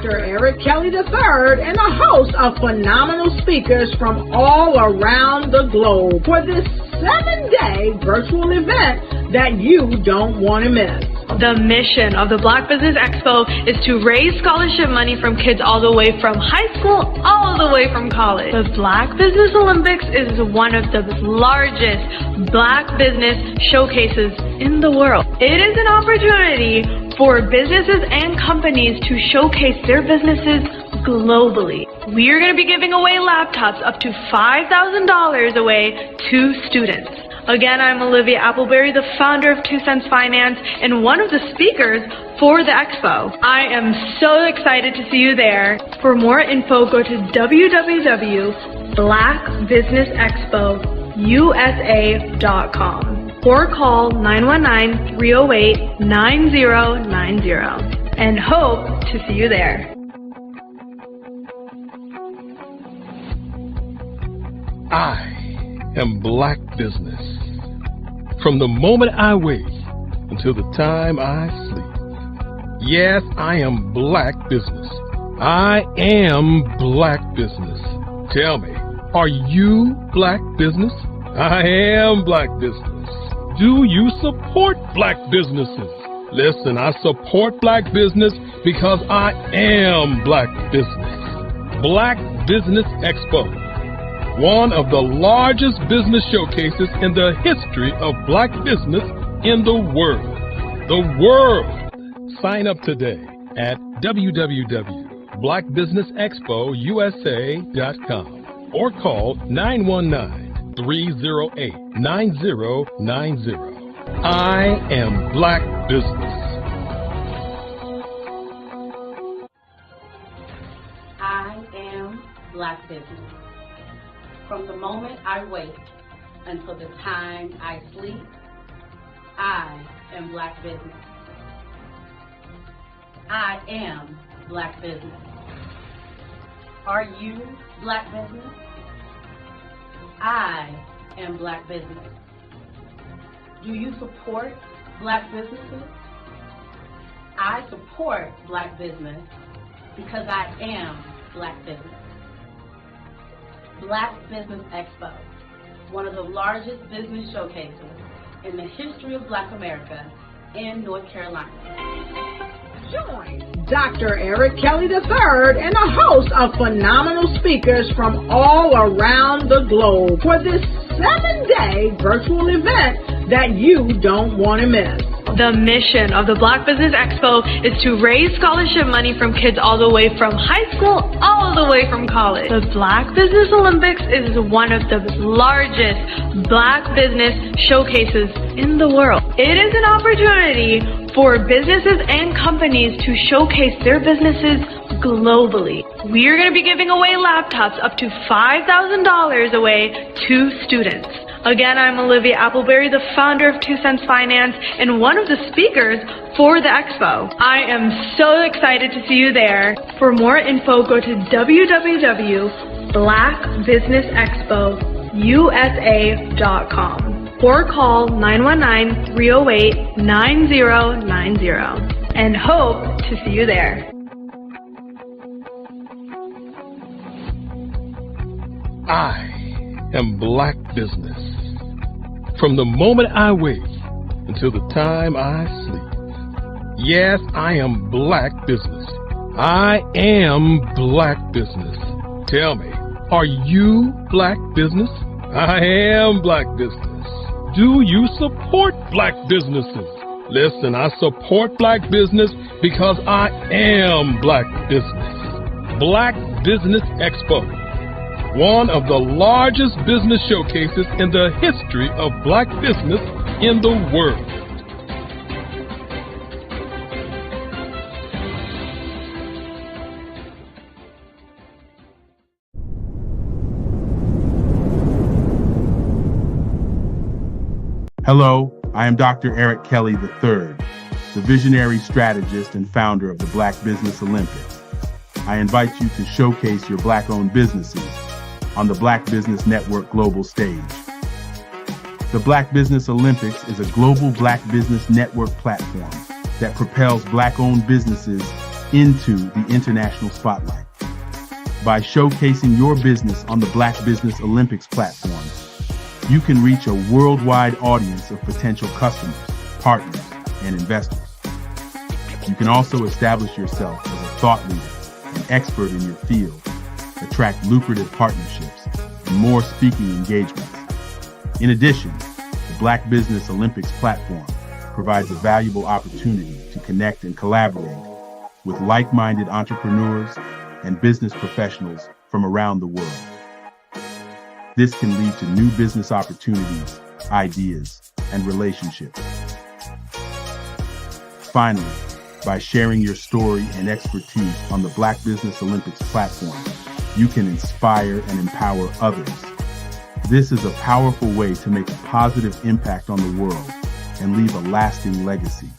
Dr. Eric Kelly III and a host of phenomenal speakers from all around the globe for this 7-day virtual event that you don't want to miss. The mission of the Black Business Expo is to raise scholarship money from kids all the way from high school all the way from college. The Black Business Olympics is one of the largest Black business showcases in the world. It is an opportunity for businesses and companies to showcase their businesses globally. We are going to be giving away laptops up to $5,000 away to students. Again, I'm Olivia Appleberry, the founder of 2 Cents Finance and one of the speakers for the expo. I am so excited to see you there. For more info, go to www.blackbusinessexpousa.com or call 919-308-9090 and hope to see you there. I am Black Business. From the moment I wake until the time I sleep. Yes, I am Black Business. I am Black Business. Tell me, are you Black Business? I am Black Business. Do you support Black businesses? Listen, I support Black business because I am Black Business. Black Business Expo. One of the largest business showcases in the history of Black business in the world. The world! Sign up today at www.blackbusinessexpousa.com or call 919-308-9090. I am Black Business. I am Black Business. From the moment I wake until the time I sleep, I am Black Business. I am Black Business. Are you Black Business? I am Black Business. Do you support Black businesses? I support Black business because I am Black Business. Black Business Expo, one of the largest business showcases in the history of Black America in North Carolina. Join Dr. Eric Kelly III and a host of phenomenal speakers from all around the globe for this 7-day virtual event that you don't want to miss. The mission of the Black Business Expo is to raise scholarship money from kids all the way from high school all the way from college. The Black Business Olympics is one of the largest Black business showcases in the world. It is an opportunity for businesses and companies to showcase their businesses globally. We are going to be giving away laptops up to $5,000 away to students. Again, I'm Olivia Appleberry, the founder of 2 Cents Finance and one of the speakers for the expo. I am so excited to see you there. For more info, go to www.blackbusinessexpousa.com or call 919-308-9090 and hope to see you there. I am Black Business. From the moment I wake until the time I sleep. Yes, I am Black Business. I am Black Business. Tell me, are you Black Business? I am Black Business. Do you support Black businesses? Listen, I support Black business because I am Black Business. Black Business Expo. One of the largest business showcases in the history of Black business in the world. Hello, I am Dr. Eric Kelly III, the visionary strategist and founder of the Black Business Olympics. I invite you to showcase your Black-owned businesses on the Black Business Network global stage. The Black Business Olympics is a global Black Business Network platform that propels Black-owned businesses into the international spotlight. By showcasing your business on the Black Business Olympics platform, you can reach a worldwide audience of potential customers, partners, and investors. You can also establish yourself as a thought leader and expert in your field, attract lucrative partnerships, and more speaking engagements. In addition, the Black Business Olympics platform provides a valuable opportunity to connect and collaborate with like-minded entrepreneurs and business professionals from around the world. This can lead to new business opportunities, ideas, and relationships. Finally, by sharing your story and expertise on the Black Business Olympics platform, you can inspire and empower others. This is a powerful way to make a positive impact on the world and leave a lasting legacy.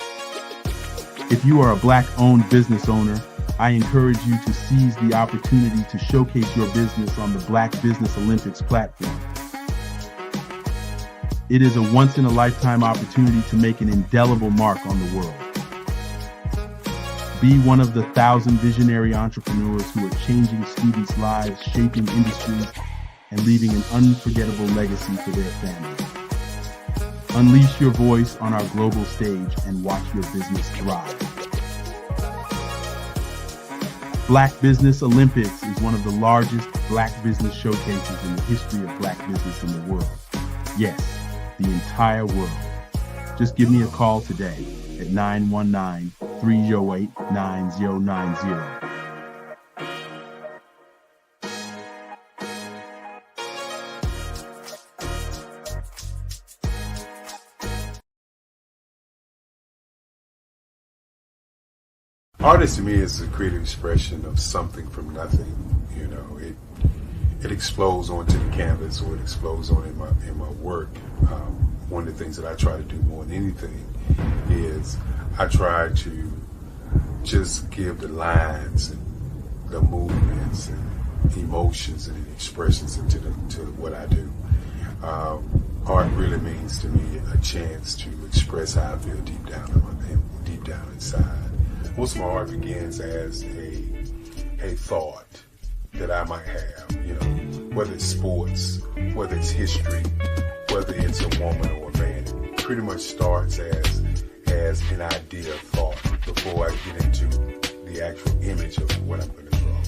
If you are a Black-owned business owner, I encourage you to seize the opportunity to showcase your business on the Black Business Olympics platform. It is a once-in-a-lifetime opportunity to make an indelible mark on the world. Be one of the 1,000 visionary entrepreneurs who are changing students' lives, shaping industries, and leaving an unforgettable legacy for their families. Unleash your voice on our global stage and watch your business thrive. Black Business Olympics is one of the largest Black business showcases in the history of Black business in the world. Yes, the entire world. Just give me a call today at 919-308-9090. Artist to me is a creative expression of something from nothing. You know, it explodes onto the canvas, or it explodes on in my work. One of the things that I try to do more than anything is I try to just give the lines and the movements and emotions and expressions into what I do. Art really means to me a chance to express how I feel deep down inside. Most of my art begins as a thought that I might have, you know, whether it's sports, whether it's history, whether it's a woman or a man. It pretty much starts as an idea of thought before I get into the actual image of what I'm going to draw.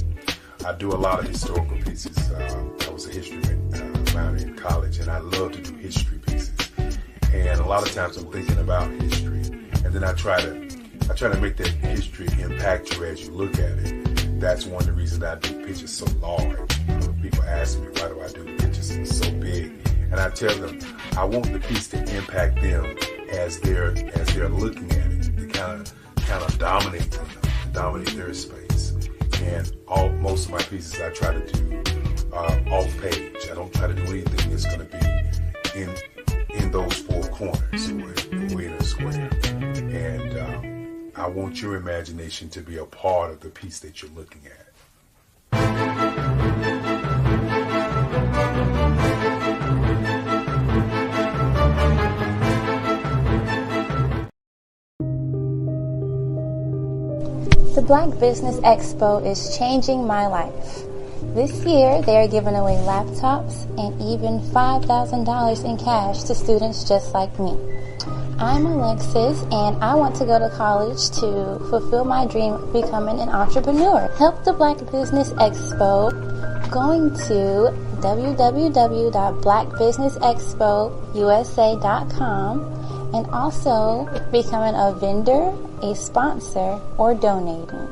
I do a lot of historical pieces. I was a history minor in college, and I love to do history pieces. And a lot of times I'm thinking about history, and then I try to make that history impact you as you look at it. That's one of the reasons I do pictures so large. People ask me, why do I do pictures so big? And I tell them, I want the piece to impact them as they're looking at it. To kind of dominate them, dominate their space. And most of my pieces I try to do off page. I don't try to do anything that's going to be in those four corners or in a square. And I want your imagination to be a part of the piece that you're looking at. The Black Business Expo is changing my life. This year, they are giving away laptops and even $5,000 in cash to students just like me. I'm Alexis, and I want to go to college to fulfill my dream of becoming an entrepreneur. Help the Black Business Expo going to www.blackbusinessexpousa.com and also becoming a vendor, a sponsor, or donating.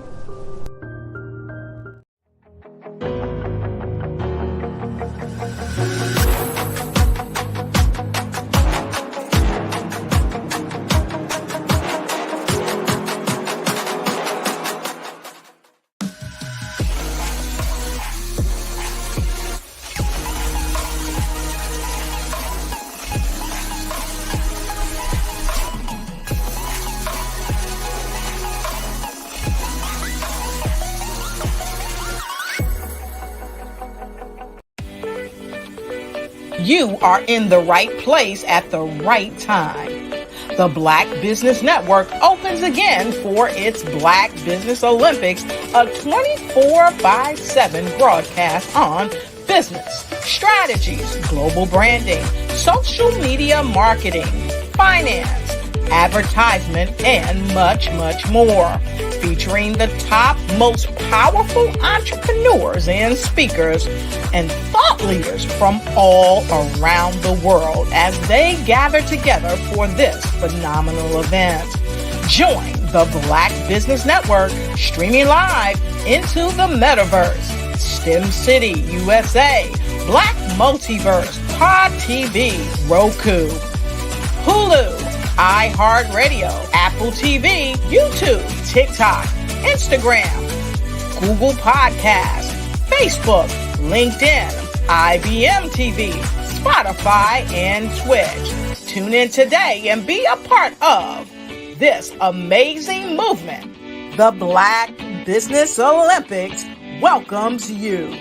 You are in the right place at the right time. The Black Business Network opens again for its Black Business Olympics, a 24/7 broadcast on business, strategies, global branding, social media marketing, finance, advertisement, and much, much more. Featuring the top, most powerful entrepreneurs and speakers and thought leaders from all around the world as they gather together for this phenomenal event. Join the Black Business Network streaming live into the metaverse, STEM City USA, Black Multiverse, Pod TV, Roku, Hulu, iHeartRadio, Apple TV, YouTube, TikTok, Instagram, Google Podcasts, Facebook, LinkedIn, IBM TV, Spotify, and Twitch. Tune in today and be a part of this amazing movement. The Black Business Olympics welcomes you.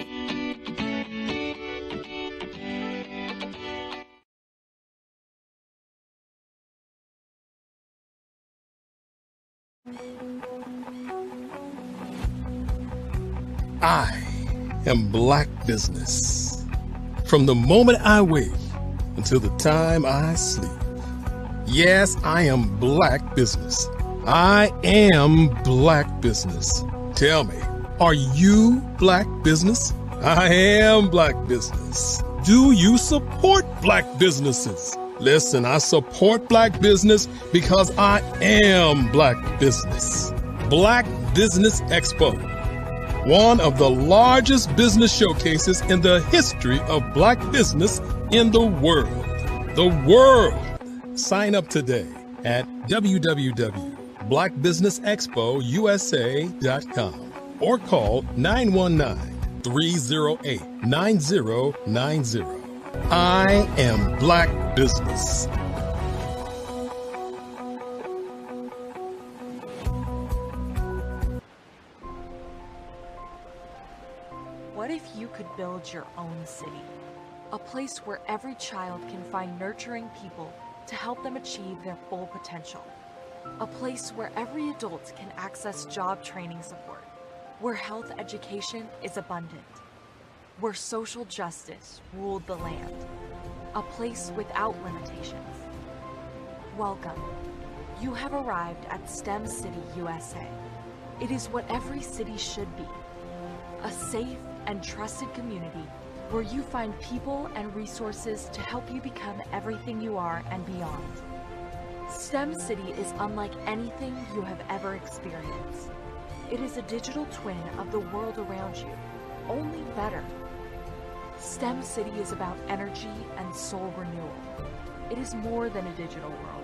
I am Black Business. From the moment I wake until the time I sleep. Yes, I am Black Business. I am Black Business. Tell me, are you Black Business? I am Black Business. Do you support Black businesses? Listen, I support Black business because I am Black Business. Black Business Expo, one of the largest business showcases in the history of Black business in the world. The world. Sign up today at www.blackbusinessexpousa.com or call 919-308-9090. I am Black Business. What if you could build your own city? A place where every child can find nurturing people to help them achieve their full potential. A place where every adult can access job training support, where health education is abundant, where social justice ruled the land. A place without limitations. Welcome. You have arrived at STEM City USA. It is what every city should be. A safe and trusted community where you find people and resources to help you become everything you are and beyond. STEM City is unlike anything you have ever experienced. It is a digital twin of the world around you, only better. STEM City is about energy and soul renewal. It is more than a digital world.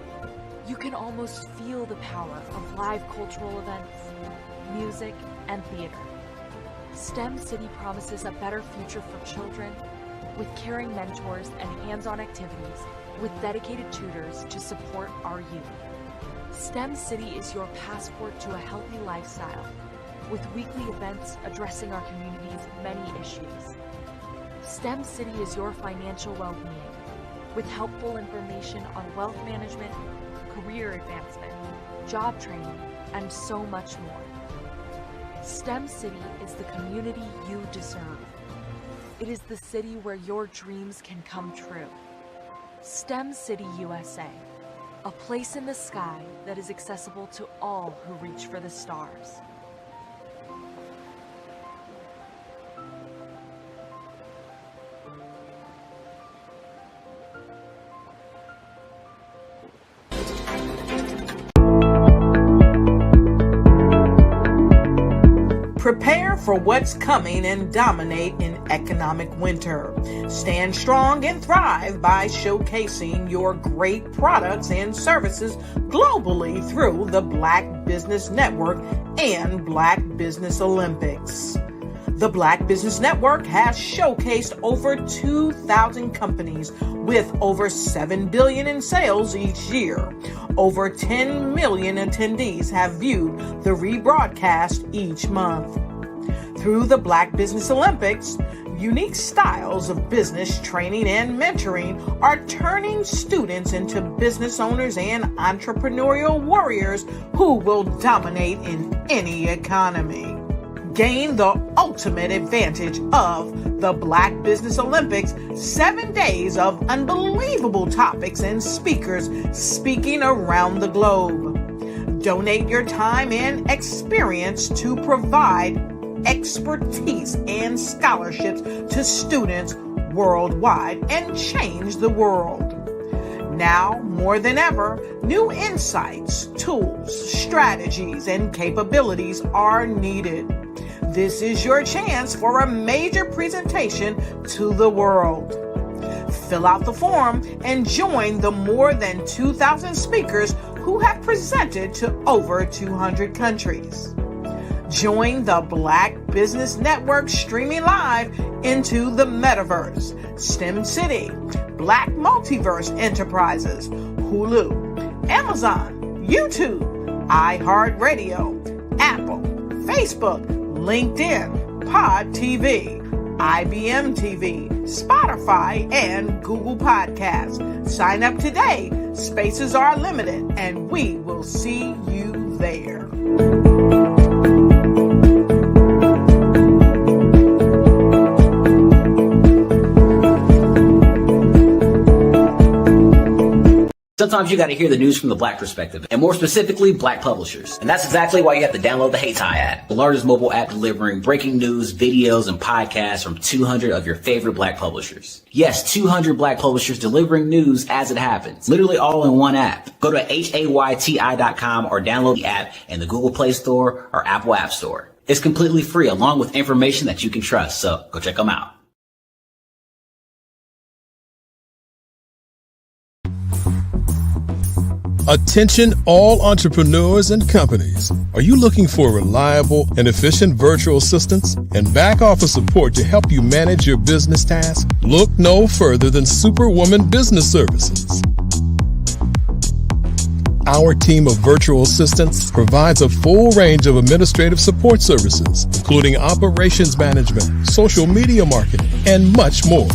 You can almost feel the power of live cultural events, music, and theater. STEM City promises a better future for children with caring mentors and hands-on activities with dedicated tutors to support our youth. STEM City is your passport to a healthy lifestyle with weekly events addressing our community's many issues. STEM City is your financial well-being with helpful information on wealth management, career advancement, job training, and so much more. STEM City is the community you deserve. It is the city where your dreams can come true. STEM City USA, a place in the sky that is accessible to all who reach for the stars. Prepare for what's coming and dominate in economic winter. Stand strong and thrive by showcasing your great products and services globally through the Black Business Network and Black Business Olympics. The Black Business Network has showcased over 2,000 companies with over $7 billion in sales each year. Over 10 million attendees have viewed the rebroadcast each month. Through the Black Business Olympics, Unique styles of business training and mentoring are turning students into business owners and entrepreneurial warriors who will dominate in any economy. Gain the ultimate advantage of the Black Business Olympics, 7 days of unbelievable topics and speakers speaking around the globe. Donate your time and experience to provide expertise and scholarships to students worldwide and change the world. Now, more than ever, new insights, tools, strategies, and capabilities are needed. This is your chance for a major presentation to the world. Fill out the form and join the more than 2,000 speakers who have presented to over 200 countries. Join the Black Business Network streaming live into the Metaverse, STEM City, Black Multiverse Enterprises, Hulu, Amazon, YouTube, iHeartRadio, Apple, Facebook, LinkedIn, Pod TV, IBM TV, Spotify, and Google Podcasts. Sign up today. Spaces are limited, and we will see you there. Sometimes you got to hear the news from the Black perspective, and more specifically, Black publishers. And that's exactly why you have to download the Heytie app, the largest mobile app delivering breaking news, videos, and podcasts from 200 of your favorite Black publishers. Yes, 200 Black publishers delivering news as it happens, literally all in one app. Go to HAYTI.com or download the app in the Google Play Store or Apple App Store. It's completely free, along with information that you can trust, so go check them out. Attention all entrepreneurs and companies. Are you looking for reliable and efficient virtual assistants and back office support to help you manage your business tasks? Look no further than Superwoman Business Services. Our team of virtual assistants provides a full range of administrative support services, including operations management, social media marketing, and much more.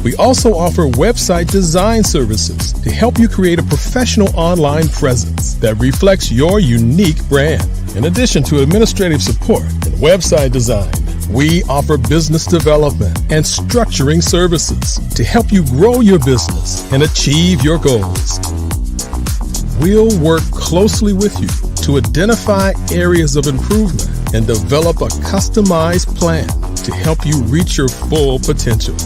We also offer website design services to help you create a professional online presence that reflects your unique brand. In addition to administrative support and website design, we offer business development and structuring services to help you grow your business and achieve your goals. We'll work closely with you to identify areas of improvement and develop a customized plan to help you reach your full potential.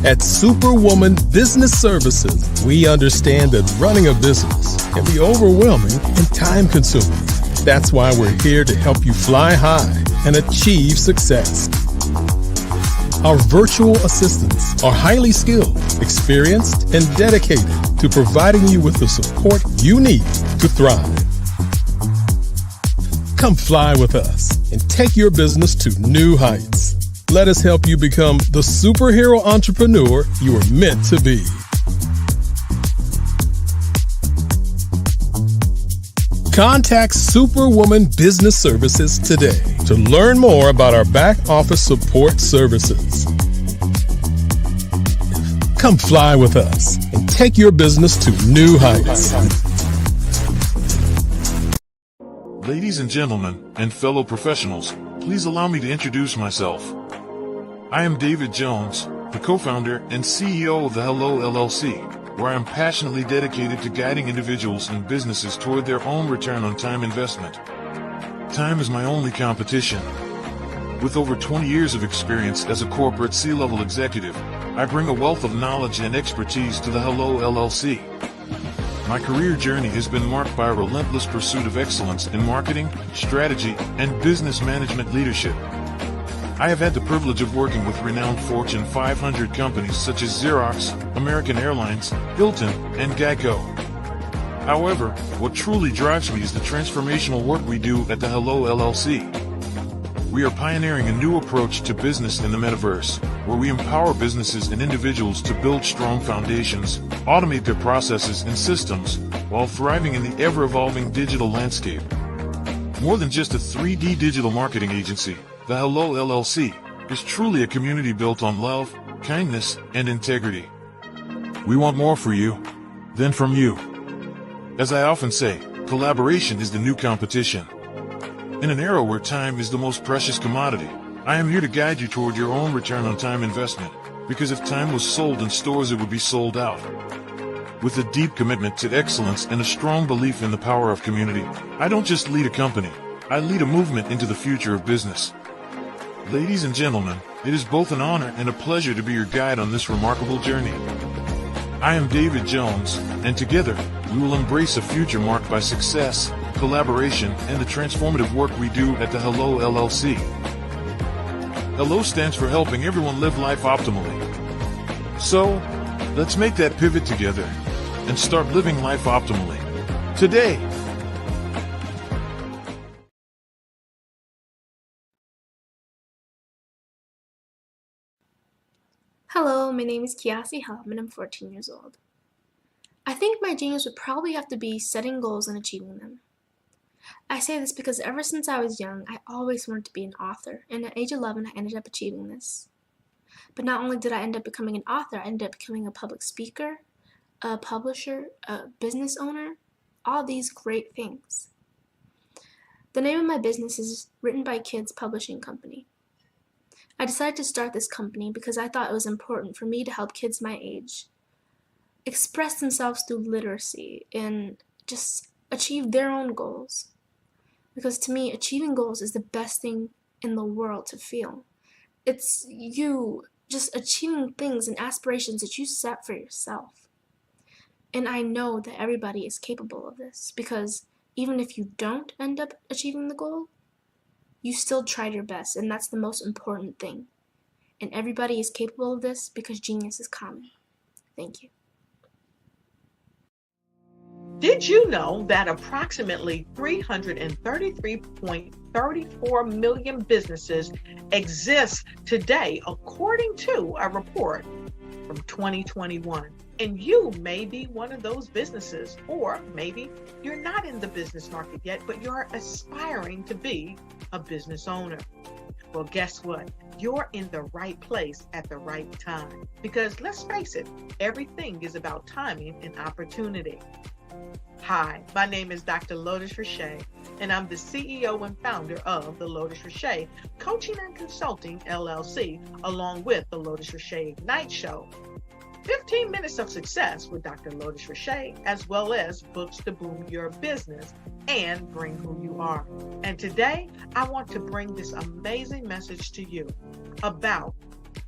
At Superwoman Business Services, we understand that running a business can be overwhelming and time-consuming. That's why we're here to help you fly high and achieve success. Our virtual assistants are highly skilled, experienced, and dedicated to providing you with the support you need to thrive. Come fly with us and take your business to new heights. Let us help you become the superhero entrepreneur you are meant to be. Contact Superwoman Business Services today to learn more about our back office support services. Come fly with us and take your business to new heights. Ladies and gentlemen, and fellow professionals, please allow me to introduce myself. I am David Jones, the co-founder and CEO of the Hello LLC, where I am passionately dedicated to guiding individuals and businesses toward their own return on time investment. Time is my only competition. With over 20 years of experience as a corporate C-level executive, I bring a wealth of knowledge and expertise to the Hello LLC. My career journey has been marked by a relentless pursuit of excellence in marketing, strategy, and business management leadership. I have had the privilege of working with renowned Fortune 500 companies such as Xerox, American Airlines, Hilton, and Geico. However, what truly drives me is the transformational work we do at the Hello LLC. We are pioneering a new approach to business in the metaverse, where we empower businesses and individuals to build strong foundations, automate their processes and systems, while thriving in the ever-evolving digital landscape. More than just a 3D digital marketing agency, the Hello LLC is truly a community built on love, kindness, and integrity. We want more for you than from you. As I often say, collaboration is the new competition. In an era where time is the most precious commodity, I am here to guide you toward your own return on time investment, because if time was sold in stores, it would be sold out. With a deep commitment to excellence and a strong belief in the power of community, I don't just lead a company, I lead a movement into the future of business. Ladies and gentlemen, it is both an honor and a pleasure to be your guide on this remarkable journey. I am David Jones, and together, we will embrace a future marked by success, collaboration, and the transformative work we do at the Hello LLC. Hello stands for helping everyone live life optimally. So, let's make that pivot together and start living life optimally today. Hello, my name is Kiasi Helm and I'm 14 years old. I think my genius would probably have to be setting goals and achieving them. I say this because ever since I was young, I always wanted to be an author, and at age 11 I ended up achieving this. But not only did I end up becoming an author, I ended up becoming a public speaker, a publisher, a business owner, all these great things. The name of my business is Written by Kids Publishing Company. I decided to start this company because I thought it was important for me to help kids my age express themselves through literacy and just achieve their own goals. Because to me, achieving goals is the best thing in the world to feel. It's you just achieving things and aspirations that you set for yourself. And I know that everybody is capable of this, because even if you don't end up achieving the goal, you still tried your best, and that's the most important thing. And everybody is capable of this because genius is common. Thank you. Did you know that approximately 333.34 million businesses exist today, according to a report from 2021? And you may be one of those businesses, or maybe you're not in the business market yet, but you're aspiring to be a business owner. Well, guess what? You're in the right place at the right time. Because let's face it, everything is about timing and opportunity. Hi, my name is Dr. Lotus Richey, and I'm the CEO and founder of the Lotus Richey Coaching and Consulting LLC, along with the Lotus Richey Ignite Show. 15 minutes of success with Dr. Lotus Richey, as well as books to boom your business and bring who you are. And today, I want to bring this amazing message to you about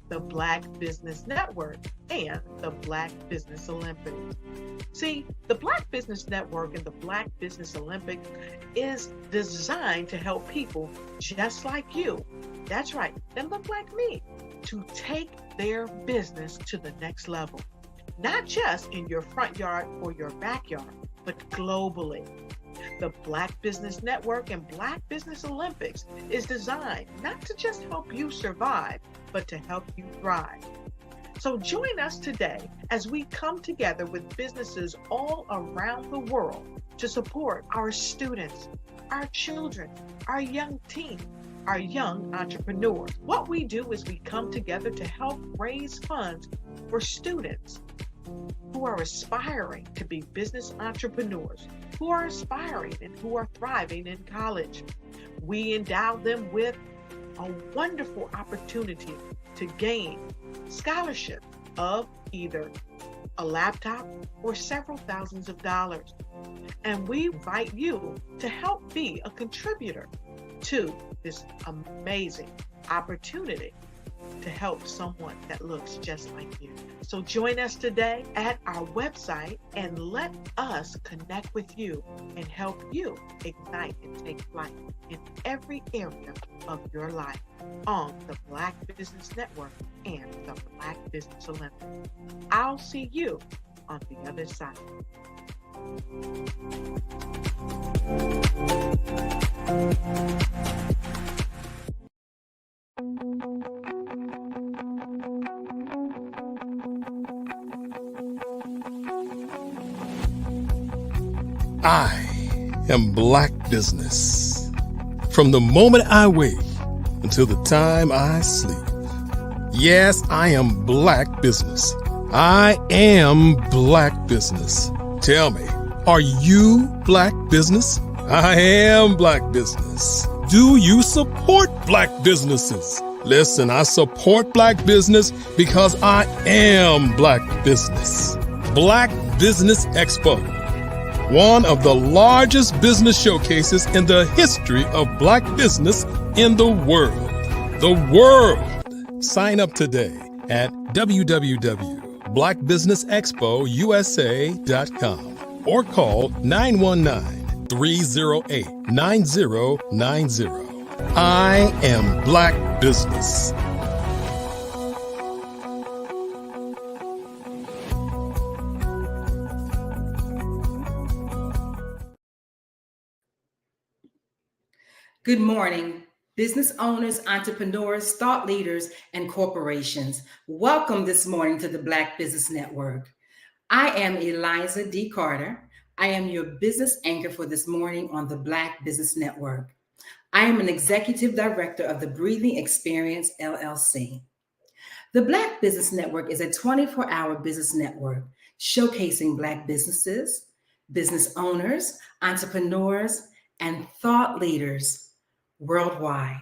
the Black Business Network and the Black Business Olympics. See, the Black Business Network and the Black Business Olympics is designed to help people just like you, that's right, that look like me, to take their business to the next level. Not just in your front yard or your backyard, but globally. The Black Business Network and Black Business Olympics is designed not to just help you survive, but to help you thrive. So join us today as we come together with businesses all around the world to support our students, our children, our young teens, our young entrepreneurs. What we do is we come together to help raise funds for students who are aspiring to be business entrepreneurs, who are aspiring and who are thriving in college. We endow them with a wonderful opportunity to gain scholarship of either a laptop or several thousands of dollars. And we invite you to help be a contributor to this amazing opportunity to help someone that looks just like you. So join us today at our website and let us connect with you and help you ignite and take flight in every area of your life on the Black Business Network and the Black Business Olympics. I'll see you on the other side. I am Black Business. From the moment I wake until the time I sleep. Yes, I am Black Business. I am Black Business. Tell me, are you Black Business? I am Black Business. Do you support Black businesses? Listen, I support Black business because I am Black Business. Black Business Expo, one of the largest business showcases in the history of Black business in the world. The world! Sign up today at www.blackbusinessexpousa.com or call 919-308-9090. I am Black Business. Good morning, business owners, entrepreneurs, thought leaders, and corporations. Welcome this morning to the Black Business Network. I am Eliza D. Carter. I am your business anchor for this morning on the Black Business Network. I am an executive director of the Breathing Experience, LLC. The Black Business Network is a 24-hour business network showcasing Black businesses, business owners, entrepreneurs, and thought leaders worldwide.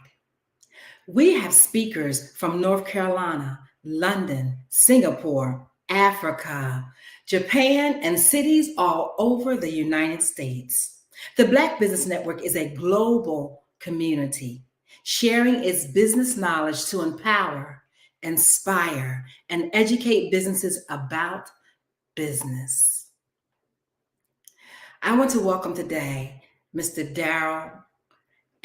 We have speakers from North Carolina, London, Singapore, Africa, Japan, and cities all over the United States. The Black Business Network is a global community sharing its business knowledge to empower, inspire, and educate businesses about business. I want to welcome today Mr. Darrell,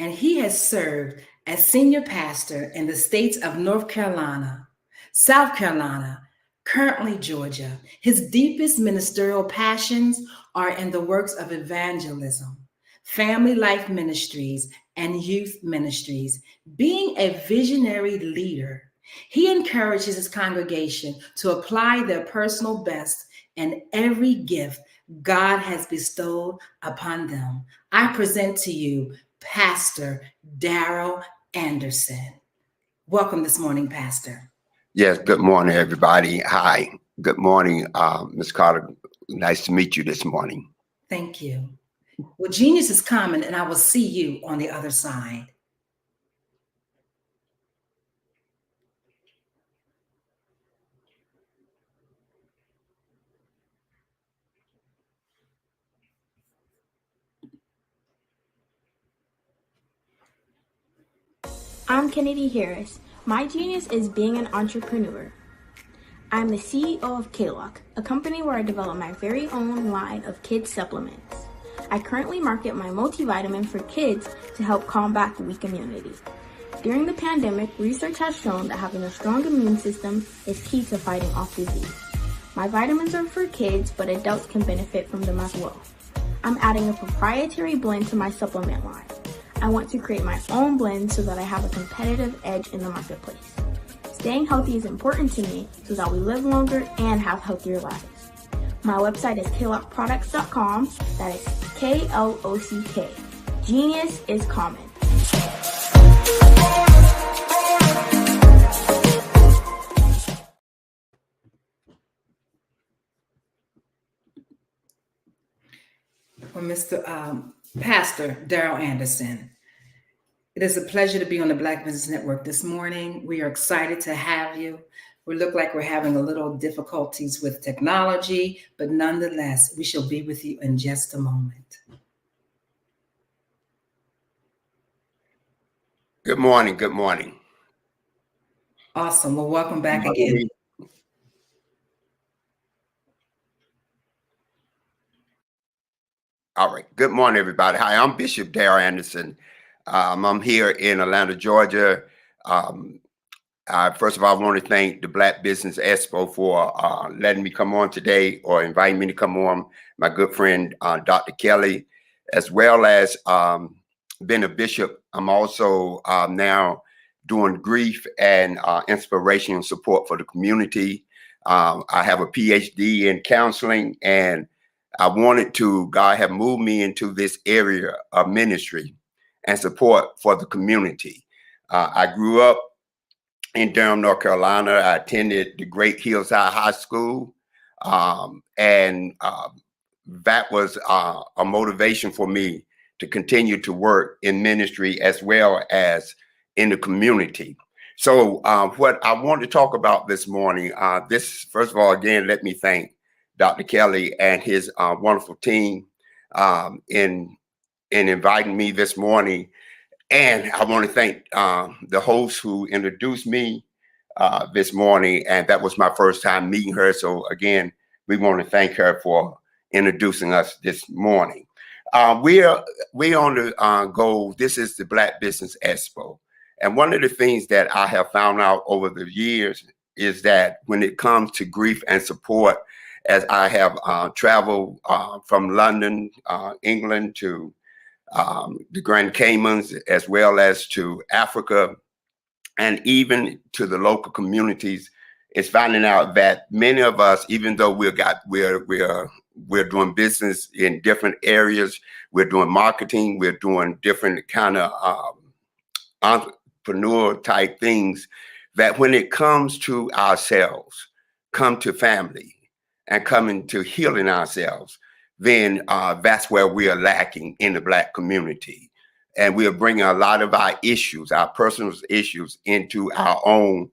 and he has served as senior pastor in the states of North Carolina, South Carolina, currently Georgia. His deepest ministerial passions are in the works of evangelism, family life ministries, and youth ministries. Being a visionary leader, he encourages his congregation to apply their personal best in every gift God has bestowed upon them. I present to you Pastor Darrell Anderson. Welcome this morning, Pastor. Yes, good morning, everybody. Hi, good morning, Ms. Carter. Nice to meet you this morning. Thank you. Well, genius is coming, and I will see you on the other side. I'm Kennedy Harris. My genius is being an entrepreneur. I'm the CEO of K-Lock, a company where I develop my very own line of kids supplements. I currently market my multivitamin for kids to help combat weak immunity. During the pandemic, research has shown that having a strong immune system is key to fighting off disease. My vitamins are for kids, but adults can benefit from them as well. I'm adding a proprietary blend to my supplement line. I want to create my own blend so that I have a competitive edge in the marketplace. Staying healthy is important to me so that we live longer and have healthier lives. My website is klockproducts.com. That is K-L-O-C-K. Genius is common. Well, Mr. Pastor Darrell Anderson, it is a pleasure to be on the Black Business Network this morning. We are excited to have you. We look like we're having a little difficulties with technology, but nonetheless, we shall be with you in just a moment. Good morning. Good morning. Awesome. Well, welcome back again. All right. Good morning, everybody. Hi, I'm Bishop Darrell Anderson. I'm here in Atlanta, Georgia. First of all, I want to thank the Black Business Expo for letting me come on today or inviting me to come on. My good friend, Dr. Kelly, as well as being a bishop. I'm also now doing grief and inspiration and support for the community. I have a PhD in counseling, and I wanted to, God have moved me into this area of ministry. and support for the community. I grew up in Durham, North Carolina. I attended the Great Hillside High School, and that was a motivation for me to continue to work in ministry as well as in the community. So what I want to talk about this morning, first of all, again, let me thank Dr. Kelly and his wonderful team in inviting me this morning. And I want to thank the host who introduced me this morning. And that was my first time meeting her. So again, we want to thank her for introducing us this morning. We're on the go. This is the Black Business Expo. And one of the things that I have found out over the years is that when it comes to grief and support, as I have traveled from London, England to the Grand Caymans, as well as to Africa, and even to the local communities, is finding out that many of us, even though we're doing business in different areas, we're doing marketing, we're doing different kind of entrepreneur type things, that when it comes to ourselves, come to family, and coming to healing ourselves, then that's where we are lacking in the Black community. And we are bringing a lot of our issues, our personal issues, into our own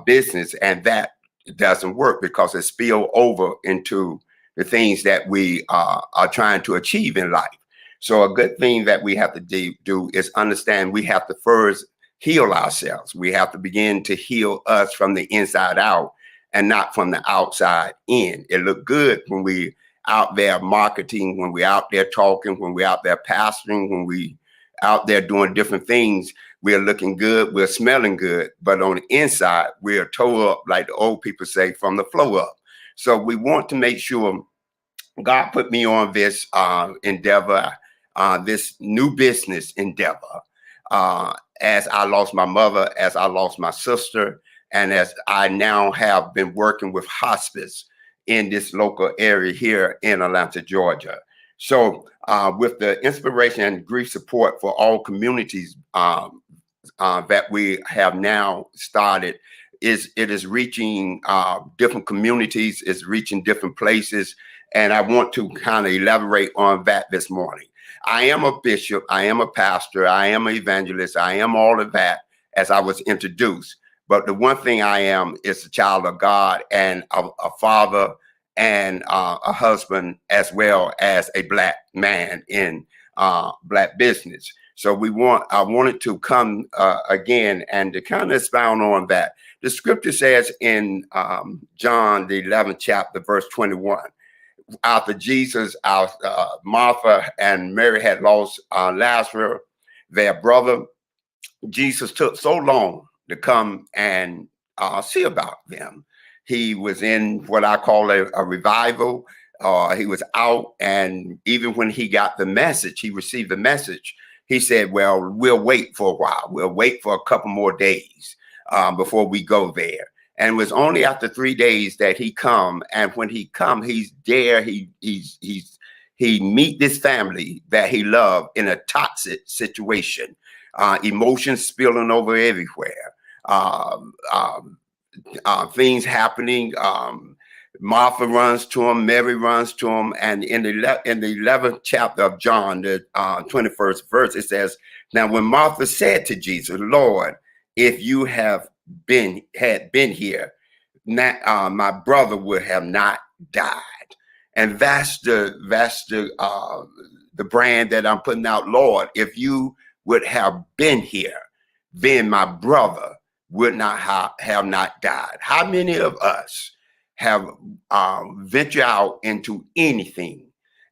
business. And that doesn't work because it spills over into the things that we are trying to achieve in life. So a good thing that we have to do is understand we have to first heal ourselves. We have to begin to heal us from the inside out and not from the outside in. It look good when we out there marketing, when we out there talking, when we out there pastoring, when we out there doing different things, we're looking good, we're smelling good, but on the inside, we're toe up, like the old people say, from the flow up. So we want to make sure God put me on this endeavor, this new business endeavor, as I lost my mother, as I lost my sister, and as I now have been working with hospice in this local area here in Atlanta, Georgia. So with the inspiration and grief support for all communities that we have now started, it is reaching different communities, it's reaching different places. And I want to kind of elaborate on that this morning. I am a bishop, I am a pastor, I am an evangelist, I am all of that as I was introduced. But the one thing I am is a child of God and a father and a husband, as well as a Black man in Black business. So I wanted to come again and to kind of expound on that. The scripture says in John, the 11th chapter, verse 21, after Jesus, Martha and Mary had lost Lazarus, their brother, Jesus took so long to come and see about them. He was in what I call a revival. He was out, and even when he got the message, he received the message, he said, well, we'll wait for a while. We'll wait for a couple more days before we go there. And it was only after 3 days that he come. And when he come, he's there. He meet this family that he loved in a toxic situation, emotions spilling over everywhere, things happening. Martha runs to him, Mary runs to him, and in the 11th chapter of John, the 21st verse, it says, now when Martha said to Jesus, Lord, if you had been here, my brother would have not died. And that's the brand that I'm putting out. Lord, if you would have been here, then my brother would not have not died. How many of us have ventured out into anything,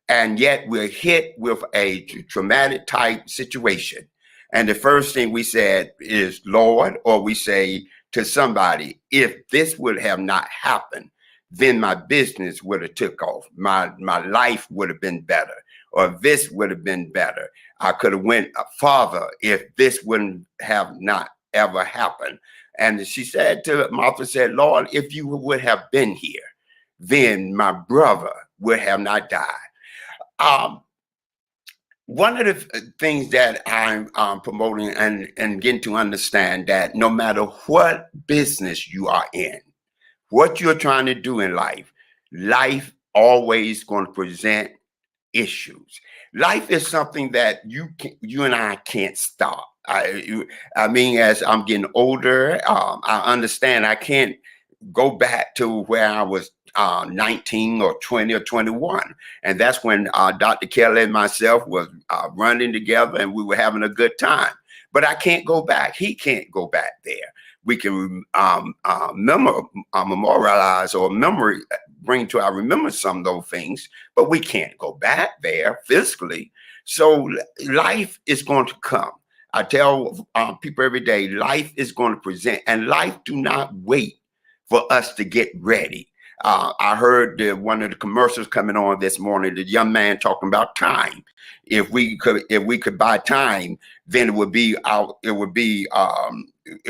and yet we're hit with a traumatic type situation? And the first thing we said is, Lord, or we say to somebody, if this would have not happened, then my business would have took off. My life would have been better, or this would have been better. I could have went farther if this wouldn't have not ever happened. And she said to Martha, said, Lord, if you would have been here, then my brother would have not died. one of the things that I'm promoting and getting to understand that no matter what business you are in, what you're trying to do in life, life always going to present issues. Life is something that you and I can't stop. I mean, as I'm getting older, I understand I can't go back to where I was 19 or 20 or 21. And that's when Dr. Kelly and myself was running together and we were having a good time. But I can't go back. He can't go back there. We can memorialize or bring to our remembrance some of those things, but we can't go back there physically. So life is going to come. I tell people every day, life is going to present, and life do not wait for us to get ready. I heard one of the commercials coming on this morning, the young man talking about time. If we could buy time, then it would be out. It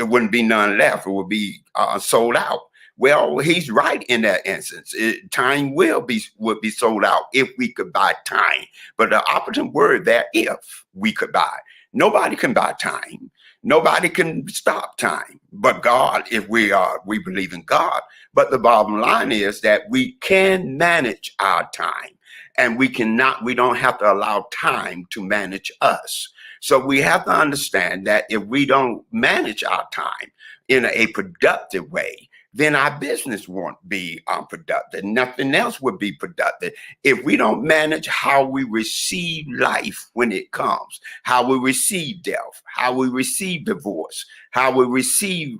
wouldn't be none left. It would be sold out. Well, he's right in that instance. Time would be sold out if we could buy time. But the opposite word there, if we could buy. Nobody can buy time. Nobody can stop time. But God, if we believe in God. But the bottom line is that we can manage our time. And we don't have to allow time to manage us. So we have to understand that if we don't manage our time in a productive way, then our business won't be productive. Nothing else would be productive. If we don't manage how we receive life when it comes, how we receive death, how we receive divorce, how we receive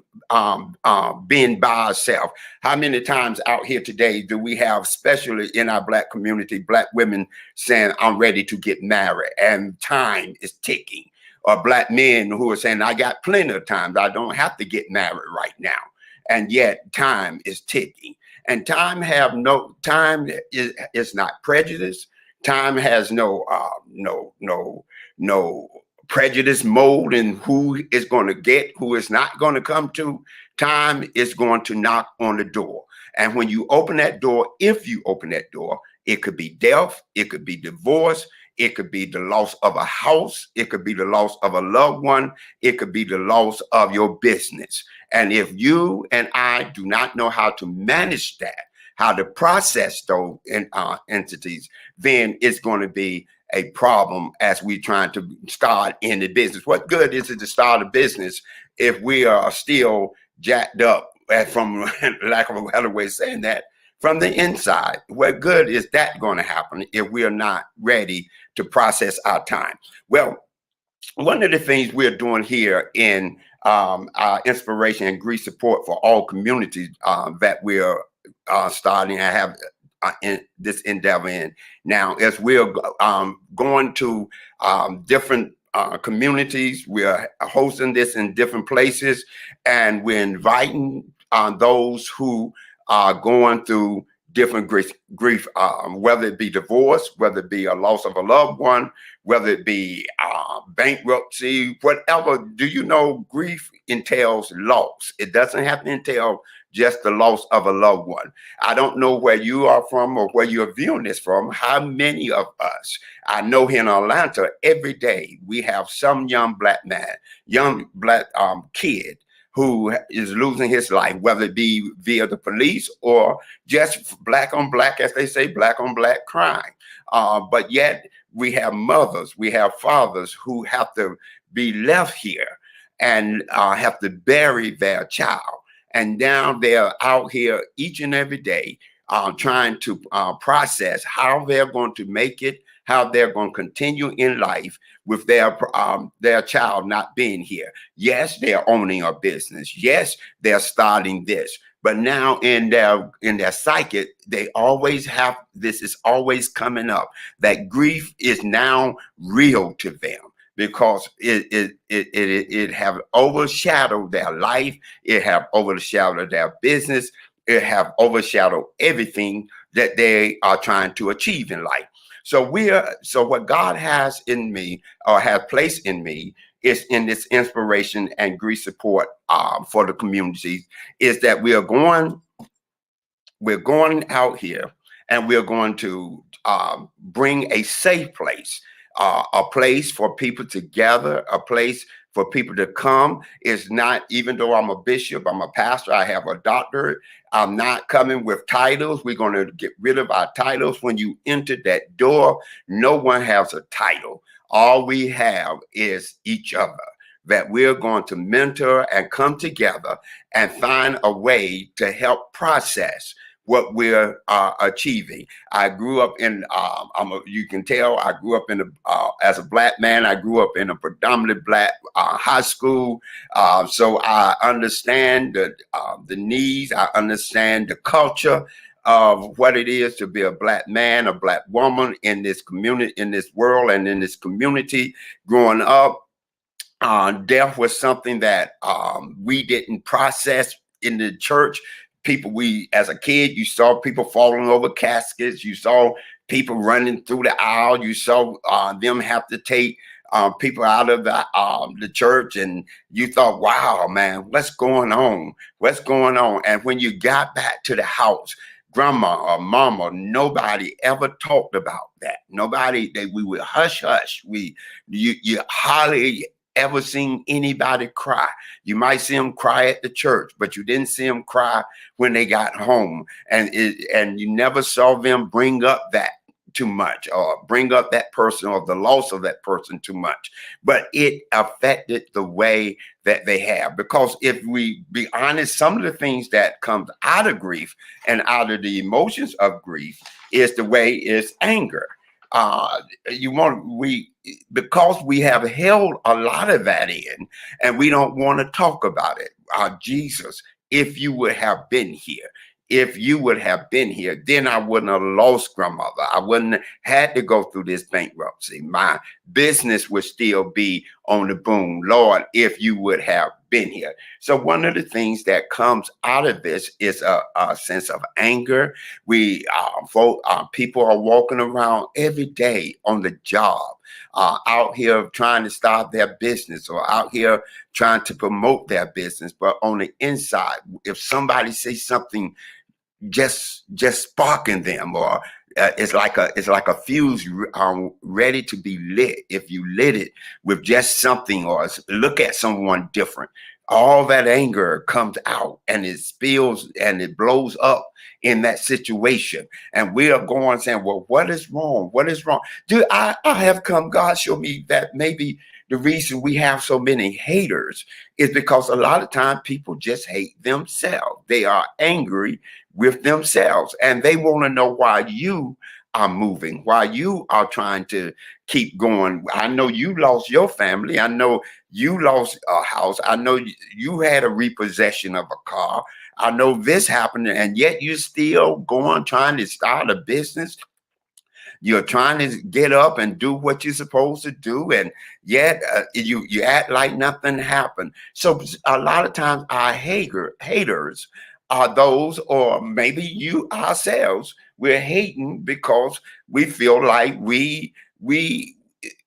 being by ourselves. How many times out here today do we have, especially in our Black community, Black women saying, I'm ready to get married and time is ticking? Or Black men who are saying, I got plenty of time. I don't have to get married right now. And yet time is ticking. And time is not prejudice. Time has no prejudice mode in who is going to get, who is not going to come to. Time is going to knock on the door. And when you open that door, if you open that door, it could be death, it could be divorce, it could be the loss of a house, it could be the loss of a loved one, it could be the loss of your business. And if you and I do not know how to manage that, how to process those entities, then it's going to be a problem as we trying to start in the business. What good is it to start a business if we are still jacked up, from lack of a better way of saying that, from the inside? What good is that going to happen if we are not ready to process our time? Well, one of the things we're doing here in our inspiration and grief support for all communities that we're starting and have in this endeavor in now, as we're going to different communities, we're hosting this in different places, and we're inviting those who are going through different grief, whether it be divorce, whether it be a loss of a loved one, whether it be bankruptcy, whatever. Do you know grief entails loss? It doesn't have to entail just the loss of a loved one. I don't know where you are from or where you're viewing this from. How many of us, I know here in Atlanta, every day we have some young Black man, young Black kid who is losing his life, whether it be via the police or just Black on Black, as they say, Black on Black crime. But yet we have mothers, we have fathers who have to be left here and have to bury their child. And now they're out here each and every day trying to process how they're going to make it, how they're going to continue in life with their child not being here. Yes, they're owning a business. Yes, they're starting this. But now in their psyche, they always have, this is always coming up, that grief is now real to them, because it have overshadowed their life, it have overshadowed their business, it have overshadowed everything that they are trying to achieve in life. So what God has in me, or has placed in me, is in this inspiration and grief support for the community, is that we're going out here and we're going to bring a safe place a place for people to gather, a place for people to come. It's not, even though I'm a bishop, I'm a pastor, I have a doctorate, I'm not coming with titles. We're going to get rid of our titles. When you enter that door, no one has a title. All we have is each other, that we're going to mentor and come together and find a way to help process what we're achieving. I grew up in, you can tell, I grew up in as a Black man, I grew up in a predominantly Black high school. So I understand the needs, I understand the culture of what it is to be a Black man, a Black woman in this community, in this world, and in this community. Growing up, death was something that we didn't process in the church. People, as a kid, you saw people falling over caskets. You saw people running through the aisle. You saw them have to take people out of the church, and you thought, wow, man, what's going on? What's going on? And when you got back to the house, grandma or mama, nobody ever talked about that. Nobody, we would hush hush. You hardly ever seen anybody cry. You might see them cry at the church, but you didn't see them cry when they got home. And you never saw them bring up that too much, or bring up that person or the loss of that person too much. But it affected the way that they have. Because if we be honest, some of the things that comes out of grief and out of the emotions of grief is the way is anger. Because we have held a lot of that in, and we don't want to talk about it. Jesus, if you would have been here, then I wouldn't have lost grandmother. I wouldn't have had to go through this bankruptcy. My business would still be on the boom. Lord, if you would have been here. So one of the things that comes out of this is a sense of anger. People are walking around every day on the job, out here trying to start their business, or out here trying to promote their business. But on the inside, if somebody says something just sparking them, or it's like a fuse ready to be lit. If you lit it with just something, or look at someone different, all that anger comes out, and it spills and it blows up in that situation. And we are going saying, well, what is wrong? What is wrong? I have come, God showed me that maybe the reason we have so many haters is because a lot of times people just hate themselves. They are angry with themselves, and they want to know why you are moving, why you are trying to keep going. I know you lost your family. I know you lost a house. I know you had a repossession of a car. I know this happened, and yet you're still going, trying to start a business. You're trying to get up and do what you're supposed to do, and yet you act like nothing happened. So a lot of times our haters are those, or maybe you ourselves, we're hating because we feel like we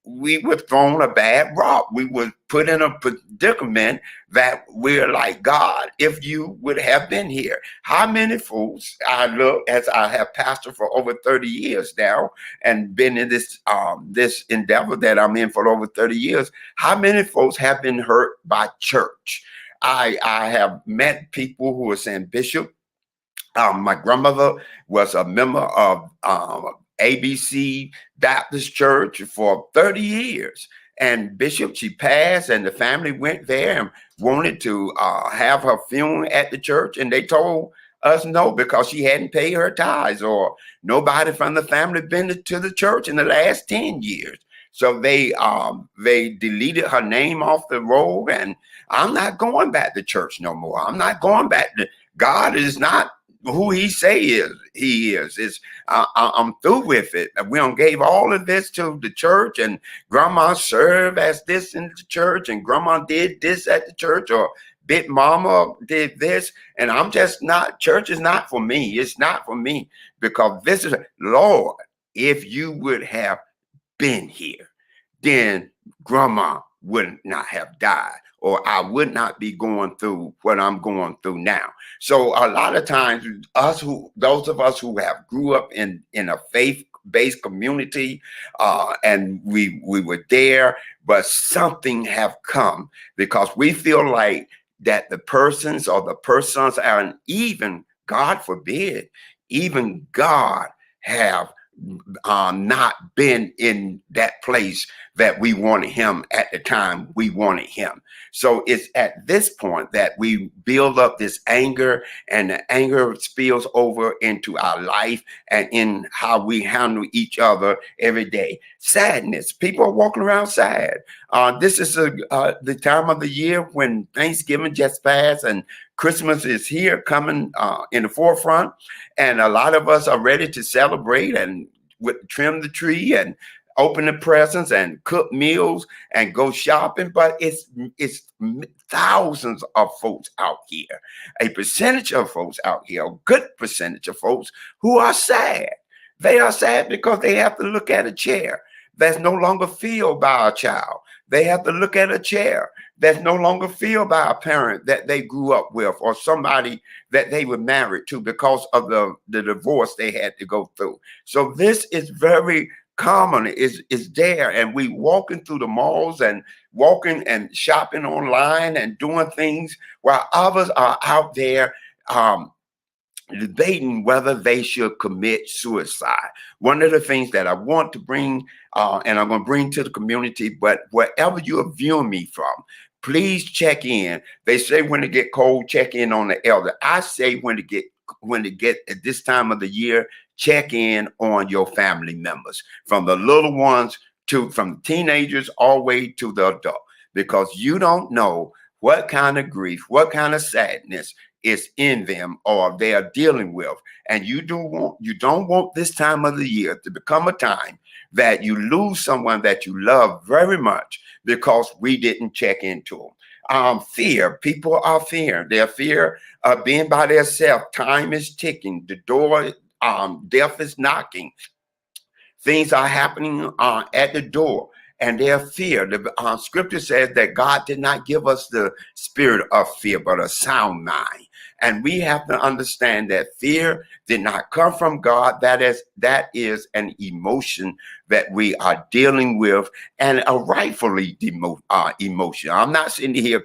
were thrown a bad rock. We were put in a predicament that we're like, God, if you would have been here. How many fools, I look, as I have pastored for over 30 years now, and been in this endeavor that I'm in for over 30 years, how many folks have been hurt by church? I have met people who are saying, Bishop, my grandmother was a member of ABC Baptist Church for 30 years. And Bishop, she passed, and the family went there and wanted to have her funeral at the church. And they told us no, because she hadn't paid her tithes, or nobody from the family been to the church in the last 10 years. So they deleted her name off the roll, and I'm not going back to church no more. I'm not going back to, God is not who he is. I'm through with it. We don't gave all of this to the church, and grandma served as this in the church, and grandma did this at the church, or big mama did this, and I'm just not, church is not for me. It's not for me, because this is, Lord, if you would have been here, then grandma would not have died, or I would not be going through what I'm going through now. So a lot of times, those of us who have grew up in a faith based community, and we were there, but something have come because we feel like that the persons or the persons and even, God forbid, even God have not been in that place that we wanted him at the time we wanted him. So it's at this point that we build up this anger, and the anger spills over into our life and in how we handle each other every day. Sadness. People are walking around sad. This is the time of the year when Thanksgiving just passed and Christmas is here coming in the forefront. And a lot of us are ready to celebrate and trim the tree and open the presents and cook meals and go shopping. But it's thousands of folks out here, a percentage of folks out here, a good percentage of folks who are sad. They are sad because they have to look at a chair that's no longer filled by a child. They have to look at a chair that's no longer filled by a parent that they grew up with or somebody that they were married to because of the divorce they had to go through. So this is very common, is there. And we walking through the malls and walking and shopping online and doing things while others are out there debating whether they should commit suicide. One of the things that I want to bring, and I'm going to bring to the community, but wherever you are viewing me from, please check in. They say when it get cold, check in on the elder. I say when it get at this time of the year, check in on your family members, from the little ones from teenagers all the way to the adult, because you don't know what kind of grief, what kind of sadness is in them or they are dealing with. And you don't want this time of the year to become a time that you lose someone that you love very much because we didn't check into them. Fear. People are fearing. They're fear of being by themselves. Time is ticking. The door, death is knocking. Things are happening at the door, and their fear. The scripture says that God did not give us the spirit of fear, but a sound mind. And we have to understand that fear did not come from God. That is an emotion that we are dealing with, and a rightfully emotion. I'm not sitting here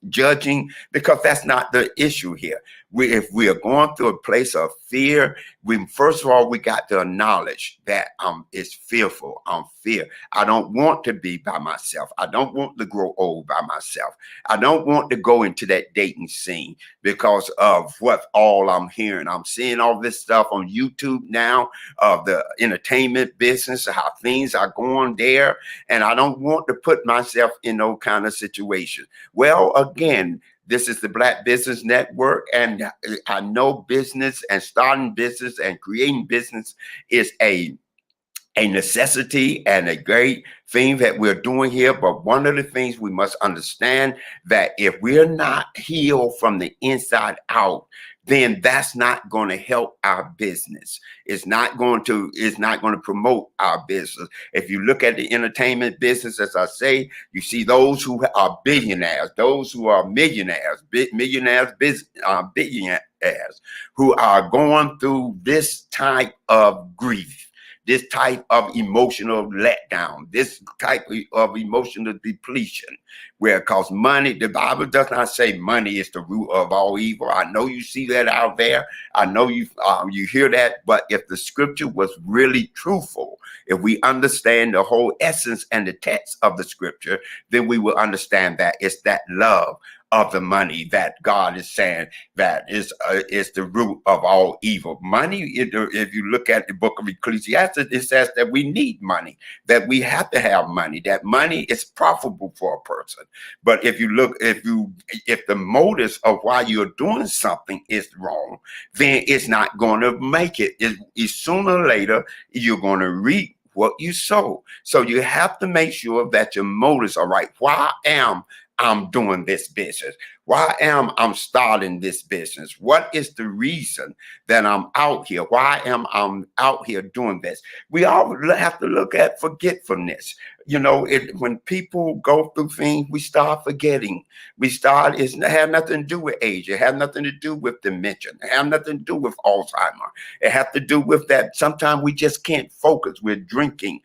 judging, because that's not the issue here. If we are going through a place of fear, first of all, we got to acknowledge that it's fearful. I'm fear. I don't want to be by myself. I don't want to grow old by myself. I don't want to go into that dating scene because of what all I'm hearing. I'm seeing all this stuff on YouTube now of the entertainment business, how things are going there. And I don't want to put myself in no kind of situation. Well, again, this is the Black Business Network, and I know business and starting business and creating business is a necessity and a great thing that we're doing here. But one of the things we must understand, that if we're not healed from the inside out, then that's not going to help our business. It's not going to promote our business. If you look at the entertainment business, as I say, you see those who are billionaires, those who are millionaires, billionaires, who are going through this type of grief, this type of emotional letdown, this type of emotional depletion, where because money, the Bible does not say money is the root of all evil. I know you see that out there. I know you hear that, but if the scripture was really truthful, if we understand the whole essence and the text of the scripture, then we will understand that it's that love of the money that God is saying that is the root of all evil. Money, if you look at the book of Ecclesiastes, it says that we need money, that we have to have money, that money is profitable for a person. But if you look, if the motives of why you're doing something is wrong, then it's not going to make it. It's sooner or later, you're going to reap what you sow. So you have to make sure that your motives are right. Why am I'm doing this business? Why am I starting this business? What is the reason that I'm out here? Why am I out here doing this? We all have to look at forgetfulness. You know, when people go through things, we start forgetting. It had nothing to do with age. It had nothing to do with dementia. It had nothing to do with Alzheimer. It had to do with that sometimes we just can't focus. We're drinking.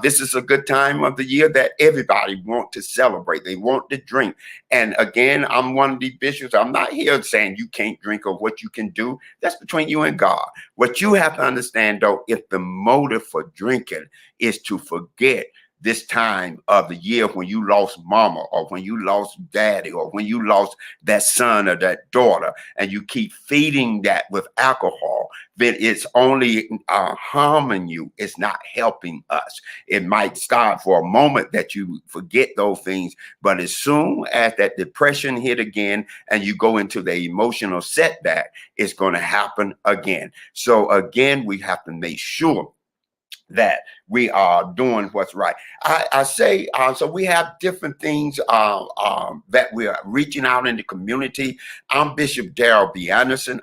This is a good time of the year that everybody wants to celebrate. They want to drink. And again, I'm one of the bishops. I'm not here saying you can't drink or what you can do. That's between you and God. What you have to understand, though, if the motive for drinking is to forget this time of the year when you lost mama, or when you lost daddy, or when you lost that son or that daughter, and you keep feeding that with alcohol, then it's only harming you. It's not helping us. It might start for a moment that you forget those things, but as soon as that depression hit again and you go into the emotional setback, it's going to happen again. So again, we have to make sure that we are doing what's right. I say, so we have different things that we are reaching out in the community. I'm Bishop Darrell B. Anderson.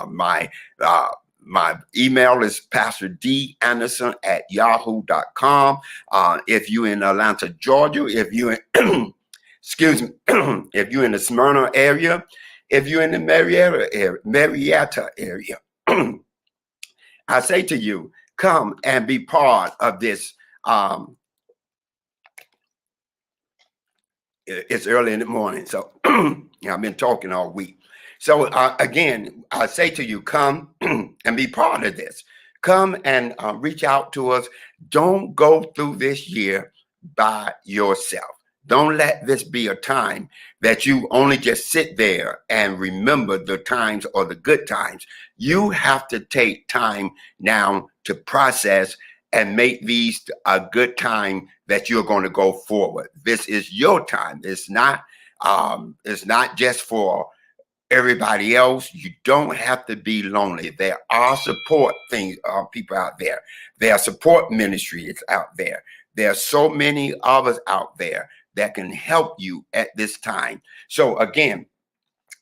My email is pastordAnderson@yahoo.com. If you're in Atlanta, Georgia, if you're in, excuse me, if you're in the Smyrna area, if you're in the Marietta area, I say to you, come and be part of this. It's early in the morning, so I've been talking all week. So again, I say to you, come and be part of this. Come and reach out to us. Don't go through this year by yourself. Don't let this be a time that you only just sit there and remember the times or the good times. You have to take time now to process and make these a good time that you're going to go forward. This is your time. It's not just for everybody else. You don't have to be lonely. There are support people out there. There are support ministries out there. There are so many of us out there that can help you at this time. So again,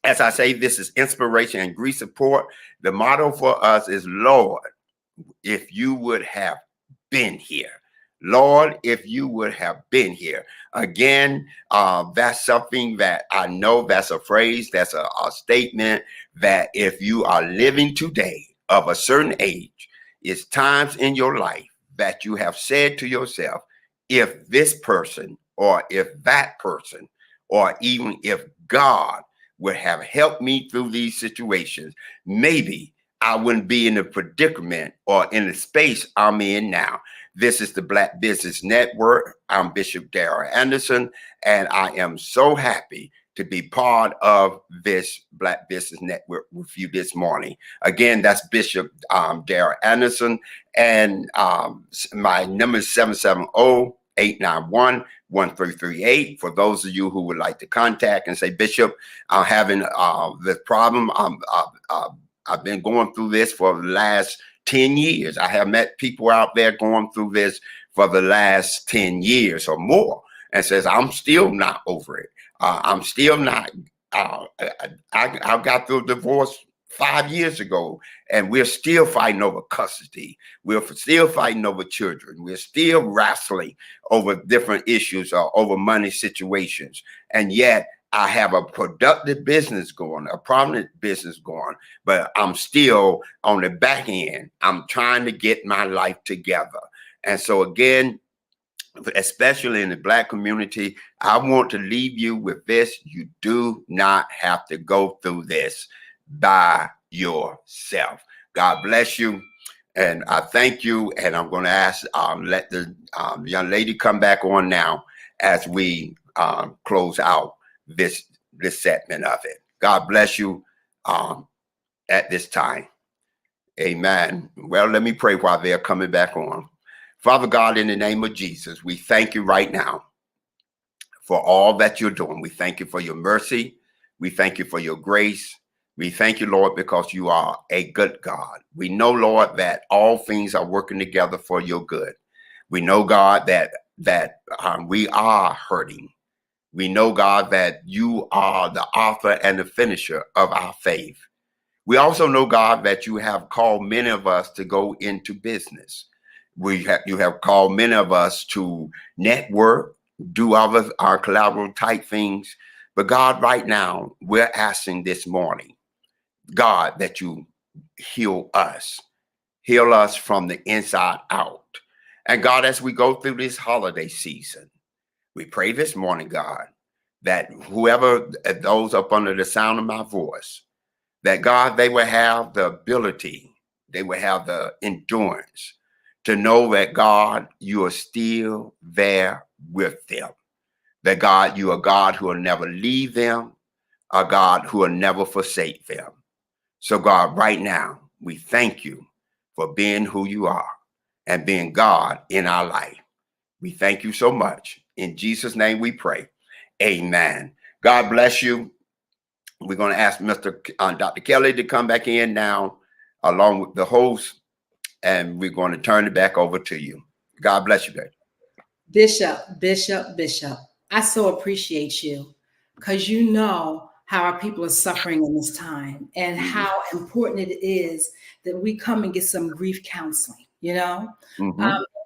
as I say, this is inspiration and grief support. The motto for us is, Lord, if you would have been here. Lord, if you would have been here. Again, that's something that I know, that's a phrase, that's a statement that if you are living today of a certain age, it's times in your life that you have said to yourself, if this person, or if that person, or even if God would have helped me through these situations, maybe I wouldn't be in the predicament or in the space I'm in now. This is the Black Business Network. I'm Bishop Darrell Anderson, and I am so happy to be part of this Black Business Network with you this morning. Again, that's Bishop Darrell Anderson, and my number is 770-891-1338. For those of you who would like to contact and say, Bishop, I'm having this problem. I've been going through this for the last 10 years. I have met people out there going through this for the last 10 years or more, and says, I'm still not over it. I'm still not, I got through divorce 5 years ago, and we're still fighting over custody. We're still fighting over children. We're still wrestling over different issues or over money situations. And yet I have a productive business going, a prominent business going, but I'm still on the back end. I'm trying to get my life together. And so again, especially in the Black community, I want to leave you with this. You do not have to go through this by yourself. God bless you. And I thank you. And I'm going to ask, let the young lady come back on now as we close out this segment of it. God bless you at this time. Amen. Well, let me pray while they're coming back on. Father God, in the name of Jesus, we thank you right now for all that you're doing. We thank you for your mercy. We thank you for your grace. We thank you, Lord, because you are a good God. We know, Lord, that all things are working together for your good. We know, God, that we are hurting. We know, God, that you are the author and the finisher of our faith. We also know, God, that you have called many of us to go into business. You have called many of us to network, do our collaborative type things. But God, right now, we're asking this morning, God, that you heal us from the inside out. And God, as we go through this holiday season, we pray this morning, God, that whoever, those up under the sound of my voice, that God, they will have the ability, they will have the endurance to know that God, you are still there with them. That God, you are God who will never leave them, a God who will never forsake them. So God, right now, we thank you for being who you are and being God in our life. We thank you so much. In Jesus' name we pray. Amen. God bless you. We're going to ask Dr. Kelly to come back in now, along with the host, and we're going to turn it back over to you. God bless you, baby. Bishop, I so appreciate you, because you know how our people are suffering in this time, and how important it is that we come and get some grief counseling,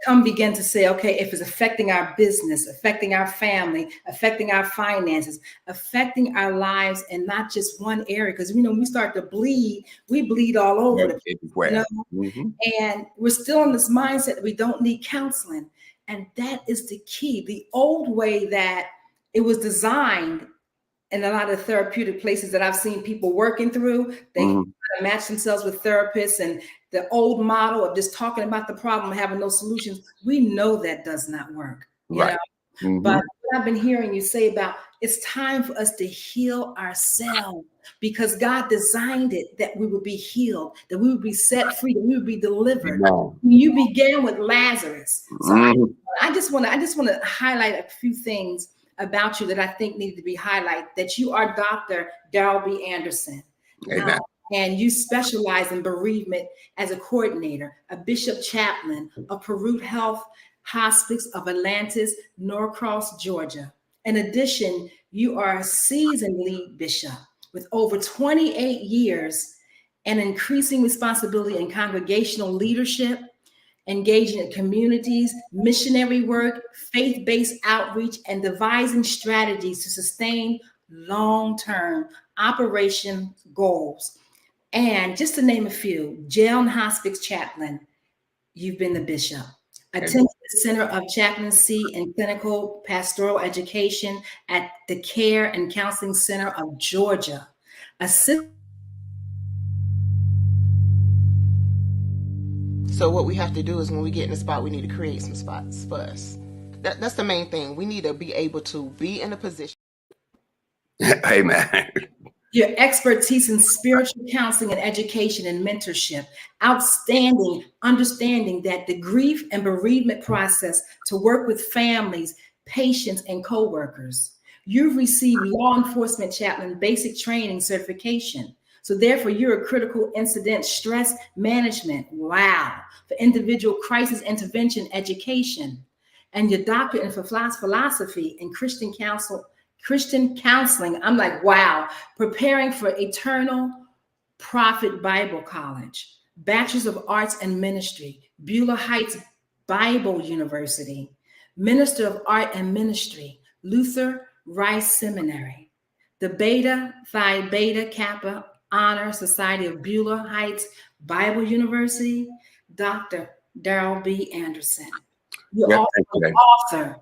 come begin to say, okay, if it's affecting our business, affecting our family, affecting our finances, affecting our lives, and not just one area, because when we start to bleed, we bleed all over the place, and we're still in this mindset that we don't need counseling. And that is the key. The old way that it was designed in a lot of therapeutic places that I've seen people working through, they match themselves with therapists, and the old model of just talking about the problem and having no solutions, we know that does not work. But what I've been hearing you say about, it's time for us to heal ourselves, because God designed it that we would be healed, that we would be set free, that we would be delivered. You began with Lazarus. So I just want to highlight a few things about you that I think needed to be highlighted, that you are Dr. Darrell B. Anderson. Amen. And you specialize in bereavement as a coordinator, a bishop chaplain of Perut Health Hospice of Atlantis, Norcross, Georgia. In addition, you are a seasoned lead bishop with over 28 years and increasing responsibility in congregational leadership, engaging in communities, missionary work, faith-based outreach, and devising strategies to sustain long-term operation goals. And just to name a few, jail and hospice chaplain, you've been the bishop. Attended the Center of Chaplaincy and Clinical Pastoral Education at the Care and Counseling Center of Georgia. So what we have to do is, when we get in a spot, we need to create some spots for us. That's the main thing. We need to be able to be in a position. Amen. Your expertise in spiritual counseling and education and mentorship, outstanding understanding that the grief and bereavement process to work with families, patients, and co-workers. You've received law enforcement chaplain basic training certification. So therefore, you're a critical incident stress management. Wow. For individual crisis intervention education. And your doctorate in philosophy and Christian counseling. I'm like, wow. Preparing for Eternal Prophet Bible College. Bachelor's of Arts and Ministry. Beulah Heights Bible University. Minister of Art and Ministry. Luther Rice Seminary. The Beta Phi Beta Kappa Honor Society of Beulah Heights Bible University, Dr. Darrell B. Anderson. You're also an author.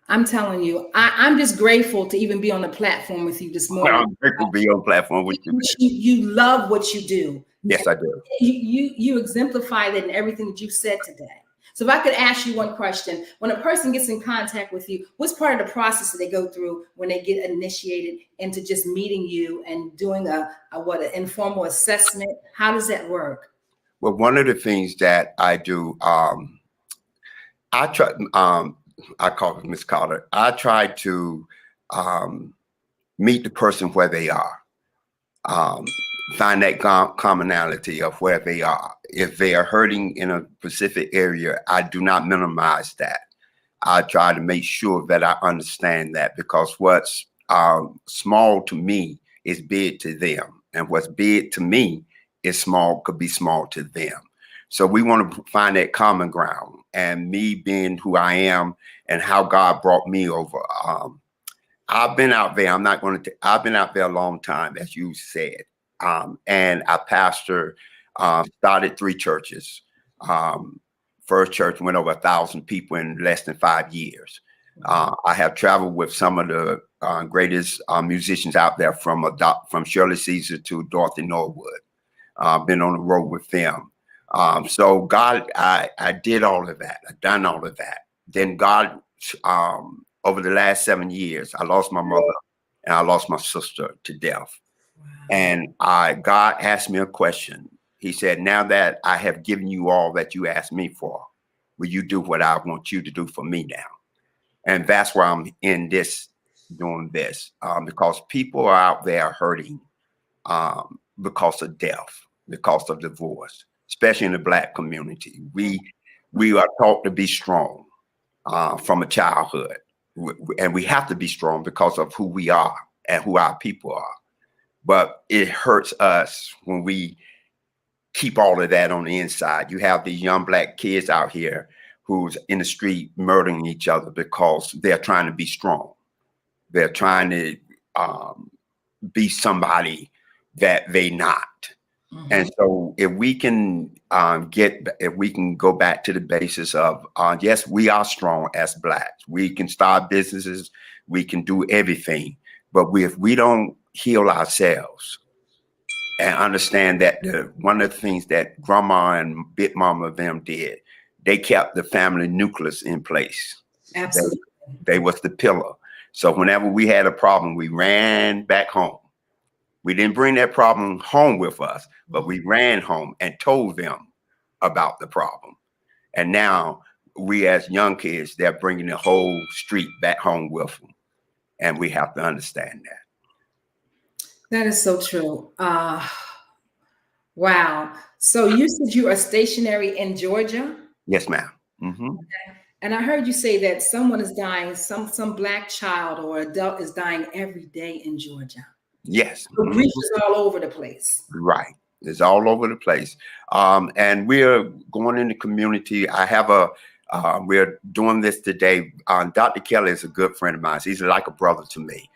I'm telling you, I'm just grateful to even be on the platform with you this morning. I'm grateful to be on the platform with you. You love what you do. Yes, I do. You exemplify that in everything that you said today. So if I could ask you one question, when a person gets in contact with you, what's part of the process that they go through when they get initiated into just meeting you and doing an informal assessment? How does that work? Well, one of the things that I do, I try, I call it Miss Carter. I try to meet the person where they are. Find that commonality of where they are. If they are hurting in a specific area, I do not minimize that. I try to make sure that I understand that, because what's small to me is big to them, and what's big to me is small, could be small to them. So we want to find that common ground, and me being who I am and how God brought me over. I've been out there. I've been out there a long time, as you said. And I started 3 churches. First church went over 1,000 people in less than 5 years. I have traveled with some of the greatest musicians out there, from Shirley Caesar to Dorothy Norwood. Been on the road with them. So God, I did all of that. I've done all of that. Then God, over the last 7 years, I lost my mother and I lost my sister to death. Wow. And God asked me a question. He said, now that I have given you all that you asked me for, will you do what I want you to do for me now? And that's why I'm in this, doing this, because people are out there hurting because of death, because of divorce, especially in the Black community. We are taught to be strong from a childhood. And we have to be strong because of who we are and who our people are. But it hurts us when we keep all of that on the inside. You have these young Black kids out here who's in the street murdering each other because they're trying to be strong. They're trying to be somebody that they not. Mm-hmm. And so if we can go back to the basis of, yes, we are strong as Blacks. We can start businesses. We can do everything. But if we don't heal ourselves and understand that one of the things that Grandma and Big Mama them did, they kept the family nucleus in place. Absolutely. They was the pillar. So whenever we had a problem, we ran back home. We didn't bring that problem home with us, but we ran home and told them about the problem. And now we, as young kids, they're bringing the whole street back home with them. And we have to understand that. That is so true. Wow. So you said you are stationary in Georgia? Yes, ma'am. Mm-hmm. Okay. And I heard you say that someone is dying, some Black child or adult is dying every day in Georgia. Yes. The grief is all over the place. Right. It's all over the place. And we're going in the community. We're doing this today. Dr. Kelly is a good friend of mine. He's like a brother to me.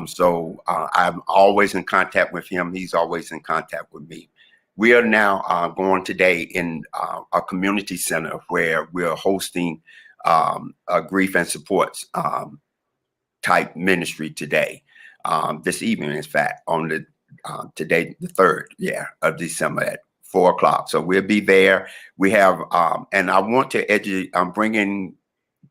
So I'm always in contact with him. He's always in contact with me. We are now going today in a community center where we're hosting a grief and supports type ministry today. This evening, in fact, on today, the 3rd, of December at 4 o'clock. So we'll be there. We have, and I want to educate. I'm bringing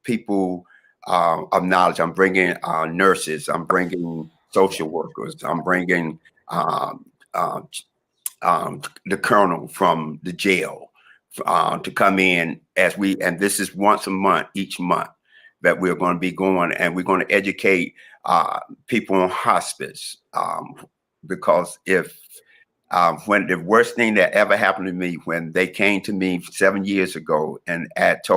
people of knowledge. I'm bringing nurses. I'm bringing social workers. I'm bringing the colonel from the jail to come in and this is once a month, each month that we're going to be going, and we're going to educate people on hospice, because when the worst thing that ever happened to me, when they came to me 7 years ago and asked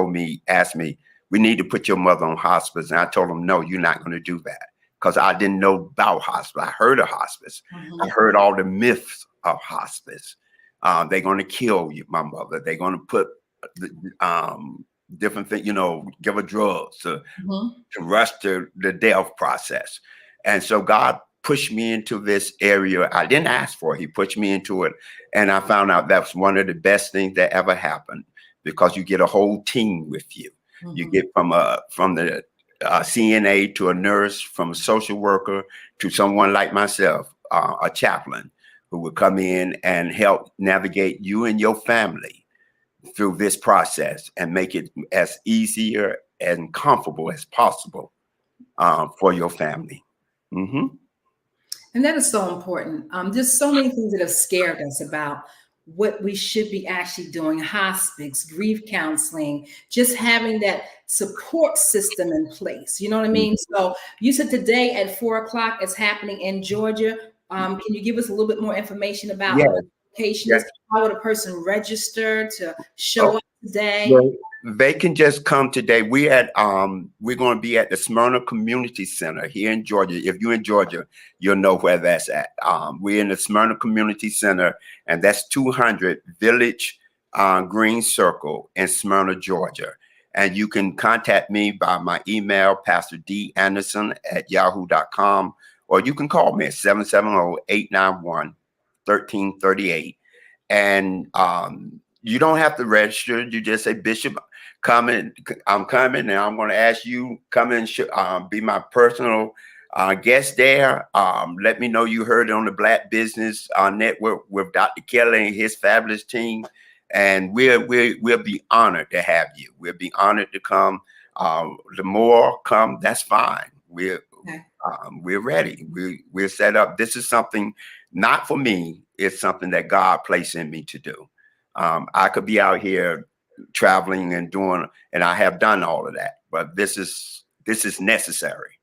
me, we need to put your mother on hospice. And I told them, no, you're not going to do that, because I didn't know about hospice. I heard of hospice. Mm-hmm. I heard all the myths of hospice. They're going to kill my mother. They're going to put different things, give her drugs to rush the death process. And so God pushed me into this area. I didn't ask for it. He pushed me into it. And I found out that's one of the best things that ever happened, because you get a whole team with you. Mm-hmm. You get from the CNA to a nurse, from a social worker to someone like myself, a chaplain, who will come in and help navigate you and your family through this process and make it as easier and comfortable as possible for your family. Mm-hmm. And that is so important. There's so many things that have scared us about what we should be actually doing: hospice, grief counseling, just having that support system in place. You know what I mean? So you said today at 4 o'clock it's happening in Georgia. Can you give us a little bit more information about the location? How would a person register to show up today? They can just come today. We're going to be at the Smyrna Community Center here in Georgia. If you're in Georgia, you'll know where that's at. We're in the Smyrna Community Center, and that's 200 Village Green Circle in Smyrna, Georgia. And you can contact me by my email, pastordanderson@yahoo.com, or you can call me at 770-891-1338. And you don't have to register. You just say, Bishop, I'm coming, and I'm going to ask you come and be my personal guest there. Let me know you heard it on the Black Business Network with Dr. Kelly and his fabulous team, and we'll be honored to have you. We'll be honored to come. The more come, that's fine. We're ready. We're set up. This is something not for me. It's something that God placed in me to do. I could be out here traveling and doing, and I have done all of that, but this is necessary.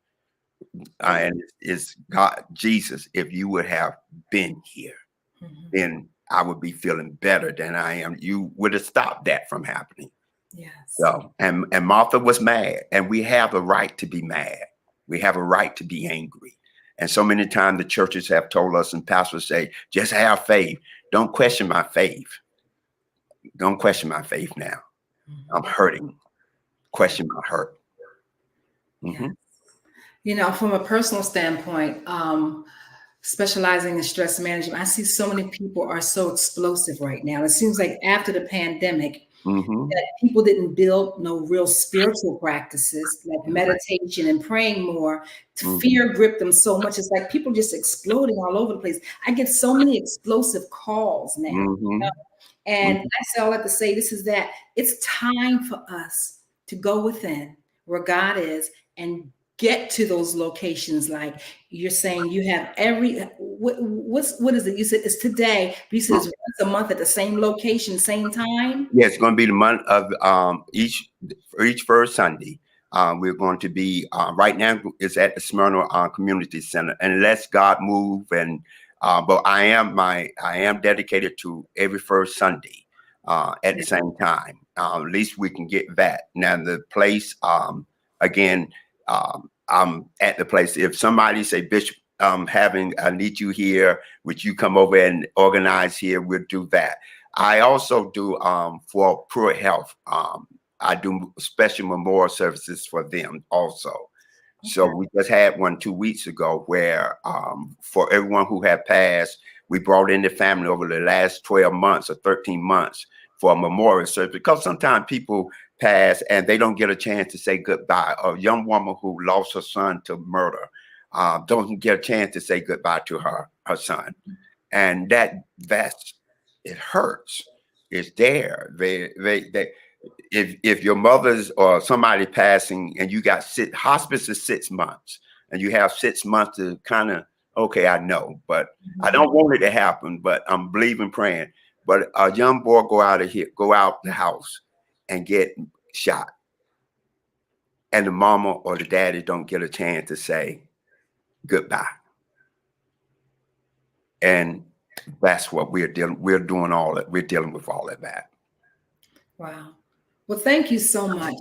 And it's God, Jesus, if you would have been here, then I would be feeling better than I am. You would have stopped that from happening. Yes. So, and Martha was mad, and we have a right to be mad. We have a right to be angry. And so many times the churches have told us, and pastors say, just have faith. Don't question my faith. Don't question my faith now. I'm hurting. Question my hurt. You know, from a personal standpoint, specializing in stress management, I see so many people are so explosive right now. It seems like after the pandemic, that people didn't build no real spiritual practices like meditation and praying more. Fear gripped them so much. It's like people just exploding all over the place. I get so many explosive calls now. You know? And that's all I have to say. This is that it's time for us to go within where God is and get to those locations. Like you're saying, you have what is it? You said it's today, but you said it's once a month at the same location, same time. Yeah, it's going to be the month of each first Sunday. We're going to be right now. It's at the Smyrna Community Center, and let's God move. And but I am dedicated to every first Sunday at the same time. At least we can get that. Now the place again. I'm at the place. If somebody say, Bishop, I need you here, would you come over and organize here? We'll do that. I also do for Pure Health. I do special memorial services for them also. Okay. So we just had one 2 weeks ago where for everyone who had passed, we brought in the family over the last 12 months or 13 months for a memorial service, because sometimes people pass and they don't get a chance to say goodbye. A young woman who lost her son to murder doesn't get a chance to say goodbye to her son, and that's it hurts. It's there. If your mother's or somebody passing and you got hospice is 6 months, and you have 6 months to kind of, okay, I know, but I don't want it to happen, but I'm believing, praying. But a young boy go out the house and get shot, and the mama or the daddy don't get a chance to say goodbye. And that's what we're dealing with all of that. Wow. Well, thank you so much.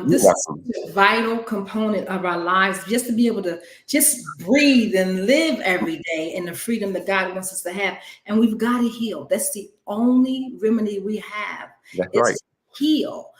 This is a vital component of our lives, just to be able to just breathe and live every day in the freedom that God wants us to have. And we've got to heal. That's the only remedy we have. That's right. Heal.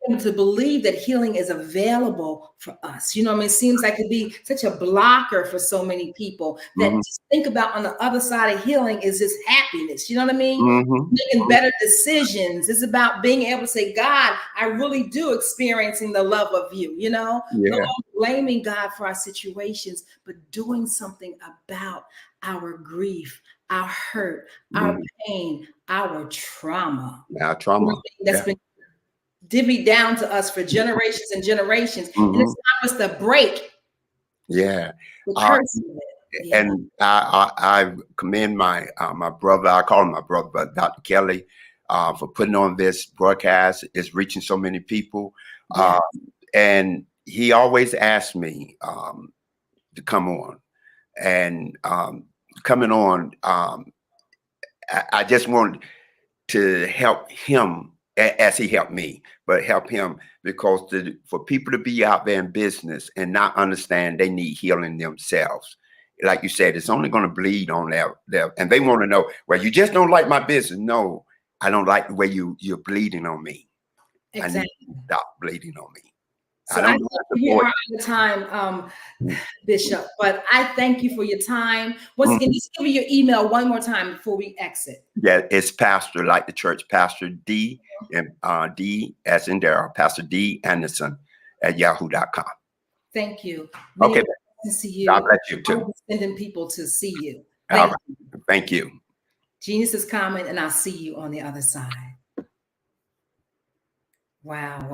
And to believe that healing is available for us. You know what I mean? It seems like it'd be such a blocker for so many people that just think about on the other side of healing is just happiness. You know what I mean? Making better decisions. It's about being able to say, God, I really do experiencing the love of you, you know? No longer blaming God for our situations, but doing something about our grief, our hurt, our pain, our trauma. Our trauma. That's been divvied down to us for generations and generations, and it's time for us to break. Yeah. The curse of it. And I commend my brother. I call him my brother, but Dr. Kelly, for putting on this broadcast. It's reaching so many people, and he always asked me to come on, and coming on. I just wanted to help him as he helped me, but help him, because for people to be out there in business and not understand they need healing themselves. Like you said, it's only going to bleed on their, and they want to know, well, you just don't like my business. No, I don't like the way you're bleeding on me. Exactly. I need you to stop bleeding on me. So I know you are out of time, Bishop, but I thank you for your time. Once again, just give me your email one more time before we exit. Yeah, it's Pastor, like the church, Pastor D, and D as in Darryl, Pastor D Anderson at yahoo.com. Thank you. Okay. To see you. God bless you too. Sending people to see you. Thank you. Genius is coming, and I'll see you on the other side. Wow.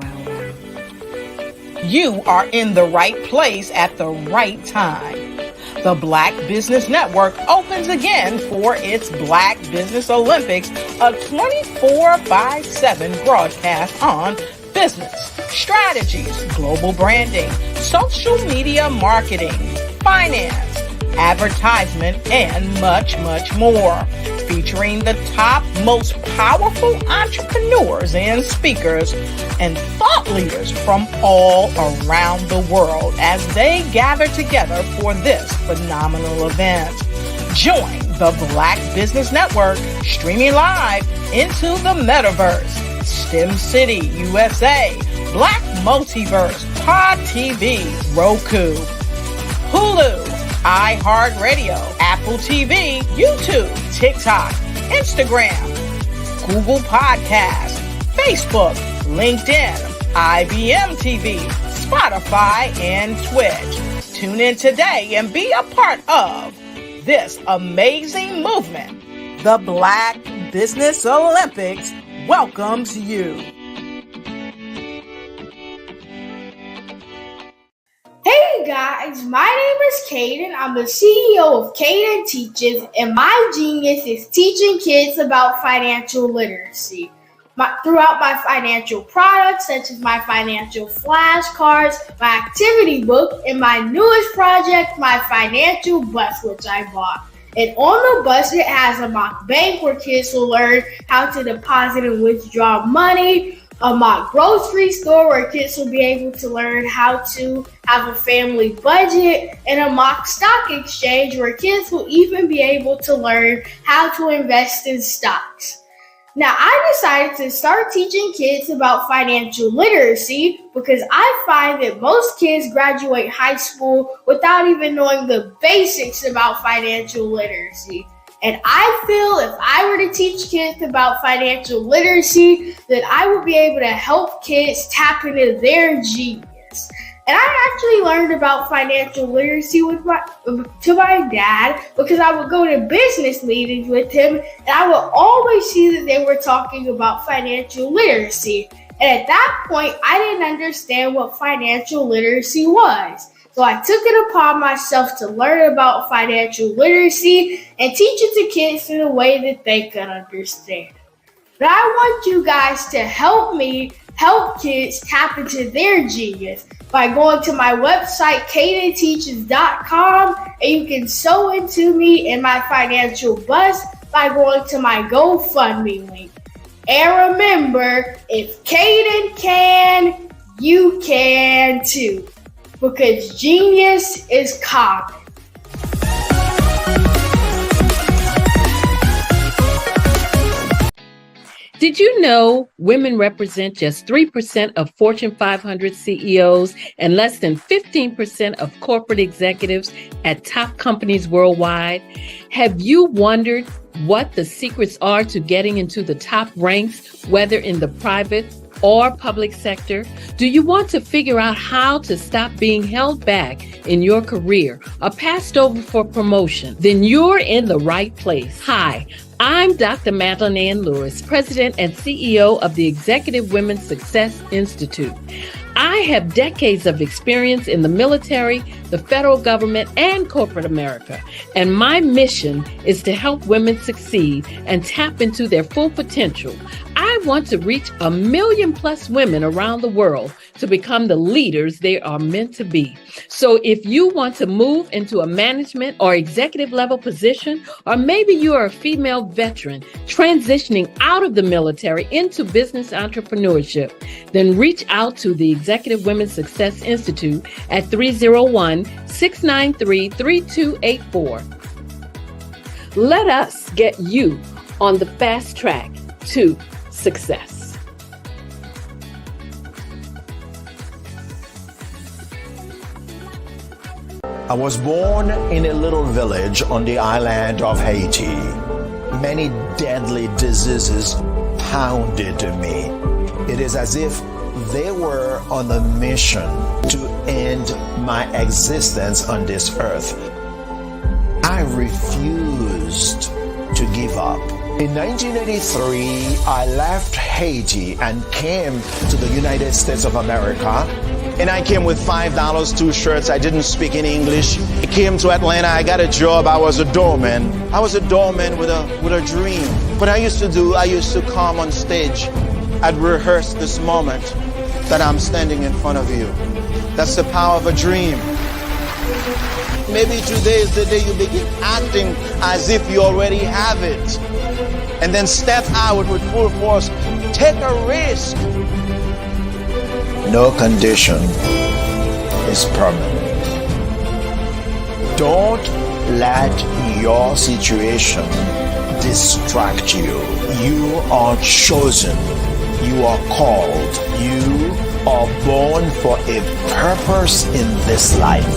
You are in the right place at the right time. The Black Business Network opens again for its Black Business Olympics, a 24/7 broadcast on business, strategies, global branding, social media marketing, finance, advertisement, and much, much more. Featuring the top, most powerful entrepreneurs and speakers and thought leaders from all around the world as they gather together for this phenomenal event. Join the Black Business Network streaming live into the metaverse, STEM City, USA, Black Multiverse, Pod TV, Roku, Hulu, iHeartRadio, Apple TV, YouTube, TikTok, Instagram, Google Podcasts, Facebook, LinkedIn, IBM TV, Spotify, and Twitch. Tune in today and be a part of this amazing movement. The Black Business Olympics welcomes you. Hey guys, my name is Caden. I'm the CEO of Caden Teaches, and my genius is teaching kids about financial literacy. Throughout my financial products, such as my financial flashcards, my activity book, and my newest project, my financial bus, which I bought. And on the bus, it has a mock bank where kids will learn how to deposit and withdraw money, a mock grocery store where kids will be able to learn how to have a family budget, and a mock stock exchange where kids will even be able to learn how to invest in stocks. Now, I decided to start teaching kids about financial literacy because I find that most kids graduate high school without even knowing the basics about financial literacy. And I feel if I were to teach kids about financial literacy, that I would be able to help kids tap into their genius. And I actually learned about financial literacy to my dad because I would go to business meetings with him, and I would always see that they were talking about financial literacy. And at that point, I didn't understand what financial literacy was. So I took it upon myself to learn about financial literacy and teach it to kids in a way that they could understand. But I want you guys to help me help kids tap into their genius by going to my website, cadenteaches.com, and you can sew into me in my financial bus by going to my GoFundMe link. And remember, if Caden can, you can too. Because genius is common. Did you know women represent just 3% of Fortune 500 CEOs and less than 15% of corporate executives at top companies worldwide? Have you wondered what the secrets are to getting into the top ranks, whether in the private or public sector? Do you want to figure out how to stop being held back in your career or passed over for promotion? Then you're in the right place. Hi, I'm Dr. Madeline Ann Lewis, President and CEO of the Executive Women's Success Institute. I have decades of experience in the military, the federal government, and corporate America. And my mission is to help women succeed and tap into their full potential. I want to reach 1 million+ women around the world to become the leaders they are meant to be. So if you want to move into a management or executive level position, or maybe you are a female veteran transitioning out of the military into business entrepreneurship, then reach out to the Executive Women's Success Institute at 301-693-3284. Let us get you on the fast track to success. I was born in a little village on the island of Haiti. Many deadly diseases pounded me. It is as if they were on a mission to end my existence on this earth. I refused to give up. In 1983, I left Haiti and came to the United States of America. And I came with $5, 2 shirts. I didn't speak any English. I came to Atlanta. I got a job. I was a doorman. I was a doorman with a dream. What I used to do, I used to come on stage. I'd rehearse this moment that I'm standing in front of you. That's the power of a dream. Maybe today is the day you begin acting as if you already have it. And then step out with full force. Take a risk. No condition is permanent. Don't let your situation distract you. You are chosen. You are called. You are born for a purpose in this life.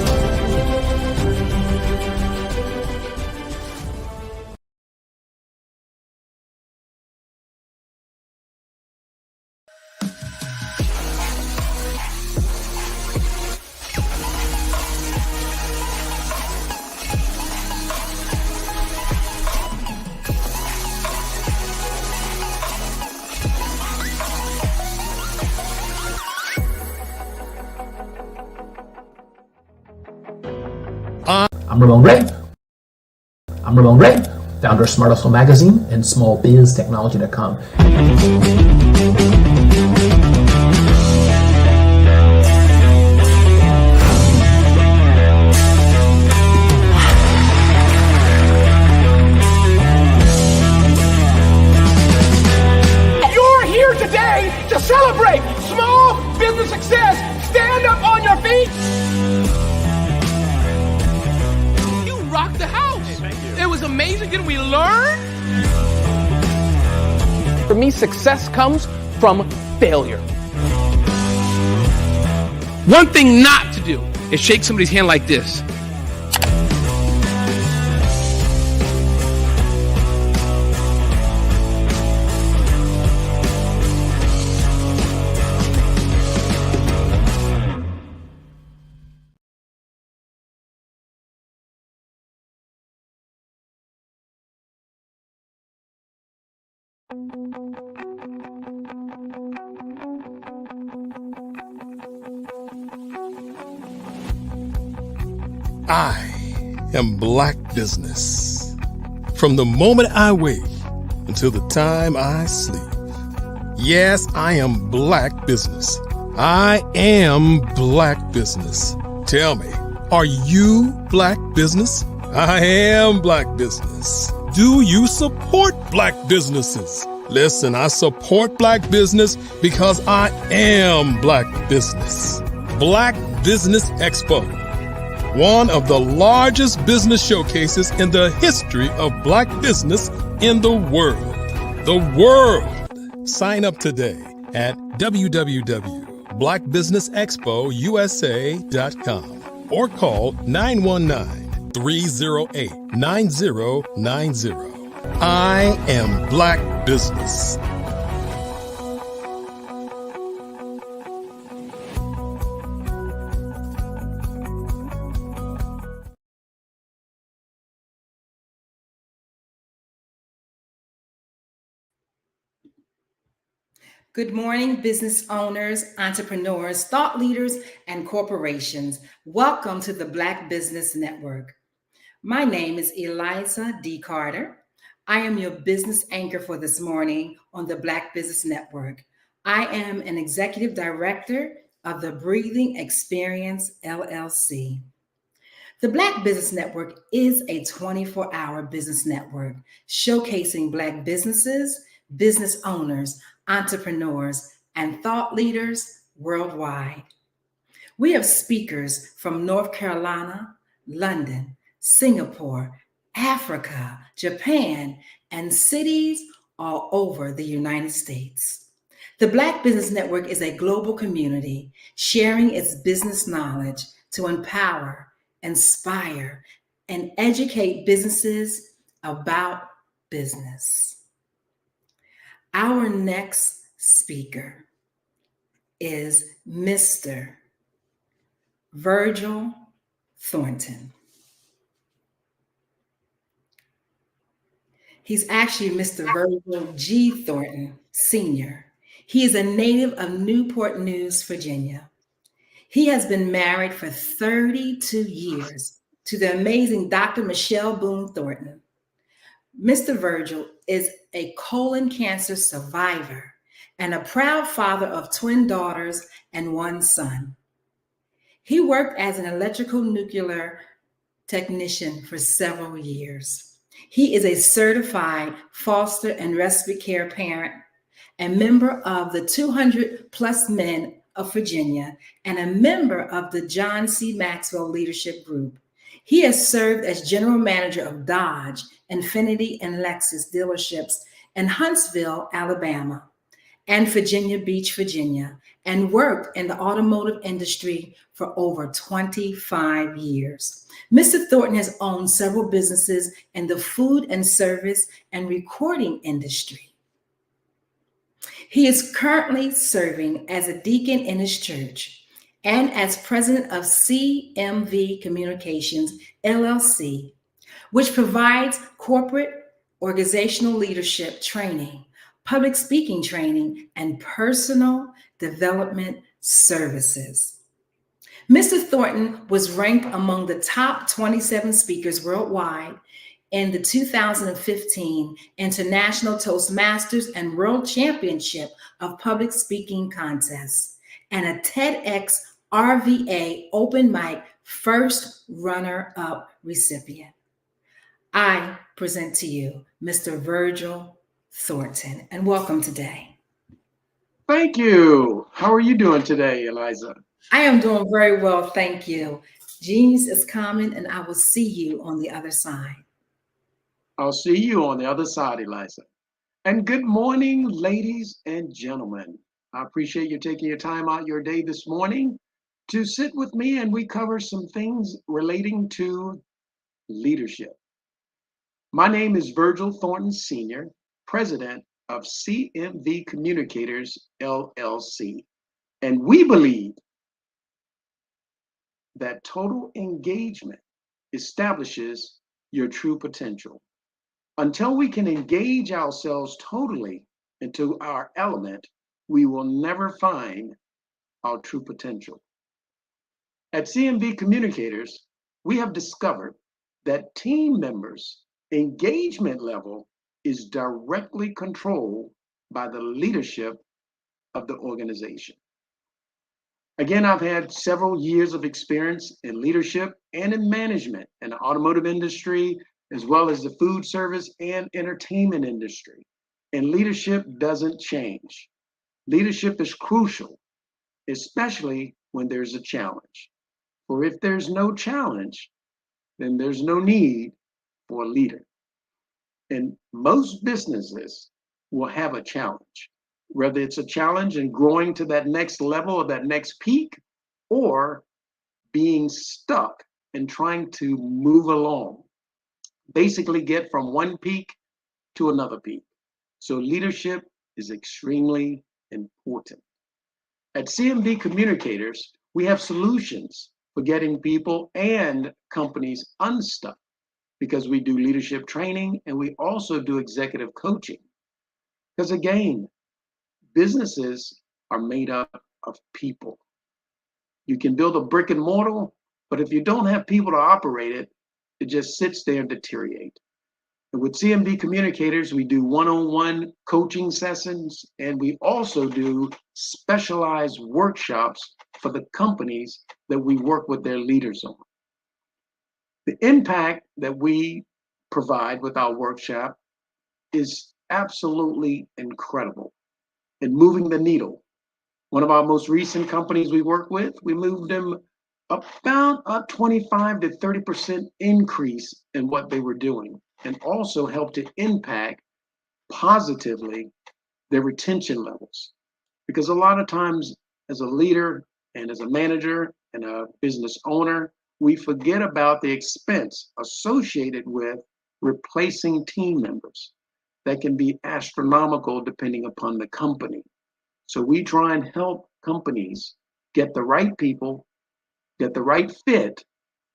I'm Ramon Ray, founder of Smart Hustle Magazine and smallbiztechnology.com. You're here today to celebrate small business success. Stand up on your feet. Rocked the house. Hey, thank you. It was amazing. Didn't we learn? For me, success comes from failure. One thing not to do is shake somebody's hand like this. I am Black Business. From the moment I wake until the time I sleep. Yes, I am Black Business. I am Black Business. Tell me, are you Black Business? I am Black Business. Do you support Black businesses? Listen, I support Black business because I am Black Business. Black Business Expo, one of the largest business showcases in the history of Black business in the world. The world! Sign up today at www.blackbusinessexpousa.com or call 919-308-9090. I am Black Business. Good morning, business owners, entrepreneurs, thought leaders, and corporations. Welcome to the Black Business Network. My name is Eliza D. Carter. I am your business anchor for this morning on the Black Business Network. I am an executive director of the Breathing Experience, LLC. The Black Business Network is a 24-hour business network showcasing Black businesses, business owners, entrepreneurs, and thought leaders worldwide. We have speakers from North Carolina, London, Singapore, Africa, Japan, and cities all over the United States. The Black Business Network is a global community sharing its business knowledge to empower, inspire, and educate businesses about business. Our next speaker is Mr. Virgil Thornton. He's actually Mr. Virgil G. Thornton, Sr. He is a native of Newport News, Virginia. He has been married for 32 years to the amazing Dr. Michelle Boone Thornton. Mr. Virgil is a colon cancer survivor and a proud father of twin daughters and one son. He worked as an electrical nuclear technician for several years. He is a certified foster and respite care parent, a member of the 200 Plus Men of Virginia, and a member of the John C. Maxwell Leadership Group. He has served as general manager of Dodge, Infiniti, and Lexus dealerships in Huntsville, Alabama, and Virginia Beach, Virginia, and worked in the automotive industry for over 25 years. Mr. Thornton has owned several businesses in the food and service and recording industry. He is currently serving as a deacon in his church and as president of CMV Communications, LLC, which provides corporate organizational leadership training, public speaking training, and personal development services. Mr. Thornton was ranked among the top 27 speakers worldwide in the 2015 International Toastmasters and World Championship of Public Speaking Contests and a TEDx RVA Open Mic first runner-up recipient. I present to you Mr. Virgil Thornton, and welcome today. Thank you. How are you doing today, Eliza? I am doing very well, thank you. Genius is common, and I will see you on the other side. I'll see you on the other side, Eliza. And good morning, ladies and gentlemen. I appreciate you taking your time out your day this morning to sit with me, and we cover some things relating to leadership. My name is Virgil Thornton Sr., president of CMV Communicators, LLC. And we believe that total engagement establishes your true potential. Until we can engage ourselves totally into our element, we will never find our true potential. At CMV Communicators, we have discovered that team members' engagement level is directly controlled by the leadership of the organization. Again, I've had several years of experience in leadership and in management in the automotive industry, as well as the food service and entertainment industry. And leadership doesn't change. Leadership is crucial, especially when there's a challenge. For if there's no challenge, then there's no need for a leader. And most businesses will have a challenge, whether it's a challenge in growing to that next level or that next peak, or being stuck and trying to move along. Basically get from one peak to another peak. So leadership is extremely important. At CMV Communicators, we have solutions for getting people and companies unstuck because we do leadership training and we also do executive coaching. Because again, businesses are made up of people. You can build a brick and mortar, but if you don't have people to operate it, it just sits there and deteriorates. And with CMD Communicators, we do one-on-one coaching sessions, and we also do specialized workshops for the companies that we work with their leaders on. The impact that we provide with our workshop is absolutely incredible in moving the needle. One of our most recent companies we work with, we moved them about a 25 to 30% increase in what they were doing, and also helped to impact positively their retention levels. Because a lot of times as a leader and as a manager and a business owner, we forget about the expense associated with replacing team members. That can be astronomical depending upon the company. So we try and help companies get the right people, get the right fit,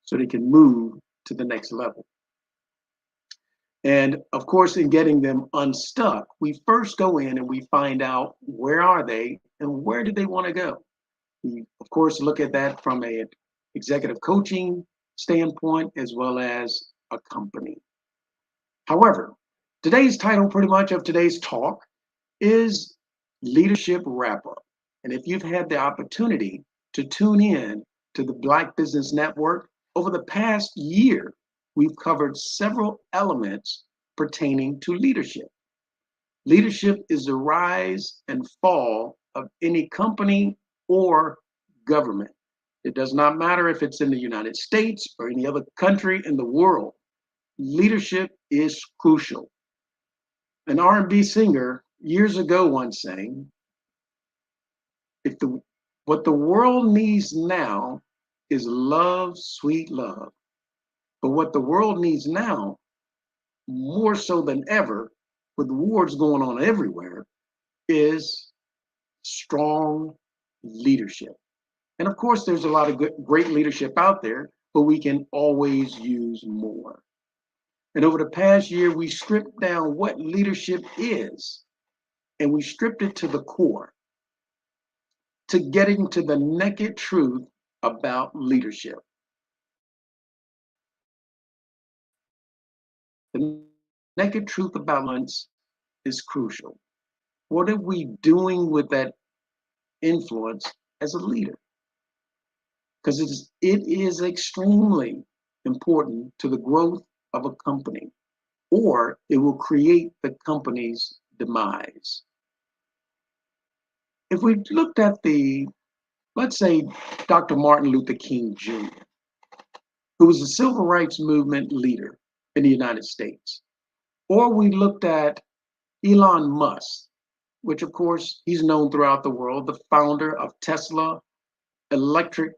so they can move to the next level. And of course, in getting them unstuck, we first go in and we find out where are they and where do they want to go. We, of course, look at that from an executive coaching standpoint as well as a company. However, today's title pretty much of today's talk is Leadership Wrap-Up. And if you've had the opportunity to tune in to the Black Business Network, over the past year, we've covered several elements pertaining to leadership. Leadership is the rise and fall of any company or government. It does not matter if it's in the United States or any other country in the world. Leadership is crucial. An R&B singer years ago once sang, what the world needs now is love, sweet love. But what the world needs now, more so than ever, with wars going on everywhere, is strong leadership. And of course, there's a lot of great leadership out there, but we can always use more. And over the past year, we stripped down what leadership is, and we stripped it to the core, to getting to the naked truth about leadership. The naked truth about influence is crucial. What are we doing with that influence as a leader? Because it is extremely important to the growth of a company, or it will create the company's demise. If we looked at let's say, Dr. Martin Luther King Jr., who was a civil rights movement leader in the United States, or we looked at Elon Musk, which of course he's known throughout the world, the founder of Tesla electric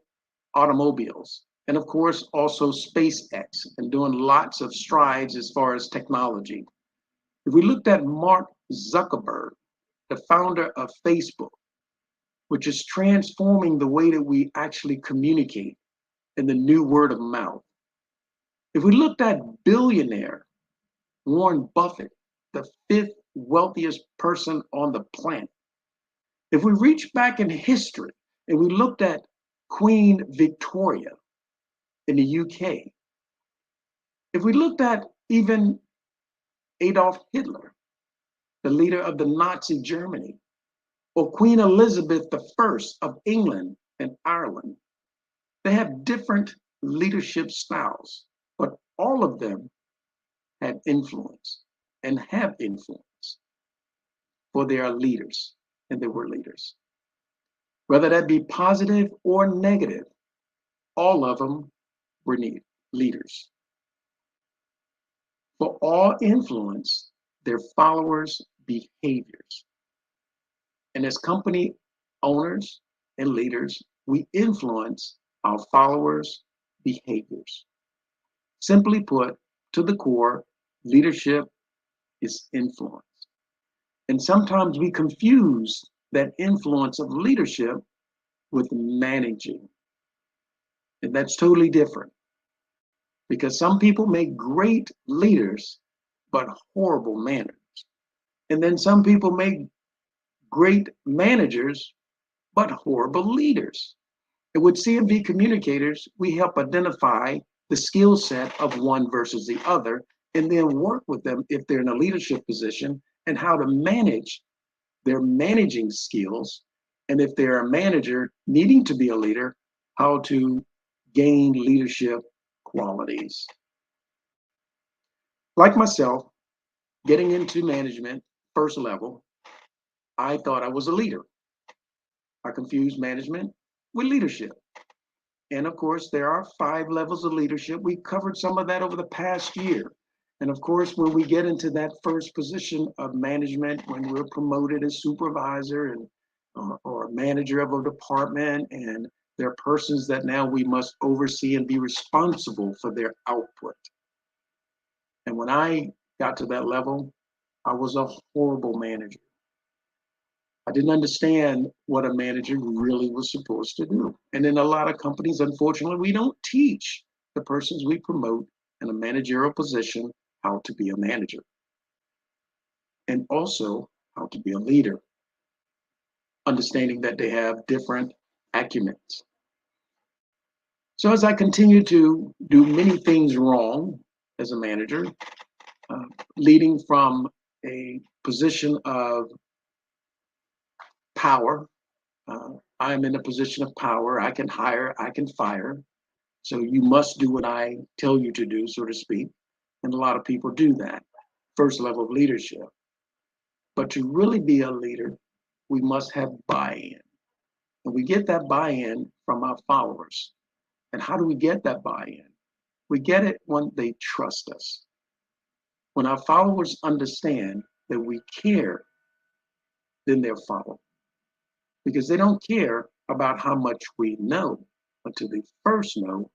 automobiles, and of course also SpaceX, and doing lots of strides as far as technology. If we looked at Mark Zuckerberg, the founder of Facebook, which is transforming the way that we actually communicate in the new word of mouth. If we looked at billionaire Warren Buffett, the 5th wealthiest person on the planet. If we reach back in history and we looked at Queen Victoria in the UK, if we looked at even Adolf Hitler, the leader of the Nazi Germany, or Queen Elizabeth I of England and Ireland, they have different leadership styles, but all of them had influence and have influence, for they are leaders, and they were leaders. Whether that be positive or negative, all of them were leaders. For all influence, their followers' behaviors. And as company owners and leaders, we influence our followers' behaviors. Simply put, to the core, leadership is influence. And sometimes we confuse that influence of leadership with managing. And that's totally different. Because some people make great leaders, but horrible managers. And then some people make great managers, but horrible leaders. And with CMV communicators, we help identify the skill set of one versus the other, and then work with them if they're in a leadership position and how to manage their managing skills. And if they're a manager needing to be a leader, how to gain leadership qualities. Like myself, getting into management first level, I thought I was a leader. I confused management with leadership. And of course, there are 5 levels of leadership. We covered some of that over the past year. And of course, when we get into that first position of management, when we're promoted as supervisor and or manager of a department, and there are persons that now we must oversee and be responsible for their output. And when I got to that level, I was a horrible manager. I didn't understand what a manager really was supposed to do. And in a lot of companies, unfortunately, we don't teach the persons we promote in a managerial position how to be a manager, and also how to be a leader, understanding that they have different acumens. So as I continue to do many things wrong as a manager, leading from a position of power, I'm in a position of power. I can hire, I can fire. So you must do what I tell you to do, so to speak. And a lot of people do that, first level of leadership. But to really be a leader, we must have buy-in. And we get that buy-in from our followers. And how do we get that buy-in? We get it when they trust us. When our followers understand that we care, then they'll follow. Because they don't care about how much we know until they first know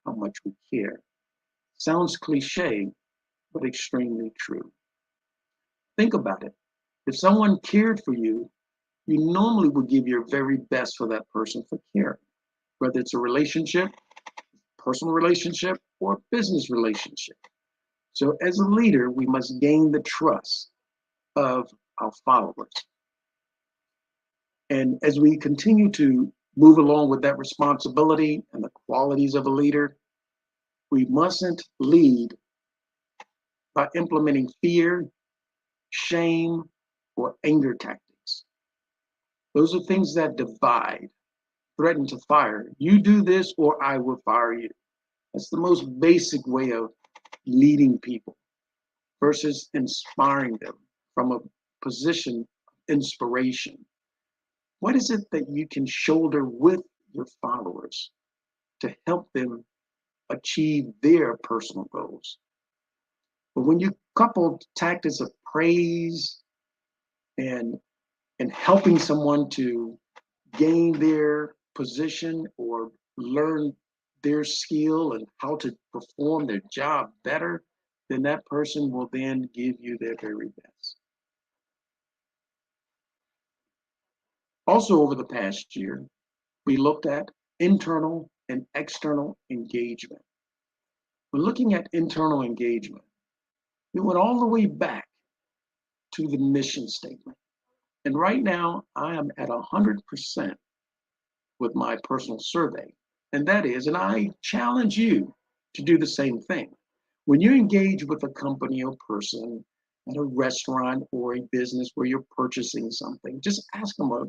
how much we care. Sounds cliche, but extremely true. Think about it. If someone cared for you, you normally would give your very best for that person for caring, whether it's a relationship, personal relationship, or business relationship. So as a leader, we must gain the trust of our followers. And as we continue to move along with that responsibility and the qualities of a leader, we mustn't lead by implementing fear, shame, or anger tactics. Those are things that divide, threaten to fire. You do this or I will fire you. That's the most basic way of leading people versus inspiring them from a position of inspiration. What is it that you can shoulder with your followers to help them achieve their personal goals? But when you couple tactics of praise and helping someone to gain their position or learn their skill and how to perform their job better, then that person will then give you their very best. Also, over the past year, we looked at internal and external engagement. When looking at internal engagement, we went all the way back to the mission statement. And right now, I am at 100% with my personal survey. And that is, and I challenge you to do the same thing. When you engage with a company or person at a restaurant or a business where you're purchasing something, just ask them a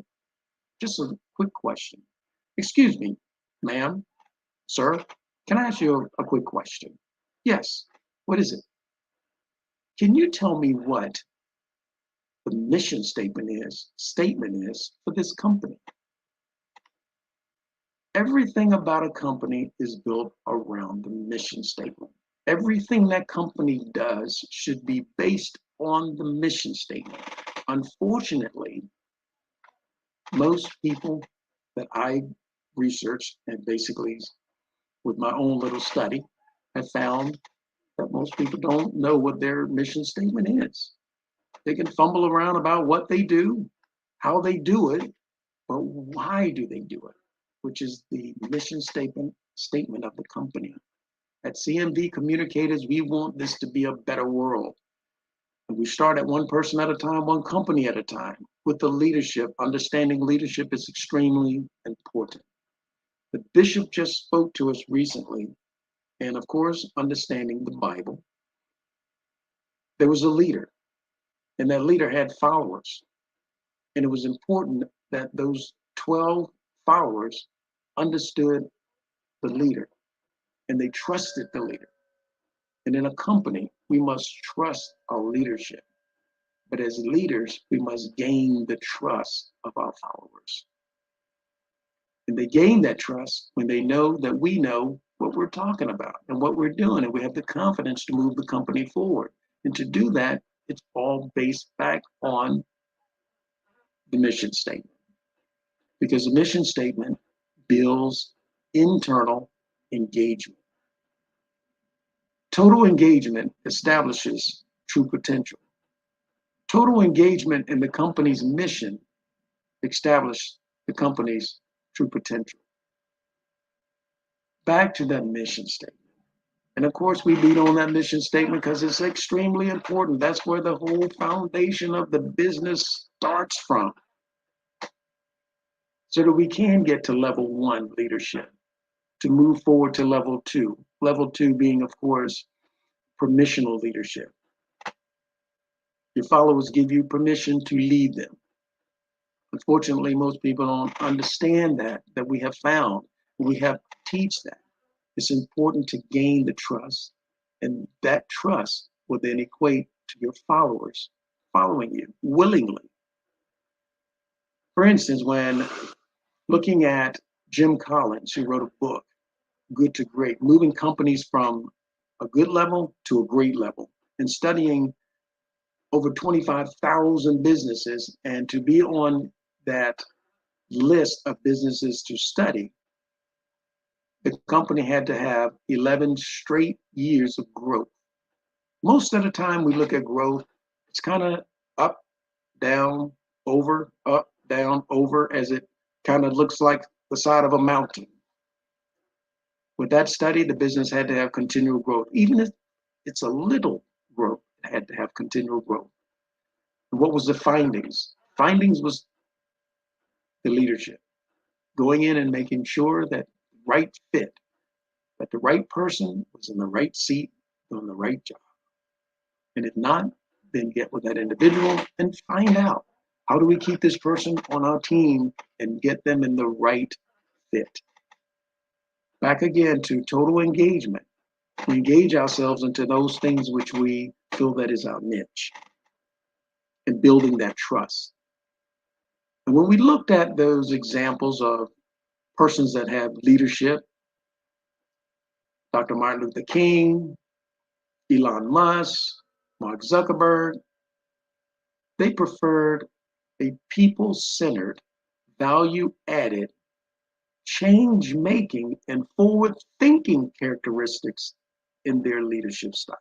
quick question. Excuse me, ma'am, sir, can I ask you a quick question? Yes, what is it? Can you tell me what the mission statement is for this company? Everything about a company is built around the mission statement. Everything that company does should be based on the mission statement. Unfortunately, most people that I researched and basically with my own little study have found that most people don't know what their mission statement is. They can fumble around about what they do, how they do it, but why do they do it? Which is the mission statement of the company. At CMV Communicators, we want this to be a better world. And we start at one person at a time, one company at a time. with the leadership, understanding leadership is extremely important. The bishop just spoke to us recently, and of course, understanding the Bible. There was a leader, and that leader had followers. And it was important that those 12 followers understood the leader and they trusted the leader. And in a company, we must trust our leadership. But as leaders, we must gain the trust of our followers. And they gain that trust when they know that we know what we're talking about and what we're doing, and we have the confidence to move the company forward. And to do that, it's all based back on the mission statement. Because the mission statement builds internal engagement. Total engagement establishes true potential. Total engagement in the company's mission establishes the company's true potential. Back to that mission statement. And of course, we beat on that mission statement because it's extremely important. That's where the whole foundation of the business starts from. So that we can get to level 1 leadership, to move forward to level 2. Level 2 being, of course, permissional leadership. Your followers give you permission to lead them. Unfortunately, most people don't understand that we have found. We have to teach that. It's important to gain the trust, and that trust will then equate to your followers following you willingly. For instance, when looking at Jim Collins, who wrote a book, Good to Great, moving companies from a good level to a great level, and studying over 25,000 businesses, and to be on that list of businesses to study, the company had to have 11 straight years of growth. Most of the time we look at growth, it's kind of up, down, over, as it kind of looks like the side of a mountain. With that study, the business had to have continual growth. Even if it's a little growth, it had to have continual growth. And what was the findings? Findings was the leadership. Going in and making sure that right fit, that the right person was in the right seat, doing the right job. And if not, then get with that individual and find out, how do we keep this person on our team and get them in the right fit? Back again to total engagement. We engage ourselves into those things which we feel that is our niche, and building that trust. And when we looked at those examples of persons that have leadership, Dr. Martin Luther King, Elon Musk, Mark Zuckerberg, they preferred a people-centered, value-added, change-making, and forward-thinking characteristics in their leadership styles.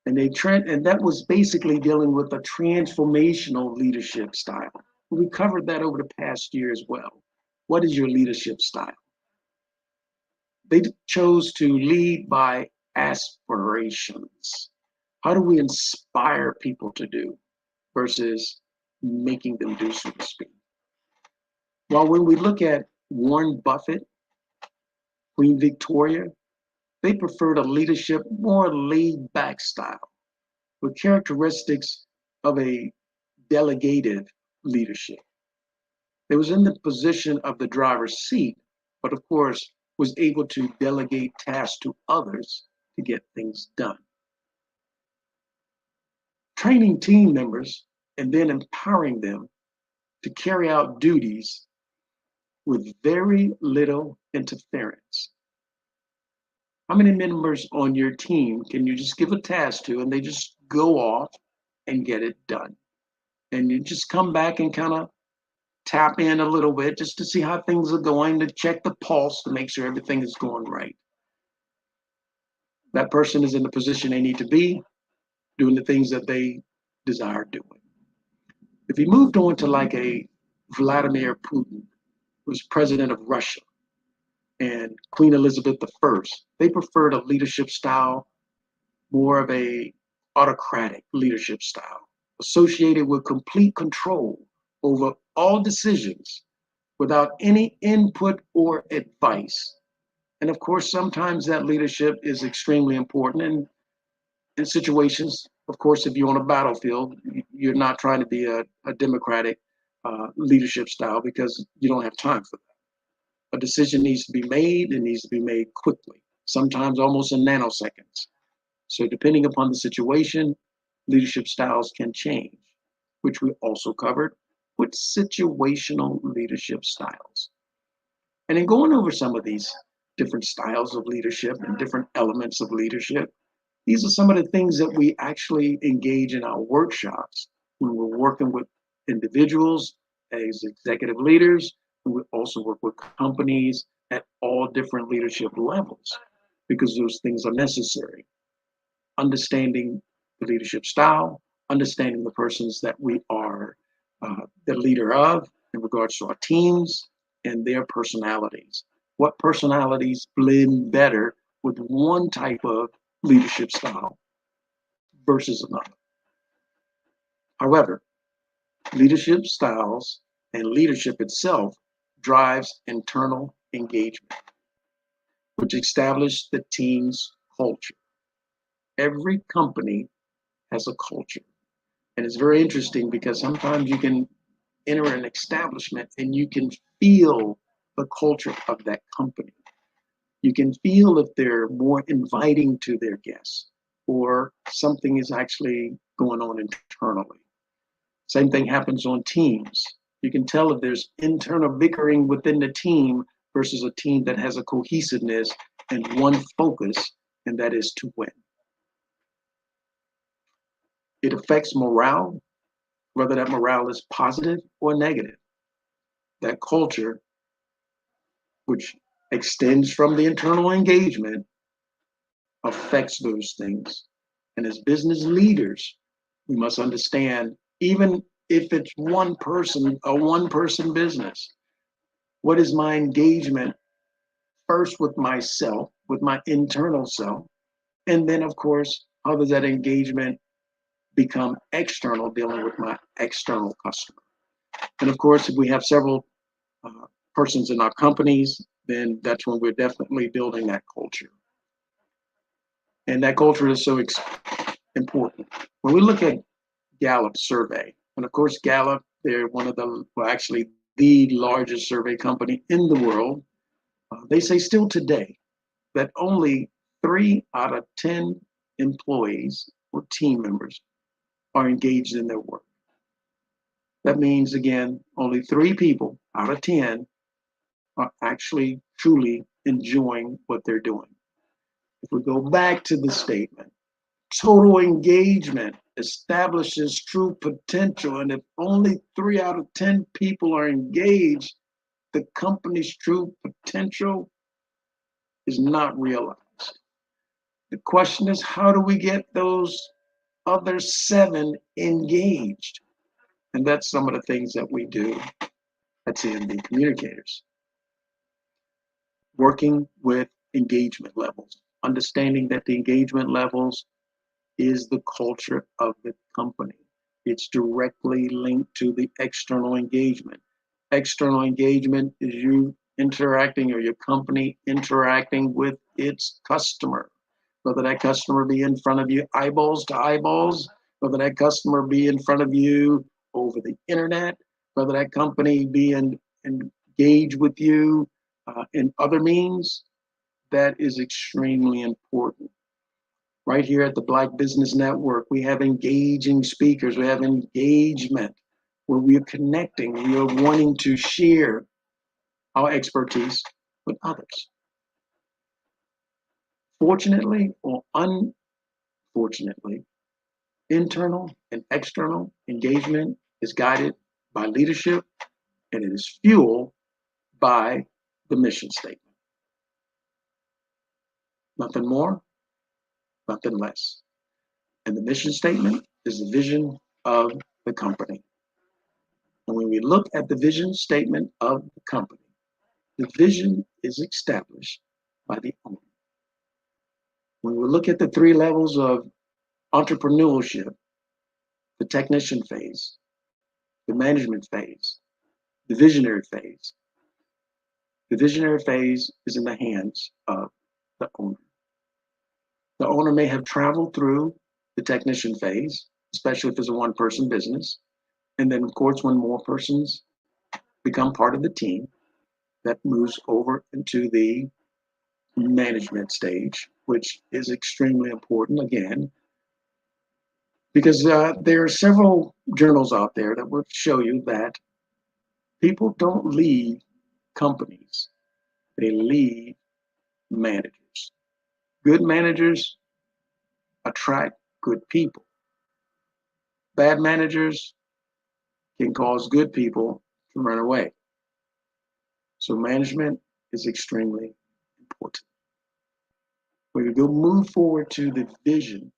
And that was basically dealing with a transformational leadership style. We covered that over the past year as well. What is your leadership style? They chose to lead by aspirations. How do we inspire people to do versus making them do, so to speak? While when we look at Warren Buffett, Queen Victoria, they preferred a leadership more laid back style with characteristics of a delegative leadership. They was in the position of the driver's seat, but of course was able to delegate tasks to others to get things done. Training team members and then empowering them to carry out duties with very little interference. How many members on your team can you just give a task to and they just go off and get it done? And you just come back and kind of tap in a little bit just to see how things are going, to check the pulse, to make sure everything is going right. That person is in the position they need to be, doing the things that they desire doing. If you moved on to like a Vladimir Putin, who's president of Russia, and Queen Elizabeth I, they preferred a leadership style, more of a autocratic leadership style. associated with complete control over all decisions without any input or advice. And of course, sometimes that leadership is extremely important. And in situations, of course, if you're on a battlefield, you're not trying to be a democratic leadership style because you don't have time for that. A decision needs to be made, and needs to be made quickly, sometimes almost in nanoseconds. So depending upon the situation, leadership styles can change, which we also covered with situational leadership styles. And in going over some of these different styles of leadership and different elements of leadership, these are some of the things that we actually engage in our workshops when we're working with individuals as executive leaders, and we also work with companies at all different leadership levels because those things are necessary. Understanding the leadership style, understanding the persons that we are the leader of in regards to our teams and their personalities. What personalities blend better with one type of leadership style versus another. However, leadership styles and leadership itself drives internal engagement, which establishes the team's culture. Every company has a culture. And it's very interesting because sometimes you can enter an establishment and you can feel the culture of that company. You can feel if they're more inviting to their guests or something is actually going on internally. Same thing happens on teams. You can tell if there's internal bickering within the team versus a team that has a cohesiveness and one focus, and that is to win. It affects morale, whether that morale is positive or negative. That culture, which extends from the internal engagement, affects those things. And as business leaders, we must understand, even if it's one person, a one-person business, what is my engagement first with myself, with my internal self? And then, of course, how does that engagement become external, dealing with my external customer? And of course, if we have several persons in our companies, then that's when we're definitely building that culture. And that culture is so important. When we look at Gallup survey, and of course, Gallup, they're one of the, well, actually the largest survey company in the world. They say still today that only 3 out of 10 employees or team members are engaged in their work. That means, again, only 3 people out of 10 are actually truly enjoying what they're doing. If we go back to the statement, total engagement establishes true potential. And if only 3 out of 10 people are engaged, the company's true potential is not realized. The question is, how do we get those other 7 engaged? And that's some of the things that we do at CMB Communicators. Working with engagement levels, understanding that the engagement levels is the culture of the company. It's directly linked to the external engagement. External engagement is you interacting, or your company interacting with its customer. Whether that customer be in front of you eyeballs to eyeballs, whether that customer be in front of you over the internet, whether that company be engaged with you in other means, that is extremely important. Right here at the Black Business Network, we have engaging speakers, we have engagement where we are connecting, we are wanting to share our expertise with others. Fortunately or unfortunately, internal and external engagement is guided by leadership, and it is fueled by the mission statement. Nothing more, nothing less. And the mission statement is the vision of the company. And when we look at the vision statement of the company, the vision is established by the owner. When we look at the 3 levels of entrepreneurship, the technician phase, the management phase, the visionary phase. The visionary phase is in the hands of the owner. The owner may have traveled through the technician phase, especially if it's a one-person business. And then, of course, when more persons become part of the team, that moves over into the management stage, which is extremely important, again, because there are several journals out there that will show you that people don't leave companies, they leave managers. Good managers attract good people. Bad managers can cause good people to run away. So management is extremely important. When we go move forward to the vision,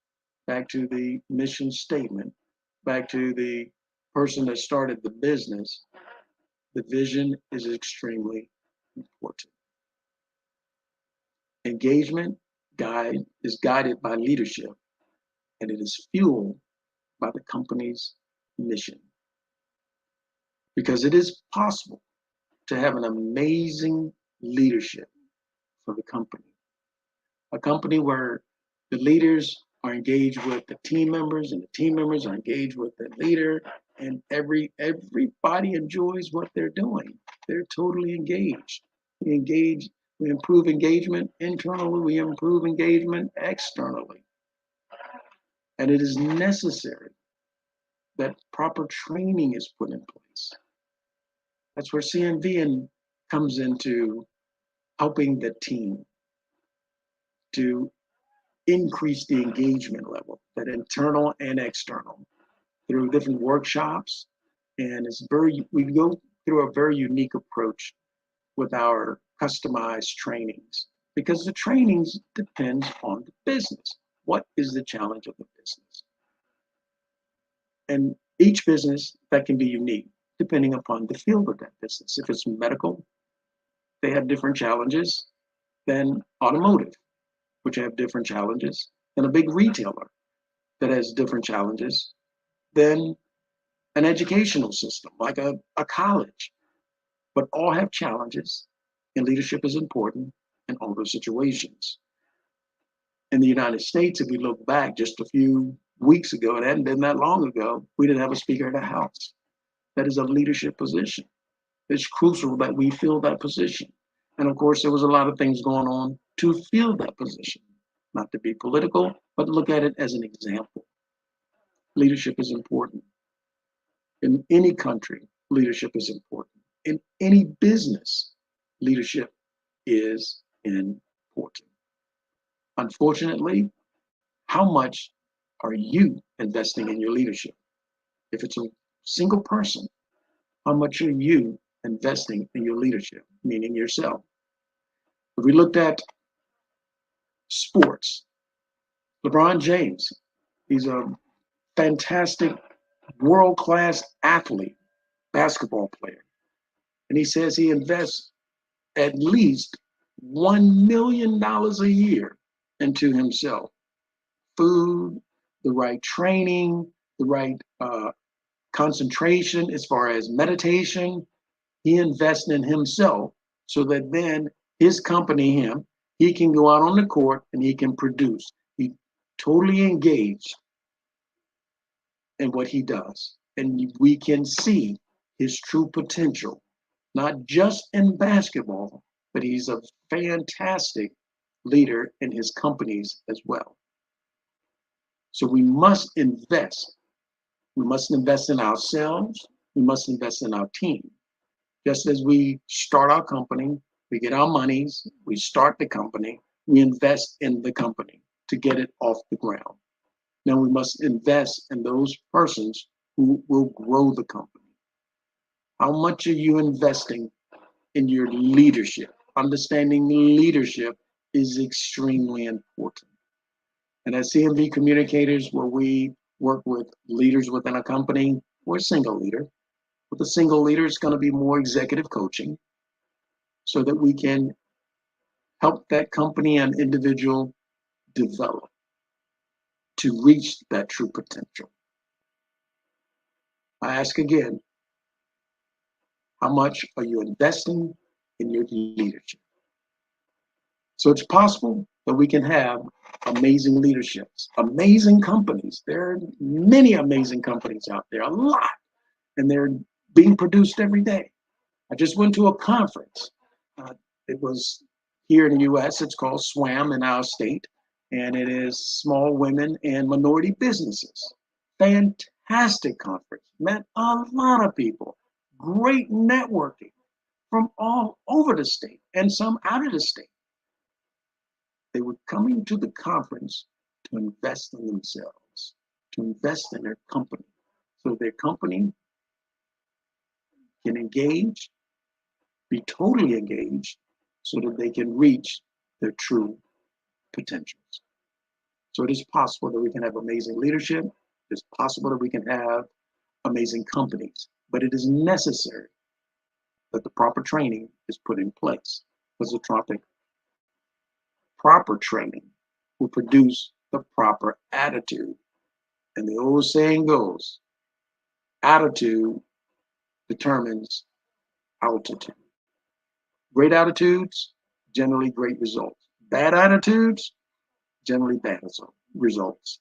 back to the mission statement, back to the person that started the business, the vision is extremely important. Engagement is guided by leadership, and it is fueled by the company's mission. Because it is possible to have an amazing leadership for the company. A company where the leaders are engaged with the team members and the team members are engaged with the leader, and everybody enjoys what they're doing. They're totally engaged. We improve engagement internally, we improve engagement externally. And it is necessary that proper training is put in place. That's where CNV comes into helping the team to increase the engagement level, that internal and external, through different workshops. And we go through a very unique approach with our customized trainings, because the trainings depends on the business. What is the challenge of the business? And each business that can be unique depending upon the field of that business. If it's medical, they have different challenges than automotive, which have different challenges than a big retailer that has different challenges than an educational system like a college. But all have challenges, and leadership is important in all those situations. In the United States, if we look back just a few weeks ago, it hadn't been that long ago, we didn't have a Speaker of the House. That is a leadership position. It's crucial that we fill that position. And of course, there was a lot of things going on to fill that position. Not to be political, but look at it as an example. Leadership is important. In any country, leadership is important. In any business, leadership is important. Unfortunately, how much are you investing in your leadership? If it's a single person, how much are you investing in your leadership, meaning yourself? If we looked at sports, LeBron James, he's a fantastic world-class athlete, basketball player. And he says he invests at least $1 million a year into himself. Food, the right training, the right concentration as far as meditation. He invests in himself so that then his company, he can go out on the court and he can produce. He totally engaged in what he does. And we can see his true potential, not just in basketball, but he's a fantastic leader in his companies as well. So we must invest. We must invest in ourselves. We must invest in our team. Just as we start our company, we get our monies, we start the company, we invest in the company to get it off the ground. Now we must invest in those persons who will grow the company. How much are you investing in your leadership? Understanding leadership is extremely important. And as CMV communicators, where we work with leaders within a company, we're a single leader. With a single leader, it's going to be more executive coaching so that we can help that company and individual develop to reach that true potential. I ask again, how much are you investing in your leadership? So it's possible that we can have amazing leaderships, amazing companies. There are many amazing companies out there, a lot, and they're being produced every day. I just went to a conference. It was here in the US, it's called SWAM in our state, and it is Small Women and Minority Businesses. Fantastic conference, met a lot of people, great networking from all over the state and some out of the state. They were coming to the conference to invest in themselves, to invest in their company, so their company can engage, be totally engaged, so that they can reach their true potentials. So it is possible that we can have amazing leadership. It's possible that we can have amazing companies, but it is necessary that the proper training is put in place, because the proper training will produce the proper attitude. And the old saying goes, attitude determines altitude. Great attitudes, generally great results. Bad attitudes, generally bad results.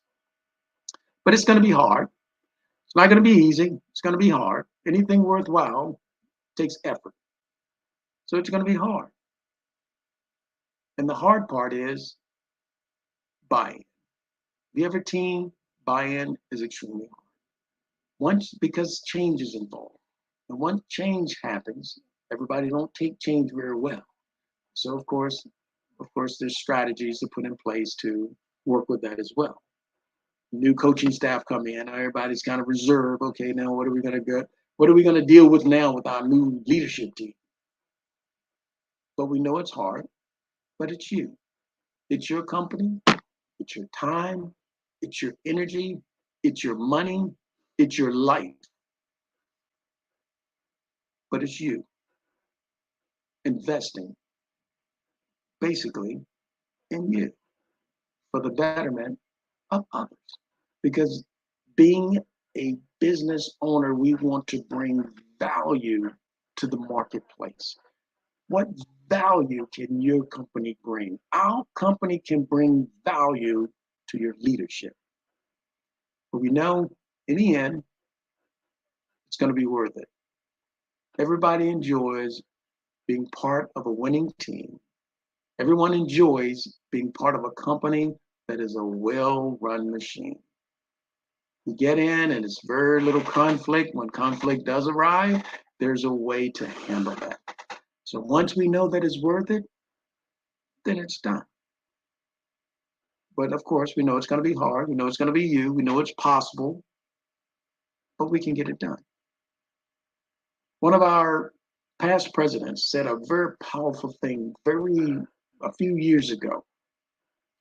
But it's going to be hard. It's not going to be easy. It's going to be hard. Anything worthwhile takes effort. So it's going to be hard. And the hard part is buy-in. The other team, buy-in is extremely hard. Because change is involved. And once change happens, everybody don't take change very well. So of course, there's strategies to put in place to work with that as well. New coaching staff come in, everybody's kind of reserved. Okay, now what are we going to deal with now with our new leadership team? But we know it's hard, but it's you. It's your company, it's your time, it's your energy, it's your money, it's your life. But it's you investing basically in you for the betterment of others. Because being a business owner, we want to bring value to the marketplace. What value can your company bring? Our company can bring value to your leadership. But we know in the end, it's going to be worth it. Everybody enjoys being part of a winning team. Everyone enjoys being part of a company that is a well-run machine. You get in and it's very little conflict. When conflict does arrive, there's a way to handle that. So once we know that it's worth it, then it's done. But of course, we know it's going to be hard. We know it's going to be you. We know it's possible, but we can get it done. One of our past presidents said a very powerful thing a few years ago.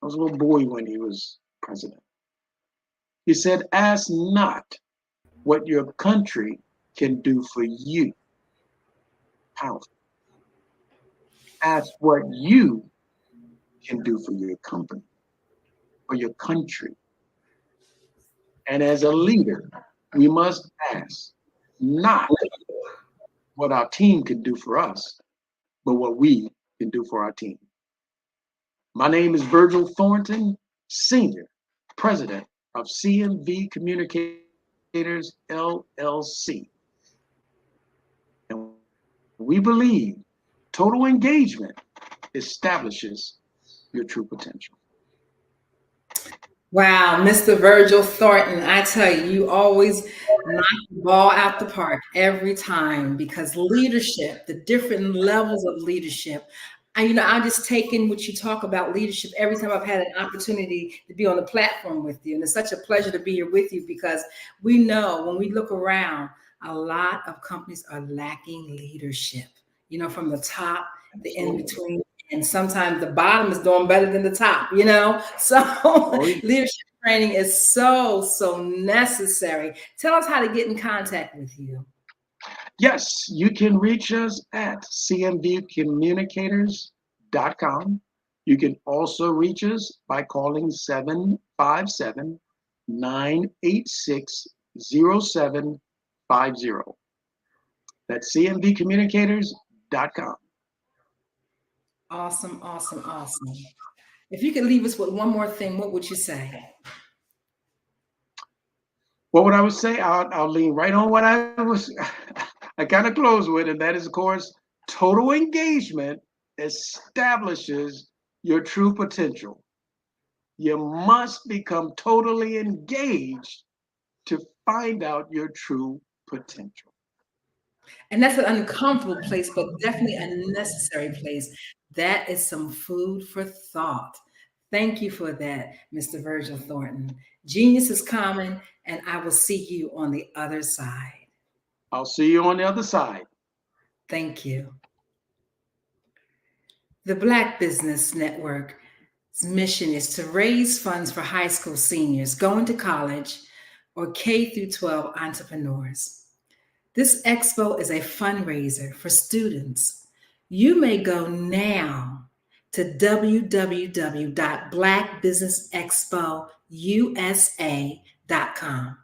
I was a little boy when he was president. He said, ask not what your country can do for you. Powerful. Ask what you can do for your company or your country. And as a leader, we must ask not what our team can do for us, but what we can do for our team. My name is Virgil Thornton, Senior President of CMV Communicators, LLC. And we believe total engagement establishes your true potential. Wow, Mr. Virgil Thornton, I tell you, you always knock the ball out the park every time, because leadership, the different levels of leadership. I'm just taking what you talk about leadership every time I've had an opportunity to be on the platform with you. And it's such a pleasure to be here with you, because we know when we look around, a lot of companies are lacking leadership, from the top, the in between. And sometimes the bottom is doing better than the top, So leadership training is so necessary. Tell us how to get in contact with you. Yes, you can reach us at cmvcommunicators.com. You can also reach us by calling 757-986-0755. That's cmvcommunicators.com. Awesome, awesome, awesome. If you could leave us with one more thing, what would you say? What would I would say? I'll lean right on what I kind of close with, and that is, of course, total engagement establishes your true potential. You must become totally engaged to find out your true potential. And that's an uncomfortable place, but definitely a necessary place. That is some food for thought. Thank you for that, Mr. Virgil Thornton. Genius is common, and I will see you on the other side. I'll see you on the other side. Thank you. The Black Business Network's mission is to raise funds for high school seniors going to college or K through 12 entrepreneurs. This expo is a fundraiser for students. You may go now to www.blackbusinessexpousa.com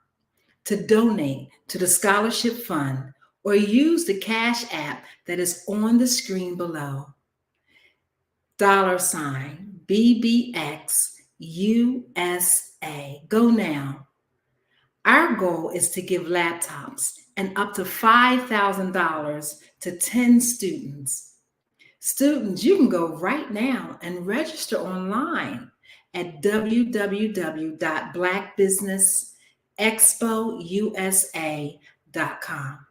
to donate to the scholarship fund or use the Cash App that is on the screen below. $BBXUSA. Go now. Our goal is to give laptops and up to $5,000 to 10 students. Students, you can go right now and register online at www.blackbusinessexpousa.com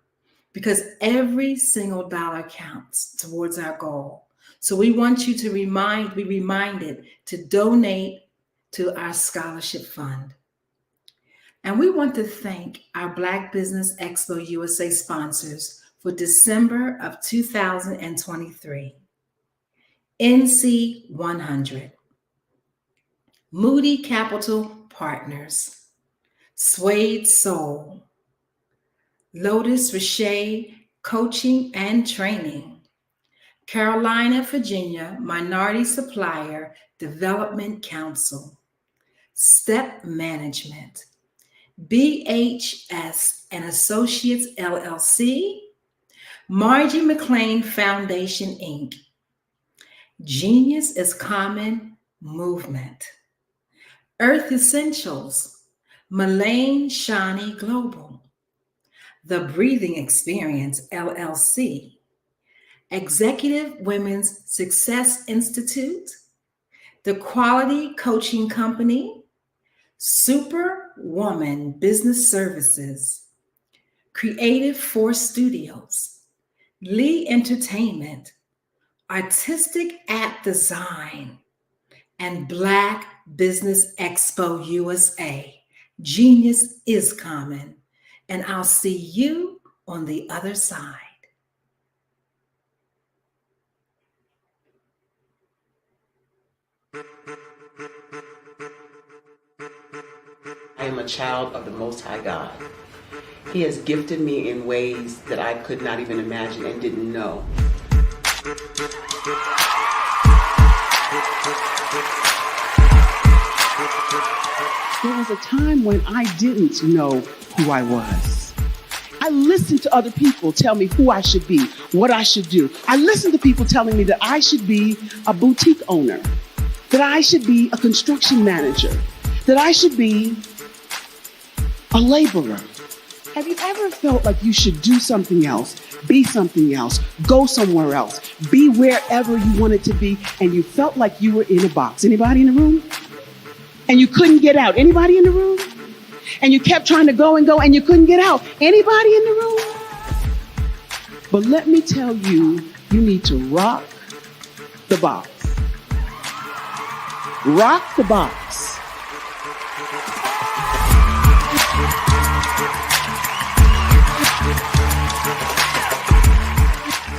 because every single dollar counts towards our goal. So we want you to be reminded to donate to our scholarship fund. And we want to thank our Black Business Expo USA sponsors for December of 2023. NC 100, Moody Capital Partners, Suede Soul, Lotus Richey Coaching and Training, Carolina, Virginia Minority Supplier Development Council, Step Management, BHS and Associates LLC, Margie McLean Foundation Inc., Genius is Common Movement, Earth Essentials, Mullane Shawnee Global, The Breathing Experience LLC, Executive Women's Success Institute, The Quality Coaching Company, Superwoman Business Services, Creative Force Studios, Lee Entertainment, Artistic App Design, and Black Business Expo USA. Genius is common, and I'll see you on the other side. I am a child of the Most High God. He has gifted me in ways that I could not even imagine and didn't know. There was a time when I didn't know who I was. I listened to other people tell me who I should be, what I should do. I listened to people telling me that I should be a boutique owner, that I should be a construction manager, that I should be a laborer. Have you ever felt like you should do something else, be something else, go somewhere else, be wherever you wanted to be, and you felt like you were in a box? Anybody in the room? And you couldn't get out. Anybody in the room? And you kept trying to go and go and you couldn't get out. Anybody in the room? But let me tell you, you need to rock the box. Rock the box.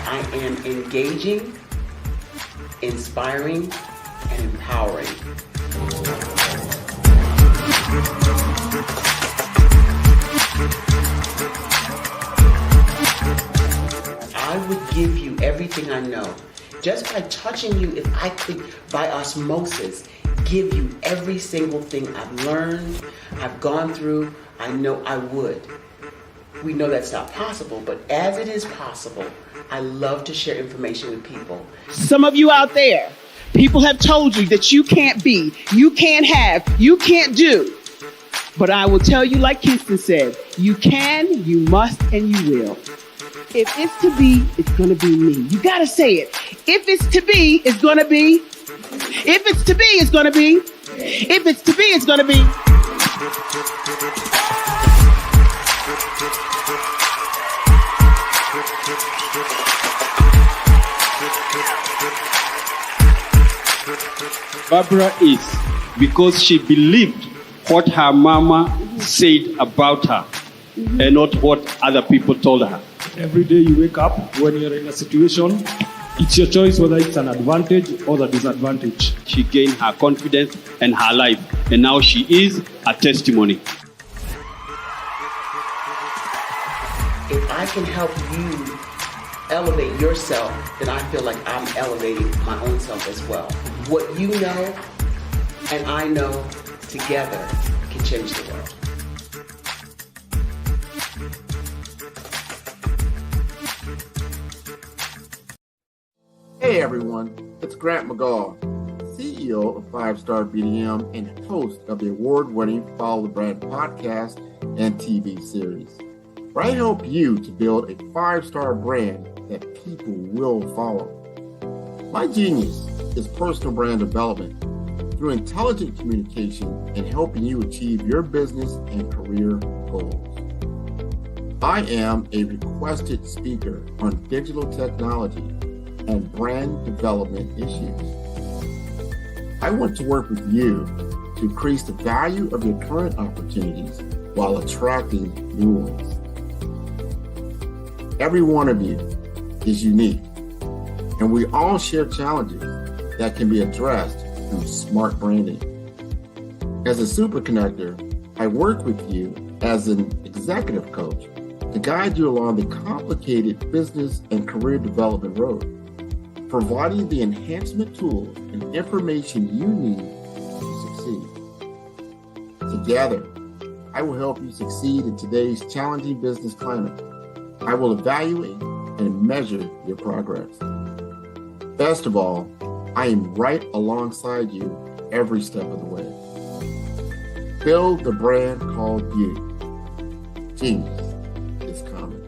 I am engaging, inspiring, and empowering. I would give you everything I know. Just by touching you, if I could, by osmosis, give you every single thing I've learned, I've gone through, I know I would. We know that's not possible, but as it is possible, I love to share information with people. Some of you out there, people have told you that you can't be, you can't have, you can't do. But I will tell you, like Kingston said, you can, you must, and you will. If it's to be, it's going to be me. You got to say it. If it's to be, it's going to be. If it's to be, it's going to be. If it's to be, it's going to be. Barbara is because she believed what her mama said about her and not what other people told her. Every day you wake up, when you're in a situation, it's your choice whether it's an advantage or the disadvantage. She gained her confidence and her life, and now she is a testimony. If I can help you elevate yourself, then I feel like I'm elevating my own self as well. What you know and I know together can change the world. Hey everyone, it's Grant McGaw, CEO of 5-Star BDM and host of the award-winning Follow the Brand podcast and TV series, where I help you to build a 5-star brand that people will follow. My genius is personal brand development through intelligent communication and helping you achieve your business and career goals. I am a requested speaker on digital technology and brand development issues. I want to work with you to increase the value of your current opportunities while attracting new ones. Every one of you is unique, and we all share challenges that can be addressed through smart branding. As a super connector, I work with you as an executive coach to guide you along the complicated business and career development road, providing the enhancement tools and information you need to succeed. Together, I will help you succeed in today's challenging business climate. I will evaluate and measure your progress. Best of all, I am right alongside you every step of the way. Build the brand called you. Genius is coming.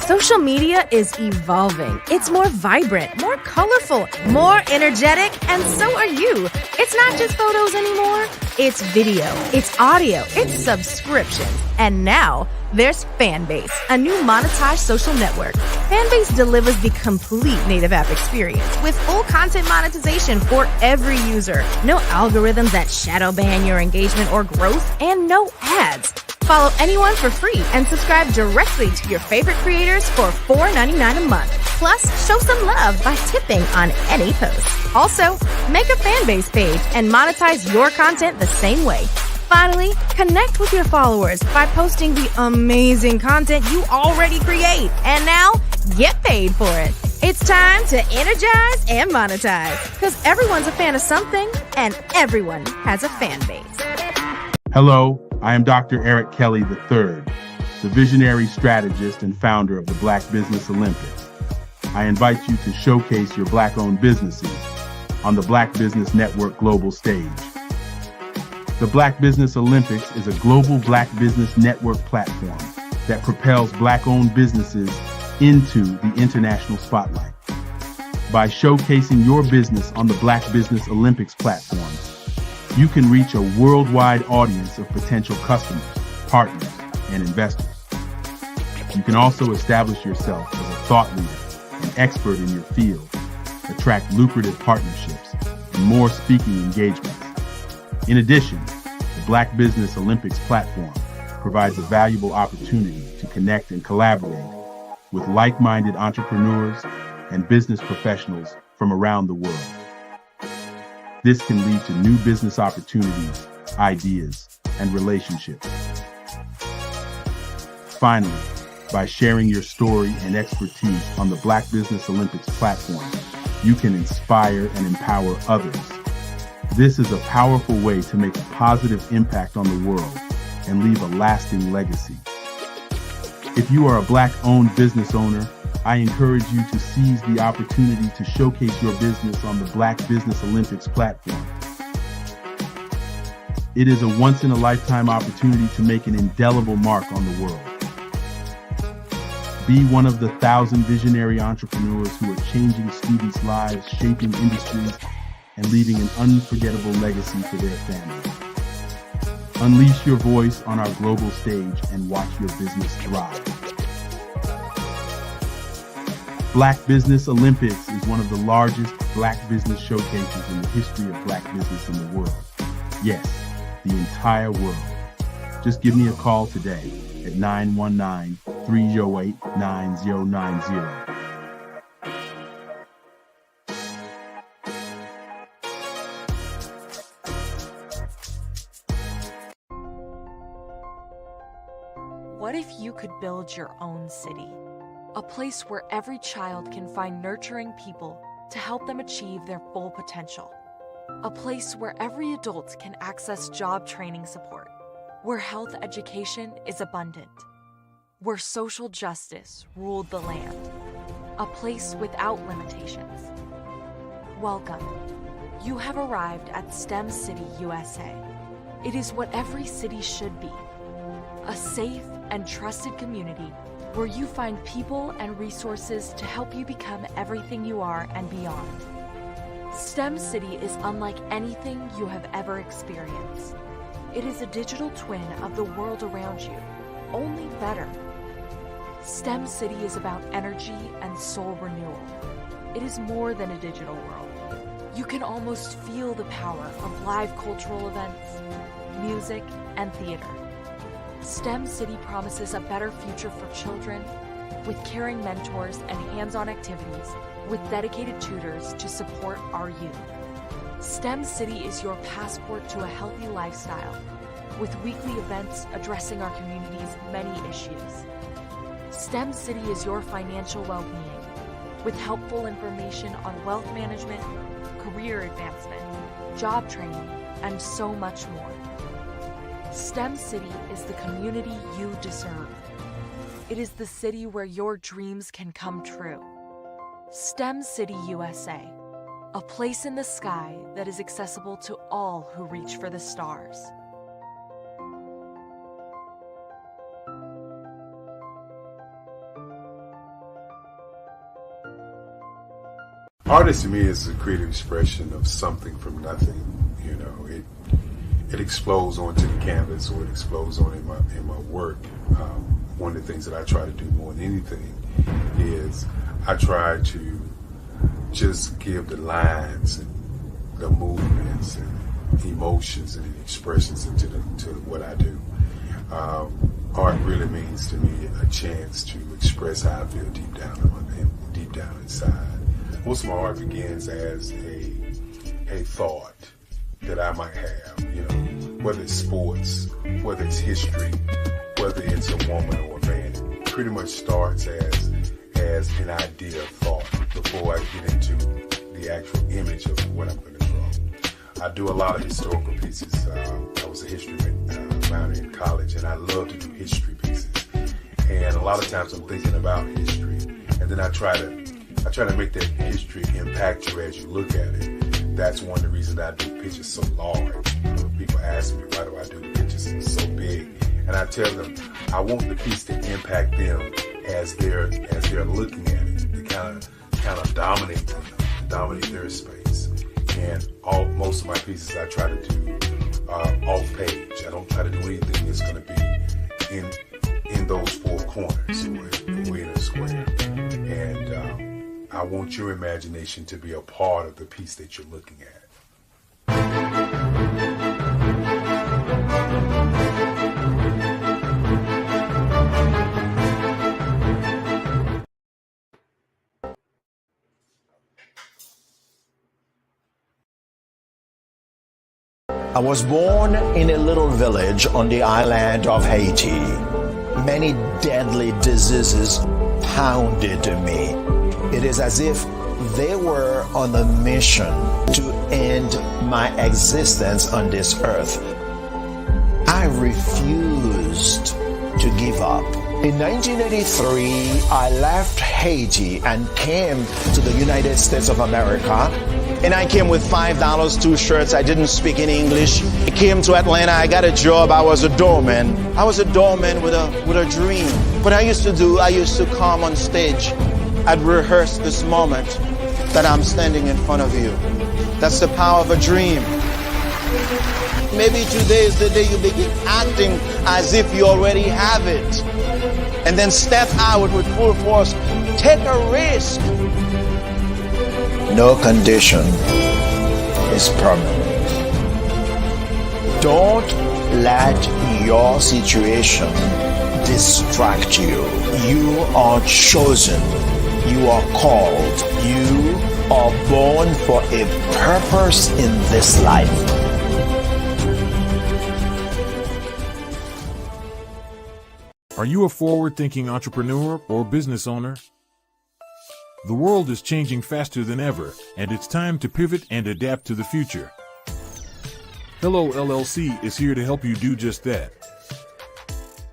Social media is evolving. It's more vibrant, more colorful, more energetic, and so are you. It's not just photos anymore. It's video, it's audio, it's subscriptions. And now there's Fanbase, a new monetized social network. Fanbase delivers the complete native app experience with full content monetization for every user. No algorithms that shadow ban your engagement or growth, and no ads. Follow anyone for free and subscribe directly to your favorite creators for $4.99 a month. Plus, show some love by tipping on any post. Also, make a Fanbase page and monetize your content the same way. Finally, connect with your followers by posting the amazing content you already create. And now, get paid for it. It's time to energize and monetize, because everyone's a fan of something and everyone has a fan base. Hello, I am Dr. Eric Kelly III, the visionary strategist and founder of the Black Business Olympics. I invite you to showcase your Black-owned businesses on the Black Business Network global stage. The Black Business Olympics is a global Black Business Network platform that propels Black-owned businesses into the international spotlight. By showcasing your business on the Black Business Olympics platform, you can reach a worldwide audience of potential customers, partners, and investors. You can also establish yourself as a thought leader and expert in your field, attract lucrative partnerships, and more speaking engagements. In addition, the Black Business Olympics platform provides a valuable opportunity to connect and collaborate with like-minded entrepreneurs and business professionals from around the world. This can lead to new business opportunities, ideas, and relationships. Finally, by sharing your story and expertise on the Black Business Olympics platform, you can inspire and empower others. This is a powerful way to make a positive impact on the world and leave a lasting legacy. If you are a Black-owned business owner, I encourage you to seize the opportunity to showcase your business on the Black Business Olympics platform. It is a once-in-a-lifetime opportunity to make an indelible mark on the world. Be one of the 1,000 visionary entrepreneurs who are changing students' lives, shaping industries, and leaving an unforgettable legacy for their families. Unleash your voice on our global stage and watch your business thrive. Black Business Olympics is one of the largest Black business showcases in the history of Black business in the world. Yes, the entire world. Just give me a call today at 919-308-9090. What if you could build your own city? A place where every child can find nurturing people to help them achieve their full potential. A place where every adult can access job training support. Where health education is abundant. Where social justice ruled the land. A place without limitations. Welcome. You have arrived at STEM City USA. It is what every city should be. A safe and trusted community where you find people and resources to help you become everything you are and beyond. STEM City is unlike anything you have ever experienced. It is a digital twin of the world around you, only better. STEM City is about energy and soul renewal. It is more than a digital world. You can almost feel the power of live cultural events, music, and theater. STEM City promises a better future for children with caring mentors and hands-on activities with dedicated tutors to support our youth. STEM City is your passport to a healthy lifestyle with weekly events addressing our community's many issues. STEM City is your financial well-being with helpful information on wealth management, career advancement, job training, and so much more. STEM City is the community you deserve. It is the city where your dreams can come true. STEM City USA, a place in the sky that is accessible to all who reach for the stars. Art to me is a creative expression of something from nothing. You know, it explodes onto the canvas, or it explodes on in my work. One of the things that I try to do more than anything is I try to just give the lines and the movements and emotions and the expressions into what I do. Art really means to me a chance to express how I feel deep down inside. Most of my art begins as a thought that I might have, you know, whether it's sports, whether it's history, whether it's a woman or a man. It pretty much starts as an idea of thought before I get into the actual image of what I'm going to draw. I do a lot of historical pieces. I was a history minor in college, and I love to do history pieces. And a lot of times I'm thinking about history, and then I try to make that history impact you as you look at it. That's one of the reasons I do pictures so large. People ask me, why do I do the pictures so big? And I tell them, I want the piece to impact them as they're looking at it, to kind of dominate them, dominate their space. And most of my pieces I try to do off page. I don't try to do anything that's going to be in those four corners or in a square. And I want your imagination to be a part of the piece that you're looking at. I was born in a little village on the island of Haiti. Many deadly diseases pounded me. It is as if they were on a mission to end my existence on this earth. I refused to give up. In 1983, I left Haiti and came to the United States of America. And I came with $5, 2 shirts. I didn't speak any English. I came to Atlanta. I got a job. I was a doorman. I was a doorman with a dream. What I used to come on stage. I'd rehearse this moment that I'm standing in front of you. That's the power of a dream. Maybe today is the day you begin acting as if you already have it. And then step out with full force. Take a risk. No condition is permanent. Don't let your situation distract you. You are chosen. You are called. You are born for a purpose in this life. Are you a forward-thinking entrepreneur or business owner? The world is changing faster than ever, and it's time to pivot and adapt to the future. Hello LLC is here to help you do just that.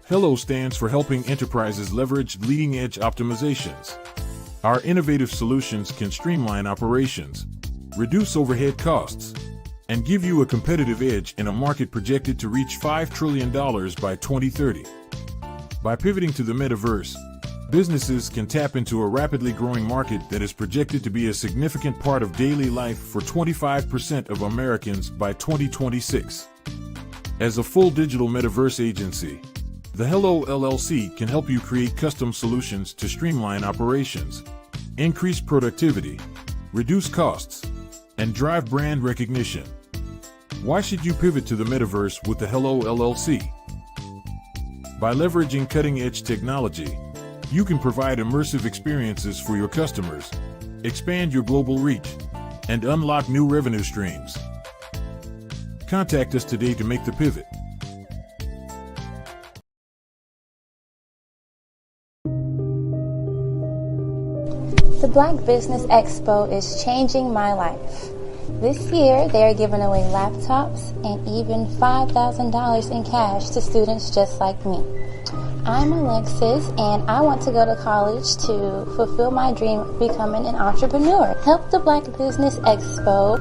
Hello stands for helping enterprises leverage leading-edge optimizations. Our innovative solutions can streamline operations, reduce overhead costs, and give you a competitive edge in a market projected to reach $5 trillion by 2030. By pivoting to the metaverse, businesses can tap into a rapidly growing market that is projected to be a significant part of daily life for 25% of Americans by 2026. As a full digital metaverse agency, the Hello LLC can help you create custom solutions to streamline operations, increase productivity, reduce costs, and drive brand recognition. Why should you pivot to the metaverse with the Hello LLC? By leveraging cutting-edge technology, you can provide immersive experiences for your customers, expand your global reach, and unlock new revenue streams. Contact us today to make the pivot. The Black Business Expo is changing my life. This year, they are giving away laptops and even $5,000 in cash to students just like me. I'm Alexis, and I want to go to college to fulfill my dream of becoming an entrepreneur. Help the Black Business Expo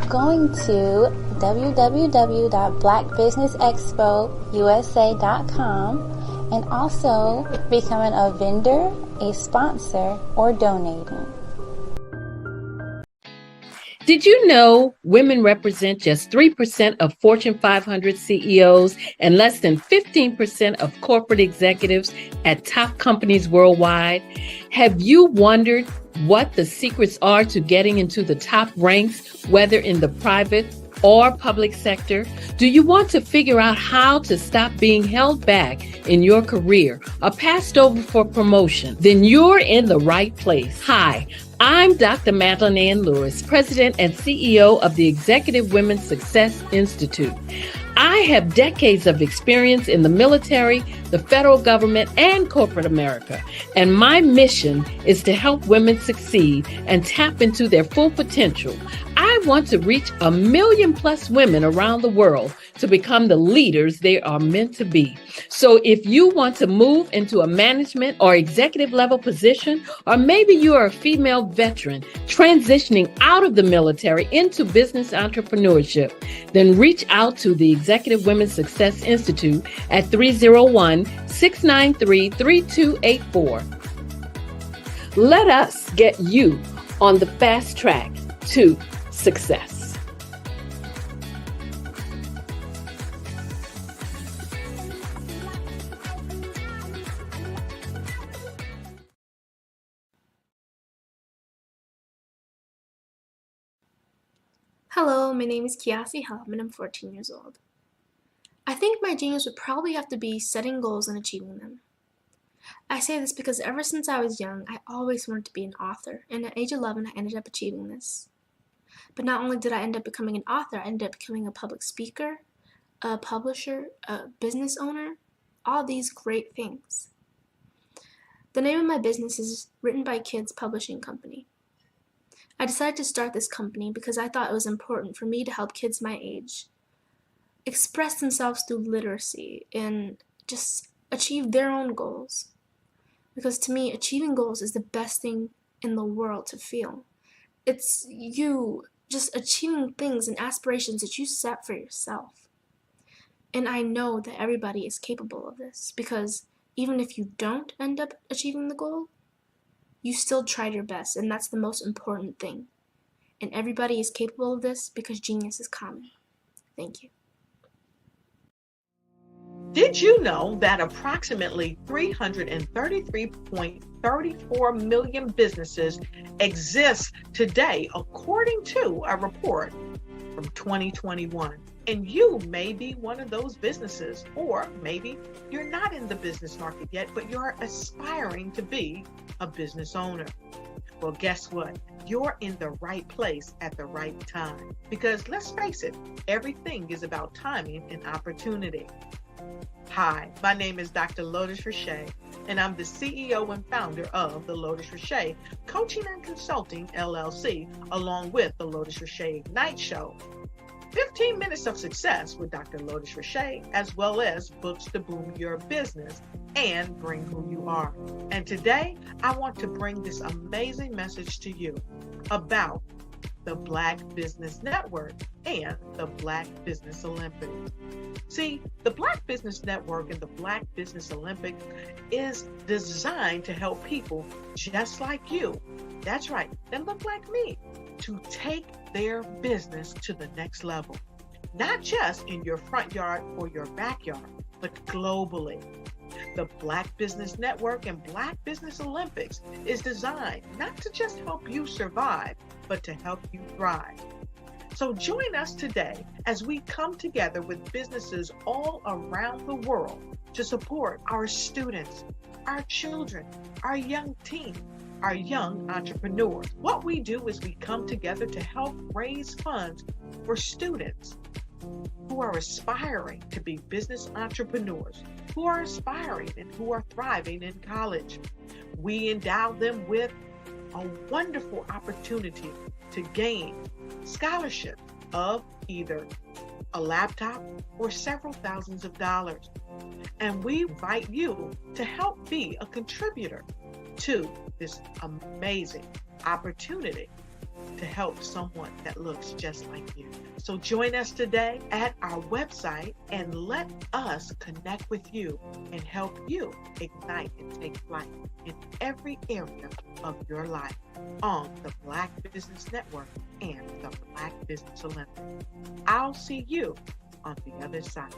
going to www.blackbusinessexpousa.com and also becoming a vendor, a sponsor, or donating. Did you know women represent just 3% of Fortune 500 CEOs and less than 15% of corporate executives at top companies worldwide? Have you wondered what the secrets are to getting into the top ranks, whether in the private or public sector? Do you want to figure out how to stop being held back in your career or passed over for promotion? Then you're in the right place. Hi, I'm Dr. Madeline Ann Lewis, President and CEO of the Executive Women's Success Institute. I have decades of experience in the military, the federal government, and corporate America, and my mission is to help women succeed and tap into their full potential. I want to reach 1 million plus women around the world to become the leaders they are meant to be. So if you want to move into a management or executive level position, or maybe you are a female veteran transitioning out of the military into business entrepreneurship, then reach out to the Executive Women's Success Institute at 301-693-3284. Let us get you on the fast track to success. Hello, my name is Kiasi Helm and I'm 14 years old. I think my genius would probably have to be setting goals and achieving them. I say this because ever since I was young, I always wanted to be an author, and at age 11, I ended up achieving this. But not only did I end up becoming an author, I ended up becoming a public speaker, a publisher, a business owner, all these great things. The name of my business is Written by Kids Publishing Company. I decided to start this company because I thought it was important for me to help kids my age express themselves through literacy and just achieve their own goals. Because to me, achieving goals is the best thing in the world to feel. It's you just achieving things and aspirations that you set for yourself. And I know that everybody is capable of this, because even if you don't end up achieving the goal, you still tried your best, and that's the most important thing. And everybody is capable of this because genius is common. Thank you. Did you know that approximately 333.34 million businesses exist today, according to a report from 2021? And you may be one of those businesses, or maybe you're not in the business market yet, but you're aspiring to be a business owner. Well, guess what? You're in the right place at the right time. Because let's face it, everything is about timing and opportunity. Hi, my name is Dr. Lotus Richey, and I'm the CEO and founder of the Lotus Richey Coaching and Consulting LLC, along with the Lotus Richey Ignite Show. 15 minutes of success with Dr. Lotus Richey, as well as books to boom your business and bring who you are. And today, I want to bring this amazing message to you about the Black Business Network and the Black Business Olympics. See, the Black Business Network and the Black Business Olympics is designed to help people just like you, that's right, that look like me, to take their business to the next level. Not just in your front yard or your backyard, but globally. The Black Business Network and Black Business Olympics is designed not to just help you survive, but to help you thrive. So join us today as we come together with businesses all around the world to support our students, our children, our young teens, our young entrepreneurs. What we do is we come together to help raise funds for students who are aspiring to be business entrepreneurs, who are aspiring and who are thriving in college. We endow them with a wonderful opportunity to gain scholarship of either a laptop or several thousands of dollars. And we invite you to help be a contributor to this amazing opportunity to help someone that looks just like you. So join us today at our website and let us connect with you and help you ignite and take flight in every area of your life on the Black Business Network and the Black Business Olympics. I'll see you on the other side.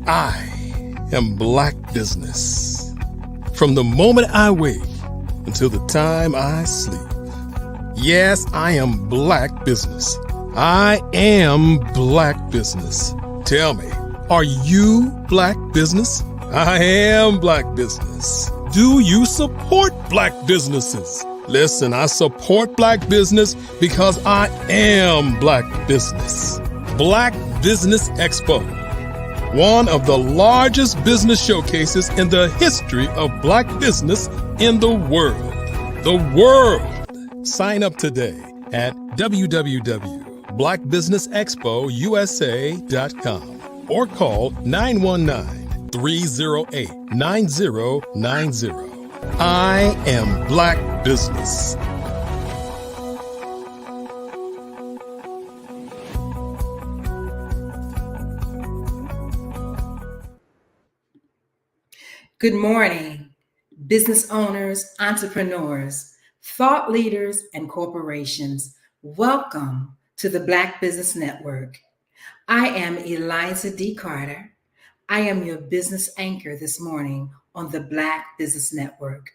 I am Black Business. From the moment I wake until the time I sleep. Yes, I am Black Business. I am Black Business. Tell me, are you Black Business? I am Black Business. Do you support Black businesses? Listen, I support Black business because I am Black Business. Black Business Expo, one of the largest business showcases in the history of Black business in the world. The world! Sign up today at www.blackbusinessexpousa.com or call 919-308-9090. I am Black Business. Good morning, business owners, entrepreneurs, thought leaders, and corporations. Welcome to the Black Business Network. I am Eliza D. Carter. I am your business anchor this morning on the Black Business Network.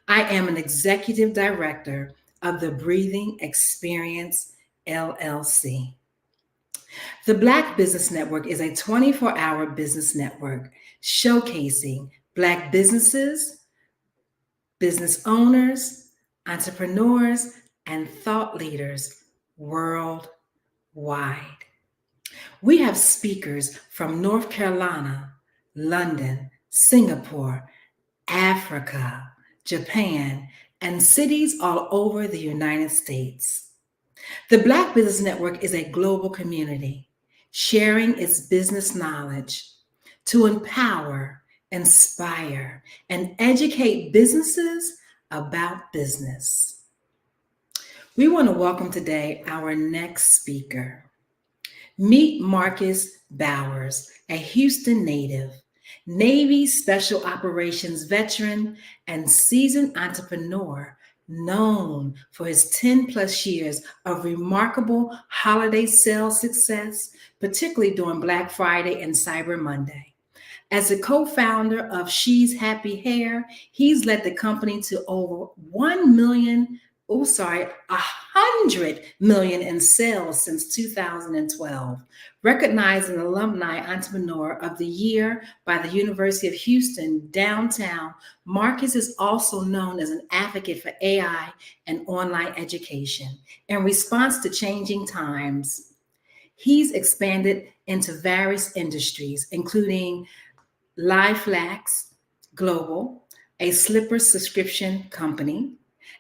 I am an executive director of the Breathing Experience LLC. The Black Business Network is a 24-hour business network showcasing Black businesses, business owners, entrepreneurs, and thought leaders worldwide. We have speakers from North Carolina, London, Singapore, Africa, Japan, and cities all over the United States. The Black Business Network is a global community sharing its business knowledge to empower, inspire, and educate businesses about business. We want to welcome today our next speaker. Meet Marcus Bowers, a Houston native, Navy Special Operations veteran, and seasoned entrepreneur known for his 10 plus years of remarkable holiday sales success, particularly during Black Friday and Cyber Monday. As a co-founder of She's Happy Hair, he's led the company to over 100 million in sales since 2012. Recognized an Alumni Entrepreneur of the Year by the University of Houston downtown, Marcus is also known as an advocate for AI and online education. In response to changing times, he's expanded into various industries, including LifeLax Global, a slipper subscription company,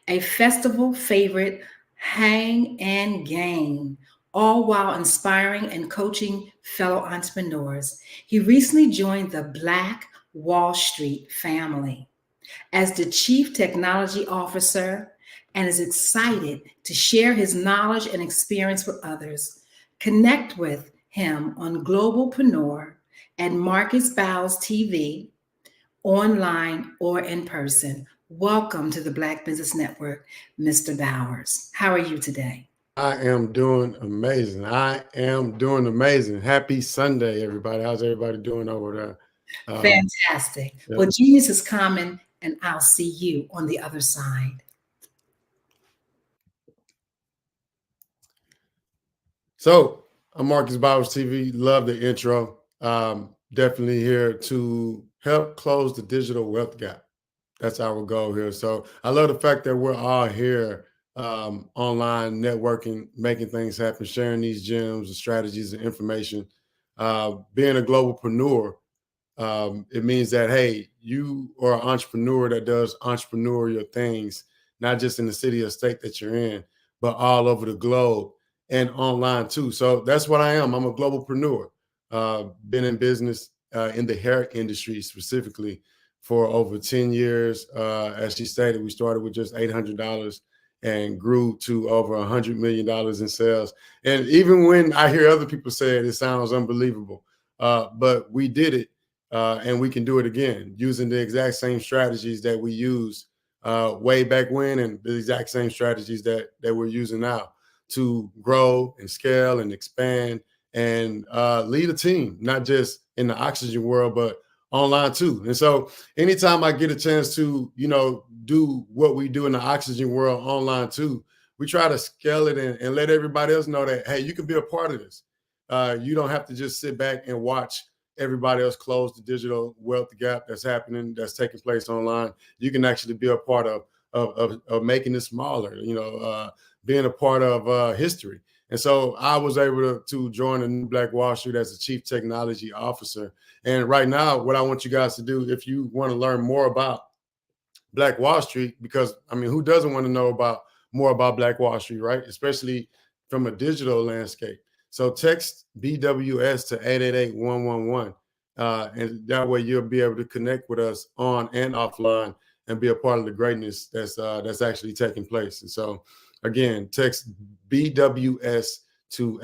a festival favorite, Hang and Gain, all while inspiring and coaching fellow entrepreneurs. He recently joined the Black Wall Street family as the Chief Technology Officer and is excited to share his knowledge and experience with others. Connect with him on Globalpreneur at Marcus Bowers TV, online or in person. Welcome to the Black Business Network, Mr. Bowers. How are you today? I am doing amazing. Happy Sunday, everybody. How's everybody doing over there? Fantastic. Yeah. Well, genius is common, and I'll see you on the other side. So I'm Marcus Bowers TV. Love the intro. Definitely here to help close the digital wealth gap. That's our goal here. So I love the fact that we're all here online, networking, making things happen, sharing these gems and strategies and information. Being a globalpreneur, it means that, hey, you are an entrepreneur that does entrepreneurial things, not just in the city or state that you're in, but all over the globe and online too. So that's what I am. I'm a globalpreneur. Been in business in the hair industry specifically for over 10 years. As she stated, we started with just $800 and grew to over $100 million in sales. And even when I hear other people say it, it sounds unbelievable. But we did it, and we can do it again using the exact same strategies that we used way back when, and the exact same strategies that we're using now to grow and scale and expand and lead a team, not just in the oxygen world, but online too. And so anytime I get a chance to, do what we do in the oxygen world online too, we try to scale it and let everybody else know that, hey, you can be a part of this. You don't have to just sit back and watch everybody else close the digital wealth gap that's happening, that's taking place online. You can actually be a part of making it smaller, being a part of history. And so I was able to join the new Black Wall Street as the Chief Technology Officer. And right now, what I want you guys to do, if you want to learn more about Black Wall Street, because who doesn't want to know more about Black Wall Street, right? Especially from a digital landscape. So text BWS to 888-111. And that way you'll be able to connect with us on and offline and be a part of the greatness that's actually taking place. And so again, text BWS to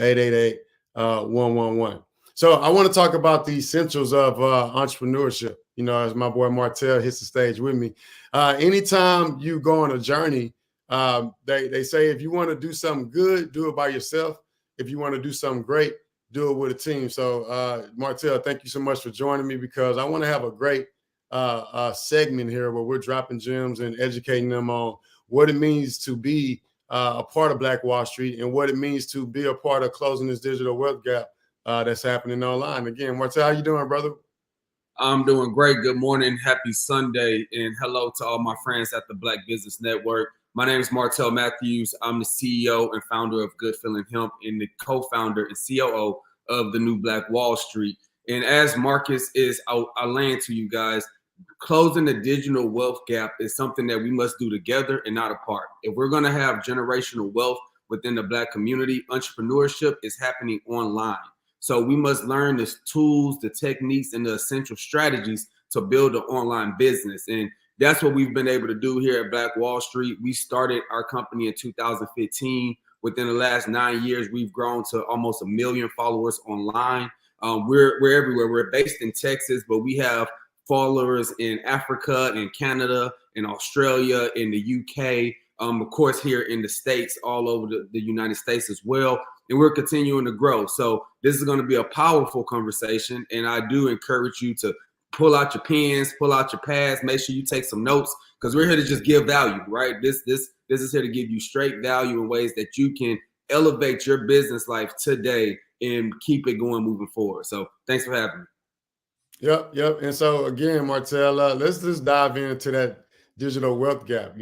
888-111. So I want to talk about the essentials of entrepreneurship. As my boy Martell hits the stage with me. Anytime you go on a journey, they say if you want to do something good, do it by yourself. If you want to do something great, do it with a team. So Martell, thank you so much for joining me, because I want to have a great segment here where we're dropping gems and educating them on what it means to be a part of Black Wall Street and what it means to be a part of closing this digital wealth gap that's happening online. Again, Martell, how you doing, brother? I'm doing great. Good morning. Happy Sunday. And hello to all my friends at the Black Business Network. My name is Martell Matthews. I'm the CEO and founder of Good Feeling Hemp and the co-founder and COO of the new Black Wall Street. And as Marcus is, I'll land to you guys, closing the digital wealth gap is something that we must do together and not apart. If we're going to have generational wealth within the Black community, entrepreneurship is happening online. So we must learn the tools, the techniques, and the essential strategies to build an online business. And that's what we've been able to do here at Black Wall Street. We started our company in 2015. Within the last 9 years, we've grown to almost 1 million followers online. We're everywhere. We're based in Texas, but we have followers in Africa, in Canada, in Australia, in the UK, of course, here in the States, all over the United States as well. And we're continuing to grow. So this is going to be a powerful conversation. And I do encourage you to pull out your pens, pull out your pads, make sure you take some notes, because we're here to just give value, right? This is here to give you straight value in ways that you can elevate your business life today and keep it going moving forward. So thanks for having me. Yep. And so again, Martell, let's just dive into that digital wealth gap.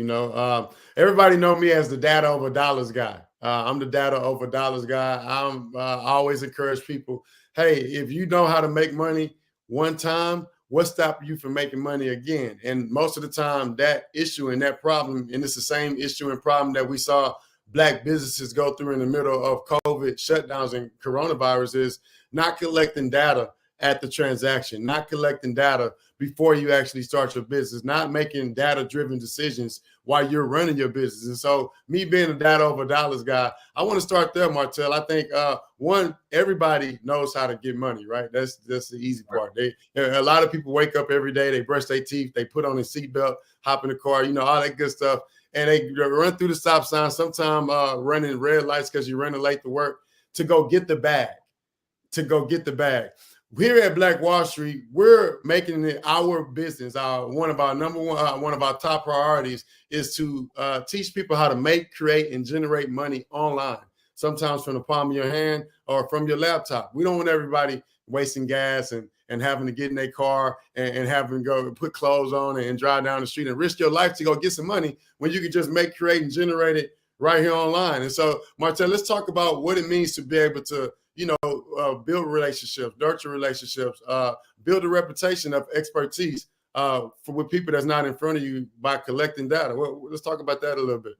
Everybody know me as the data over dollars guy. I'm the data over dollars guy. I always encourage people, hey, if you know how to make money one time, what's stopping you from making money again? And most of the time, that issue and that problem, and it's the same issue and problem that we saw Black businesses go through in the middle of COVID shutdowns and coronavirus, is not collecting data at the transaction, not collecting data before you actually start your business, not making data-driven decisions while you're running your business. And so me being a data over dollars guy, I want to start there, Martell. I think one, everybody knows how to get money, right? That's the easy part. A lot of people wake up every day, they brush their teeth, they put on a seatbelt, hop in the car, all that good stuff. And they run through the stop sign, sometimes running red lights because you're running late to work, to go get the bag. Here at Black Wall Street, we're making it our business. One of our top priorities is to teach people how to make, create, and generate money online, sometimes from the palm of your hand or from your laptop. We don't want everybody wasting gas and having to get in their car and having to go put clothes on and drive down the street and risk your life to go get some money when you can just make, create, and generate it right here online. And so, Martell, let's talk about what it means to be able to build relationships, nurture relationships, build a reputation of expertise with people that's not in front of you by collecting data. Well, let's talk about that a little bit.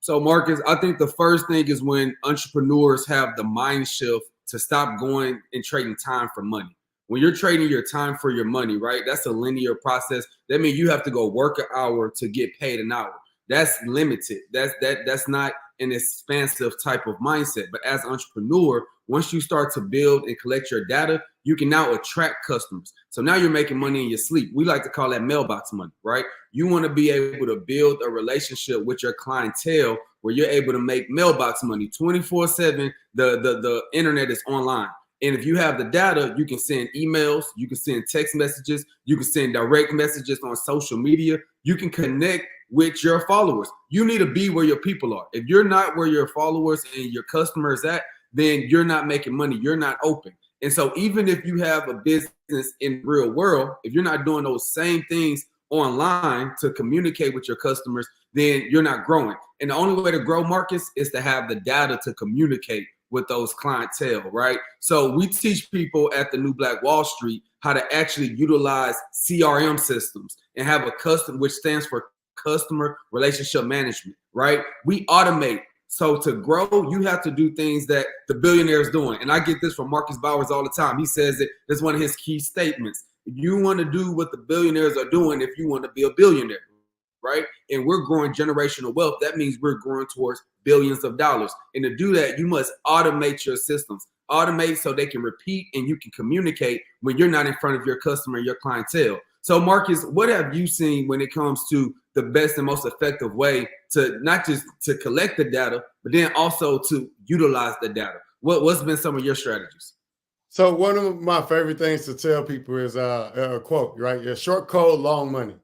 So, Marcus, I think the first thing is when entrepreneurs have the mind shift to stop going and trading time for money. When you're trading your time for your money, right, that's a linear process. That means you have to go work an hour to get paid an hour. That's limited. That's not an expansive type of mindset. But as an entrepreneur, once you start to build and collect your data, you can now attract customers. So now you're making money in your sleep. We like to call that mailbox money, right? You want to be able to build a relationship with your clientele where you're able to make mailbox money 24/7. The internet is online. And if you have the data, you can send emails, you can send text messages, you can send direct messages on social media. You can connect with your followers. You need to be where your people are. If you're not where your followers and your customers at, then you're not making money. You're not open. And so even if you have a business in the real world, if you're not doing those same things online to communicate with your customers, then you're not growing. And the only way to grow, Marcus, is to have the data to communicate with those clientele, right? So we teach people at the New Black Wall Street how to actually utilize CRM systems and have a custom, which stands for customer relationship management, right? We automate. So to grow, you have to do things that the billionaire's doing. And I get this from Marcus Bowers all the time. He says that that's one of his key statements. If you want to do what the billionaires are doing, if you want to be a billionaire, right? And we're growing generational wealth. That means we're growing towards billions of dollars. And to do that, you must automate your systems. Automate so they can repeat and you can communicate when you're not in front of your customer and your clientele. So Marcus, what have you seen when it comes to the best and most effective way to not just to collect the data, but then also to utilize the data? What's been some of your strategies? So one of my favorite things to tell people is a quote, right? Yeah, short code, long money.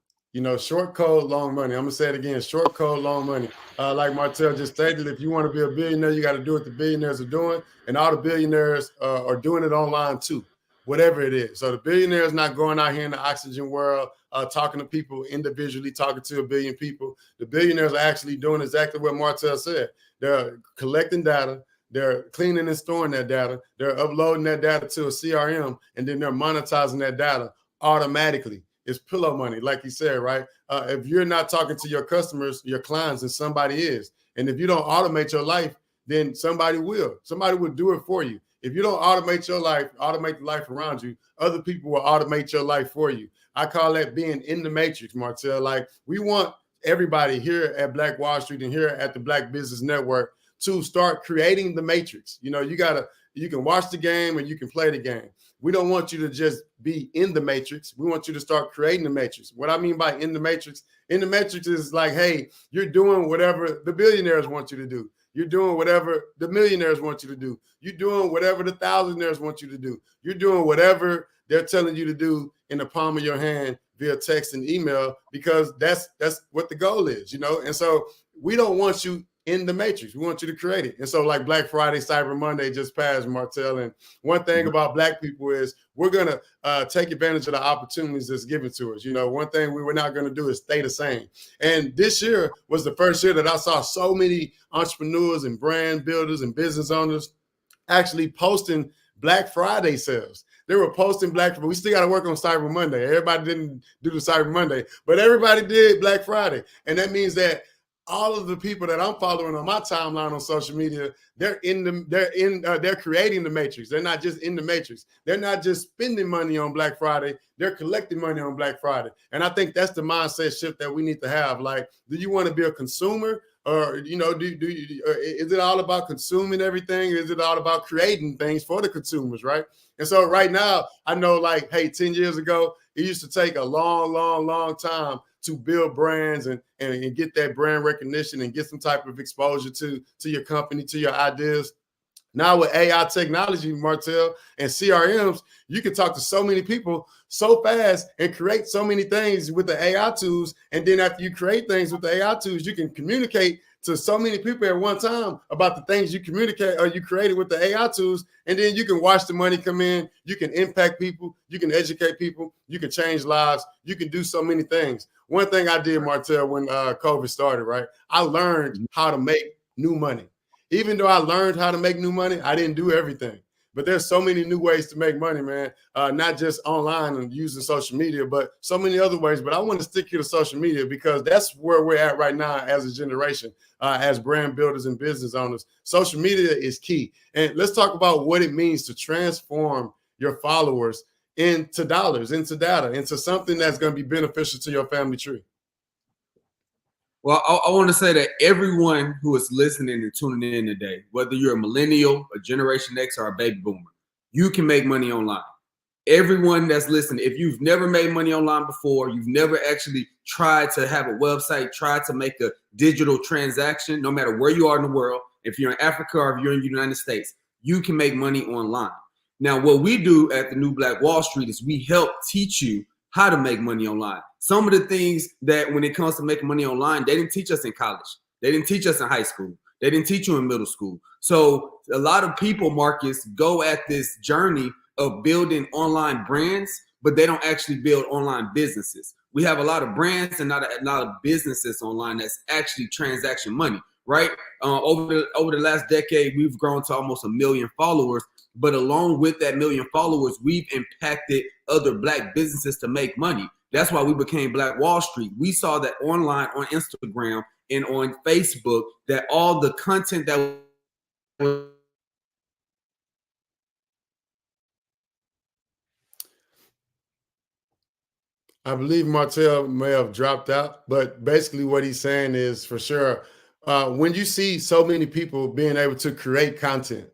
Short code, long money. I'm going to say it again, short code, long money. Like Martell just stated, if you want to be a billionaire, you got to do what the billionaires are doing. And all the billionaires are doing it online too, whatever it is. So the billionaires not going out here in the oxygen world, talking to people individually, talking to 1 billion people. The billionaires are actually doing exactly what Martell said. They're collecting data. they're cleaning and storing that data, they're uploading that data to a CRM, and then they're monetizing that data automatically. It's pillow money, like you said, right? If you're not talking to your customers, your clients, and somebody is, and if you don't automate your life, then somebody will. Somebody will do it for you. If you don't automate your life, automate the life around you, other people will automate your life for you. I call that being in the matrix, Martell. Like, we want everybody here at Black Wall Street and here at the Black Business Network to start creating the matrix. You know, you can watch the game and you can play the game. We don't want you to just be in the matrix. We want you to start creating the matrix. What I mean by in the matrix is like, hey, you're doing whatever the billionaires want you to do. You're doing whatever the millionaires want you to do. You're doing whatever the thousandaires want you to do. You're doing whatever they're telling you to do in the palm of your hand via text and email, because that's what the goal is, you know? And so we don't want you in the matrix. We want you to create it. And so, like, Black Friday, Cyber Monday just passed, Martell. And one thing about Black people is we're going to take advantage of the opportunities that's given to us. You know, one thing we were not going to do is stay the same. And this year was the first year that I saw so many entrepreneurs and brand builders and business owners actually posting Black Friday sales. They were posting Black Friday. We still got to work on Cyber Monday. Everybody didn't do the Cyber Monday, but everybody did Black Friday. And that means that all of the people that I'm following on my timeline on social media, they're creating the matrix. They're not just in the matrix. They're not just spending money on Black Friday. They're collecting money on Black Friday. And I think that's the mindset shift that we need to have. Like, do you want to be a consumer, or, you know, is it all about consuming everything? Is it all about creating things for the consumers, right? And so right now, I know, like, hey, 10 years ago, it used to take a long time to build brands and get that brand recognition and get some type of exposure to your company, to your ideas. Now with AI technology, Martell, and CRMs, you can talk to so many people so fast and create so many things with the AI tools. And then after you create things with the AI tools, you can communicate to so many people at one time about the things you communicate or you created with the AI tools. And then you can watch the money come in. You can impact people. You can educate people. You can change lives. You can do so many things. One thing I did, Martell, when COVID started, right? I learned how to make new money. Even though I learned how to make new money, I didn't do everything. But there's so many new ways to make money, man. Not just online and using social media, but so many other ways. But I want to stick here to social media because that's where we're at right now as a generation, as brand builders and business owners. Social media is key. And let's talk about what it means to transform your followers into dollars, into data, into something that's going to be beneficial to your family tree. Well, I want to say that everyone who is listening and tuning in today, whether you're a millennial, a Generation X, or a baby boomer, you can make money online. Everyone that's listening, if you've never made money online before, you've never actually tried to have a website, tried to make a digital transaction, no matter where you are in the world, if you're in Africa or if you're in the United States, you can make money online. Now, what we do at the New Black Wall Street is we help teach you how to make money online. Some of the things that when it comes to making money online, they didn't teach us in college. They didn't teach us in high school. They didn't teach you in middle school. So a lot of people, Marcus, go at this journey of building online brands, but they don't actually build online businesses. We have a lot of brands and not a lot of businesses online that's actually transaction money, right? Over the last decade, we've grown to almost 1 million followers. But along with that 1 million followers, we've impacted other Black businesses to make money. That's why we became Black Wall Street. We saw that online on Instagram and on Facebook, that all the content that was I believe Martell may have dropped out, but basically what he's saying is, for sure, when you see so many people being able to create content,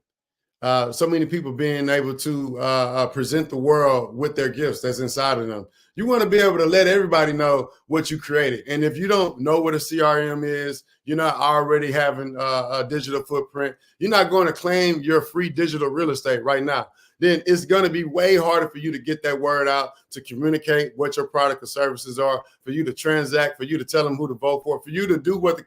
so many people being able to present the world with their gifts that's inside of them, you want to be able to let everybody know what you created. And if you don't know what a CRM is, you're not already having a digital footprint, you're not going to claim your free digital real estate right now, then it's going to be way harder for you to get that word out, to communicate what your product or services are, for you to transact, for you to tell them who to vote for you to do what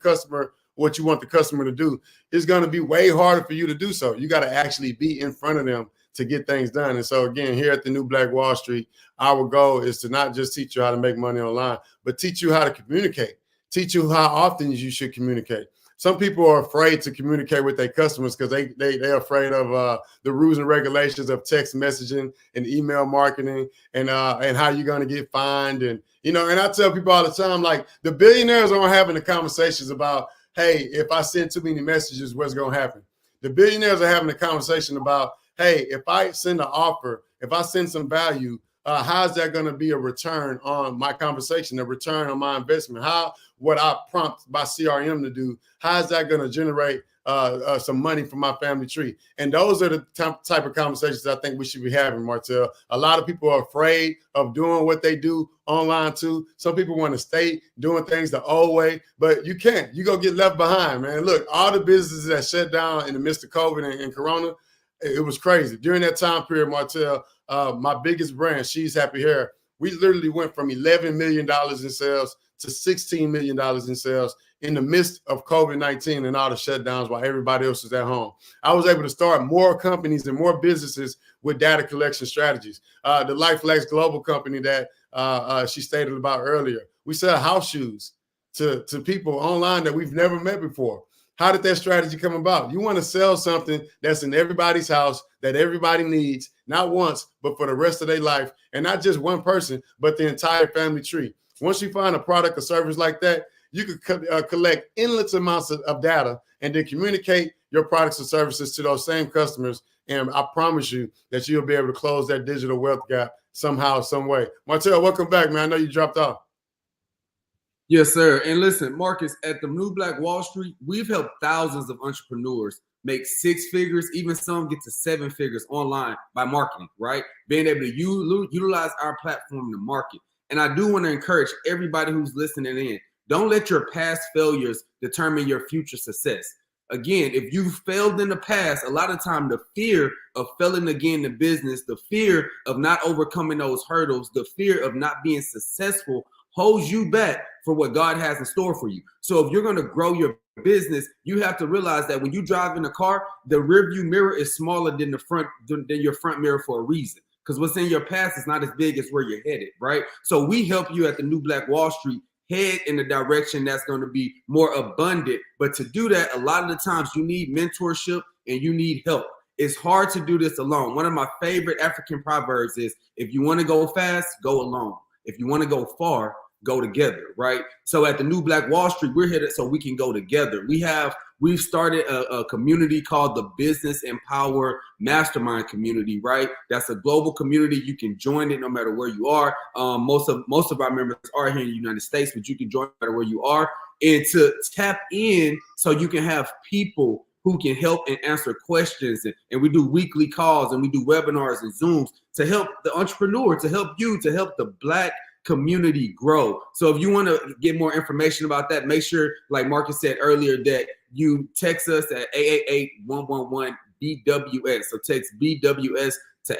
you want the customer to do. It's going to be way harder for you to do so. You got to actually be in front of them to get things done. And so again, here at the New Black Wall Street, our goal is to not just teach you how to make money online, but teach you how to communicate, teach you how often you should communicate. Some people are afraid to communicate with their customers because they're afraid of the rules and regulations of text messaging and email marketing and how you're going to get fined. And, and I tell people all the time, like, the billionaires aren't having the conversations about, hey, if I send too many messages, what's going to happen? The billionaires are having a conversation about, hey, if I send an offer, if I send some value, how's that going to be a return on my conversation, a return on my investment? What I prompt my CRM to do, how's that going to generate some money from my family tree? And those are the type of conversations I think we should be having, Martell. A lot of people are afraid of doing what they do online too. Some people want to stay doing things the old way, but you can't. You're going to get left behind, man. Look, all the businesses that shut down in the midst of COVID and Corona, it was crazy. During that time period, Martell, my biggest brand, She's Happy Hair, we literally went from $11 million in sales to $16 million in sales in the midst of COVID-19 and all the shutdowns while everybody else was at home. I was able to start more companies and more businesses with data collection strategies. The LifeLex Global company that she stated about earlier, we sell house shoes to people online that we've never met before. How did that strategy come about? You want to sell something that's in everybody's house that everybody needs, not once, but for the rest of their life, and not just one person, but the entire family tree. Once you find a product or service like that, you could collect endless amounts of data and then communicate your products and services to those same customers. And I promise you that you'll be able to close that digital wealth gap somehow, some way. Martell, welcome back, man. I know you dropped off. Yes, sir. And listen, Marcus, at the New Black Wall Street, we've helped thousands of entrepreneurs make 6 figures, even some get to 7 figures online by marketing, right? Being able to utilize our platform to market. And I do want to encourage everybody who's listening in, don't let your past failures determine your future success. Again, if you've failed in the past, a lot of time the fear of failing again in business, the fear of not overcoming those hurdles, the fear of not being successful holds you back for what God has in store for you. So if you're going to grow your business, you have to realize that when you drive in a car, the rear view mirror is smaller than your front mirror for a reason. Because what's in your past is not as big as where you're headed, right? So we help you at the New Black Wall Street head in the direction that's going to be more abundant. But to do that, a lot of the times you need mentorship and you need help. It's hard to do this alone. One of my favorite African proverbs is, if you want to go fast, go alone. If you want to go far, go together, right? So at the New Black Wall Street, we're here so we can go together. We've started a community called the Business Empower Mastermind community, right? That's a global community. You can join it no matter where you are. Most of our members are here in the United States, but you can join no matter where you are. And to tap in so you can have people who can help and answer questions. And we do weekly calls and we do webinars and Zooms to help the entrepreneur, to help you, to help the Black community grow. So if you want to get more information about that, make sure, like Marcus said earlier, that you text us at 888-111-BWS. So text BWS to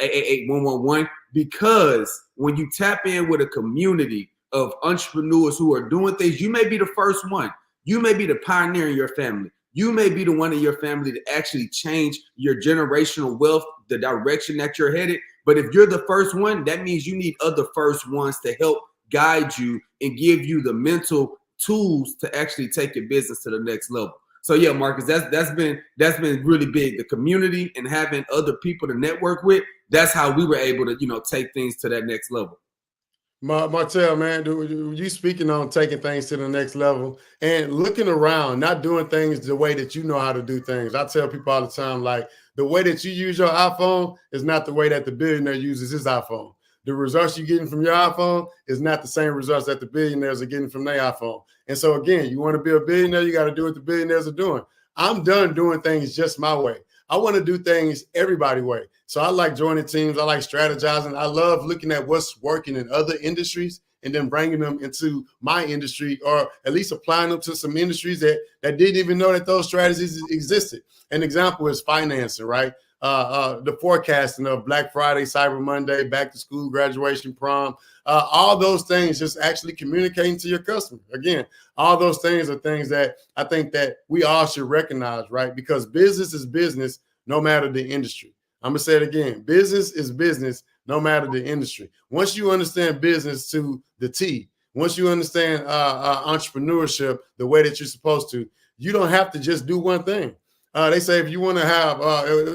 888-111, because when you tap in with a community of entrepreneurs who are doing things, you may be the first one. You may be the pioneer in your family. You may be the one in your family to actually change your generational wealth, the direction that you're headed. But if you're the first one, that means you need other first ones to help guide you and give you the mental tools to actually take your business to the next level. So yeah, Marcus, that's been really big. The community and having other people to network with, that's how we were able to, take things to that next level. Martell, man, you speaking on taking things to the next level and looking around, not doing things the way that you know how to do things. I tell people all the time, like, the way that you use your iPhone is not the way that the billionaire uses his iPhone. The results you're getting from your iPhone is not the same results that the billionaires are getting from their iPhone. And so again, you want to be a billionaire, you got to do what the billionaires are doing. I'm done doing things just my way. I want to do things everybody's way. So I like joining teams. I like strategizing. I love looking at what's working in other industries and then bringing them into my industry, or at least applying them to some industries that didn't even know that those strategies existed. An example is financing, right? The forecasting of Black Friday, Cyber Monday, back to school, graduation, prom, all those things, just actually communicating to your customer. Again, all those things are things that I think that we all should recognize, right? Because business is business, no matter the industry. I'm going to say it again. Business is business, no matter the industry. Once you understand business to the T, once you understand entrepreneurship the way that you're supposed to, you don't have to just do one thing. They say if you want to have,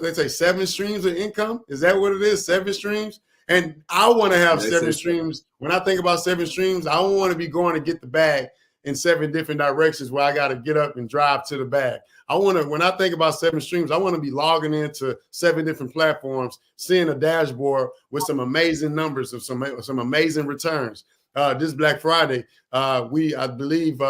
they say 7 streams of income. Is that what it is? 7 streams? And I want to have 7 streams. When I think about 7 streams, I don't want to be going to get the bag in 7 different directions where I got to get up and drive to the bag. When I think about 7 streams, I want to be logging into 7 different platforms, seeing a dashboard with some amazing numbers of some amazing returns. This Black Friday, I believe,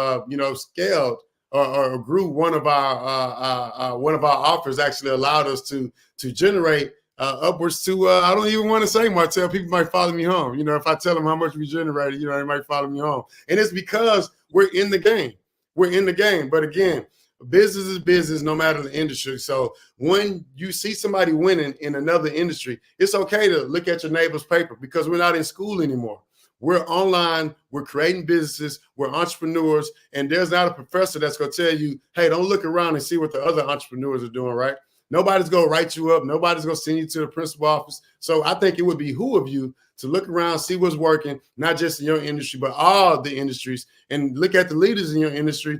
scaled or grew one of our offers. Actually allowed us to generate upwards to, I don't even want to say, Martell, people might follow me home. If I tell them how much we generated, they might follow me home. And it's because we're in the game. We're in the game. But again, business is business no matter the industry. So when you see somebody winning in another industry, it's okay to look at your neighbor's paper because we're not in school anymore. We're online, we're creating businesses, we're entrepreneurs, and there's not a professor that's going to tell you, hey, don't look around and see what the other entrepreneurs are doing, right? Nobody's going to write you up. Nobody's going to send you to the principal office. So I think it would behoove you to look around, see what's working, not just in your industry, but all the industries, and look at the leaders in your industry.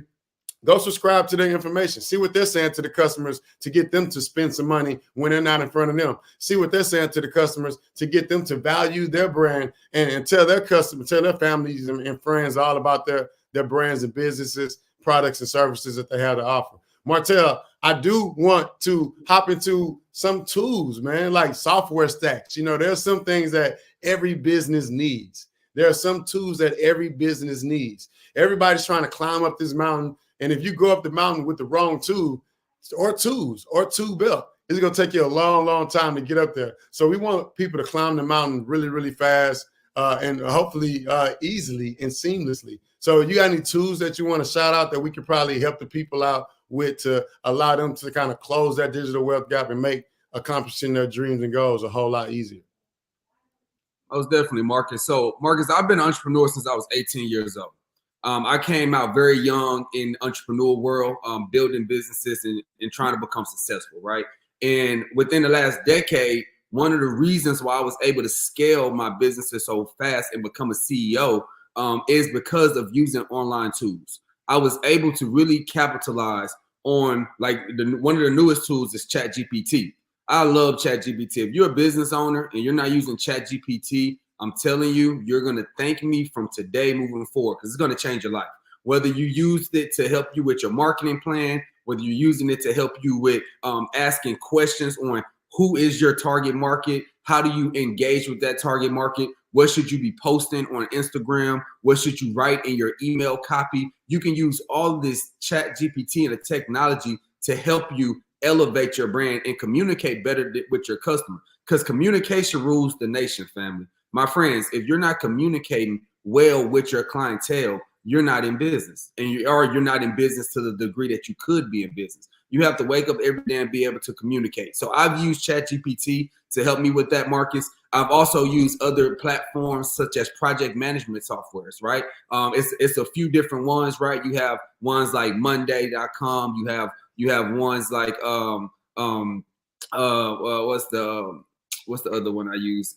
Go subscribe to their information. See what they're saying to the customers to get them to spend some money when they're not in front of them. See what they're saying to the customers to get them to value their brand and tell their customers, tell their families and friends all about their brands and businesses, products and services that they have to offer. Martell, I do want to hop into some tools, man, like software stacks. There's some things that every business needs. There are some tools that every business needs. Everybody's trying to climb up this mountain. And if you go up the mountain with the wrong tool or tool belt, it's going to take you a long, long time to get up there. So we want people to climb the mountain really, really fast and hopefully easily and seamlessly. So you got any tools that you want to shout out that we could probably help the people out with to allow them to kind of close that digital wealth gap and make accomplishing their dreams and goals a whole lot easier? Most definitely, Marcus. So, Marcus, I've been an entrepreneur since I was 18 years old. I came out very young in entrepreneur world, building businesses and trying to become successful, right? And within the last decade, one of the reasons why I was able to scale my businesses so fast and become a CEO is because of using online tools. I was able to really capitalize on one of the newest tools is ChatGPT. I love ChatGPT. If you're a business owner and you're not using ChatGPT, I'm telling you, you're going to thank me from today moving forward because it's going to change your life. Whether you used it to help you with your marketing plan, whether you're using it to help you with asking questions on who is your target market, how do you engage with that target market, what should you be posting on Instagram, what should you write in your email copy. You can use all of this ChatGPT and the technology to help you elevate your brand and communicate better with your customer because communication rules the nation, family. My friends, if you're not communicating well with your clientele, you're not in business, and you're not in business to the degree that you could be in business. You have to wake up every day and be able to communicate. So I've used ChatGPT to help me with that, Marcus. I've also used other platforms such as project management softwares, right? It's a few different ones, right? You have ones like Monday.com. You have ones like what's the other one I use?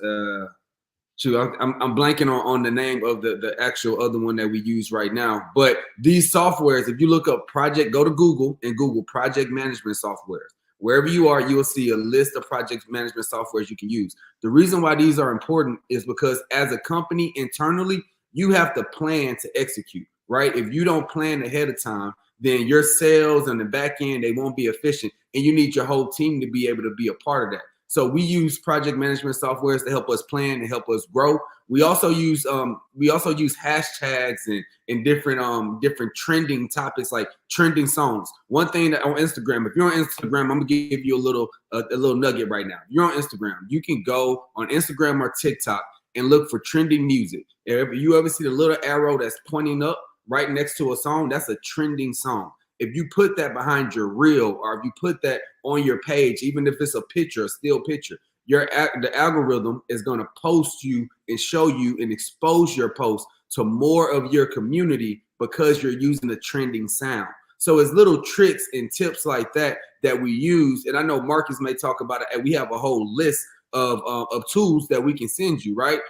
I'm blanking on the name of the actual other one that we use right now. But these softwares, if you look up go to Google and Google project management softwares. Wherever you are, you will see a list of project management softwares you can use. The reason why these are important is because as a company internally, you have to plan to execute, right? If you don't plan ahead of time, then your sales and the back end, they won't be efficient. And you need your whole team to be able to be a part of that. So we use project management softwares to help us plan and help us grow. We also use hashtags and different trending topics like trending songs. One thing that on Instagram, if you're on Instagram, I'm gonna give you a little nugget right now. If you're on Instagram, you can go on Instagram or TikTok and look for trending music. If you ever see the little arrow that's pointing up right next to a song, that's a trending song. If you put that behind your reel or if you put that on your page, even if it's a picture, a still picture, the algorithm is going to post you and show you and expose your post to more of your community because you're using a trending sound. So it's little tricks and tips like that we use. And I know Marcus may talk about it. And we have a whole list of tools that we can send you, right?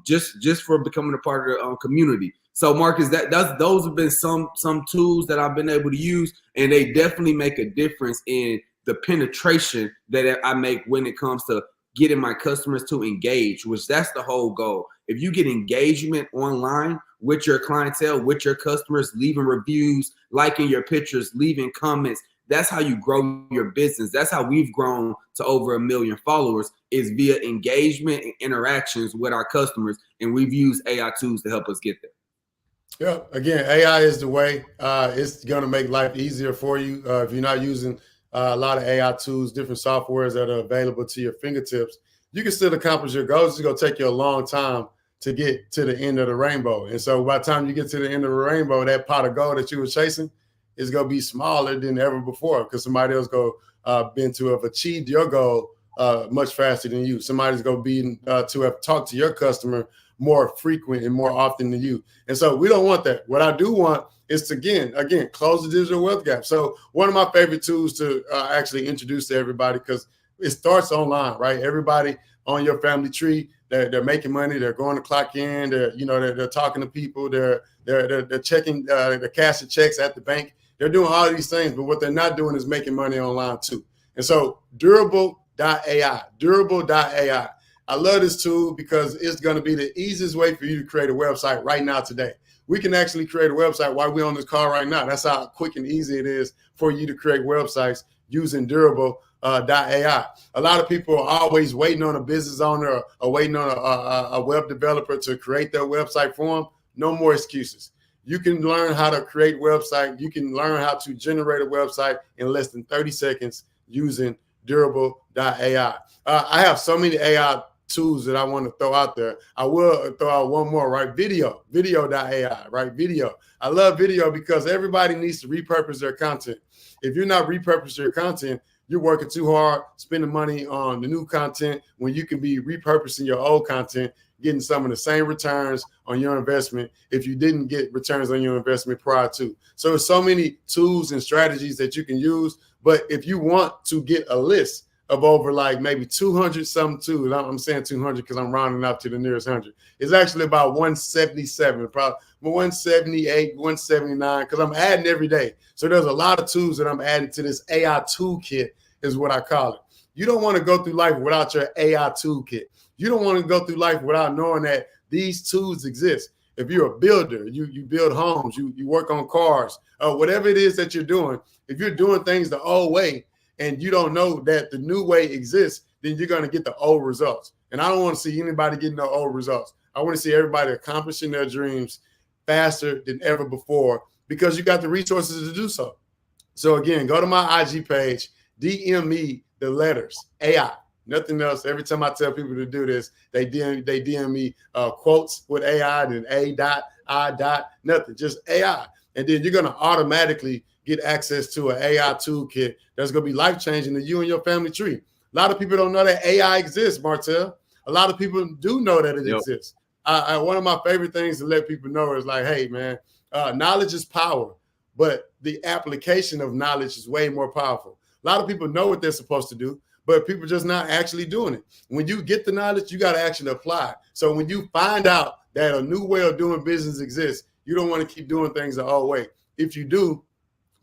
Just for becoming a part of the community. So Marcus, those have been some tools that I've been able to use, and they definitely make a difference in the penetration that I make when it comes to getting my customers to engage, which that's the whole goal. If you get engagement online with your clientele, with your customers, leaving reviews, liking your pictures, leaving comments, that's how you grow your business. That's how we've grown to over 1 million followers, is via engagement and interactions with our customers. And we've used AI tools to help us get there. Yeah, again, AI is the way. It's going to make life easier for you. If you're not using a lot of AI tools, different softwares that are available to your fingertips, you can still accomplish your goals. It's going to take you a long time to get to the end of the rainbow. And so by the time you get to the end of the rainbow, that pot of gold that you were chasing is going to be smaller than ever before, because somebody else been to have achieved your goal much faster than you. Somebody's going to be to have talked to your customer more frequent and more often than you. And so we don't want that. What I do want is to, again, close the digital wealth gap. So one of my favorite tools to actually introduce to everybody, because it starts online, right? Everybody on your family tree, they're making money, they're going to clock in, they're talking to people, they're checking the cash and checks at the bank. They're doing all these things, but what they're not doing is making money online too. And so durable.ai. I love this tool because it's going to be the easiest way for you to create a website right now today. We can actually create a website while we're on this call right now. That's how quick and easy it is for you to create websites using durable.ai. A lot of people are always waiting on a business owner or waiting on a web developer to create their website for them. No more excuses. You can learn how to create website. You can learn how to generate a website in less than 30 seconds using durable.ai. I have so many AI tools that I want to throw out there. I will throw out one more, right? Video.ai, right? Video. I love video because everybody needs to repurpose their content. If you're not repurposing your content, you're working too hard, spending money on the new content when you can be repurposing your old content, getting some of the same returns on your investment if you didn't get returns on your investment prior to. So there's so many tools and strategies that you can use. But if you want to get a list of over like maybe 200 something tools, I'm saying 200 because I'm rounding up to the nearest 100. It's actually about 177, probably 178, 179, because I'm adding every day. So there's a lot of tools that I'm adding to this AI toolkit is what I call it. You don't want to go through life without your AI toolkit. You don't want to go through life without knowing that these tools exist. If you're a builder, you build homes, you work on cars, whatever it is that you're doing, if you're doing things the old way and you don't know that the new way exists, then you're going to get the old results. And I don't want to see anybody getting the old results. I want to see everybody accomplishing their dreams faster than ever before because you got the resources to do so. So again, go to my IG page, DM me the letters, AI. Nothing else. Every time I tell people to do this, they DM me quotes with AI, then A.I. Nothing, just AI. And then you're going to automatically get access to an AI toolkit that's going to be life-changing to you and your family tree. A lot of people don't know that AI exists, Martell. A lot of people do know that it exists. One of my favorite things to let people know is like, hey, man, knowledge is power, but the application of knowledge is way more powerful. A lot of people know what they're supposed to do, but people just not actually doing it. When you get the knowledge, you got to actually apply it. So when you find out that a new way of doing business exists, you don't want to keep doing things the old way. If you do,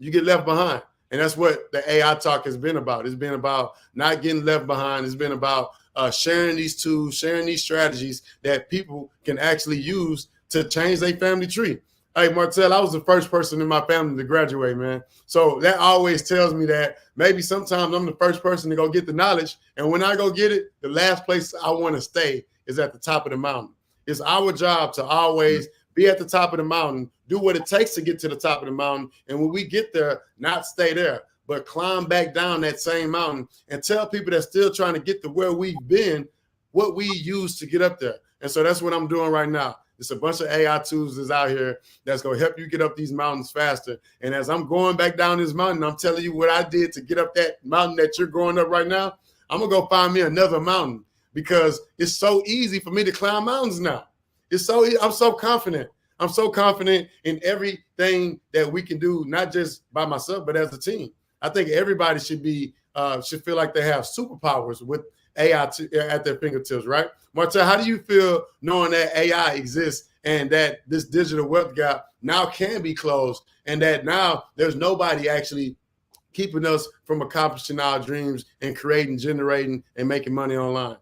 you get left behind. And that's what the AI talk has been about. It's been about not getting left behind. It's been about sharing these tools, sharing these strategies that people can actually use to change their family tree. Hey, Martell, I was the first person in my family to graduate, man. So that always tells me that maybe sometimes I'm the first person to go get the knowledge. And when I go get it, the last place I want to stay is at the top of the mountain. It's our job to always be at the top of the mountain, do what it takes to get to the top of the mountain. And when we get there, not stay there, but climb back down that same mountain and tell people that's still trying to get to where we've been, what we use to get up there. And so that's what I'm doing right now. It's a bunch of AI tools that's out here that's going to help you get up these mountains faster. And as I'm going back down this mountain, I'm telling you what I did to get up that mountain that you're going up right now. I'm going to go find me another mountain because it's so easy for me to climb mountains now. I'm so confident. I'm so confident in everything that we can do, not just by myself, but as a team. I think everybody should feel like they have superpowers with AI at their fingertips, right? Martell, how do you feel knowing that AI exists and that this digital wealth gap now can be closed and that now there's nobody actually keeping us from accomplishing our dreams and creating, generating, and making money online?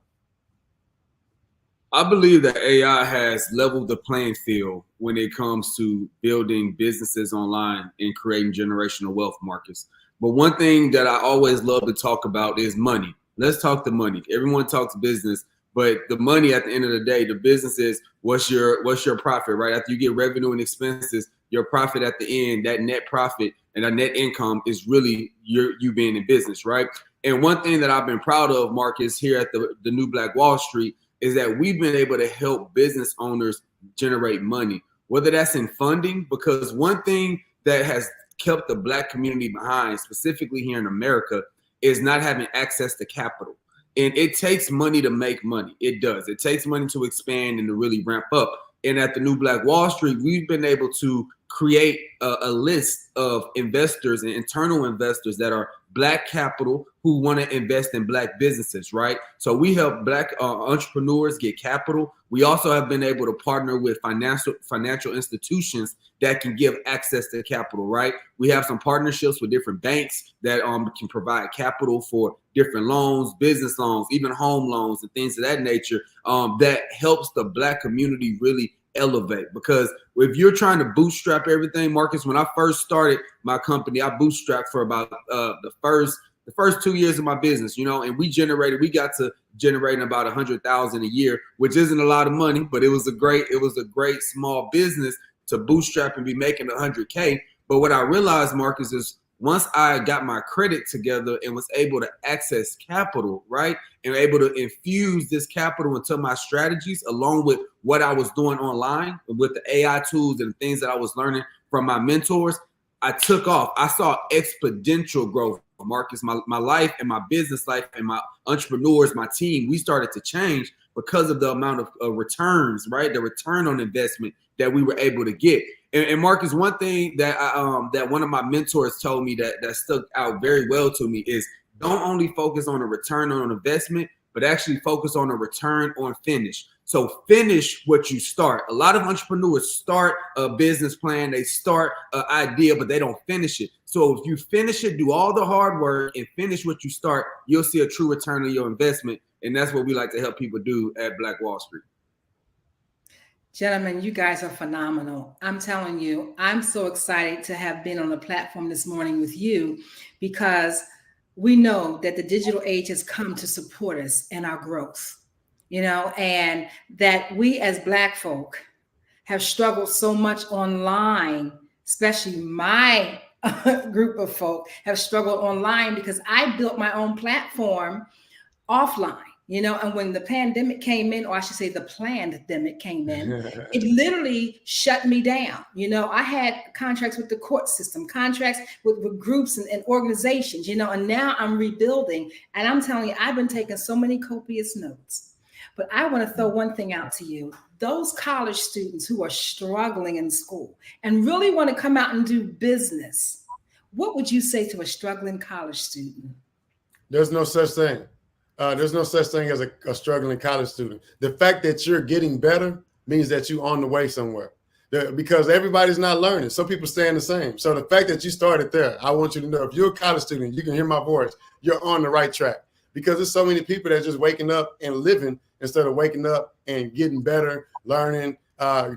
I believe that AI has leveled the playing field when it comes to building businesses online and creating generational wealth, Marcus. But one thing that I always love to talk about is money. Let's talk the money. Everyone talks business, but the money at the end of the day, the business is what's your profit, right? After you get revenue and expenses, your profit at the end, that net profit and that net income is really you being in business, right? And one thing that I've been proud of, Marcus, here at the New Black Wall Street is that we've been able to help business owners generate money, whether that's in funding, because one thing that has kept the Black community behind, specifically here in America, is not having access to capital. And it takes money to make money. It does. It takes money to expand and to really ramp up. And at the New Black Wall Street, we've been able to create a list of investors and internal investors that are Black capital who want to invest in Black businesses, right? So we help Black entrepreneurs get capital. We also have been able to partner with financial institutions that can give access to capital, right? We have some partnerships with different banks that can provide capital for different loans, business loans, even home loans and things of that nature that helps the Black community really elevate. Because if you're trying to bootstrap everything, Marcus, when I first started my company, I bootstrapped for about the first 2 years of my business, and we got to generating about 100,000 a year, which isn't a lot of money, but it was a great small business to bootstrap and be making 100K. But what I realized, Marcus, is once I got my credit together and was able to access capital, right, and able to infuse this capital into my strategies, along with what I was doing online with the AI tools and things that I was learning from my mentors, I took off. I saw exponential growth, Marcus. My life and my business life and my entrepreneurs, my team, we started to change because of the amount of returns, right? The return on investment that we were able to get. And Marcus, one thing that that one of my mentors told me that stuck out very well to me is don't only focus on a return on investment, but actually focus on a return on finish. So finish what you start. A lot of entrepreneurs start a business plan, they start an idea, but they don't finish it. So if you finish it, do all the hard work and finish what you start, you'll see a true return on your investment. And that's what we like to help people do at Black Wall Street. Gentlemen, you guys are phenomenal. I'm telling you, I'm so excited to have been on the platform this morning with you because we know that the digital age has come to support us in our growth, and that we as Black folk have struggled so much online, especially my group of folk have struggled online because I built my own platform offline. And when the pandemic came in, or I should say the plandemic came in, it literally shut me down. I had contracts with the court system, contracts with groups and organizations, and now I'm rebuilding. And I'm telling you, I've been taking so many copious notes. But I want to throw one thing out to you. Those college students who are struggling in school and really want to come out and do business, what would you say to a struggling college student? There's no such thing. There's no such thing as a struggling college student. The fact that you're getting better means that you're on the way somewhere. Because everybody's not learning. Some people staying the same. So the fact that you started there, I want you to know if you're a college student, you can hear my voice, you're on the right track. Because there's so many people that are just waking up and living instead of waking up and getting better, learning,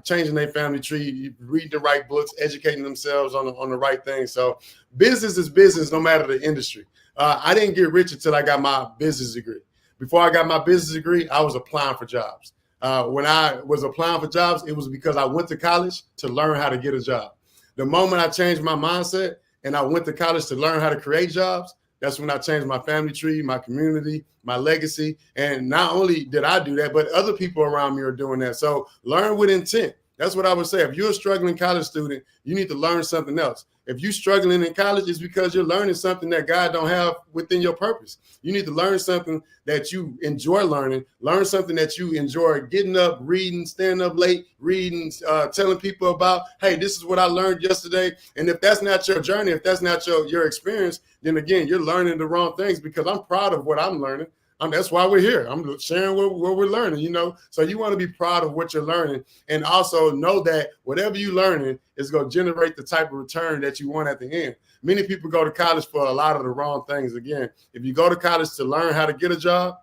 changing their family tree, reading the right books, educating themselves on the right things. So business is business no matter the industry. I didn't get rich until I got my business degree. Before I got my business degree, I was applying for jobs. When I was applying for jobs, it was because I went to college to learn how to get a job. The moment I changed my mindset and I went to college to learn how to create jobs, that's when I changed my family tree, my community, my legacy. And not only did I do that, but other people around me are doing that. So learn with intent. That's what I would say. If you're a struggling college student, you need to learn something else. If you're struggling in college, it's because you're learning something that God don't have within your purpose. You need to learn something that you enjoy learning, learn something that you enjoy getting up, reading, staying up late, reading, telling people about, hey, this is what I learned yesterday. And if that's not your journey, if that's not your experience, then again, you're learning the wrong things because I'm proud of what I'm learning. That's why we're here. I'm sharing what we're learning, you know. So you want to be proud of what you're learning, and also know that whatever you're learning is going to generate the type of return that you want at the end. Many people go to college for a lot of the wrong things. Again, if you go to college to learn how to get a job,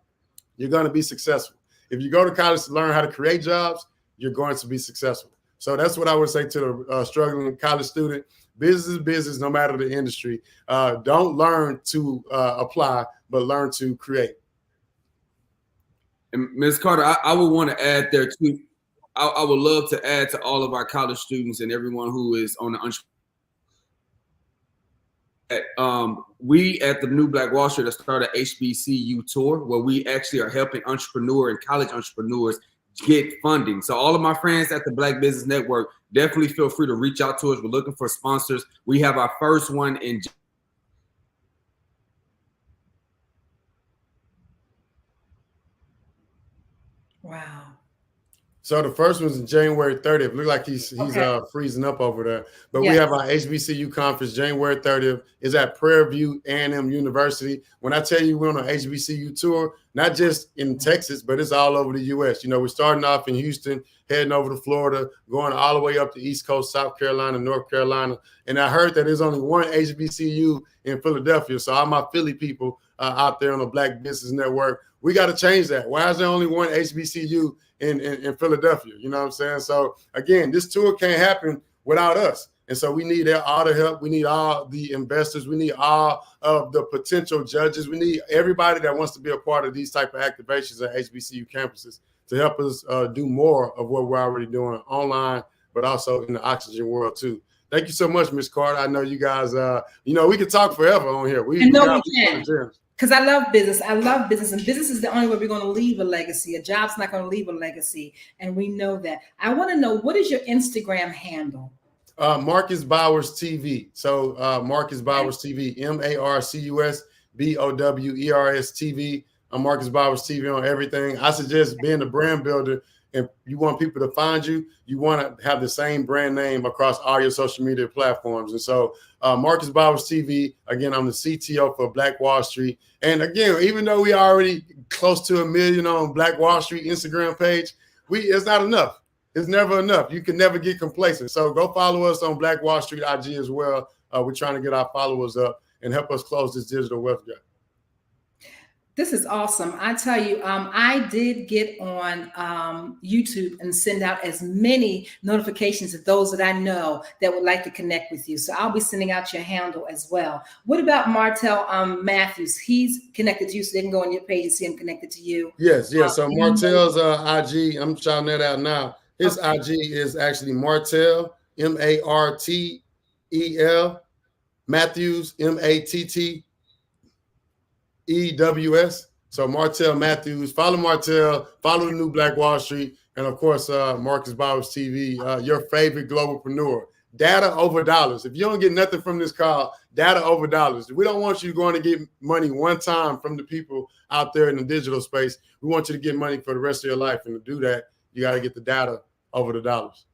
you're going to be successful. If you go to college to learn how to create jobs, you're going to be successful. So that's what I would say to the struggling college student. Business is business, no matter the industry. Don't learn to apply, but learn to create. And Ms. Carter, I would want to add there too. I would love to add to all of our college students and everyone who is on the we at the New Black Wall Street have started HBCU tour where we actually are helping entrepreneur and college entrepreneurs get funding. So all of my friends at the Black Business Network, definitely feel free to reach out to us. We're looking for sponsors. We have our first one in Wow. So the first one's January 30th. Look like he's freezing up over there. But we have our HBCU conference January 30th. Is at Prairie View A&M University. When I tell you we're on an HBCU tour, not just in Texas, but it's all over the U.S. You know, we're starting off in Houston, heading over to Florida, going all the way up the East Coast, South Carolina, North Carolina. And I heard that there's only one HBCU in Philadelphia. So all my Philly people out there on the Black Business Network, we got to change that. Why is there only one HBCU in Philadelphia? You know what I'm saying? So again, this tour can't happen without us. And so we need all the help. We need all the investors. We need all of the potential judges. We need everybody that wants to be a part of these type of activations at HBCU campuses to help us do more of what we're already doing online, but also in the oxygen world too. Thank you so much, Ms. Carter. I know you guys, you know, we could talk forever on here. We can. Because I love business. I love business. And business is the only way we're going to leave a legacy. A job's not going to leave a legacy. And we know that. I want to know, what is your Instagram handle? Marcus Bowers TV. So Marcus Bowers TV, MarcusBowers TV. I'm Marcus Bowers TV on everything. I suggest being a brand builder, and you want people to find you, you want to have the same brand name across all your social media platforms. And so Marcus Bowers TV, again, I'm the CTO for Black Wall Street. And again, even though we already close to 1 million on Black Wall Street Instagram page, it's not enough. It's never enough. You can never get complacent. So go follow us on Black Wall Street IG as well. We're trying to get our followers up and help us close this digital wealth gap. This is awesome. I tell you, I did get on YouTube and send out as many notifications of those that I know that would like to connect with you. So I'll be sending out your handle as well. What about Martell Matthews? He's connected to you, so they can go on your page and see him connected to you. Yes. So Martell's IG, I'm shouting that out now. His IG is actually Martell, Martel, Matthews, MatteEWS. So Martell Matthews, follow Martell, follow the New Black Wall Street, and of course, Marcus Bowers TV, your favorite globalpreneur. Data over dollars. If you don't get nothing from this call, data over dollars. We don't want you going to get money one time from the people out there in the digital space. We want you to get money for the rest of your life. And to do that, you got to get the data over the dollars.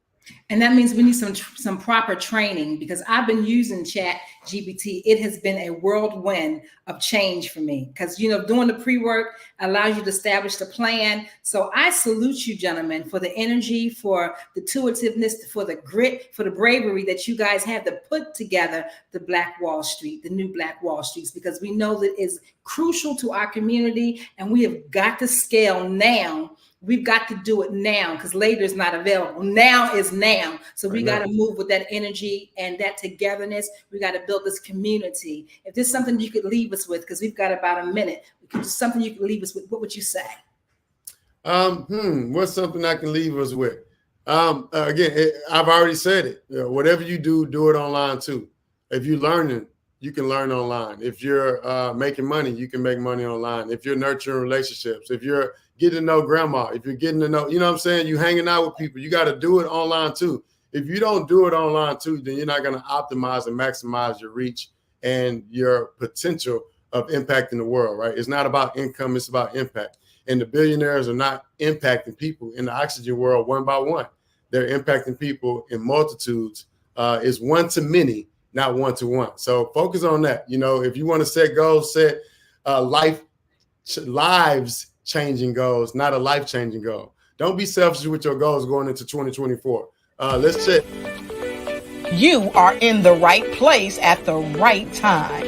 And that means we need some proper training, because I've been using Chat GPT. It has been a whirlwind of change for me, because, you know, doing the pre-work allows you to establish the plan. So I salute you, gentlemen, for the energy, for the intuitiveness, for the grit, for the bravery that you guys have to put together the Black Wall Street, the New Black Wall Streets, because we know that it's crucial to our community, and we have got to scale now. We've got to do it now, because later is not available. Now is now. So we got to move with that energy and that togetherness. We got to build this community. If there's something you could leave us with, because we've got about a minute, something you could leave us with, what would you say? What's something I can leave us with? Again, I've already said it. You know, whatever you do, do it online too. If you're learning, you can learn online. If you're making money, you can make money online. If you're nurturing relationships, if you're getting to know grandma, if you're getting to know, you know what I'm saying, you hanging out with people, you got to do it online too. If you don't do it online too, then you're not going to optimize and maximize your reach and your potential of impacting the world, right? It's not about income, it's about impact. And the billionaires are not impacting people in the oxygen world one by one. They're impacting people in multitudes. It's one to many, not one to one. So focus on that. You know, if you want to set goals, set life lives changing goals, not a life changing goal. Don't be selfish with your goals going into 2024. Let's check. You are in the right place at the right time.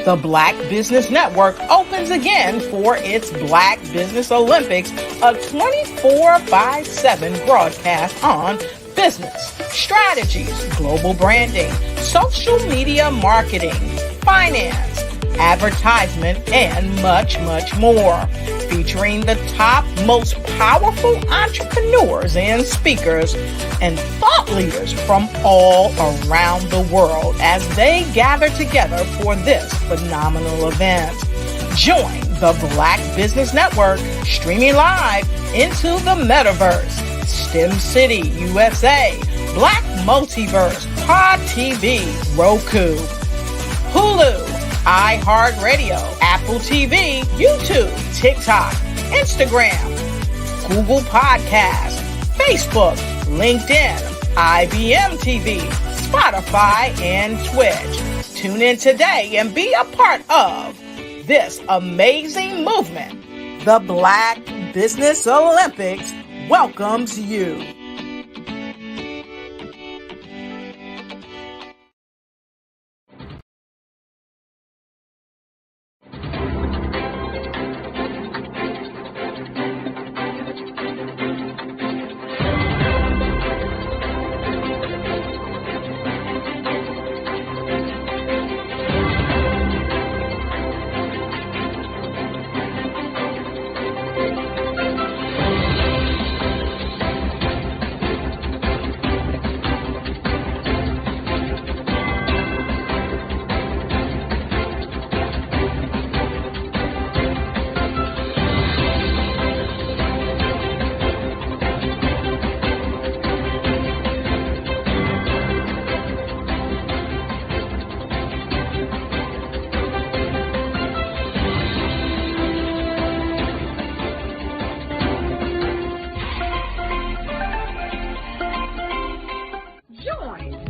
The Black Business Network opens again for its Black Business Olympics, a 24/7 broadcast on business, strategies, global branding, social media marketing, finance, advertisement, and much, much more. Featuring the top, most powerful entrepreneurs and speakers and thought leaders from all around the world as they gather together for this phenomenal event. Join the Black Business Network streaming live into the metaverse, STEM City, USA, Black Multiverse, Pod TV, Roku, Hulu, iHeartRadio, Apple TV, YouTube, TikTok, Instagram, Google Podcasts, Facebook, LinkedIn, IBM TV, Spotify, and Twitch. Tune in today and be a part of this amazing movement. The Black Business Olympics welcomes you.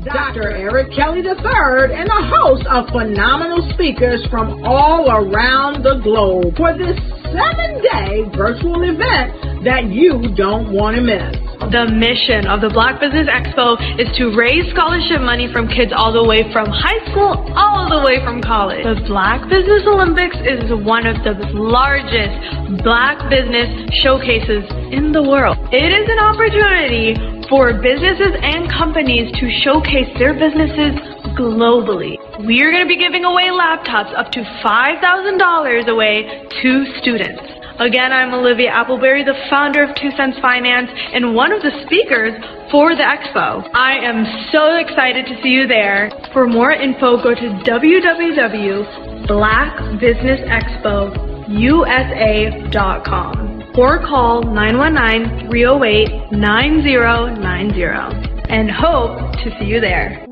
Dr. Eric Kelly III and a host of phenomenal speakers from all around the globe for this 7-day virtual event that you don't want to miss. The mission of the Black Business Expo is to raise scholarship money from kids all the way from high school all the way from college. The Black Business Olympics is one of the largest Black business showcases in the world. It is an opportunity for businesses and companies to showcase their businesses globally. We are going to be giving away laptops up to $5,000 away to students. Again, I'm Olivia Appleberry, the founder of 2 Cents Finance and one of the speakers for the expo. I am so excited to see you there. For more info, go to www.blackbusinessexpousa.com or call 919-308-9090 and hope to see you there.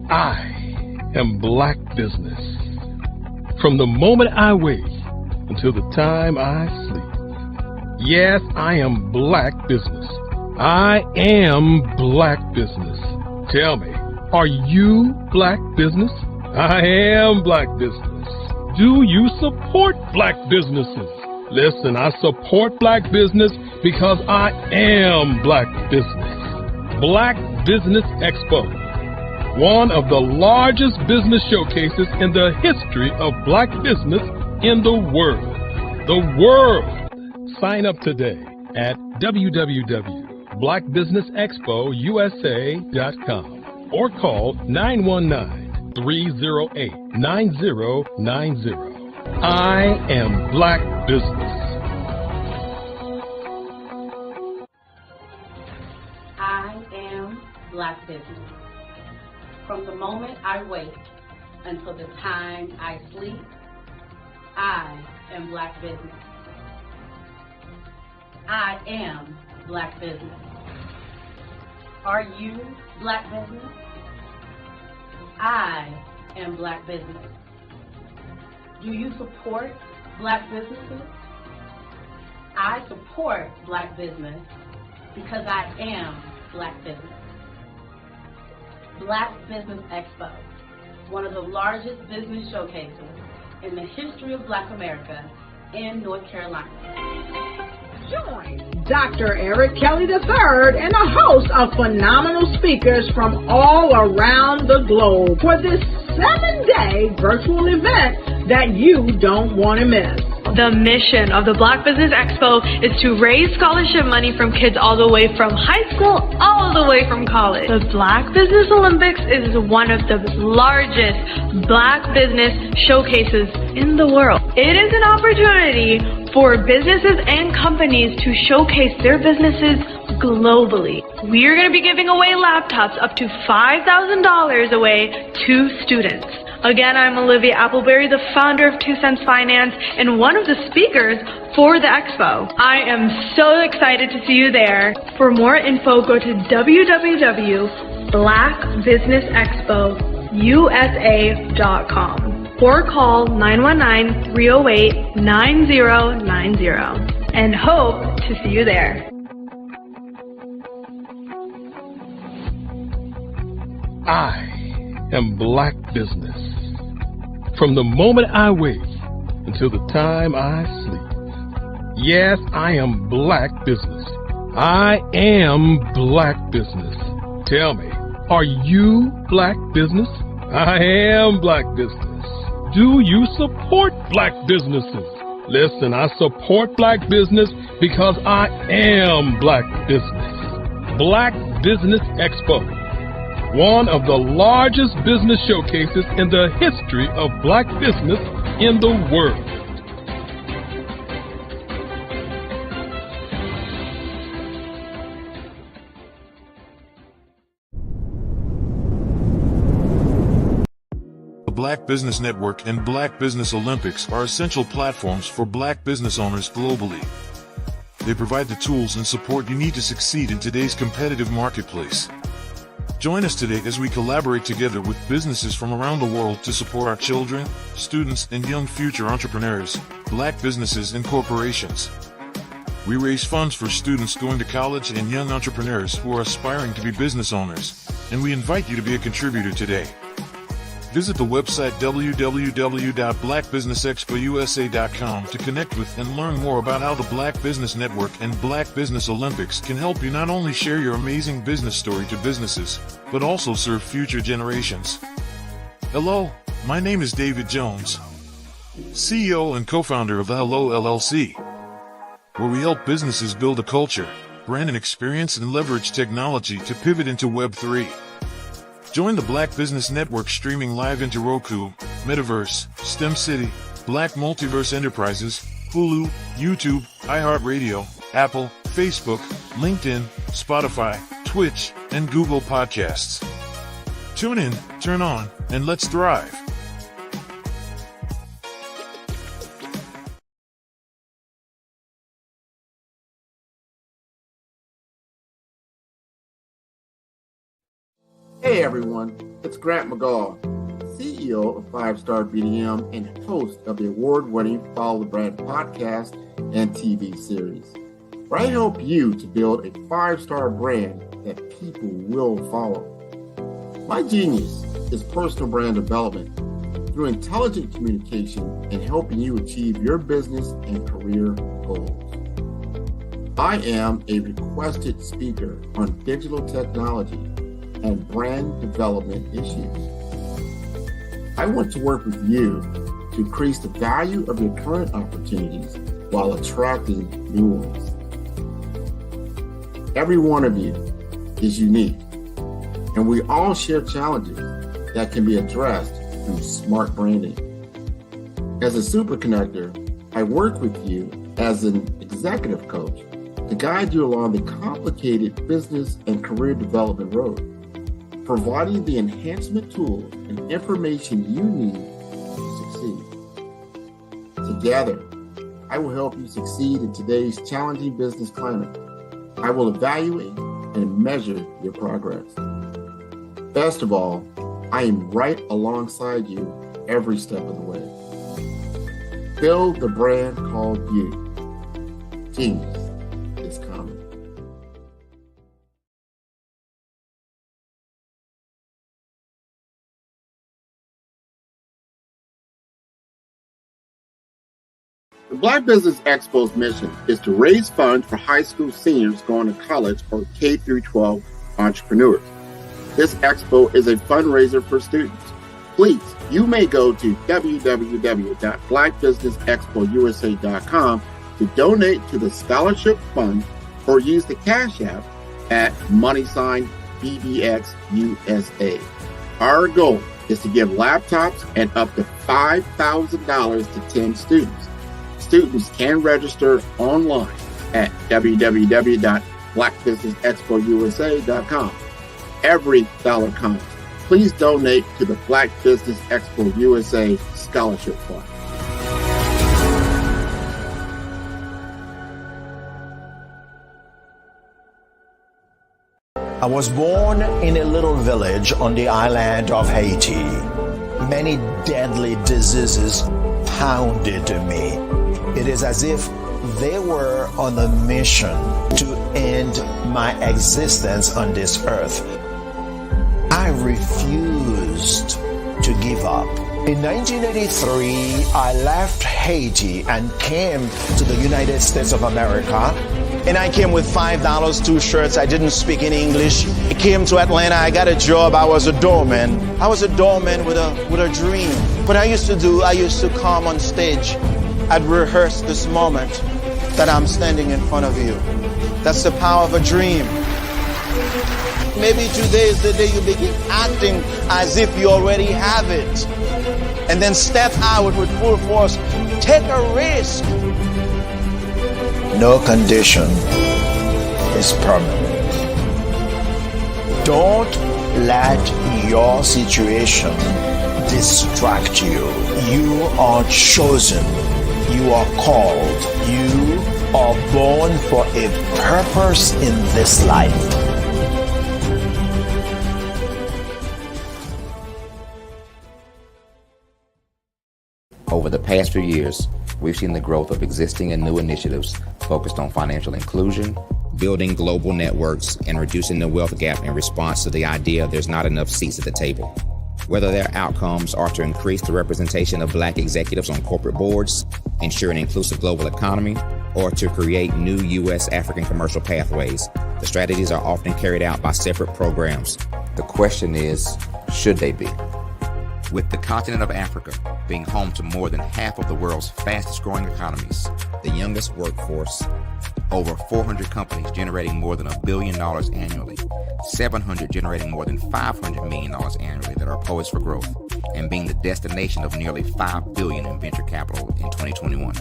I am Black Business. From the moment I wake until the time I sleep. Yes, I am Black Business. I am Black Business. Tell me, are you Black Business? I am Black Business. Do you support Black businesses? Listen, I support Black business because I am Black Business. Black Business Expo, one of the largest business showcases in the history of Black business in the world. The world! Sign up today at www.blackbusinessexpousa.com or call 919-308-9090. I am Black Business. I am Black Business. From the moment I wake until the time I sleep, I am Black Business. I am Black Business. Are you Black Business? I am Black Business. Do you support Black businesses? I support Black business because I am Black Business. Black Business Expo, one of the largest business showcases in the history of Black America in North Carolina. Join Dr. Eric Kelly III and a host of phenomenal speakers from all around the globe for this 7-day virtual event that you don't want to miss. The mission of the Black Business Expo is to raise scholarship money from kids all the way from high school all the way from college. The Black Business Olympics is one of the largest Black business showcases in the world. It is an opportunity for businesses and companies to showcase their businesses globally. We are going to be giving away laptops up to $5,000 away to students. Again, I'm Olivia Appleberry, the founder of 2 Cents Finance and one of the speakers for the expo. I am so excited to see you there. For more info, go to www.blackbusinessexpousa.com or call 919-308-9090 and hope to see you there. I am Black Business. From the moment I wake until the time I sleep. Yes, I am Black Business. I am Black Business. Tell me, are you Black Business? I am Black Business. Do you support Black businesses? Listen, I support Black business because I am Black Business. Black Business Expo, one of the largest business showcases in the history of Black business in the world. The Black Business Network and Black Business Olympics are essential platforms for Black business owners globally. They provide the tools and support you need to succeed in today's competitive marketplace. Join us today as we collaborate together with businesses from around the world to support our children, students, and young future entrepreneurs, Black businesses, and corporations. We raise funds for students going to college and young entrepreneurs who are aspiring to be business owners, and we invite you to be a contributor today. Visit the website www.blackbusinessexpousa.com to connect with and learn more about how the Black Business Network and Black Business Olympics can help you not only share your amazing business story to businesses, but also serve future generations. Hello, my name is David Jones, CEO and co-founder of the Hello LLC, where we help businesses build a culture, brand and experience, and leverage technology to pivot into Web3. Join the Black Business Network streaming live into Roku, Metaverse, STEM City, Black Multiverse Enterprises, Hulu, YouTube, iHeartRadio, Apple, Facebook, LinkedIn, Spotify, Twitch, and Google Podcasts. Tune in, turn on, and let's thrive. Hey everyone, it's Grant McGaw, CEO of 5-Star BDM and host of the award-winning Follow the Brand podcast and TV series, where I help you to build a 5-star brand that people will follow. My genius is personal brand development through intelligent communication and helping you achieve your business and career goals. I am a requested speaker on digital technology and brand development issues. I want to work with you to increase the value of your current opportunities while attracting new ones. Every one of you is unique, and we all share challenges that can be addressed through smart branding. As a super connector, I work with you as an executive coach to guide you along the complicated business and career development road, providing the enhancement tools and information you need to succeed. Together, I will help you succeed in today's challenging business climate. I will evaluate and measure your progress. Best of all, I am right alongside you every step of the way. Build the brand called you. Genius. The Black Business Expo's mission is to raise funds for high school seniors going to college or K-12 entrepreneurs. This expo is a fundraiser for students. Please, you may go to www.blackbusinessexpousa.com to donate to the scholarship fund or use the Cash App at $BBXUSA. Our goal is to give laptops and up to $5,000 to 10 students. Students can register online at www.blackbusinessexpousa.com. Every dollar counts. Please donate to the Black Business Expo USA Scholarship Fund. I was born in a little village on the island of Haiti. Many deadly diseases pounded me. It is as if they were on a mission to end my existence on this earth. I refused to give up. In 1983, I left Haiti and came to the United States of America. And I came with $5, 2 shirts. I didn't speak any English. I came to Atlanta. I got a job. I was a doorman. I was a doorman with a dream. What I used to come on stage. I'd rehearse this moment that I'm standing in front of you. That's the power of a dream. Maybe today is the day you begin acting as if you already have it. And then step out with full force. Take a risk. No condition is permanent. Don't let your situation distract you. You are chosen. You are called. You are born for a purpose in this life. Over the past few years, we've seen the growth of existing and new initiatives focused on financial inclusion, building global networks, and reducing the wealth gap in response to the idea there's not enough seats at the table. Whether their outcomes are to increase the representation of Black executives on corporate boards, ensure an inclusive global economy, or to create new U.S. African commercial pathways, the strategies are often carried out by separate programs. The question is, should they be? With the continent of Africa being home to more than half of the world's fastest growing economies, the youngest workforce, over 400 companies generating more than $1 billion annually, 700 generating more than $500 million annually that are poised for growth, and being the destination of nearly $5 billion in venture capital in 2021.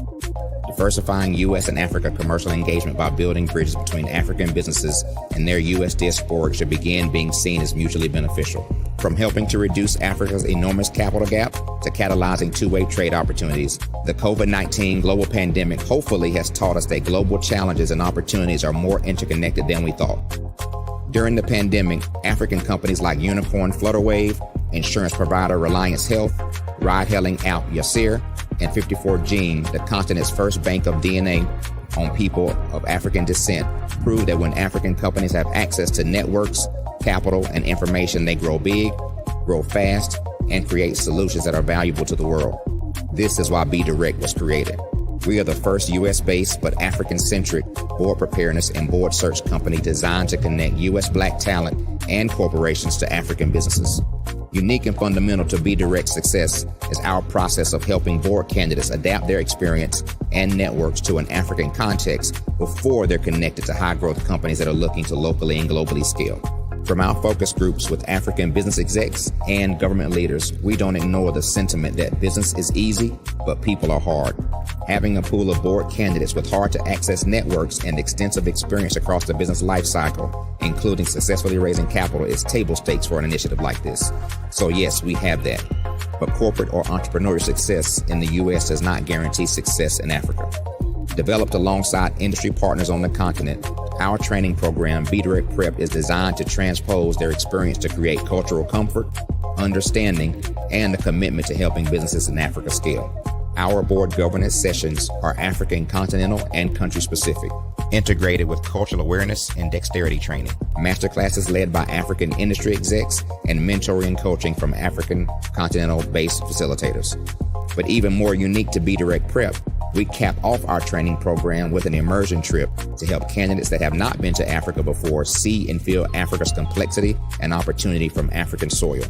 Diversifying U.S. and Africa commercial engagement by building bridges between African businesses and their U.S. diaspora should begin being seen as mutually beneficial. From helping to reduce Africa's enormous capital gap to catalyzing two-way trade opportunities, the COVID-19 global pandemic hopefully has taught us that global challenges and opportunities are more interconnected than we thought. During the pandemic, African companies like Unicorn Flutterwave, insurance provider Reliance Health, ride-hailing app Yasir, and 54Gene, the continent's first bank of DNA on people of African descent, proved that when African companies have access to networks, capital, and information, they grow big, grow fast, and create solutions that are valuable to the world. This is why Be Direct was created. We are the first U.S.-based but African-centric board preparedness and board search company designed to connect U.S. Black talent and corporations to African businesses. Unique and fundamental to Be Direct's success is our process of helping board candidates adapt their experience and networks to an African context before they're connected to high-growth companies that are looking to locally and globally scale. From our focus groups with African business execs and government leaders, we don't ignore the sentiment that business is easy, but people are hard. Having a pool of board candidates with hard-to-access networks and extensive experience across the business lifecycle, including successfully raising capital, is table stakes for an initiative like this. So yes, we have that. But corporate or entrepreneurial success in the U.S. does not guarantee success in Africa. Developed alongside industry partners on the continent, our training program, Be Direct Prep, is designed to transpose their experience to create cultural comfort, understanding, and a commitment to helping businesses in Africa scale. Our board governance sessions are African continental and country specific, integrated with cultural awareness and dexterity training, masterclasses led by African industry execs, and mentoring and coaching from African continental based facilitators. But even more unique to Be Direct Prep, We cap off our training program with an immersion trip to help candidates that have not been to Africa before see and feel Africa's complexity and opportunity from African soil.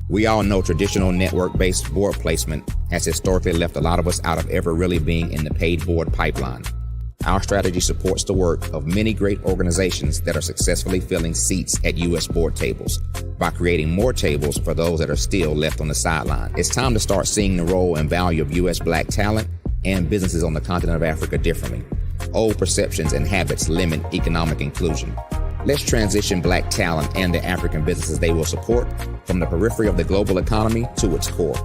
We all know traditional network-based board placement has historically left a lot of us out of ever really being in the paid board pipeline. Our strategy supports the work of many great organizations that are successfully filling seats at U.S. board tables by creating more tables for those that are still left on the sideline. It's time to start seeing the role and value of U.S. Black talent and businesses on the continent of Africa differently. Old perceptions and habits limit economic inclusion. Let's transition Black talent and the African businesses they will support from the periphery of the global economy to its core.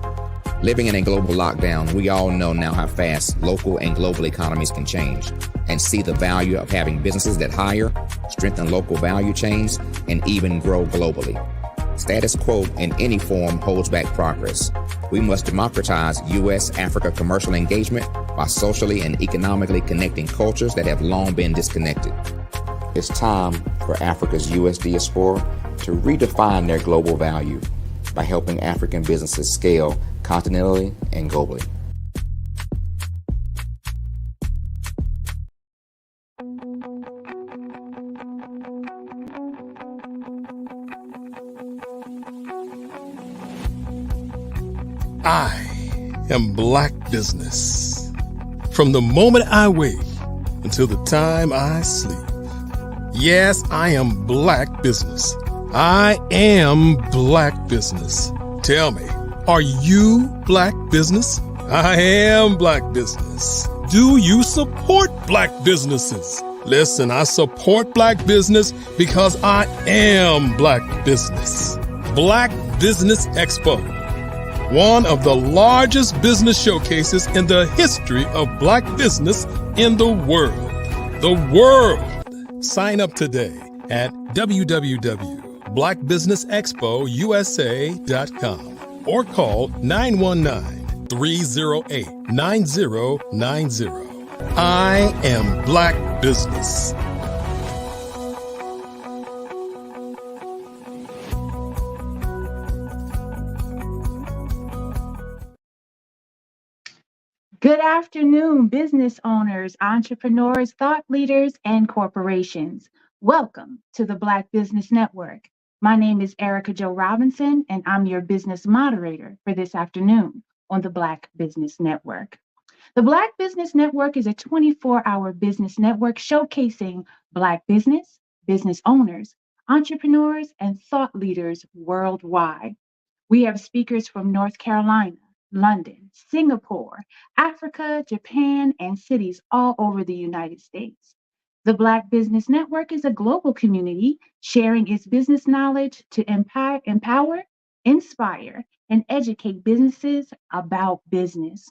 Living in a global lockdown, we all know now how fast local and global economies can change and see the value of having businesses that hire, strengthen local value chains, and even grow globally. Status quo in any form holds back progress. We must democratize U.S.-Africa commercial engagement by socially and economically connecting cultures that have long been disconnected. It's time for Africa's U.S. diaspora to redefine their global value by helping African businesses scale continentally and globally. I am Black Business. From the moment I wake until the time I sleep. Yes, I am Black Business. I am Black Business. Tell me, are you Black Business? I am Black Business. Do you support Black businesses? Listen, I support Black business because I am Black Business. Black Business Expo, one of the largest business showcases in the history of Black business in the world. The world. Sign up today at www.blackbusinessexpousa.com or call 919-308-9090. I am Black Business. Good afternoon, business owners, entrepreneurs, thought leaders, and corporations. Welcome to the Black Business Network. My name is Erica Jo Robinson, and I'm your business moderator for this afternoon on the Black Business Network. The Black Business Network is a 24-hour business network showcasing Black business, business owners, entrepreneurs, and thought leaders worldwide. We have speakers from North Carolina, London, Singapore, Africa, Japan, and cities all over the United States. The Black Business Network is a global community sharing its business knowledge to empower, inspire, and educate businesses about business.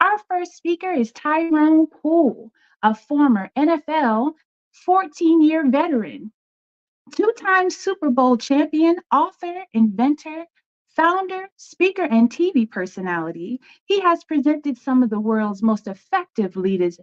Our first speaker is Tyrone Poole, a former NFL 14-year veteran, two-time Super Bowl champion, author, inventor, founder, speaker, and TV personality. He has presented some of the world's most effective leaders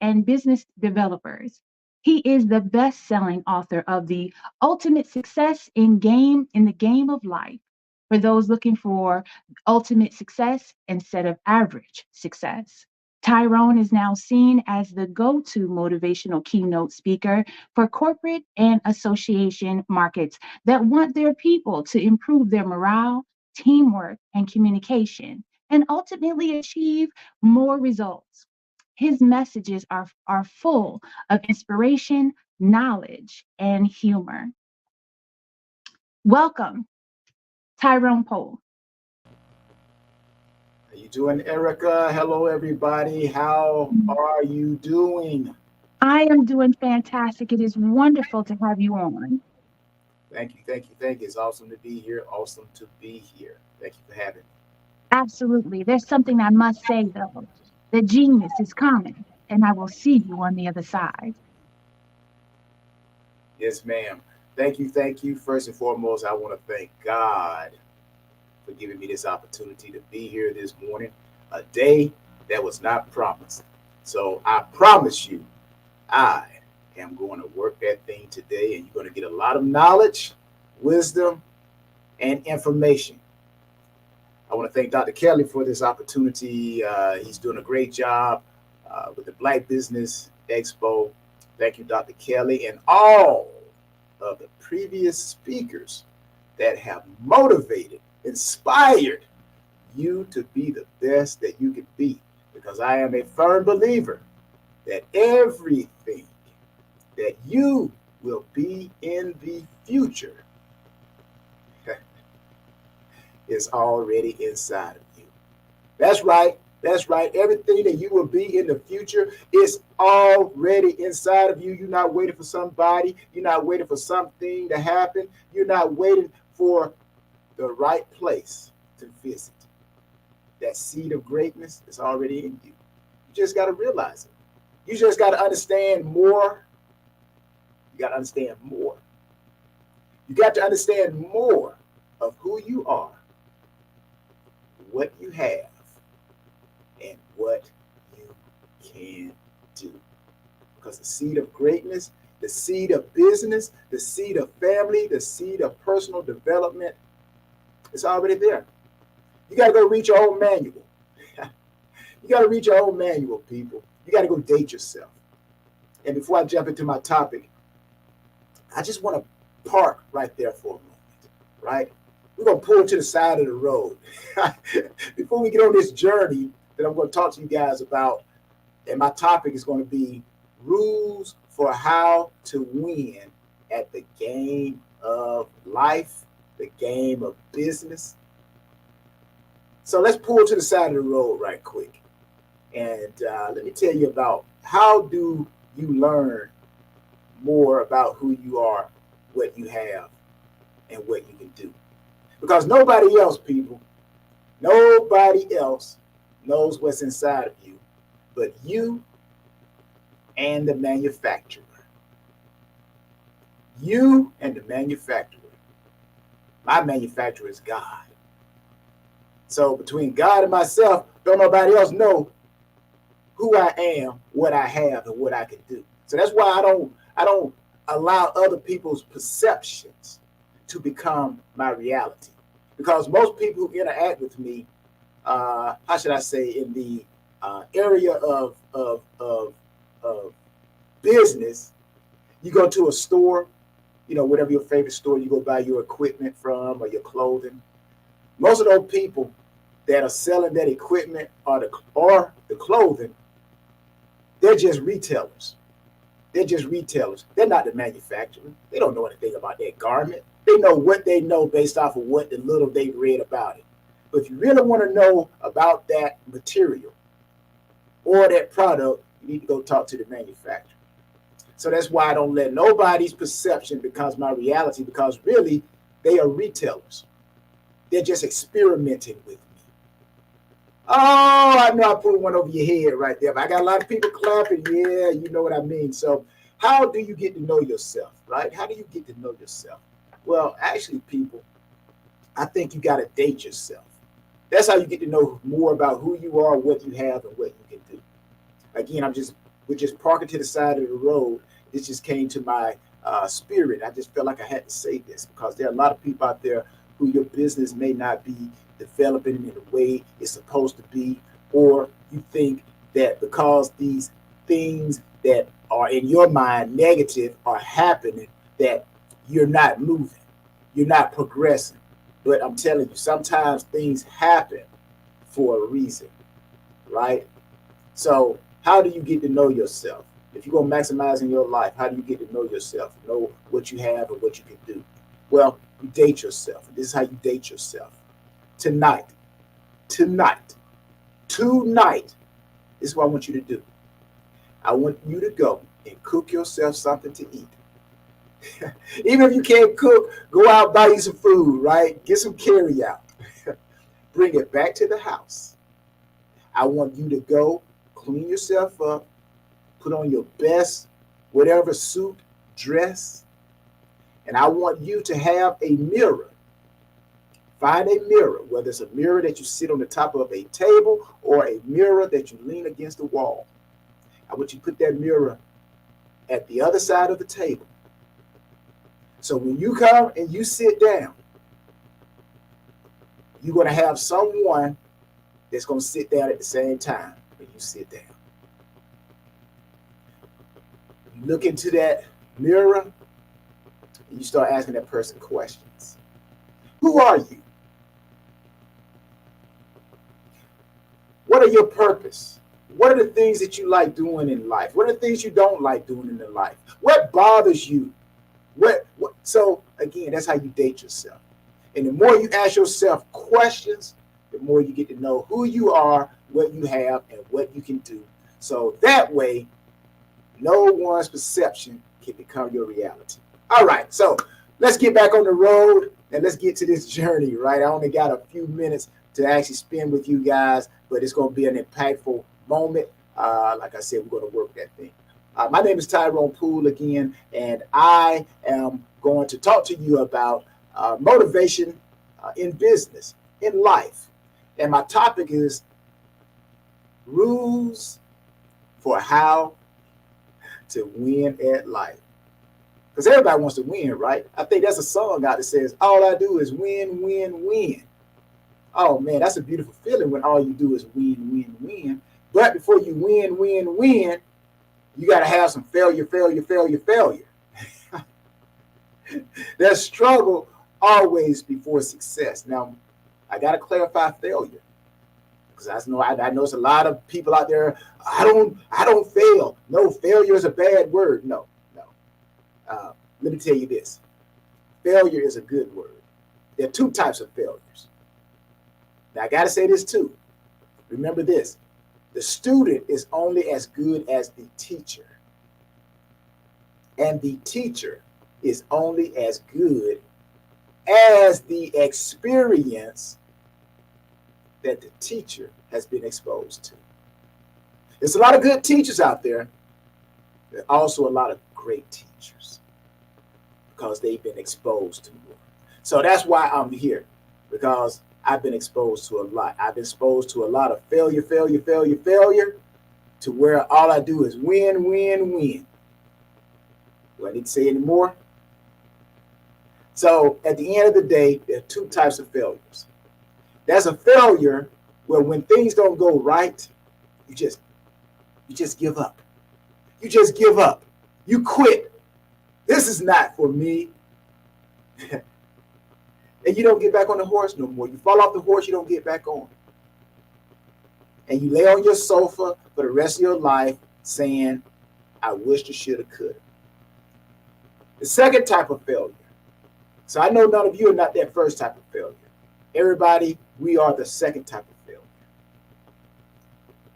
and business developers. He is the best-selling author of The Ultimate Success in the Game of Life, for those looking for ultimate success instead of average success. Tyrone is now seen as the go-to motivational keynote speaker for corporate and association markets that want their people to improve their morale, teamwork, and communication, and ultimately achieve more results. His messages are full of inspiration, knowledge, and humor. Welcome, Tyrone Poole. How you doing, Erica? Hello, everybody. How are you doing? I am doing fantastic. It is wonderful to have you on. Thank you. It's awesome to be here. Thank you for having me. Absolutely. There's something I must say, though. The genius is coming, and I will see you on the other side. Yes, ma'am. Thank you. First and foremost, I want to thank God for giving me this opportunity to be here this morning, a day that was not promised. So I promise you, I am going to work that thing today, and you're going to get a lot of knowledge, wisdom, and information. I want to thank Dr. Kelly for this opportunity. He's doing a great job with the Black Business Expo. Thank you, Dr. Kelly, and all of the previous speakers that have motivated, inspired you to be the best that you can be. Because I am a firm believer that everything that you will be in the future is already inside of you. That's right. That's right. Everything that you will be in the future is already inside of you. You're not waiting for somebody. You're not waiting for something to happen. You're not waiting for the right place to visit. That seed of greatness is already in you. You just got to realize it. You just got to understand more. You got to understand more. You got to understand more of who you are, what you have, and what you can do. Because the seed of greatness, the seed of business, the seed of family, the seed of personal development, it's already there. You got to go read your own manual. You got to read your own manual, people. You got to go date yourself. And before I jump into my topic, I just want to park right there for a moment, right? We're going to pull to the side of the road. Before we get on this journey that I'm going to talk to you guys about, and my topic is going to be rules for how to win at the game of life, the game of business. So let's pull to the side of the road right quick. And let me tell you about how do you learn more about who you are, what you have, and what you can do. Because nobody else, people, nobody else knows what's inside of you but you and the manufacturer. You and the manufacturer. My manufacturer is God. So between God and myself, don't nobody else know who I am, what I have, and what I can do. So that's why I don't allow other people's perceptions to become my reality. Because most people who interact with me, how should I say, in the area of business, you go to a store, you know, whatever your favorite store you go buy your equipment from or your clothing. Most of those people that are selling that equipment or the clothing, they're just retailers. They're just retailers. They're not the manufacturer. They don't know anything about that garment. They know what they know based off of what the little they've read about it. But if you really want to know about that material or that product, you need to go talk to the manufacturer. So that's why I don't let nobody's perception become my reality, because really they are retailers. They're just experimenting with me. Oh, I know I put one over your head right there. But I got a lot of people clapping. Yeah, you know what I mean. So how do you get to know yourself, right? How do you get to know yourself? Well, actually, people, I think you got to date yourself. That's how you get to know more about who you are, what you have, and what you can do. Again, we're just parking to the side of the road. This just came to my spirit. I just felt like I had to say this because there are a lot of people out there who your business may not be developing in the way it's supposed to be, or you think that because these things that are in your mind negative are happening, that you're not moving, you're not progressing. But I'm telling you, sometimes things happen for a reason, right? So how do you get to know yourself? If you're going to maximize in your life, how do you get to know yourself, know what you have and what you can do? Well, you date yourself. This is how you date yourself. Tonight, this is what I want you to do. I want you to go and cook yourself something to eat. Even if you can't cook, go out, buy you some food, right? Get some carry out. Bring it back to the house. I want you to go clean yourself up, put on your best, whatever suit, dress, and I want you to have a mirror. Find a mirror, whether it's a mirror that you sit on the top of a table or a mirror that you lean against the wall. I want you to put that mirror at the other side of the table. So when you come and you sit down, you're going to have someone that's going to sit down at the same time when you sit down. You look into that mirror and you start asking that person questions. Who are you? What are your purpose? What are the things that you like doing in life? What are the things you don't like doing in the life? What bothers you? So again, that's how you date yourself. And the more you ask yourself questions, the more you get to know who you are, what you have, and what you can do. So that way, no one's perception can become your reality. All right, so let's get back on the road and let's get to this journey, right? I only got a few minutes to actually spend with you guys, but it's going to be an impactful moment. Like I said, we're going to work that thing. My name is Tyrone Poole again, and I am going to talk to you about motivation in business, in life. And my topic is rules for how to win at life. Because everybody wants to win, right? I think there's a song out that says, all I do is win, win, win. Oh, man, that's a beautiful feeling when all you do is win, win, win. But before you win, win, win, you got to have some failure. There's struggle always before success. Now, I got to clarify failure. Because I know it's a lot of people out there, I don't fail. No, failure is a bad word. No. Let me tell you this. Failure is a good word. There are two types of failures. Now, I got to say this too. Remember this. The student is only as good as the teacher. And the teacher is only as good as the experience that the teacher has been exposed to. There's a lot of good teachers out there. There are also a lot of great teachers because they've been exposed to more. So that's why I'm here, because I've been exposed to a lot. I've been exposed to a lot of failure, to where all I do is win, win, win. Do I need to say any more? So at the end of the day, there are two types of failures. There's a failure where when things don't go right, you just give up. You just give up. You quit. This is not for me. And you don't get back on the horse no more. You fall off the horse, you don't get back on. And you lay on your sofa for the rest of your life saying, I wished, shoulda, coulda. The second type of failure. So I know none of you are not that first type of failure. Everybody, we are the second type of failure.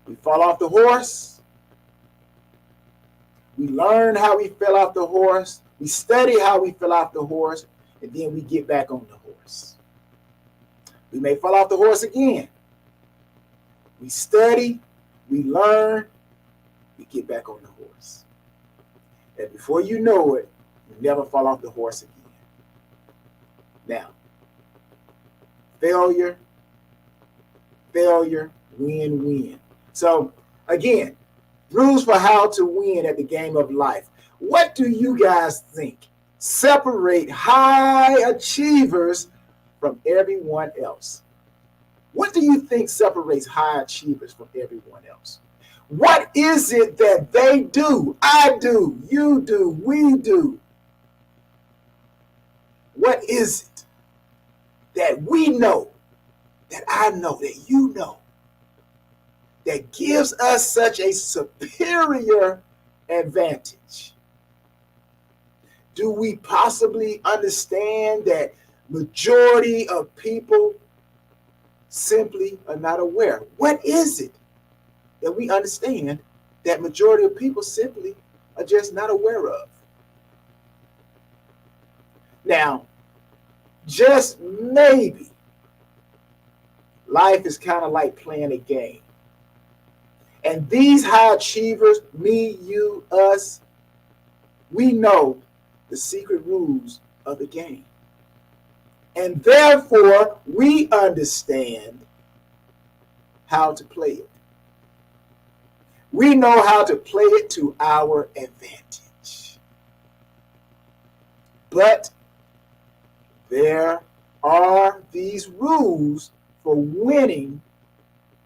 We fall off the horse. We learn how we fell off the horse. We study how we fell off the horse. And then we get back on the horse. We may fall off the horse again. We study, we learn, we get back on the horse. And before you know it, you never fall off the horse again. Now, failure, win, win. So again, rules for how to win at the game of life. What do you guys think separate high achievers from everyone else? What do you think separates high achievers from everyone else? What is it that they do? I do, you do, we do. What is it that we know, that I know, that you know, that gives us such a superior advantage? Do we possibly understand that majority of people simply are not aware? What is it that we understand that majority of people simply are just not aware of? Now, just maybe, life is kind of like playing a game. And these high achievers, me, you, us, we know the secret rules of the game. And therefore, we understand how to play it. We know how to play it to our advantage. But there are these rules for winning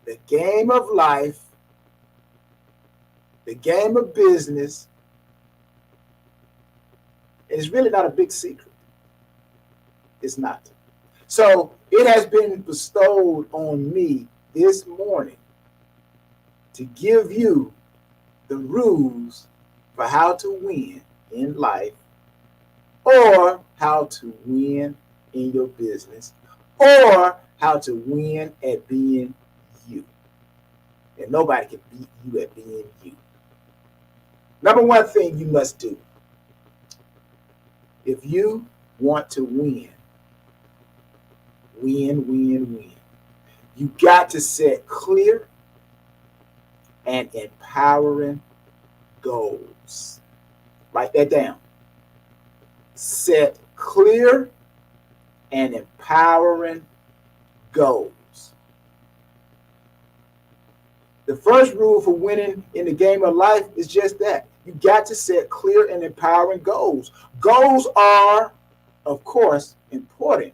the game of life, the game of business. It's really not a big secret. It's not. So it has been bestowed on me this morning to give you the rules for how to win in life, or how to win in your business, or how to win at being you. And nobody can beat you at being you. Number one thing you must do, if you want to win, you got to set clear and empowering goals. Write that down. Set clear and empowering goals. The first rule for winning in the game of life is just that. You got to set clear and empowering goals. Goals are, of course, important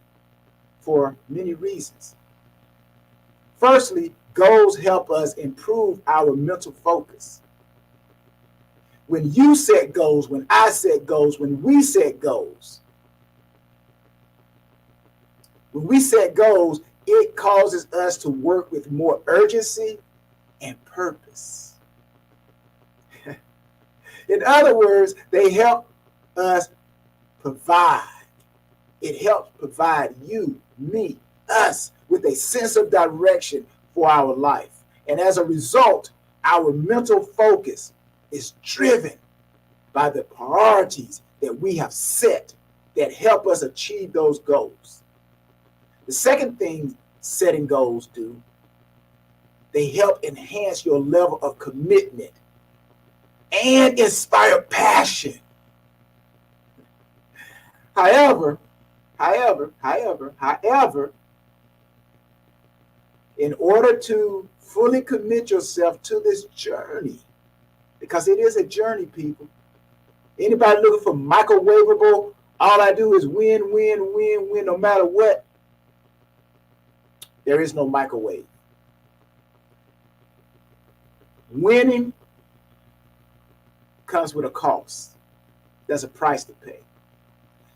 for many reasons. Firstly, goals help us improve our mental focus. When you set goals, when I set goals, when we set goals, it causes us to work with more urgency and purpose. In other words, they help us provide. It helps provide you, me, us with a sense of direction for our life. And as a result, our mental focus is driven by the priorities that we have set that help us achieve those goals. The second thing setting goals do, they help enhance your level of commitment and inspire passion. However, in order to fully commit yourself to this journey, because it is a journey, people. Anybody looking for microwavable, all I do is win, no matter what? There is no microwave. Winning comes with a cost. There's a price to pay.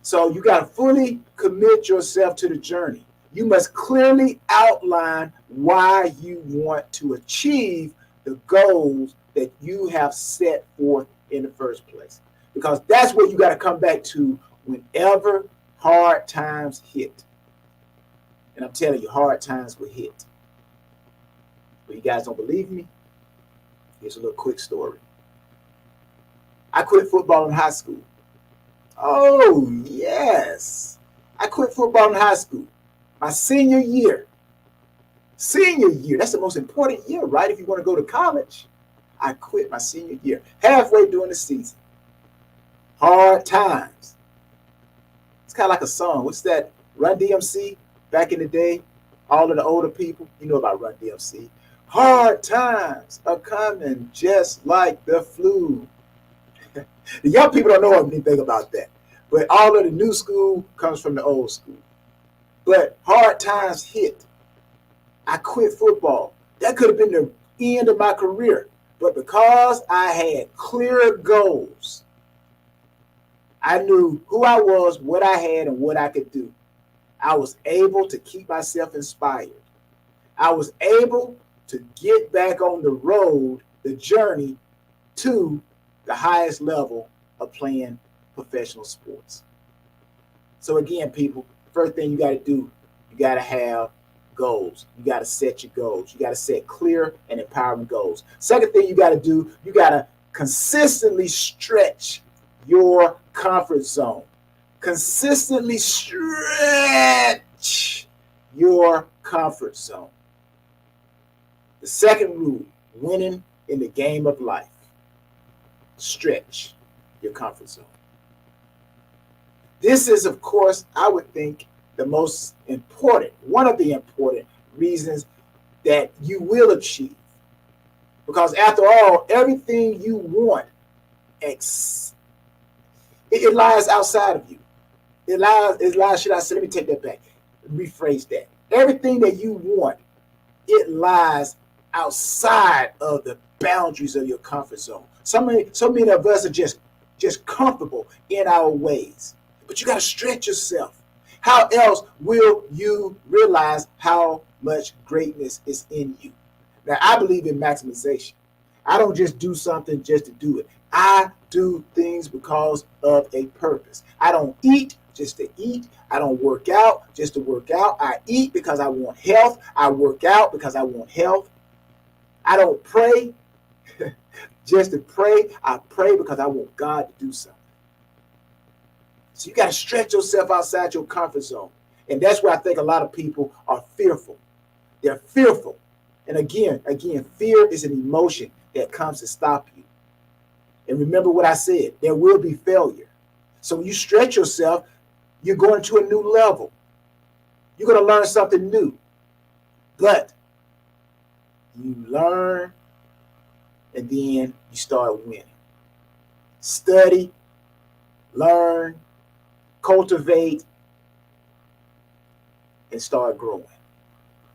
So you got to fully commit yourself to the journey. You must clearly outline why you want to achieve the goals that you have set forth in the first place. Because that's what you got to come back to whenever hard times hit. And I'm telling you, hard times will hit. But you guys don't believe me? Here's a little quick story. I quit football in high school. Oh, yes. I quit football in high school. My senior year. That's the most important year, right? If you want to go to college. I quit my senior year, halfway during the season. Hard times. It's kind of like a song. What's that? Run DMC back in the day. All of the older people, you know about Run DMC. Hard times are coming just like the flu. The young people don't know anything about that. But all of the new school comes from the old school. But hard times hit. I quit football. That could have been the end of my career. But because I had clear goals, I knew who I was, what I had, and what I could do. I was able to keep myself inspired. I was able to get back on the road, the journey to the highest level of playing professional sports. So again, people, first thing you got to do, you got to have goals. You got to set your goals. You got to set clear and empowering goals. Second thing you got to do, you got to consistently stretch your comfort zone. Consistently stretch your comfort zone. The second rule, winning in the game of life. Stretch your comfort zone. This is, of course, I would think the most important, one of the important reasons that you will achieve. Because after all, everything you want, it lies outside of you. It lies, should I say, let me take that back. rephrase that. Everything that you want, it lies outside of the boundaries of your comfort zone. So many of us are just comfortable in our ways. But you got to stretch yourself. How else will you realize how much greatness is in you? Now, I believe in maximization. I don't just do something just to do it. I do things because of a purpose. I don't eat just to eat. I don't work out just to work out. I eat because I want health. I work out because I want health. I don't pray just to pray. I pray because I want God to do something. So you got to stretch yourself outside your comfort zone. And that's where I think a lot of people are fearful. They're fearful. And again, fear is an emotion that comes to stop you. And remember what I said, there will be failure. So when you stretch yourself, you're going to a new level. You're going to learn something new. But you learn and then you start winning. Study, learn, cultivate, and start growing.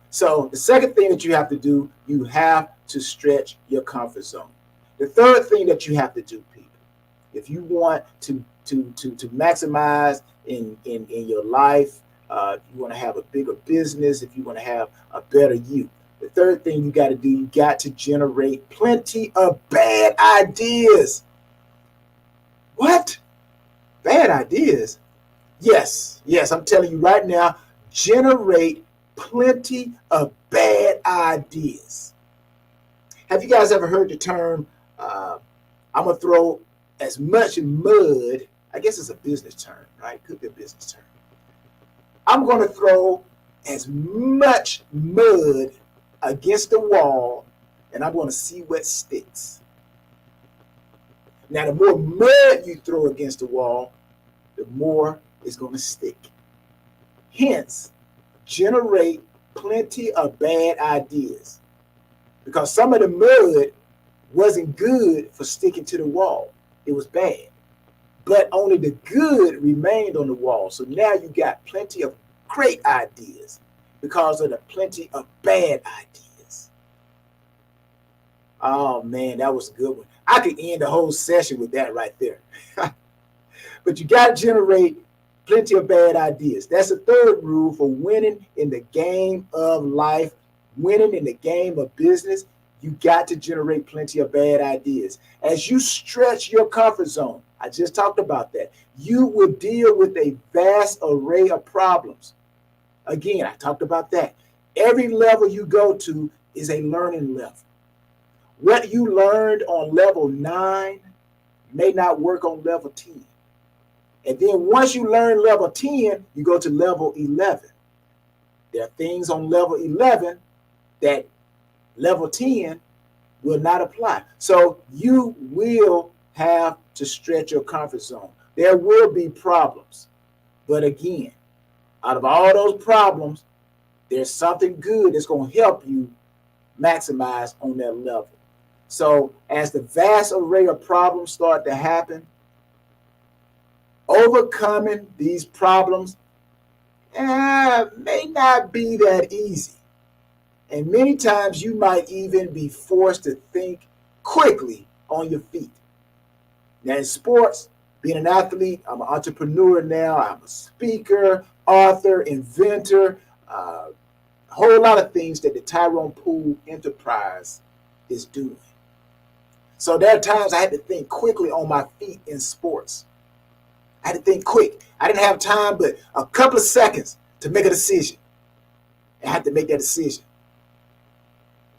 So the second thing that you have to do, you have to stretch your comfort zone. The third thing that you have to do, people, if you want to maximize in your life, if you want to have a bigger business, if you want to have a better you, the third thing you got to do, you got to generate plenty of bad ideas. What? Bad ideas? Yes, I'm telling you right now, generate plenty of bad ideas. Have you guys ever heard the term, I'm going to throw as much mud, I guess it's a business term, right? Could be a business term. I'm going to throw as much mud against the wall and I'm going to see what sticks. Now, the more mud you throw against the wall, the more it's going to stick. Hence, generate plenty of bad ideas because some of the mud wasn't good for sticking to the wall. It was bad. But only the good remained on the wall. So now you got plenty of great ideas because of the plenty of bad ideas. Oh, man, that was a good one. I could end the whole session with that right there. But you got to generate plenty of bad ideas. That's the third rule for winning in the game of life, winning in the game of business. You got to generate plenty of bad ideas. As you stretch your comfort zone, I just talked about that, you will deal with a vast array of problems. Again, I talked about that. Every level you go to is a learning level. What you learned on level 9 may not work on level 10. And then once you learn level 10, you go to level 11. There are things on level 11 that level 10 will not apply. So you will have to stretch your comfort zone. There will be problems. But again, out of all those problems, there's something good that's going to help you maximize on that level. So as the vast array of problems start to happen, overcoming these problems may not be that easy. And many times you might even be forced to think quickly on your feet. Now in sports, being an athlete, I'm an entrepreneur now. I'm a speaker, author, inventor, a whole lot of things that the Tyrone Poole enterprise is doing. So there are times I had to think quickly on my feet in sports. I had to think quick. I didn't have time but a couple of seconds to make a decision. I had to make that decision.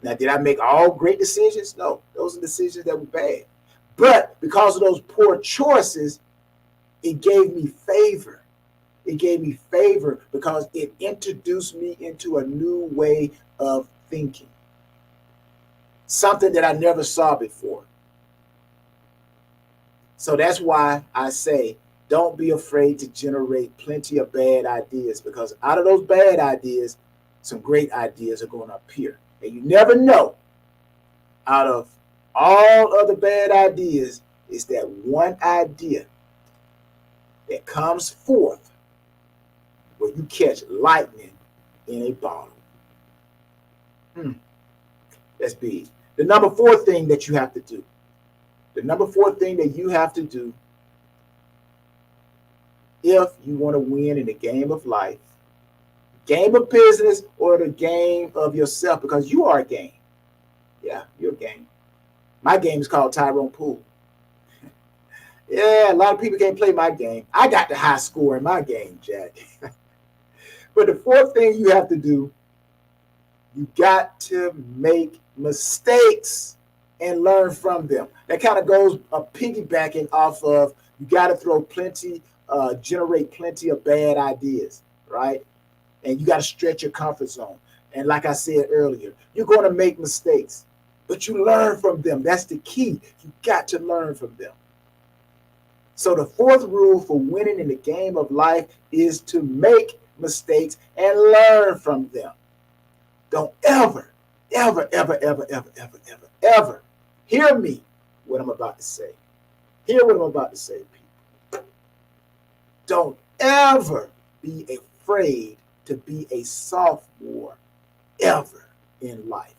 Now, did I make all great decisions? No, those are decisions that were bad. But because of those poor choices, it gave me favor. It gave me favor because it introduced me into a new way of thinking. Something that I never saw before. So that's why I say, don't be afraid to generate plenty of bad ideas because out of those bad ideas, some great ideas are going to appear. And you never know, out of all other bad ideas, is that one idea that comes forth where you catch lightning in a bottle. That's big. The number 4 thing that you have to do. The number 4 thing that you have to do if you want to win in the game of life, game of business, or the game of yourself, because you are a game. Yeah, you're a game. My game is called Tyrone Poole. Yeah, a lot of people can't play my game. I got the high score in my game, Jack. But the 4th thing you have to do, you got to make mistakes and learn from them. That kind of goes piggybacking off of you got to generate plenty of bad ideas, right? And you got to stretch your comfort zone. And like I said earlier, you're going to make mistakes, but you learn from them. That's the key. You got to learn from them. So the 4th rule for winning in the game of life is to make mistakes and learn from them. Don't ever hear me what I'm about to say. Hear what I'm about to say, people. Don't ever be afraid to be a sophomore ever in life.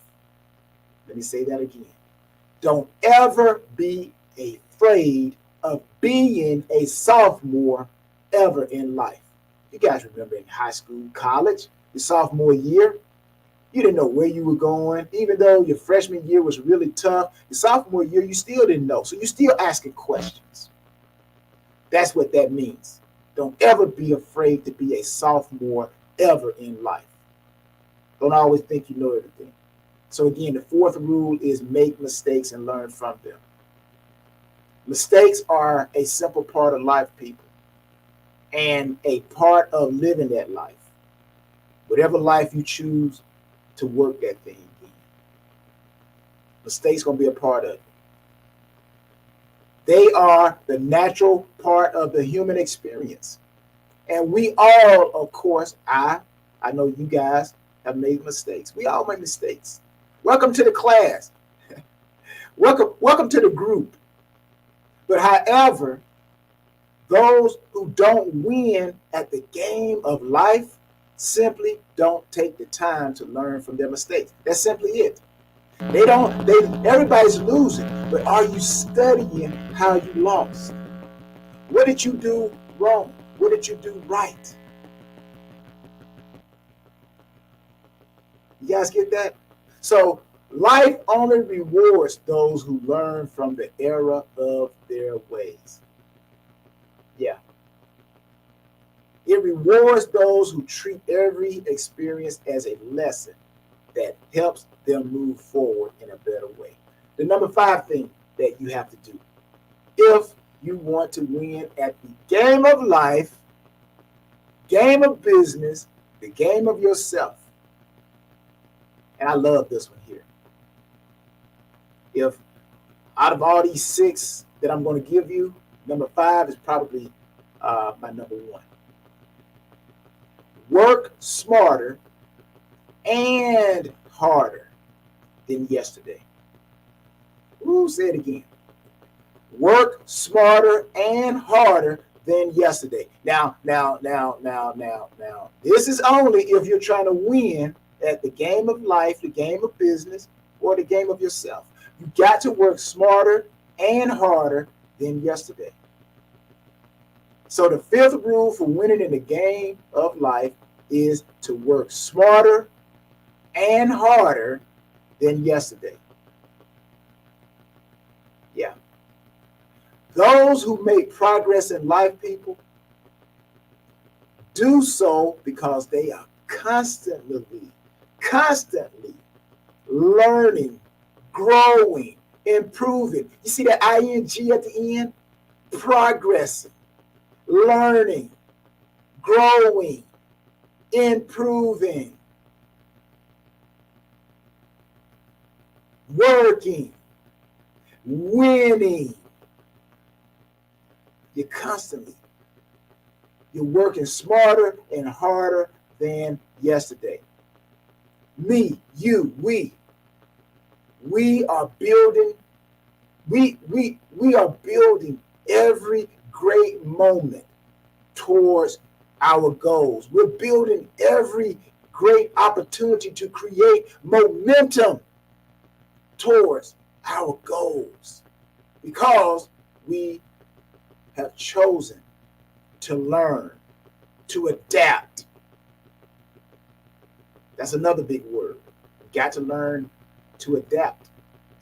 Let me say that again. Don't ever be afraid of being a sophomore ever in life. You guys remember in high school, college, your sophomore year, you didn't know where you were going. Even though your freshman year was really tough, your sophomore year, you still didn't know. So you're still asking questions. That's what that means. Don't ever be afraid to be a sophomore ever in life. Don't always think you know everything. So again, the 4th rule is make mistakes and learn from them. Mistakes are a simple part of life, people, and a part of living that life. Whatever life you choose to work that thing in, mistakes going to be a part of it. They are the natural part of the human experience. And we all, of course, I know you guys have made mistakes. We all make mistakes. Welcome to the class. Welcome to the group. But however, those who don't win at the game of life simply don't take the time to learn from their mistakes. That's simply it. Everybody's losing, but are you studying how you lost? What did you do wrong? What did you do right? You guys get that? So life only rewards those who learn from the error of their ways. Yeah. It rewards those who treat every experience as a lesson that helps them move forward in a better way. The number 5 thing that you have to do if you want to win at the game of life, game of business, the game of yourself. And I love this one here. If out of all these 6 that I'm going to give you, number 5 is probably my number 1. Work smarter and harder than yesterday. Ooh, say it again. Work smarter and harder than yesterday. Now. This is only if you're trying to win at the game of life, the game of business, or the game of yourself. You got to work smarter and harder than yesterday. So the 5th rule for winning in the game of life is to work smarter and harder than yesterday. Yeah. Those who make progress in life, people, do so because they are constantly learning, growing, improving. You see that ing at the end? Progressing, learning, growing, improving, working, winning. You're working smarter and harder than yesterday. Me, you, we are building, we are building every great moment towards our goals. We're building every great opportunity to create momentum towards our goals because we have chosen to learn, to adapt. That's another big word. You got to learn to adapt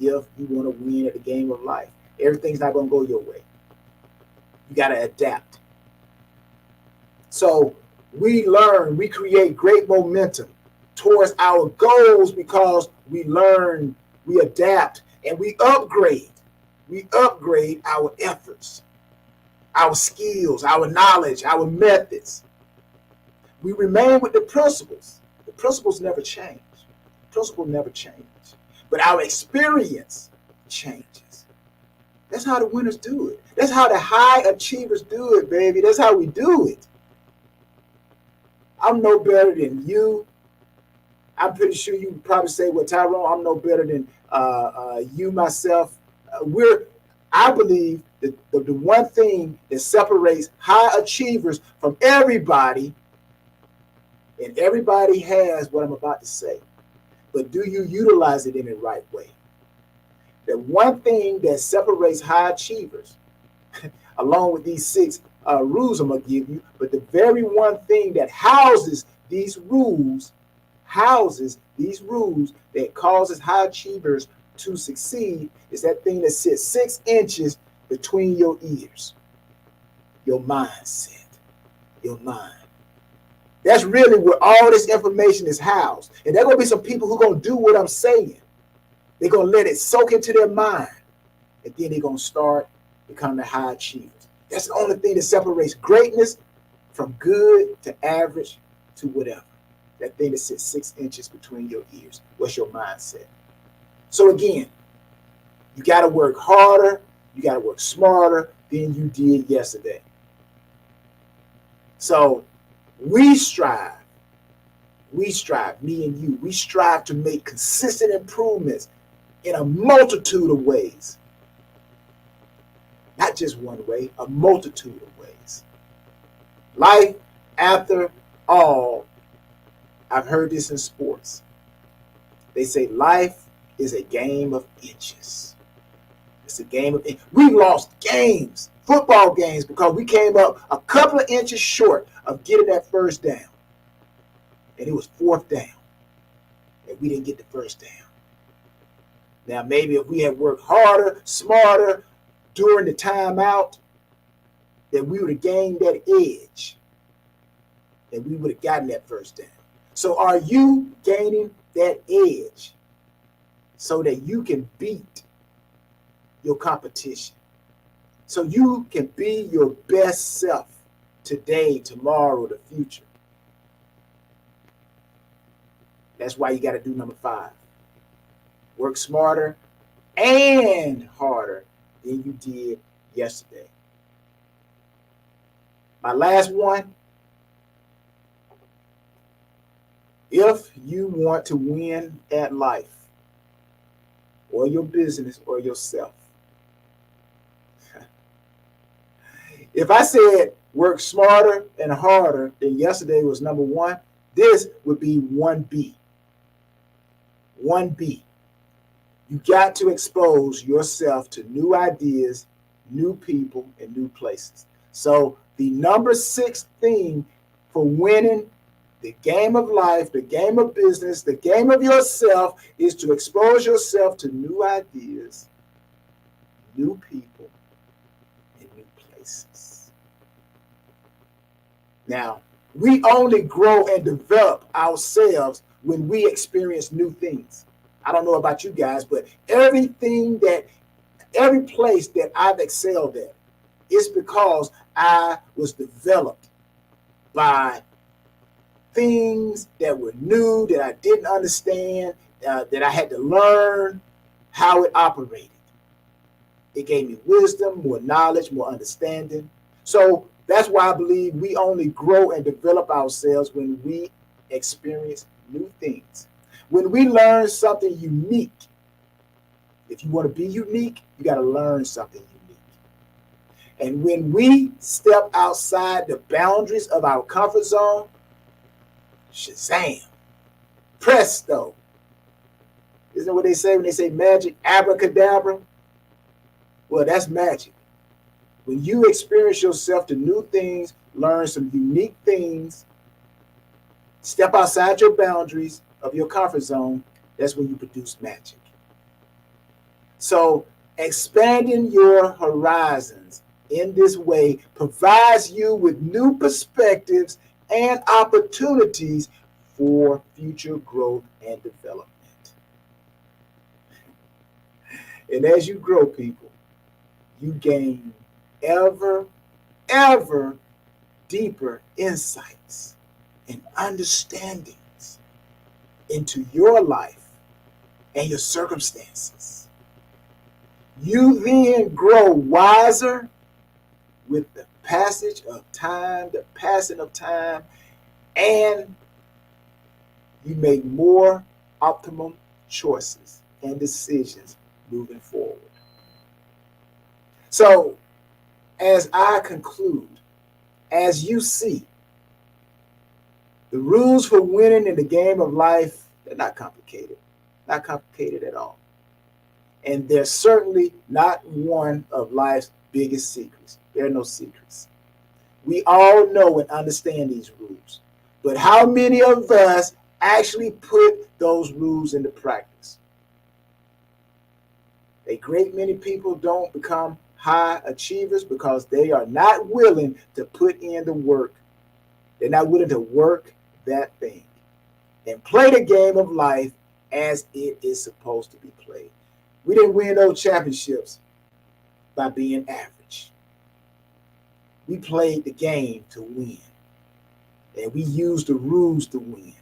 if you want to win at the game of life. Everything's not going to go your way. You got to adapt. So we learn, we create great momentum towards our goals because we learn, we adapt, and we upgrade. We upgrade our efforts, our skills, our knowledge, our methods. We remain with the principles. The principles never change. The principles never change. But our experience changes. That's how the winners do it. That's how the high achievers do it, baby. That's how we do it. I'm no better than you. I'm pretty sure you would probably say, well, Tyrone, I'm no better than you, myself. I believe that the one thing that separates high achievers from everybody, and everybody has what I'm about to say, but do you utilize it in the right way? The one thing that separates high achievers, along with these 6 rules I'm going to give you, but the very one thing that houses these rules that causes high achievers to succeed is that thing that sits 6 inches between your ears. Your mindset. Your mind. That's really where all this information is housed. And there are going to be some people who are going to do what I'm saying. They're going to let it soak into their mind. And then they're going to start becoming high achievers. That's the only thing that separates greatness from good to average to whatever. That thing that sits 6 inches between your ears. What's your mindset? So again, you got to work harder. You got to work smarter than you did yesterday. So we strive, me and you, we strive to make consistent improvements in a multitude of ways. Not just one way, a multitude of ways. Life, after all, I've heard this in sports. They say life is a game of inches. It's a game of inches. We lost games, football games, because we came up a couple of inches short of getting that first down. And it was 4th down. And we didn't get the first down. Now, maybe if we had worked harder, smarter during the timeout, then we would have gained that edge. And we would have gotten that first down. So are you gaining that edge so that you can beat your competition? So you can be your best self today, tomorrow, the future. That's why you got to do number 5. Work smarter and harder than you did yesterday. My last one. If you want to win at life, or your business, or yourself, if I said work smarter and harder than yesterday was number 1, this would be 1B. 1B. You got to expose yourself to new ideas, new people, and new places. So the number 6 thing for winning the game of life, the game of business, the game of yourself is to expose yourself to new ideas, new people, and new places. Now, we only grow and develop ourselves when we experience new things. I don't know about you guys, but every place that I've excelled at is because I was developed by things that were new, that I didn't understand, that I had to learn how it operated. It gave me wisdom, more knowledge, more understanding. So that's why I believe we only grow and develop ourselves when we experience new things. When we learn something unique. If you want to be unique, you got to learn something unique. And when we step outside the boundaries of our comfort zone, shazam, presto. Isn't that what they say when they say magic, abracadabra? Well, that's magic. When you experience yourself to new things, learn some unique things, step outside your boundaries of your comfort zone, that's when you produce magic. So expanding your horizons in this way provides you with new perspectives and opportunities for future growth and development. And as you grow, people, you gain ever deeper insights and understandings into your life and your circumstances. You then grow wiser with the passage of time, the passing of time, and you make more optimum choices and decisions moving forward. So, as I conclude, as you see, the rules for winning in the game of life, they're not complicated at all. And they're certainly not one of life's biggest secrets. There are no secrets. We all know and understand these rules, but how many of us actually put those rules into practice? A great many people don't become high achievers because they are not willing to put in the work. They're not willing to work that thing and play the game of life as it is supposed to be played. We didn't win those championships by being average. We played the game to win, and we used the rules to win.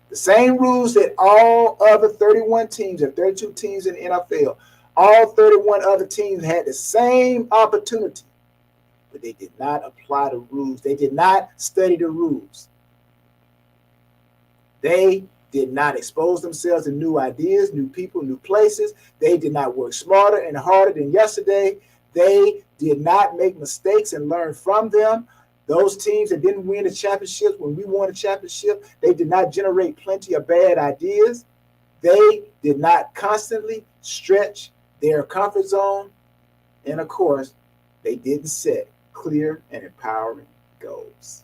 The same rules that all other 31 teams or 32 teams in the NFL, all 31 other teams had the same opportunity, but they did not apply the rules. They did not study the rules. They did not expose themselves to new ideas, new people, new places. They did not work smarter and harder than yesterday. They did not make mistakes and learn from them. Those teams that didn't win the championships, when we won a championship, they did not generate plenty of bad ideas. They did not constantly stretch their comfort zone. And of course, they didn't set clear and empowering goals.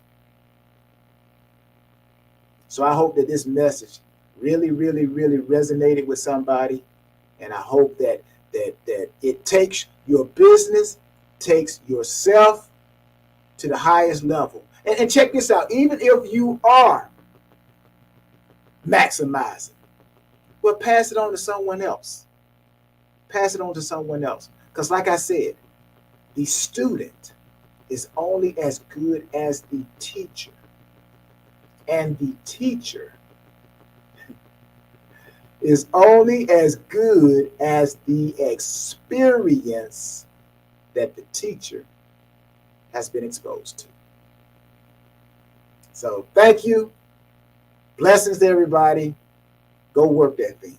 So I hope that this message really resonated with somebody. And I hope that it takes your business, takes yourself to the highest level. And check this out, even if you are maximizing, well, pass it on to someone else. Pass it on to someone else. Because like I said, the student is only as good as the teacher. And the teacher is only as good as the experience that the teacher has been exposed to. So thank you. Blessings to everybody. Go work that thing.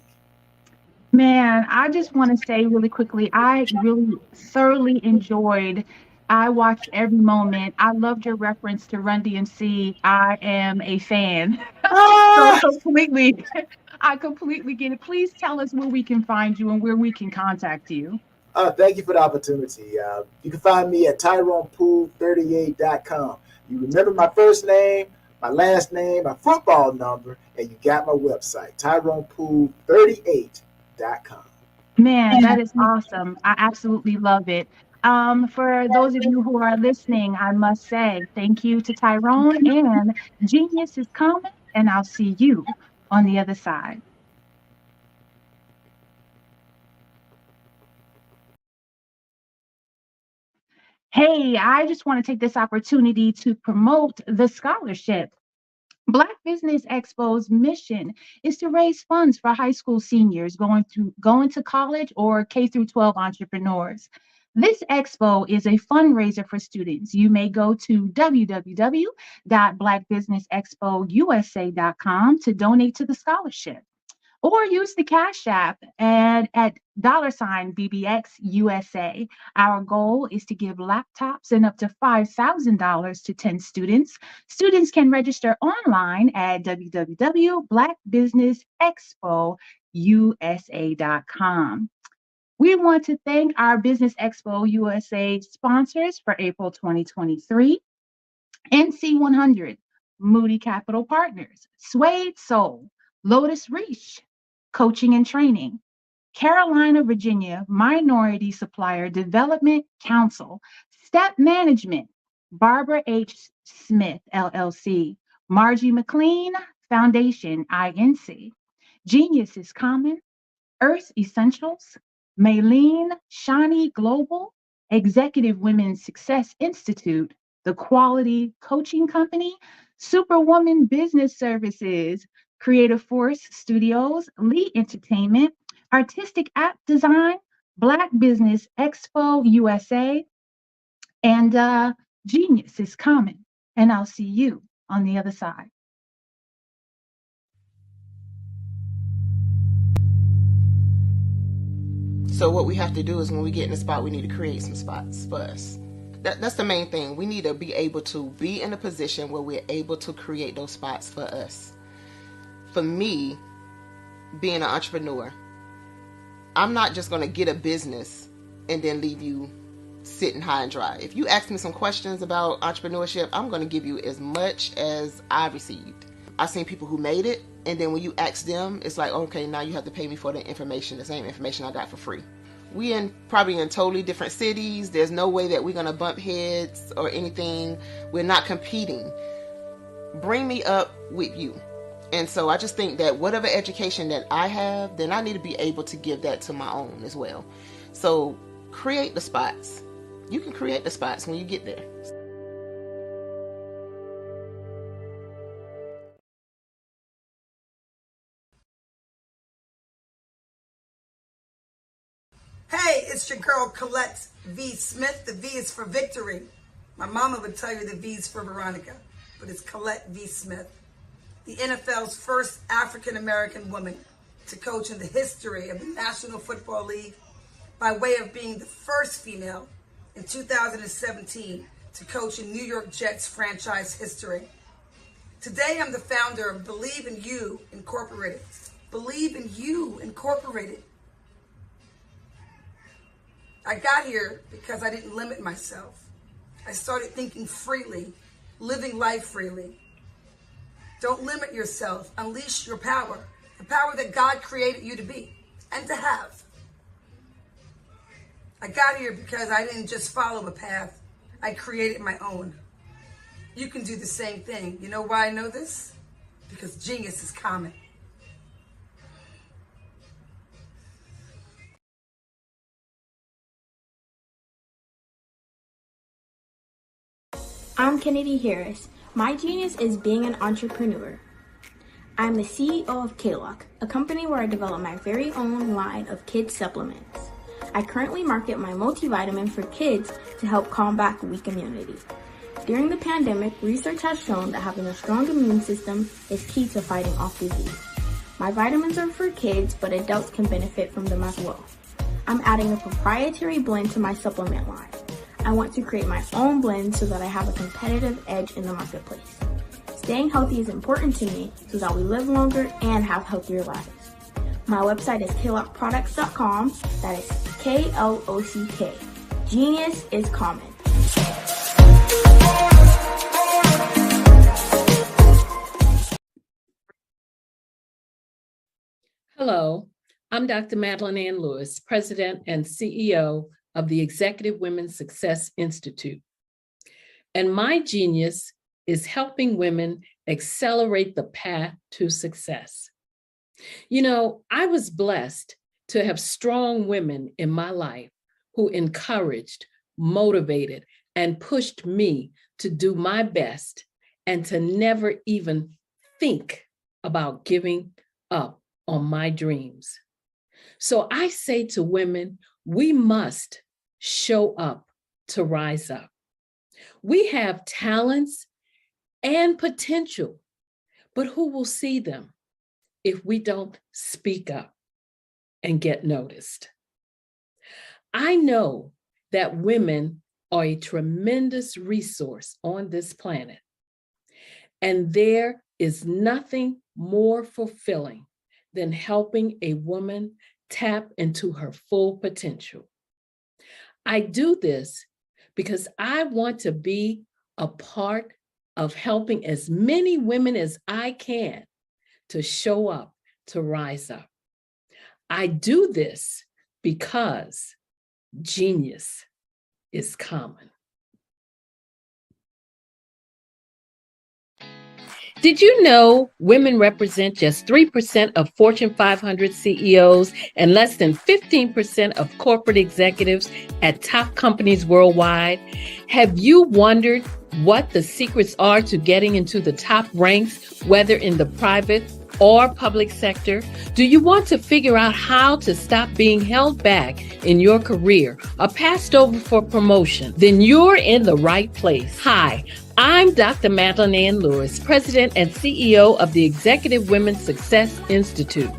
Man, I just want to say really quickly, I really thoroughly enjoyed. I watched every moment. I loved your reference to Run DMC. I am a fan. So completely, I completely get it. Please tell us where we can find you and where we can contact you. Thank you for the opportunity. You can find me at TyronePool38.com. You remember my first name, my last name, my football number, and you got my website, TyronePool38.com. Man, that is awesome. I absolutely love it. For those of you who are listening, I must say thank you to Tyrone, and genius is coming, and I'll see you on the other side. Hey, I just want to take this opportunity to promote the scholarship. Black Business Expo's mission is to raise funds for high school seniors going to college or K through 12 entrepreneurs. This expo is a fundraiser for students. You may go to www.blackbusinessexpousa.com to donate to the scholarship. or use the Cash App and at $BBX USA. Our goal is to give laptops and up to $5,000 to 10 students. Students can register online at www.blackbusinessexpousa.com. We want to thank our Business Expo USA sponsors for April 2023. NC100, Moody Capital Partners, Suede Soul, Lotus Reach, Coaching and Training, Carolina, Virginia Minority Supplier Development Council, Step Management, Barbara H. Smith, LLC, Margie McLean Foundation, INC, Genius is Common, Earth Essentials, Maylene Shani Global, Executive Women's Success Institute, The Quality Coaching Company, Superwoman Business Services, Creative Force Studios, Lee Entertainment, Artistic App Design, Black Business Expo USA, and Genius is Common. And I'll see you on the other side. So what we have to do is when we get in the spot, we need to create some spots for us. That's the main thing. We need to be able to be in a position where we're able to create those spots for us. For me, being an entrepreneur, I'm not just going to get a business and then leave you sitting high and dry. If you ask me some questions about entrepreneurship, I'm going to give you as much as I received. I've seen people who made it, and then when you ask them, it's like, okay, now you have to pay me for the information, the same information I got for free. We probably in totally different cities. There's no way that we're going to bump heads or anything. We're not competing. Bring me up with you. And so I just think that whatever education that I have, then I need to be able to give that to my own as well. So create the spots. You can create the spots when you get there. Hey, it's your girl Colette V. Smith. The V is for victory. My mama would tell you the V is for Veronica, but it's Colette V. Smith. The NFL's first African-American woman to coach in the history of the National Football League by way of being the first female in 2017 to coach in New York Jets franchise history. Today, I'm the founder of Believe in You Incorporated. Believe in You Incorporated. I got here because I didn't limit myself. I started thinking freely, living life freely. Don't limit yourself. Unleash your power, the power that God created you to be and to have. I got here because I didn't just follow a path. I created my own. You can do the same thing. You know why I know this? Because genius is common. I'm Kennedy Harris. My genius is being an entrepreneur. I'm the CEO of K-Lock, a company where I develop my very own line of kids supplements. I currently market my multivitamin for kids to help combat weak immunity. During the pandemic, research has shown that having a strong immune system is key to fighting off disease. My vitamins are for kids, but adults can benefit from them as well. I'm adding a proprietary blend to my supplement line. I want to create my own blend so that I have a competitive edge in the marketplace. Staying healthy is important to me so that we live longer and have healthier lives. My website is klockproducts.com. That is K-L-O-C-K. Genius is common. Hello, I'm Dr. Madeline Ann Lewis, President and CEO of the Executive Women's Success Institute. And my genius is helping women accelerate the path to success. You know, I was blessed to have strong women in my life who encouraged, motivated, and pushed me to do my best and to never even think about giving up on my dreams. So I say to women, we must show up to rise up. We have talents and potential, but who will see them? if we don't speak up and get noticed. I know that women are a tremendous resource on this planet, and there is nothing more fulfilling than helping a woman tap into her full potential. I do this because I want to be a part of helping as many women as I can to show up, to rise up. I do this because genius is common. Did you know women represent just 3% of Fortune 500 CEOs and less than 15% of corporate executives at top companies worldwide? Have you wondered what the secrets are to getting into the top ranks, whether in the private or public sector? Do you want to figure out how to stop being held back in your career or passed over for promotion? Then you're in the right place. Hi, I'm Dr. Madeline Ann Lewis, President and CEO of the Executive Women's Success Institute.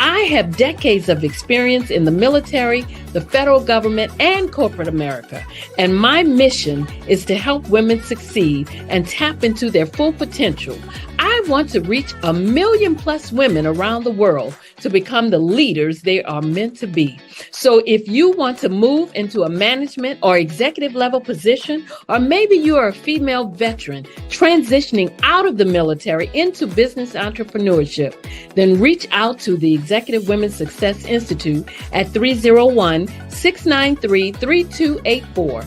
I have decades of experience in the military, the federal government, and corporate America, and my mission is to help women succeed and tap into their full potential. I want to reach 1 million plus women around the world to become the leaders they are meant to be. So if you want to move into a management or executive level position, or maybe you are a female veteran transitioning out of the military into business entrepreneurship, then reach out to the Executive Women's Success Institute at 301-693-3284.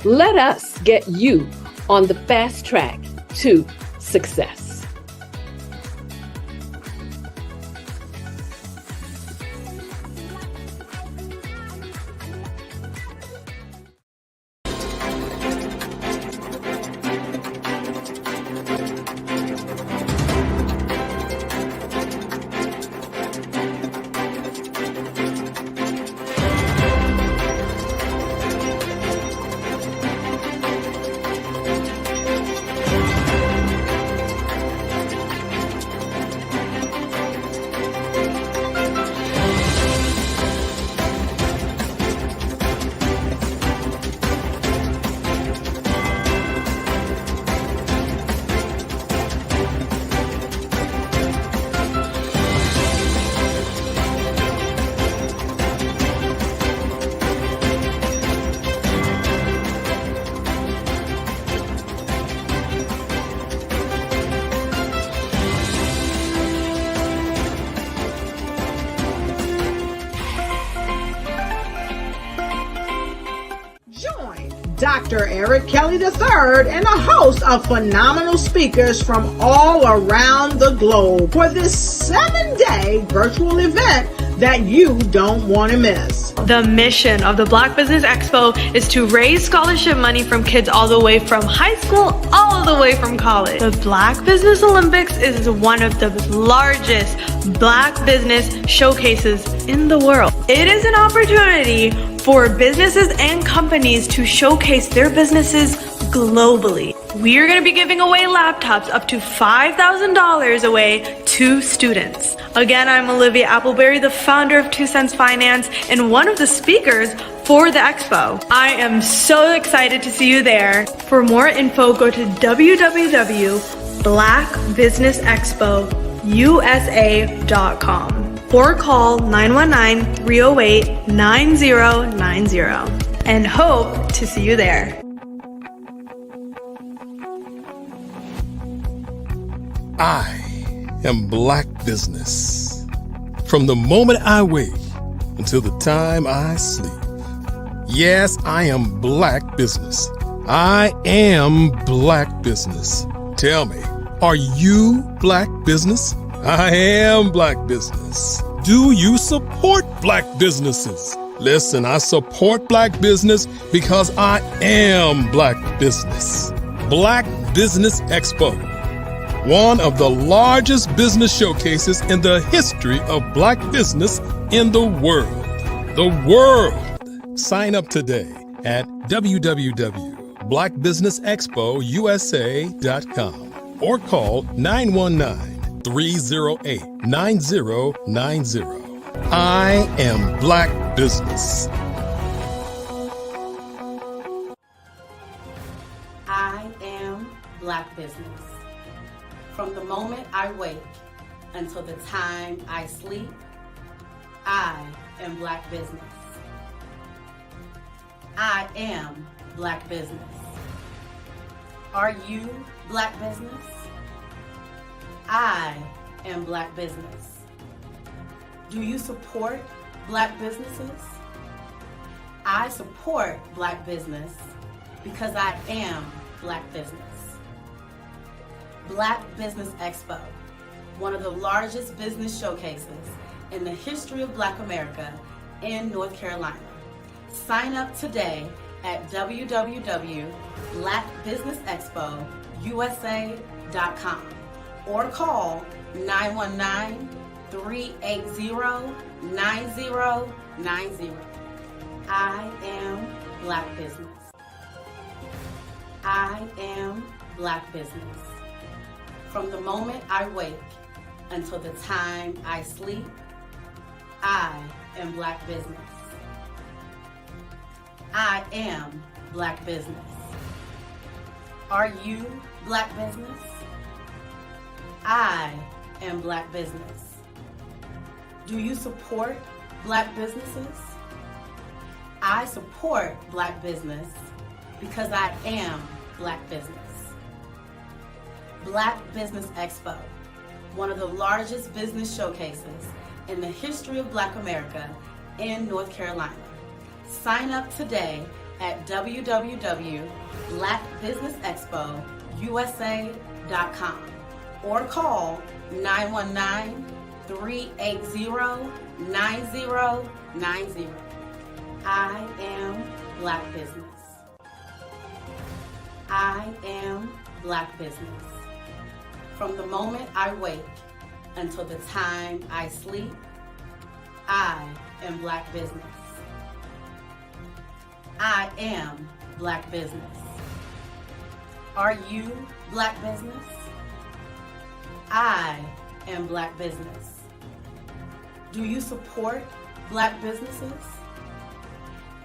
Let us get you on the fast track to success. Dr. Eric Kelly III and a host of phenomenal speakers from all around the globe for this 7-day virtual event that you don't want to miss. The mission of the Black Business Expo is to raise scholarship money from kids all the way from high school, all the way from college. The Black Business Olympics is one of the largest Black business showcases in the world. It is an opportunity for businesses and companies to showcase their businesses globally. We are going to be giving away laptops up to $5,000 away to students. Again, I'm Olivia Appleberry, the founder of 2 Cents Finance and one of the speakers for the expo. I am so excited to see you there. For more info, go to www.blackbusinessexpousa.com or call 919-308-9090 and hope to see you there. I am Black Business. From the moment I wake until the time I sleep. Yes, I am Black Business. I am Black Business. Tell me, are you Black Business? I am Black Business. Do you support Black businesses? Listen, I support Black business because I am Black Business. Black Business Expo, one of the largest business showcases in the history of Black business in the world. The world. Sign up today at www.blackbusinessexpousa.com or call 919 308-9090. I am Black Business. I am Black Business. From the moment I wake until the time I sleep, I am Black Business. I am Black Business. Are you Black Business? I am Black Business. Do you support Black businesses? I support Black business because I am Black business. Black Business Expo, one of the largest business showcases in the history of Black America in North Carolina. Sign up today at www.blackbusinessexpousa.com or call 919-380-9090. I am Black Business. I am Black Business. From the moment I wake until the time I sleep, I am Black Business. I am Black Business. Are you Black Business? I am Black Business. Do you support Black businesses? I support Black business because I am Black business. Black Business Expo, one of the largest business showcases in the history of Black America in North Carolina. Sign up today at www.blackbusinessexpousa.com or call 919-380-9090. I am Black Business. I am Black Business. From the moment I wake until the time I sleep, I am Black Business. I am Black Business. Are you Black Business? I am Black Business. Do you support Black businesses?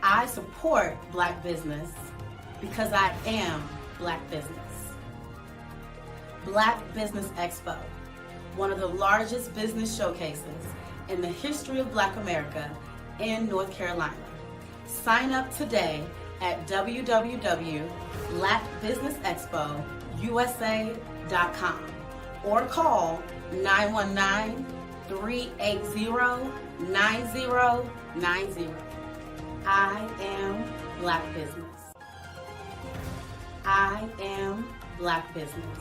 I support Black business because I am Black business. Black Business Expo, one of the largest business showcases in the history of Black America in North Carolina. Sign up today at www.blackbusinessexpousa.com or call 919-380-9090. I am Black Business. I am Black Business.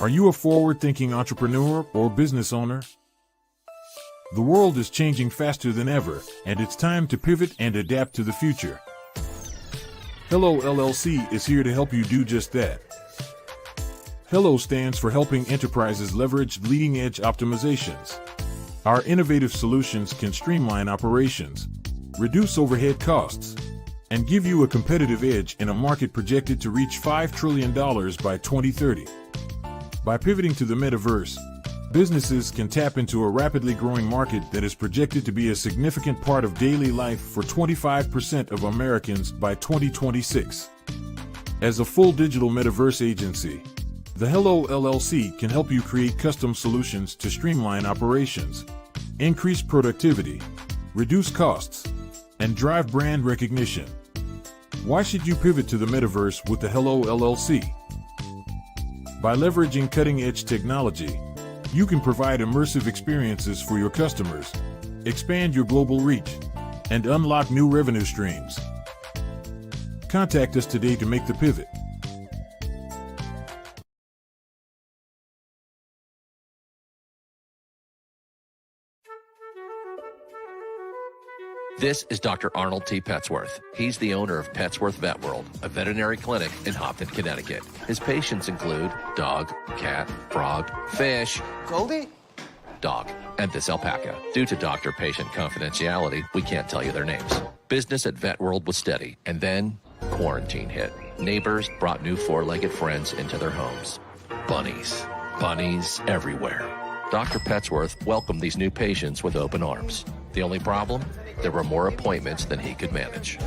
Are you a forward-thinking entrepreneur or business owner? The world is changing faster than ever, and it's time to pivot and adapt to the future. Hello LLC is here to help you do just that. Hello stands for helping enterprises leverage leading-edge optimizations. Our innovative solutions can streamline operations, reduce overhead costs, and give you a competitive edge in a market projected to reach $5 trillion by 2030. By pivoting to the metaverse, businesses can tap into a rapidly growing market that is projected to be a significant part of daily life for 25% of Americans by 2026. As a full digital metaverse agency, the Hello LLC can help you create custom solutions to streamline operations, increase productivity, reduce costs, and drive brand recognition. Why should you pivot to the metaverse with the Hello LLC? By leveraging cutting-edge technology, you can provide immersive experiences for your customers, expand your global reach, and unlock new revenue streams. Contact us today to make the pivot. This is Dr. Arnold T. Petsworth. He's the owner of Petsworth Vet World, a veterinary clinic in Hopton, Connecticut. His patients include dog, cat, frog, fish. Goldie, dog, and this alpaca. Due to doctor-patient confidentiality, we can't tell you their names. Business at Vet World was steady, and then quarantine hit. Neighbors brought new four-legged friends into their homes. Bunnies. Bunnies everywhere. Dr. Petsworth welcomed these new patients with open arms. The only problem? There were more appointments than he could manage.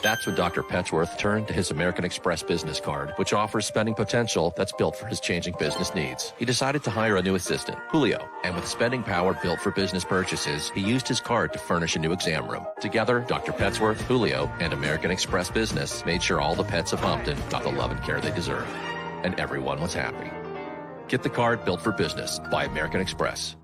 That's when Dr. Petsworth turned to his American Express business card, which offers spending potential that's built for his changing business needs. He decided to hire a new assistant, Julio, and with spending power built for business purchases, he used his card to furnish a new exam room. Together, Dr. Petsworth, Julio, and American Express Business made sure all the pets of Humpton got the love and care they deserved. And everyone was happy. Get the card built for business by American Express.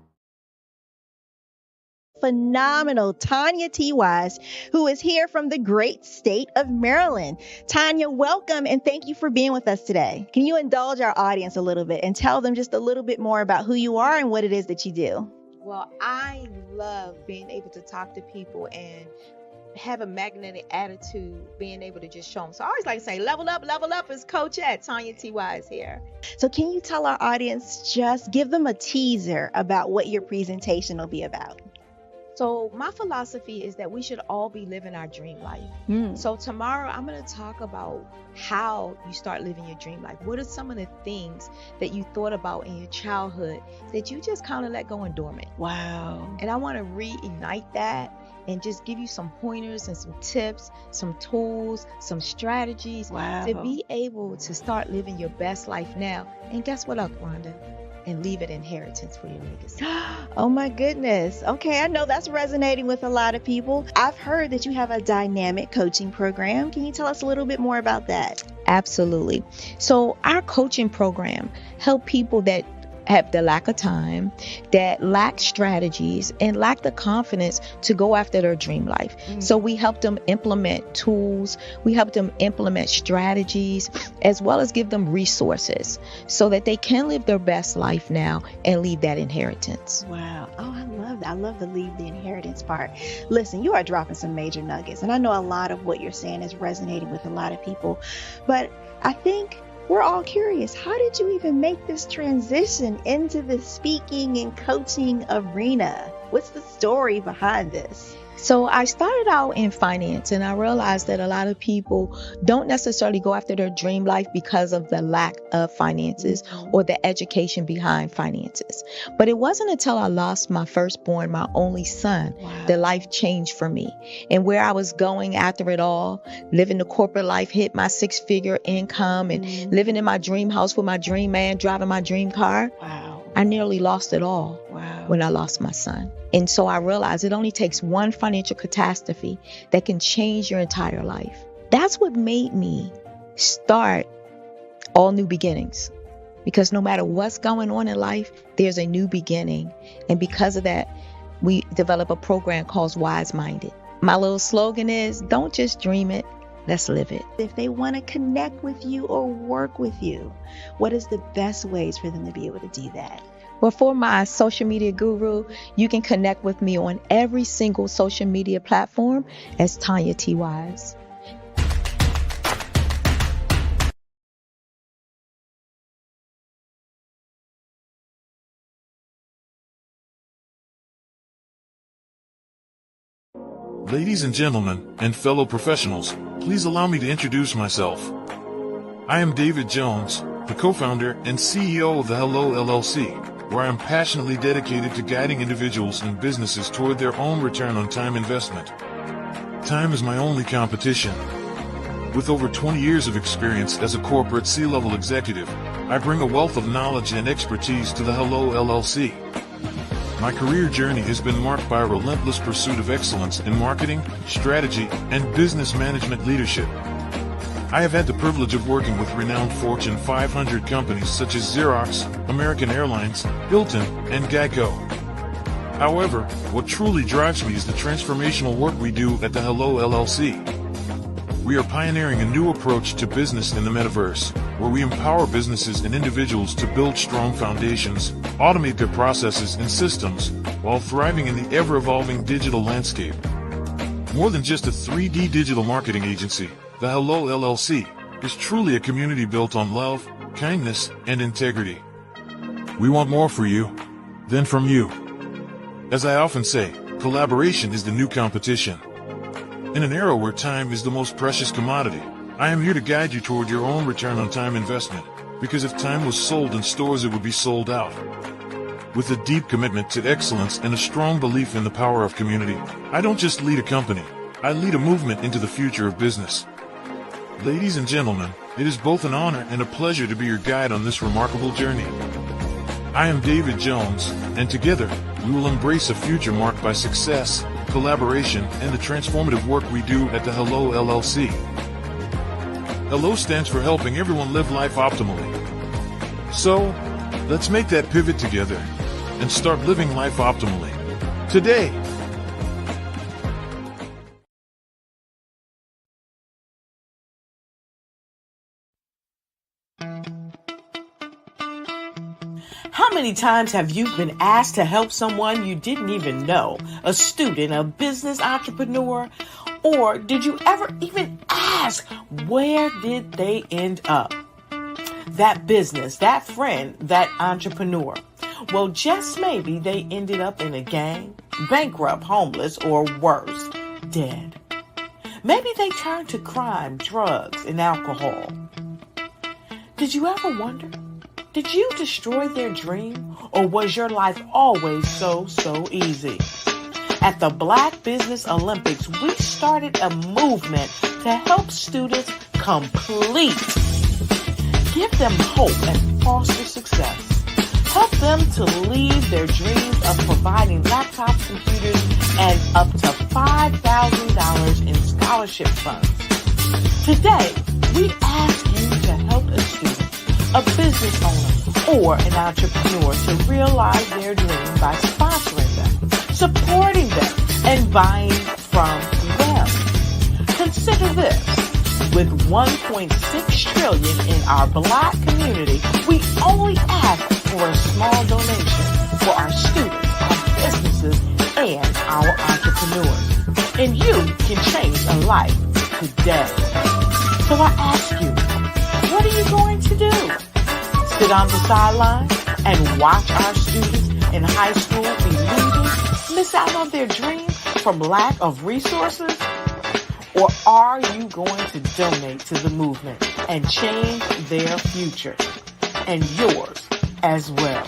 Phenomenal Tanya T. Wise, who is here from the great state of Maryland. Tanya, welcome and thank you for being with us today. Can you indulge our audience a little bit and tell them just a little bit more about who you are and what it is that you do? Well, I love being able to talk to people and have a magnetic attitude, being able to just show them. So I always like to say, level up is Coach at Tanya T. Wise here. So can you tell our audience, just give them a teaser about what your presentation will be about? So my philosophy is that we should all be living our dream life. So tomorrow I'm going to talk about how you start living your dream life. What are some of the things that you thought about in your childhood that you just kind of let go and dormant? Wow. And I want to reignite that and just give you some pointers and some tips, some tools, some strategies to be able to start living your best life now. And guess what, Rhonda? And leave it inheritance for your legacy. Oh my goodness. Okay, I know that's resonating with a lot of people. I've heard that you have a dynamic coaching program. Can you tell us a little bit more about that? Absolutely. So our coaching program help people that have the lack of time, that lack strategies, and lack the confidence to go after their dream life. So we help them implement tools, we help them implement strategies, as well as give them resources so that they can live their best life now and leave that inheritance. Wow. Oh, I love that. I love the leave the inheritance part. Listen, you are dropping some major nuggets, and I know a lot of what you're saying is resonating with a lot of people, but I think we're all curious. How did you even make this transition into the speaking and coaching arena? What's the story behind this? So I started out in finance, and I realized that a lot of people don't necessarily go after their dream life because of the lack of finances or the education behind finances. But it wasn't until I lost my firstborn, my only son, that life changed for me. And where I was going after it all, living the corporate life, hit my 6-figure income and living in my dream house with my dream man, driving my dream car. I nearly lost it all when I lost my son. And so I realized it only takes one financial catastrophe that can change your entire life. That's what made me start All New Beginnings. Because no matter what's going on in life, there's a new beginning. And because of that, we develop a program called Wise Minded. My little slogan is, don't just dream it, let's live it. If they want to connect with you or work with you, what is the best ways for them to be able to do that? Well, for my social media guru, you can connect with me on every single social media platform as Tanya T. Wise. Ladies and gentlemen, and fellow professionals, please allow me to introduce myself. I am David Jones, the co-founder and CEO of the Hello LLC, where I am passionately dedicated to guiding individuals and businesses toward their own return on time investment. Time is my only competition. With over 20 years of experience as a corporate C-level executive, I bring a wealth of knowledge and expertise to the Hello LLC. My career journey has been marked by a relentless pursuit of excellence in marketing, strategy, and business management leadership. I have had the privilege of working with renowned Fortune 500 companies such as Xerox, American Airlines, Hilton, and Geico. However, what truly drives me is the transformational work we do at the Hello LLC. We are pioneering a new approach to business in the metaverse, where we empower businesses and individuals to build strong foundations, automate their processes and systems, while thriving in the ever-evolving digital landscape. More than just a 3D digital marketing agency, the Hello LLC is truly a community built on love, kindness, and integrity. We want more for you. than from you. As I often say, collaboration is the new competition. In an era where time is the most precious commodity, I am here to guide you toward your own return on time investment, because if time was sold in stores, it would be sold out. With a deep commitment to excellence and a strong belief in the power of community, I don't just lead a company, I lead a movement into the future of business. Ladies and gentlemen, it is both an honor and a pleasure to be your guide on this remarkable journey. I am David Jones, and together, we will embrace a future marked by success, collaboration, and the transformative work we do at the Hello LLC. Hello stands for helping everyone live life optimally. So, let's make that pivot together and start living life optimally today. How many times have you been asked to help someone you didn't even know, a student, a business entrepreneur, or did you ever even ask, where did they end up? That business, that friend, that entrepreneur. Well, just maybe they ended up in a gang, bankrupt, homeless, or worse, dead. Maybe they turned to crime, drugs, and alcohol. Did you ever wonder? Did you destroy their dream, or was your life always so easy? At the Black Business Olympics, we started a movement to help students complete. Give them hope and foster success. Help them to leave their dreams of providing laptops, computers, and up to $5,000 in scholarship funds. Today, we ask you to help a student, a business owner, or an entrepreneur to realize their dream by sponsoring them, supporting them, and buying from them. Consider this. With $1.6 trillion in our Black community, we only ask for a small donation for our students, our businesses, and our entrepreneurs. And you can change a life today. So I ask you, what are you going to do? Sit on the sideline and watch our students in high school be leaders, miss out on their dream from lack of resources? Or are you going to donate to the movement and change their future and yours as well?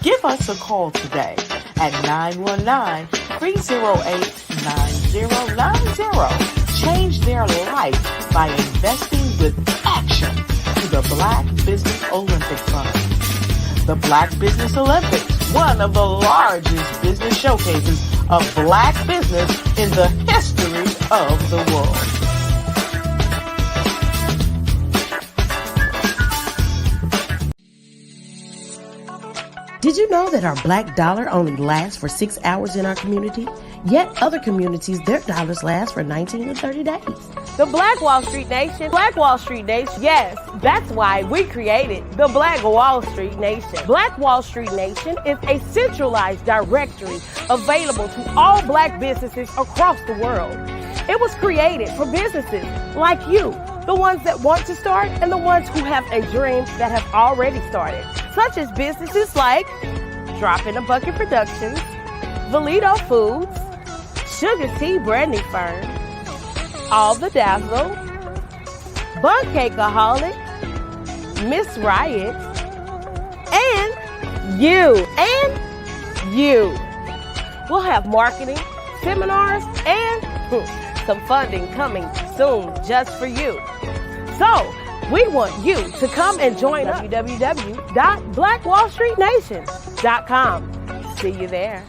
Give us a call today at 919-308-9090. Change their life by investing with action to the Black Business Olympic Fund. The Black Business Olympics, one of the largest business showcases of Black business in the history of the world. Did you know that our Black dollar only lasts for 6 hours in our community? Yet other communities, their dollars last for 19 to 30 days. The Black Wall Street Nation. Black Wall Street Nation. Yes, that's why we created the Black Wall Street Nation. Black Wall Street Nation is a centralized directory available to all Black businesses across the world. It was created for businesses like you, the ones that want to start and the ones who have a dream that have already started, such as businesses like Drop in a Bucket Productions, Valito Foods, Sugar Tea Branding Firm, All the Dazzle, Bun Cakeaholic, Miss Riot, and you. We'll have marketing, seminars, and some funding coming soon just for you. So, we want you to come and join us at www.blackwallstreetnation.com. See you there.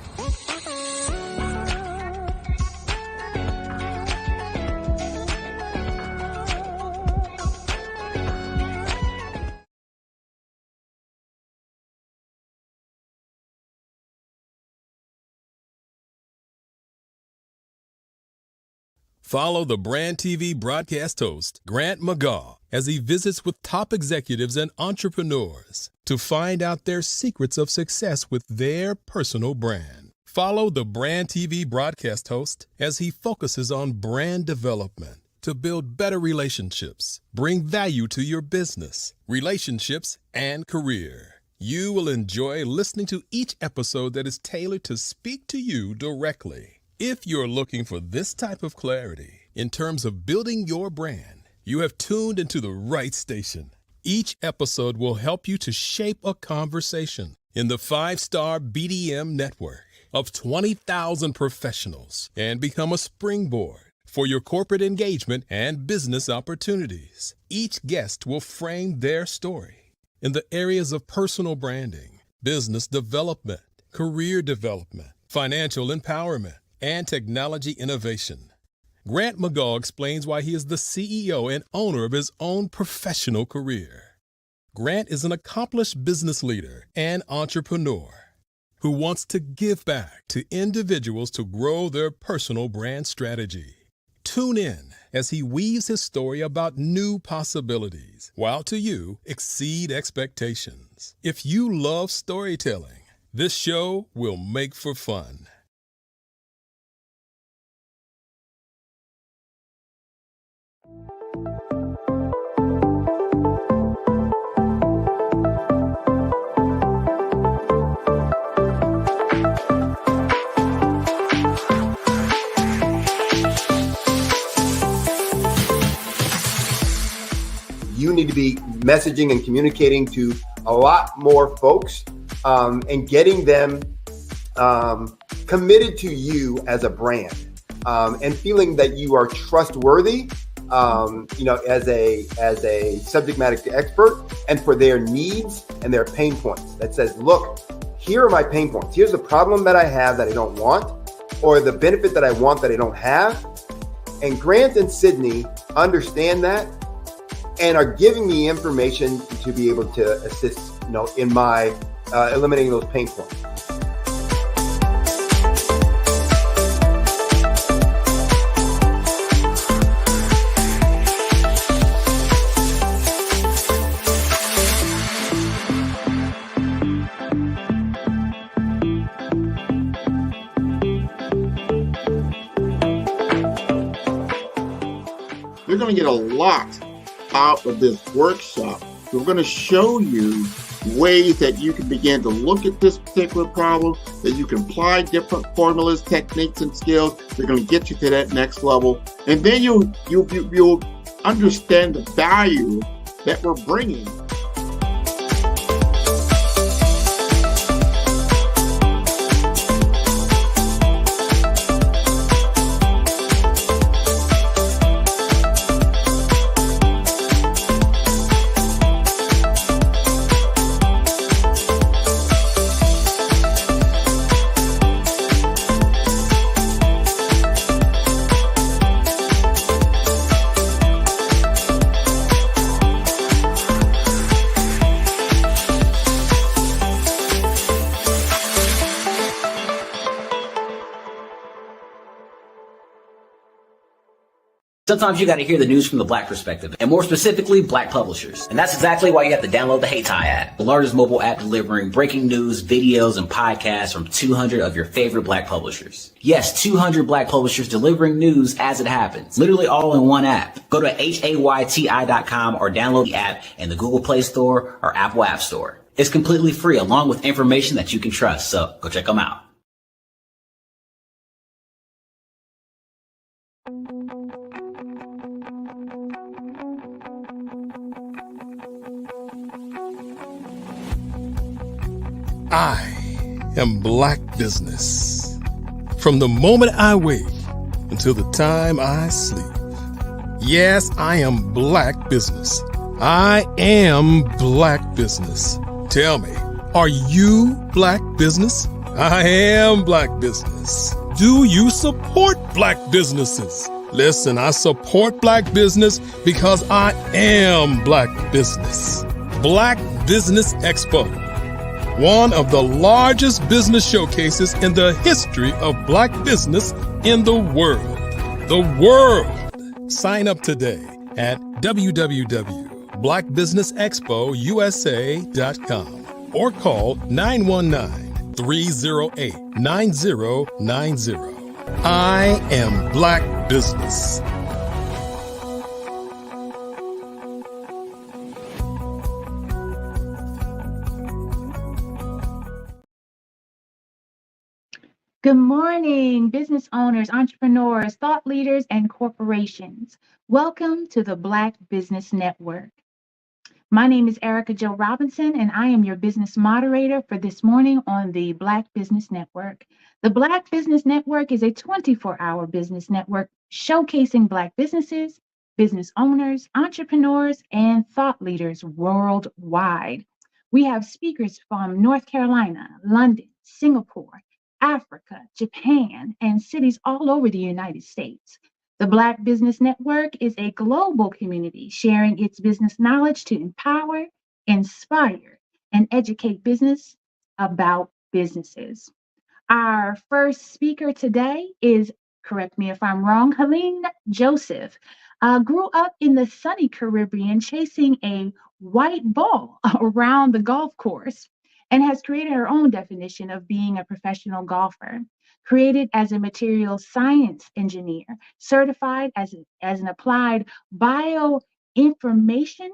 Follow the Brand TV broadcast host, Grant McGaw, as he visits with top executives and entrepreneurs to find out their secrets of success with their personal brand. Follow the Brand TV broadcast host as he focuses on brand development to build better relationships, bring value to your business, relationships, and career. You will enjoy listening to each episode that is tailored to speak to you directly. If you're looking for this type of clarity in terms of building your brand, you have tuned into the right station. Each episode will help you to shape a conversation in the 5-star BDM network of 20,000 professionals and become a springboard for your corporate engagement and business opportunities. Each guest will frame their story in the areas of personal branding, business development, career development, financial empowerment, and technology innovation. Grant McGaugh explains why he is the CEO and owner of his own professional career. Grant is an accomplished business leader and entrepreneur who wants to give back to individuals to grow their personal brand strategy. Tune in as he weaves his story about new possibilities, while to you exceed expectations. If you love storytelling, this show will make for fun. You need to be messaging and communicating to a lot more folks and getting them committed to you as a brand and feeling that you are trustworthy, as a subject matter expert, and for their needs and their pain points. That says, look, here are my pain points. Here's the problem that I have that I don't want, or the benefit that I want that I don't have. And Grant and Sydney understand that and are giving me information to be able to assist, in my eliminating those pain points. You're going to get a lot out of this workshop. We're going to show you ways that you can begin to look at this particular problem, that you can apply different formulas, techniques, and skills. They're going to get you to that next level. And then you'll understand the value that we're bringing. Sometimes you got to hear the news from the Black perspective, and more specifically, Black publishers. And that's exactly why you have to download the HeyTie app, the largest mobile app delivering breaking news, videos, and podcasts from 200 of your favorite Black publishers. Yes, 200 Black publishers delivering news as it happens, literally all in one app. Go to HAYTI.com or download the app in the Google Play Store or Apple App Store. It's completely free, along with information that you can trust, so go check them out. I am Black Business. From the moment I wake until the time I sleep. Yes, I am Black Business. I am Black Business. Tell me, are you Black Business? I am Black Business. Do you support Black businesses? Listen, I support Black business because I am Black Business. Black Business Expo, one of the largest business showcases in the history of Black business in the world. The world! Sign up today at www.blackbusinessexpousa.com or call 919-308-9090. I am Black Business. Good morning, business owners, entrepreneurs, thought leaders, and corporations. Welcome to the Black Business Network. My name is Erica Jo Robinson, and I am your business moderator for this morning on the Black Business Network. The Black Business Network is a 24-hour business network showcasing Black businesses, business owners, entrepreneurs, and thought leaders worldwide. We have speakers from North Carolina, London, Singapore, Africa, Japan, and cities all over the United States. The Black Business Network is a global community sharing its business knowledge to empower, inspire, and educate business about businesses. Our first speaker today is, correct me if I'm wrong, Helene Joseph. Grew up in the sunny Caribbean chasing a white ball around the golf course and has created her own definition of being a professional golfer. Created as a materials science engineer, certified as an applied bioinformation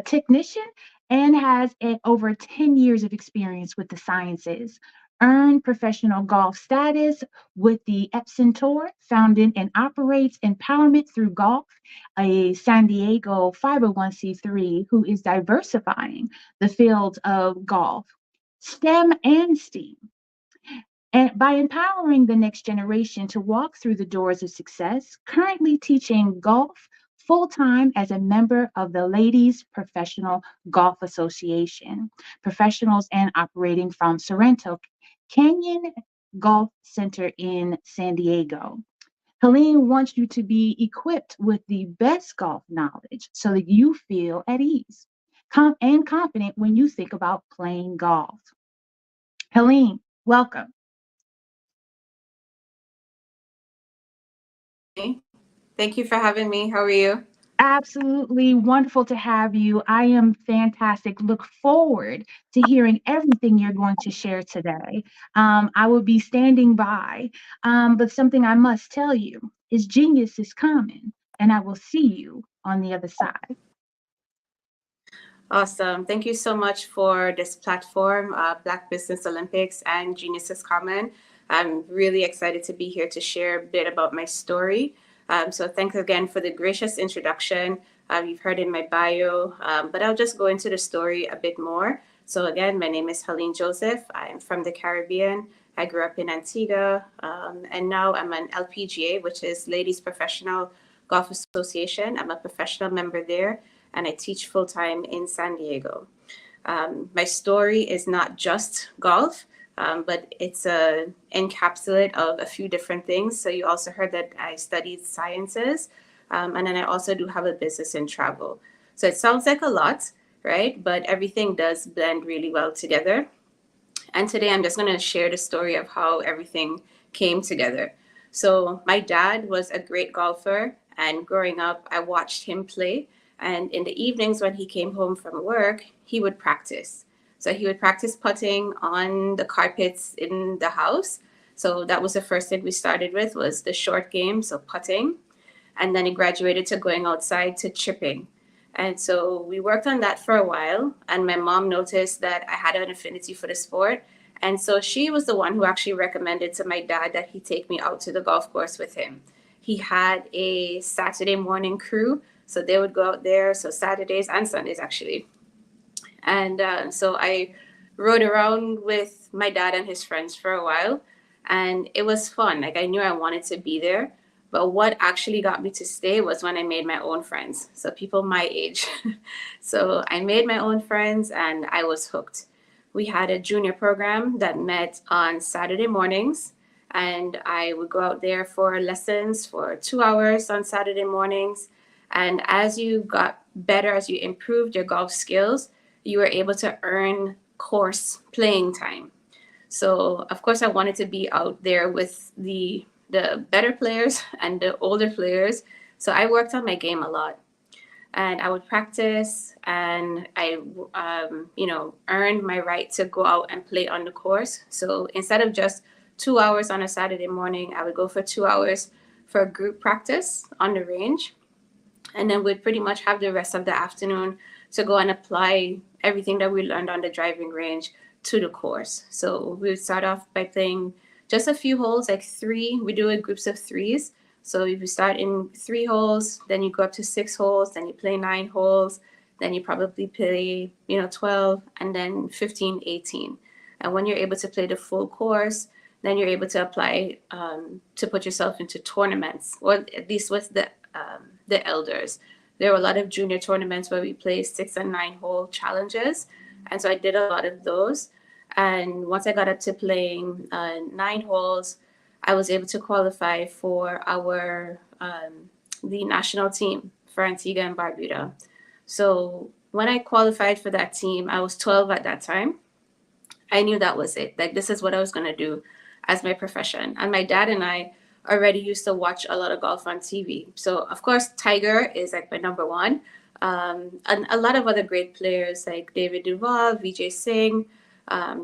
technician, and has over 10 years of experience with the sciences. Earned professional golf status with the Epson Tour, founded and operates Empowerment Through Golf, a San Diego 501c3 who is diversifying the fields of golf, STEM and STEAM, and by empowering the next generation to walk through the doors of success, currently teaching golf full-time as a member of the Ladies Professional Golf Association, professionals and operating from Sorrento Canyon Golf Center in San Diego. Helene wants you to be equipped with the best golf knowledge so that you feel at ease and confident when you think about playing golf. Helene, welcome. Thank you for having me. How are you? Absolutely wonderful to have you. I am fantastic. Look forward to hearing everything you're going to share today. I will be standing by, but something I must tell you is genius is coming, and I will see you on the other side. Awesome. Thank you so much for this platform, Black Business Olympics and Genius is Common. I'm really excited to be here to share a bit about my story. So thanks again for the gracious introduction. You've heard in my bio, but I'll just go into the story a bit more. So again, my name is Helene Joseph. I'm from the Caribbean. I grew up in Antigua, and now I'm an LPGA, which is Ladies Professional Golf Association. I'm a professional member there, and I teach full-time in San Diego. My story is not just golf, but it's an encapsulate of a few different things. So you also heard that I studied sciences, and then I also do have a business in travel. So it sounds like a lot, right? But everything does blend really well together. And today I'm just going to share the story of how everything came together. So my dad was a great golfer, and growing up, I watched him play. And in the evenings when he came home from work, he would practice. So he would practice putting on the carpets in the house. So that was the first thing we started with, was the short game, so putting. And then he graduated to going outside to chipping. And so we worked on that for a while. And my mom noticed that I had an affinity for the sport. And so she was the one who actually recommended to my dad that he take me out to the golf course with him. He had a Saturday morning crew. So they would go out there, so Saturdays and Sundays, actually. And so I rode around with my dad and his friends for a while. And it was fun. Like, I knew I wanted to be there. But what actually got me to stay was when I made my own friends. So people my age. So I made my own friends and I was hooked. We had a junior program that met on Saturday mornings. And I would go out there for lessons for 2 hours on Saturday mornings. And as you got better, as you improved your golf skills, you were able to earn course playing time. So, of course, I wanted to be out there with the better players and the older players. So I worked on my game a lot. And I would practice, and I, earned my right to go out and play on the course. So instead of just 2 hours on a Saturday morning, I would go for 2 hours for group practice on the range. And then we'd pretty much have the rest of the afternoon to go and apply everything that we learned on the driving range to the course. So we would start off by playing just a few holes, like 3. We do it groups of 3s. So if you start in 3 holes, then you go up to 6 holes, then you play 9 holes, then you probably play, 12, and then 15, 18. And when you're able to play the full course, then you're able to apply to put yourself into tournaments, or at least with the elders. There were a lot of junior tournaments where we played 6 and 9 hole challenges. And so I did a lot of those. And once I got up to playing 9 holes, I was able to qualify for the national team for Antigua and Barbuda. So when I qualified for that team, I was 12 at that time. I knew that was it. Like, this is what I was going to do as my profession. And my dad and I already used to watch a lot of golf on TV. So, of course, Tiger is like my number one. And a lot of other great players like David Duval, Vijay Singh,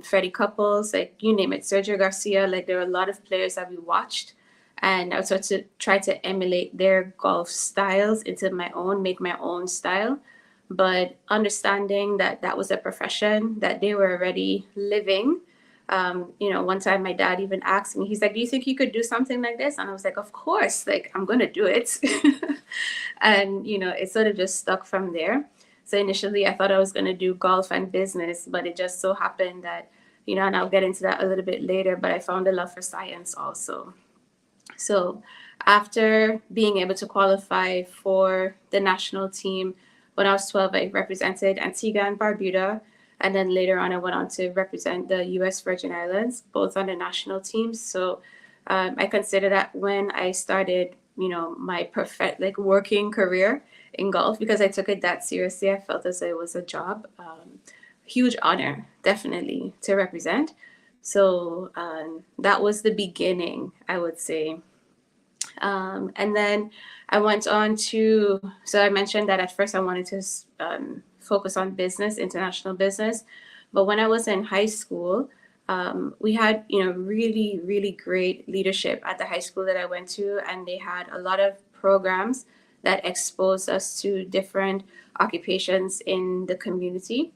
Freddie Couples, like you name it, Sergio Garcia. Like, there were a lot of players that we watched. And I was sort to try to emulate their golf styles into my own, make my own style. But understanding that that was a profession that they were already living. One time my dad even asked me, he's like, do you think you could do something like this? And I was like, of course, like, I'm going to do it. And, it sort of just stuck from there. So initially I thought I was going to do golf and business, but it just so happened that, and I'll get into that a little bit later, but I found a love for science also. So after being able to qualify for the national team, when I was 12, I represented Antigua and Barbuda. And then later on, I went on to represent the U.S. Virgin Islands, both on the national teams. So I consider that when I started, my working career in golf, because I took it that seriously. I felt as though it was a job. Huge honor, definitely, to represent. So that was the beginning, I would say. And then I went on so I mentioned that at first I wanted to focus on business, international business. But when I was in high school, we had, really, really great leadership at the high school that I went to. And they had a lot of programs that exposed us to different occupations in the community.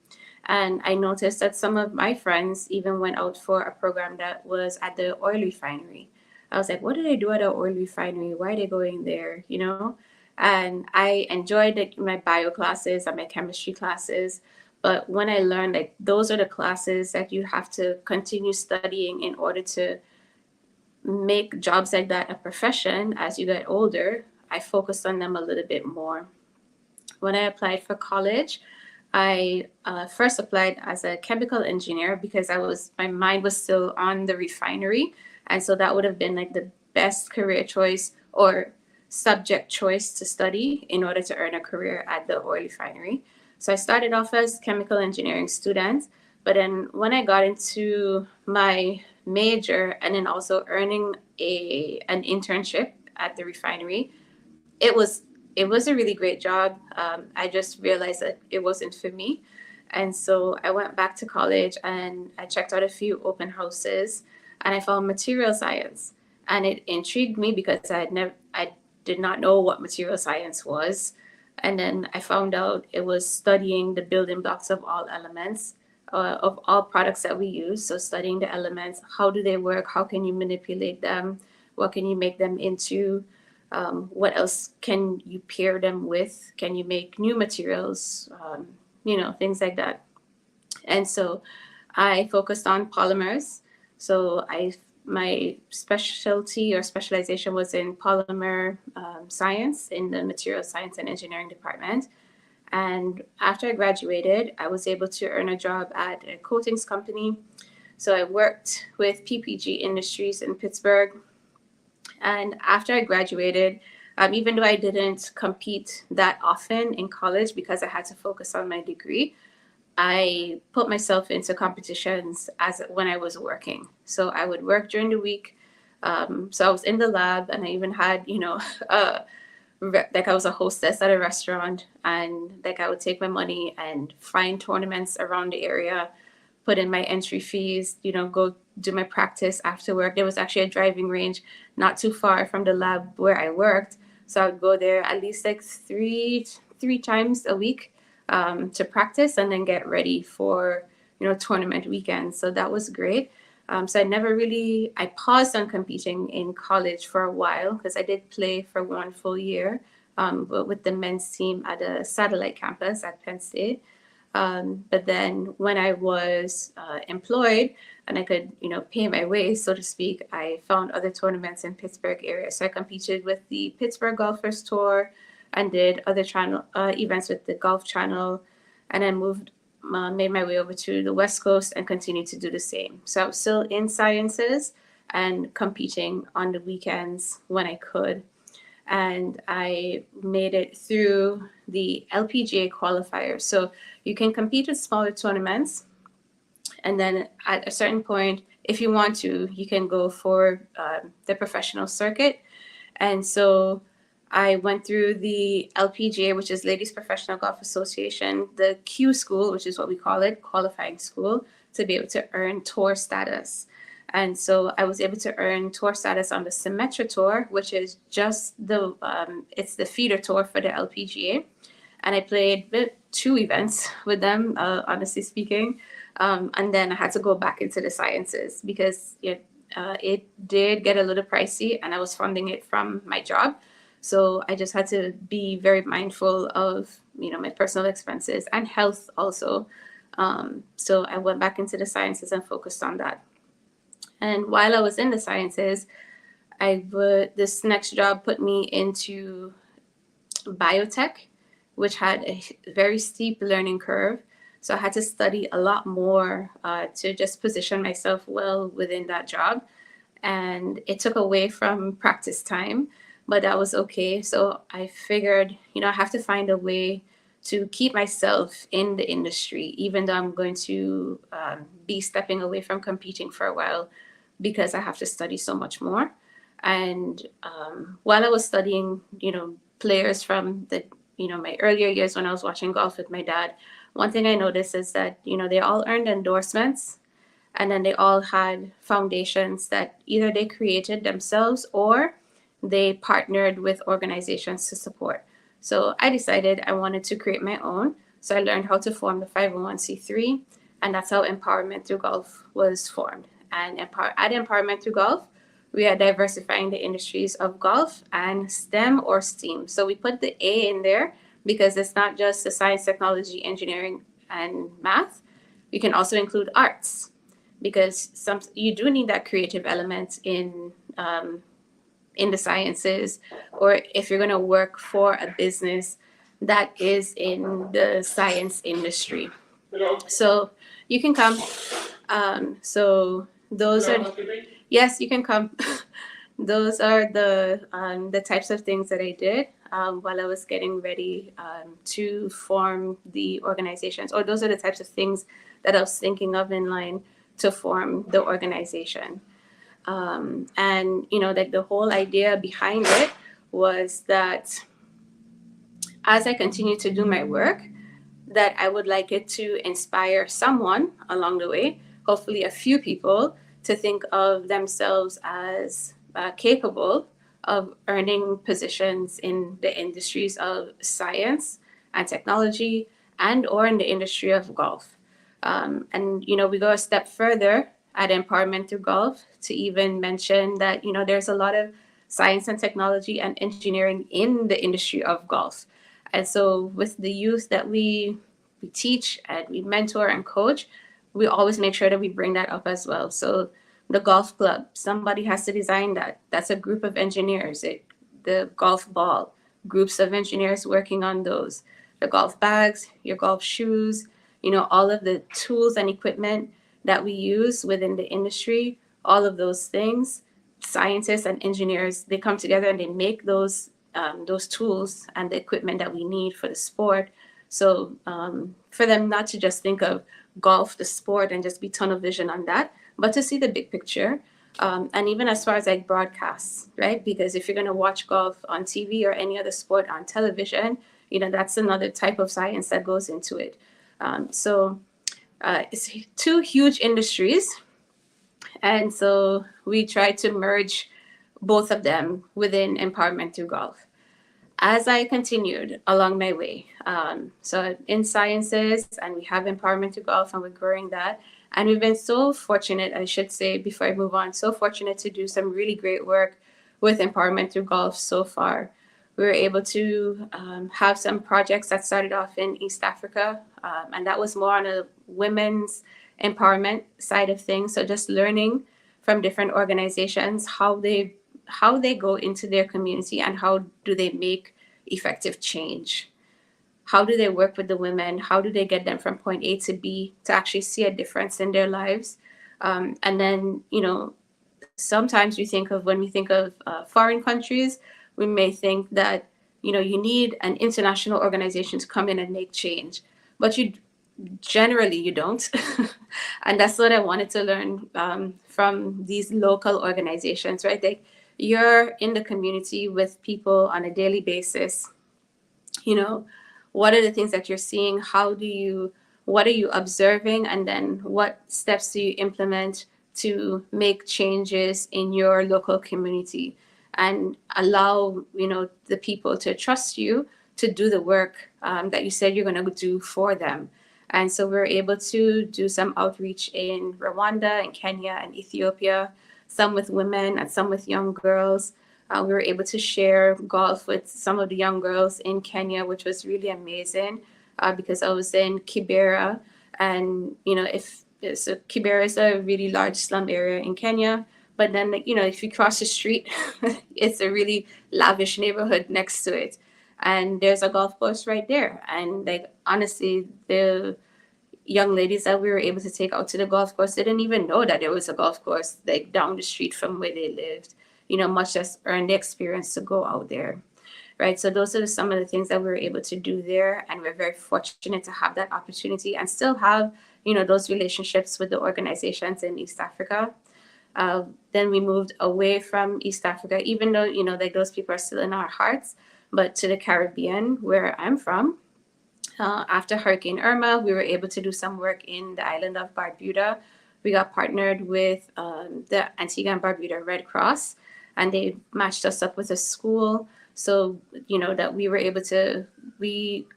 And I noticed that some of my friends even went out for a program that was at the oil refinery. I was like, what do they do at an oil refinery? Why are they going there? And I enjoyed my bio classes and my chemistry classes. But when I learned those are the classes that you have to continue studying in order to make jobs like that a profession as you get older, I focused on them a little bit more. When I applied for college, I first applied as a chemical engineer because my mind was still on the refinery. And so that would have been the best career choice or subject choice to study in order to earn a career at the oil refinery. So I started off as chemical engineering student, but then when I got into my major and then also earning an internship at the refinery, it was a really great job. I just realized that it wasn't for me. And so I went back to college and I checked out a few open houses and I found material science. And it intrigued me because I did not know what material science was. And then I found out it was studying the building blocks of all elements, of all products that we use. So studying the elements, how do they work? How can you manipulate them? What can you make them into? What else can you pair them with? Can you make new materials? Things like that. And so I focused on polymers. So my specialty or specialization was in polymer science in the material science and engineering department. And after I graduated, I was able to earn a job at a coatings company. So I worked with PPG Industries in Pittsburgh. And after I graduated, even though I didn't compete that often in college because I had to focus on my degree, I put myself into competitions when I was working. So I would work during the week. So I was in the lab and I even had, I was a hostess at a restaurant and I would take my money and find tournaments around the area, put in my entry fees, go do my practice after work. There was actually a driving range not too far from the lab where I worked. So I would go there at least three times a week to practice and then get ready for, tournament weekends. So that was great. So I paused on competing in college for a while because I did play for 1 full year, but with the men's team at a satellite campus at Penn State. But then when I was employed and I could, pay my way, so to speak, I found other tournaments in Pittsburgh area. So I competed with the Pittsburgh Golfers Tour and did other channel events with the Golf Channel, and then made my way over to the West Coast and continued to do the same. So I was still in sciences and competing on the weekends when I could. And I made it through the LPGA qualifier. So you can compete with smaller tournaments. And then at a certain point, if you want to, you can go for the professional circuit. And so I went through the LPGA, which is Ladies Professional Golf Association, the Q school, which is what we call it, qualifying school, to be able to earn tour status. And so I was able to earn tour status on the Symetra Tour, which is just it's the feeder tour for the LPGA. And I played 2 events with them, honestly speaking. And then I had to go back into the sciences because it did get a little pricey and I was funding it from my job. So I just had to be very mindful of, my personal expenses and health also. So I went back into the sciences and focused on that. And while I was in the sciences, this next job put me into biotech, which had a very steep learning curve. So I had to study a lot more to just position myself well within that job. And it took away from practice time, but that was okay. So I figured, I have to find a way to keep myself in the industry, even though I'm going to be stepping away from competing for a while because I have to study so much more. And while I was studying, players from my earlier years when I was watching golf with my dad, one thing I noticed is that, they all earned endorsements and then they all had foundations that either they created themselves or they partnered with organizations to support. So I decided I wanted to create my own. So I learned how to form the 501c3, and that's how Empowerment Through Golf was formed. And at Empowerment Through Golf, we are diversifying the industries of golf and STEM or STEAM. So we put the A in there because it's not just the science, technology, engineering, and math. We can also include arts because you do need that creative element in the sciences, or if you're going to work for a business that is in the science industry. So you can come. So those are, yes, you can come. Those are the types of things that I did while I was getting ready to form the organizations, or those are the types of things that I was thinking of in line to form the organization. And, like the whole idea behind it was that as I continue to do my work, that I would like it to inspire someone along the way, hopefully a few people, to think of themselves as capable of earning positions in the industries of science and technology and or in the industry of golf. And, we go a step further at Empowerment Through Golf to even mention that, there's a lot of science and technology and engineering in the industry of golf. And so with the youth that we teach and we mentor and coach, we always make sure that we bring that up as well. So the golf club, somebody has to design that. That's a group of engineers. The golf ball, groups of engineers working on those. The golf bags, your golf shoes, all of the tools and equipment that we use within the industry, all of those things, scientists and engineers, they come together and they make those tools and the equipment that we need for the sport. So for them not to just think of golf, the sport, and just be tunnel vision on that, but to see the big picture. And even as far as like broadcasts, right? Because if you're going to watch golf on TV or any other sport on television, that's another type of science that goes into it. So it's 2 huge industries. And so we try to merge both of them within Empowerment Through Golf. as I continued along my way, so in sciences, and we have Empowerment to Golf, and we're growing that. And we've been so fortunate, I should say, before I move on, so fortunate to do some really great work with Empowerment Through Golf so far. We were able to have some projects that started off in East Africa, and that was more on a women's empowerment side of things. So just learning from different organizations how they go into their community and how do they make effective change. How do they work with the women? How do they get them from point A to B to actually see a difference in their lives? And then, sometimes when we think of foreign countries, we may think that, you need an international organization to come in and make change, but you don't. And that's what I wanted to learn from these local organizations, right? You're in the community with people on a daily basis. What are the things that you're seeing? What are you observing? And then what steps do you implement to make changes in your local community and allow, the people to trust you to do the work that you said you're going to do for them. And so we're able to do some outreach in Rwanda and Kenya and Ethiopia, some with women and some with young girls. We were able to share golf with some of the young girls in Kenya, which was really amazing because I was in Kibera. And, Kibera is a really large slum area in Kenya. But then, if you cross the street, it's a really lavish neighborhood next to it. And there's a golf course right there. And honestly, the young ladies that we were able to take out to the golf course, they didn't even know that there was a golf course down the street from where they lived. Much less earn the experience to go out there, right? So those are some of the things that we were able to do there. And we're very fortunate to have that opportunity and still have, those relationships with the organizations in East Africa. Then we moved away from East Africa, even though, those people are still in our hearts, but to the Caribbean, where I'm from. After Hurricane Irma, we were able to do some work in the island of Barbuda. We got partnered with the Antigua and Barbuda Red Cross, and they matched us up with a school. So, that we were able to, we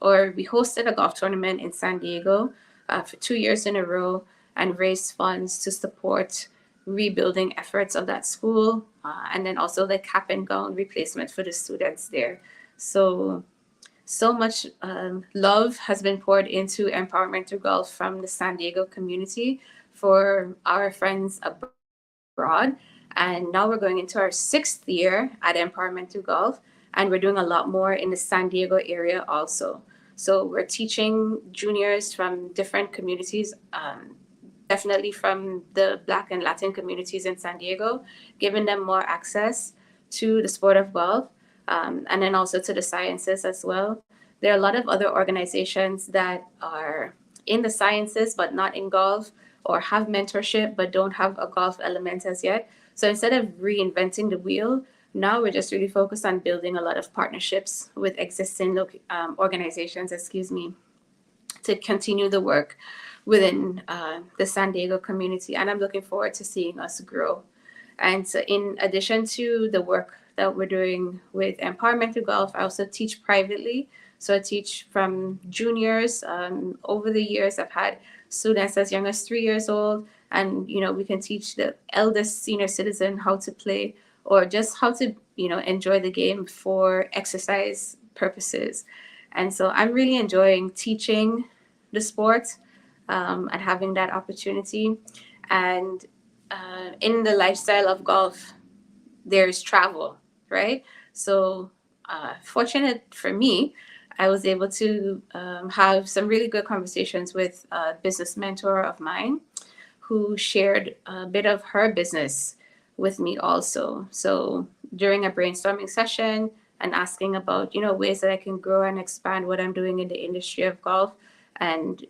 hosted a golf tournament in San Diego for 2 years in a row and raised funds to support rebuilding efforts of that school. And then also the cap and gown replacement for the students there. So much love has been poured into Empowerment Through Golf from the San Diego community for our friends abroad. And now we're going into our 6th year at Empowerment Through Golf, and we're doing a lot more in the San Diego area also. So we're teaching juniors from different communities, definitely from the Black and Latin communities in San Diego, giving them more access to the sport of golf, and then also to the sciences as well. There are a lot of other organizations that are in the sciences but not in golf, or have mentorship but don't have a golf element as yet. So instead of reinventing the wheel, now we're just really focused on building a lot of partnerships with existing organizations, to continue the work within the San Diego community. And I'm looking forward to seeing us grow. And so in addition to the work that we're doing with Empowerment Through Golf, I also teach privately. So I teach from juniors. Over the years, I've had students as young as 3 years old. And, we can teach the eldest senior citizen how to play, or just how to, enjoy the game for exercise purposes. And so I'm really enjoying teaching the sport and having that opportunity. And in the lifestyle of golf, there's travel, right? So fortunate for me, I was able to have some really good conversations with a business mentor of mine who shared a bit of her business with me also. So during a brainstorming session and asking about, ways that I can grow and expand what I'm doing in the industry of golf, and,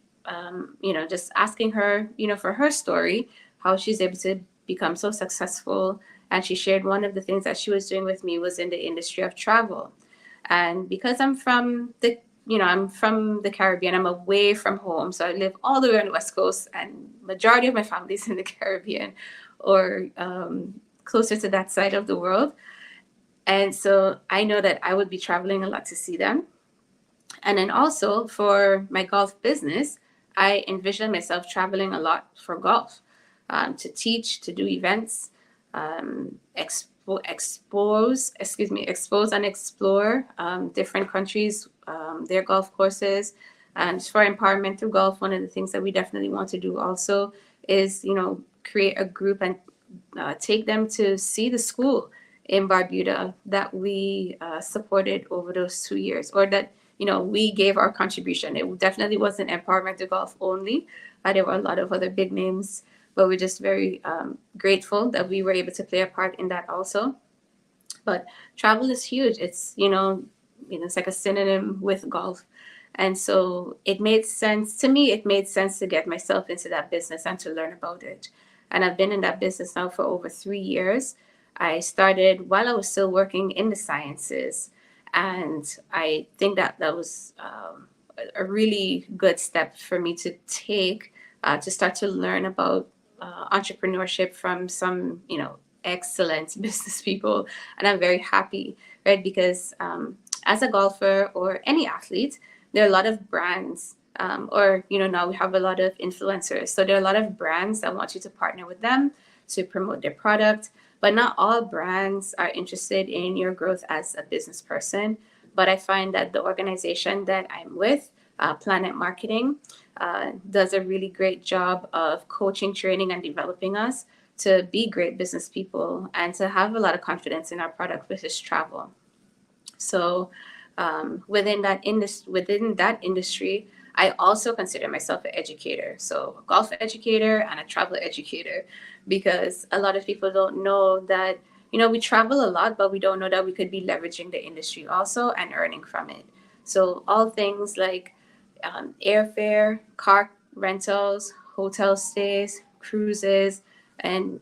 just asking her, for her story, how she's able to become so successful. And she shared one of the things that she was doing with me was in the industry of travel. And because I'm from the Caribbean, I'm away from home. So I live all the way on the West Coast, and majority of my family is in the Caribbean or closer to that side of the world. And so I know that I would be traveling a lot to see them. And then also for my golf business, I envision myself traveling a lot for golf, to teach, to do events, expose and explore different countries, their golf courses. And for empowerment through golf, one of the things that we definitely want to do also is, create a group and take them to see the school in Barbuda that we supported over those 2 years, or that we gave our contribution. It definitely wasn't empowerment to golf only. There were a lot of other big names, but we're just very grateful that we were able to play a part in that also. But travel is huge. It's it's like a synonym with golf. And so it made sense to me. It made sense to get myself into that business and to learn about it. And I've been in that business now for over 3 years. I started while I was still working in the sciences. And I think that was a really good step for me to take to start to learn about entrepreneurship from some, excellent business people. And I'm very happy, right? Because as a golfer or any athlete, there are a lot of brands, or now we have a lot of influencers. So there are a lot of brands that want you to partner with them to promote their product. But not all brands are interested in your growth as a business person. But I find that the organization that I'm with, Planet Marketing, does a really great job of coaching, training, and developing us to be great business people and to have a lot of confidence in our product, which is travel. So within that industry, I also consider myself an educator. So a golf educator and a travel educator, because a lot of people don't know that, we travel a lot, but we don't know that we could be leveraging the industry also and earning from it. So all things like airfare, car rentals, hotel stays, cruises, and,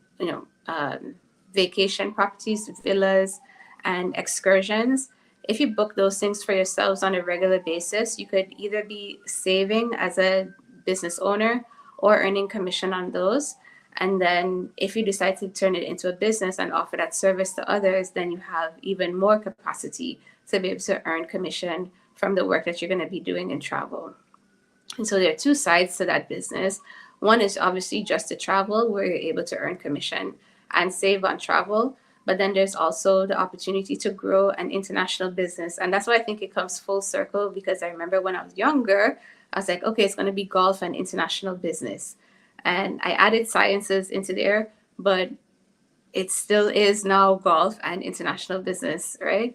vacation properties, villas, and excursions. If you book those things for yourselves on a regular basis, you could either be saving as a business owner or earning commission on those. And then if you decide to turn it into a business and offer that service to others, then you have even more capacity to be able to earn commission from the work that you're going to be doing in travel. And so there are two sides to that business. One is obviously just to travel, where you're able to earn commission and save on travel. But then there's also the opportunity to grow an international business. And that's why I think it comes full circle, because I remember when I was younger, I was like, okay, it's going to be golf and international business. And I added sciences into there, but it still is now golf and international business, right?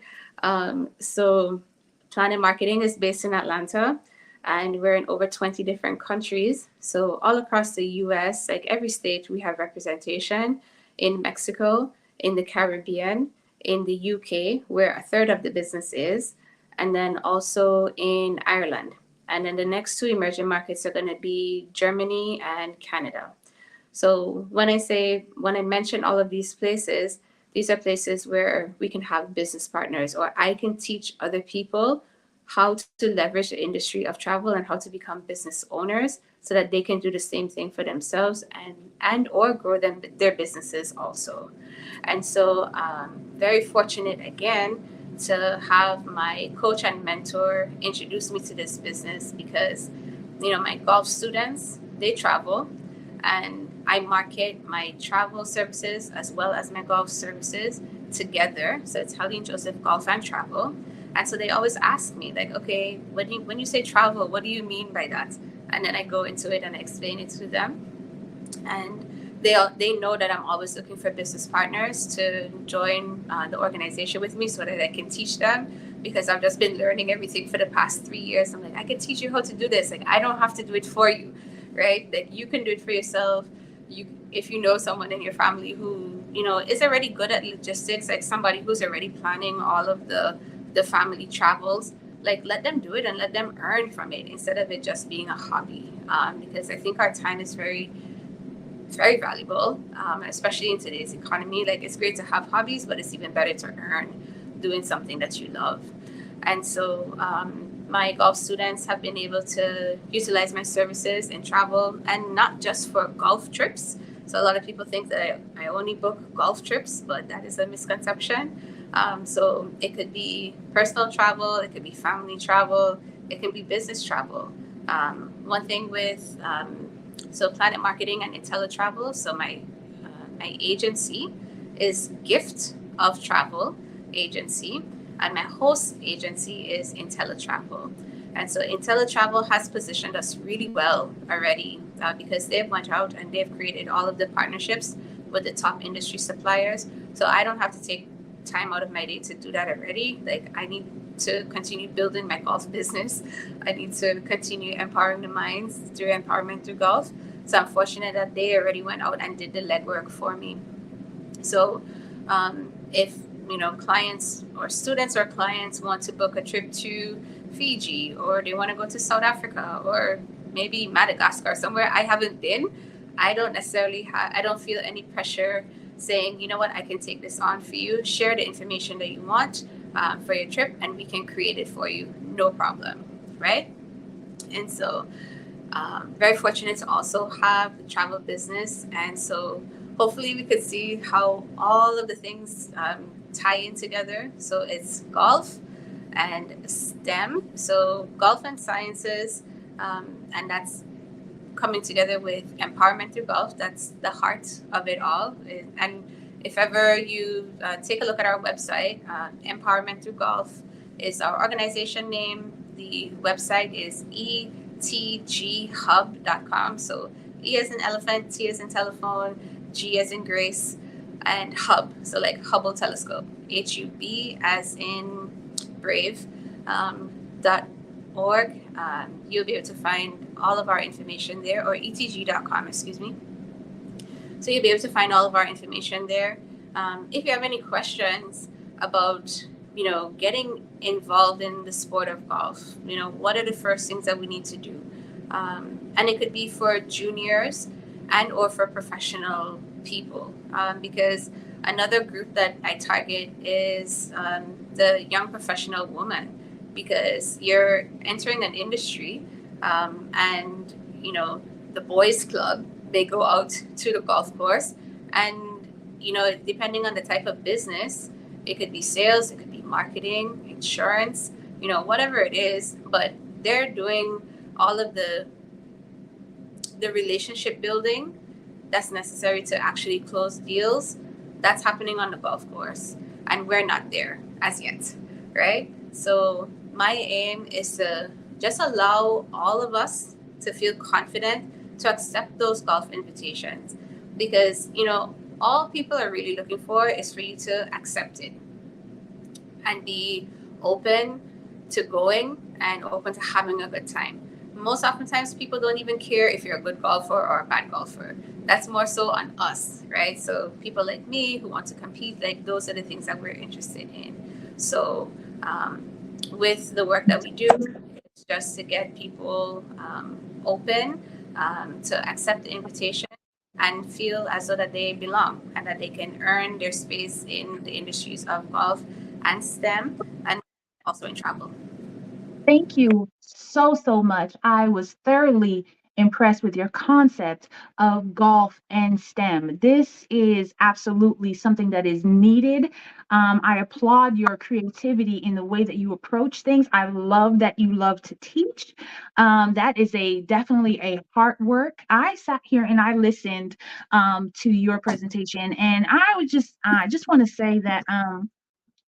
So Planet Marketing is based in Atlanta, and we're in over 20 different countries. So all across the US, like every state, we have representation. In Mexico, in the Caribbean, in the UK, where a third of the business is, and then also in Ireland. And then the next two emerging markets are going to be Germany and Canada. So when I mention all of these places, these are places where we can have business partners, or I can teach other people how to leverage the industry of travel and how to become business owners so that they can do the same thing for themselves and or grow their businesses also. And so very fortunate again to have my coach and mentor introduce me to this business, because my golf students, they travel, and I market my travel services as well as my golf services together. So it's Helene Joseph Golf and Travel. And so they always ask me, like, okay, when you say travel, what do you mean by that? And then I go into it and I explain it to them. And they know that I'm always looking for business partners to join the organization with me so that I can teach them, because I've just been learning everything for the past 3 years. I'm like, I can teach you how to do this. Like, I don't have to do it for you, right? That you can do it for yourself. If you know someone in your family who, is already good at logistics, like somebody who's already planning all of the family travels, like let them do it and let them earn from it instead of it just being a hobby. Because I think our time is very, very valuable, especially in today's economy. Like, it's great to have hobbies, but it's even better to earn doing something that you love. And so my golf students have been able to utilize my services in travel, and not just for golf trips. So a lot of people think that I only book golf trips, but that is a misconception. So it could be personal travel, it could be family travel, it can be business travel. One thing with so Planet Marketing and IntelliTravel, so my agency is Gift of Travel Agency, and my host agency is IntelliTravel. And so IntelliTravel has positioned us really well already because they've went out and they've created all of the partnerships with the top industry suppliers. So I don't have to take time out of my day to do that already. Like, I need to continue building my golf business. I need to continue empowering the minds through empowerment through golf. So I'm fortunate that they already went out and did the legwork for me. So if clients or students or clients want to book a trip to Fiji, or they want to go to South Africa, or maybe Madagascar, somewhere I haven't been, I don't feel any pressure saying, you know what, I can take this on for you, share the information that you want for your trip, and we can create it for you, no problem, right? And so very fortunate to also have the travel business. And so hopefully we could see how all of the things tie in together. So it's golf and STEM, so golf and sciences, and that's coming together with empowerment through golf. That's the heart of it all. And if ever you take a look at our website, Empowerment Through Golf is our organization name. The website is etghub.com. So E as in elephant, T as in telephone, G as in Grace, and Hub. So like Hubble telescope, HUB as in brave, .org. You'll be able to find all of our information there, or etg.com, excuse me. So you'll be able to find all of our information there. If you have any questions about, getting involved in the sport of golf, what are the first things that we need to do? And it could be for juniors and or for professional people, because another group that I target is the young professional woman, because you're entering an industry and, the boys club, they go out to the golf course, and, depending on the type of business, it could be sales, it could be marketing, insurance, whatever it is, but they're doing all of the relationship building that's necessary to actually close deals. That's happening on the golf course, and we're not there as yet, right? So my aim is to just allow all of us to feel confident to accept those golf invitations, because all people are really looking for is for you to accept it and be open to going and open to having a good time. Most oftentimes people don't even care if you're a good golfer or a bad golfer. That's more so on us, right? So people like me who want to compete, like, those are the things that we're interested in. So with the work that we do, it's just to get people open to accept the invitation and feel as though that they belong and that they can earn their space in the industries of golf and STEM, and also in travel. Thank you so much. I was thoroughly impressed with your concept of golf and STEM. This is absolutely something that is needed. I applaud your creativity in the way that you approach things. I love that you love to teach. That is definitely a hard work. I sat here and I listened to your presentation, and I just want to say that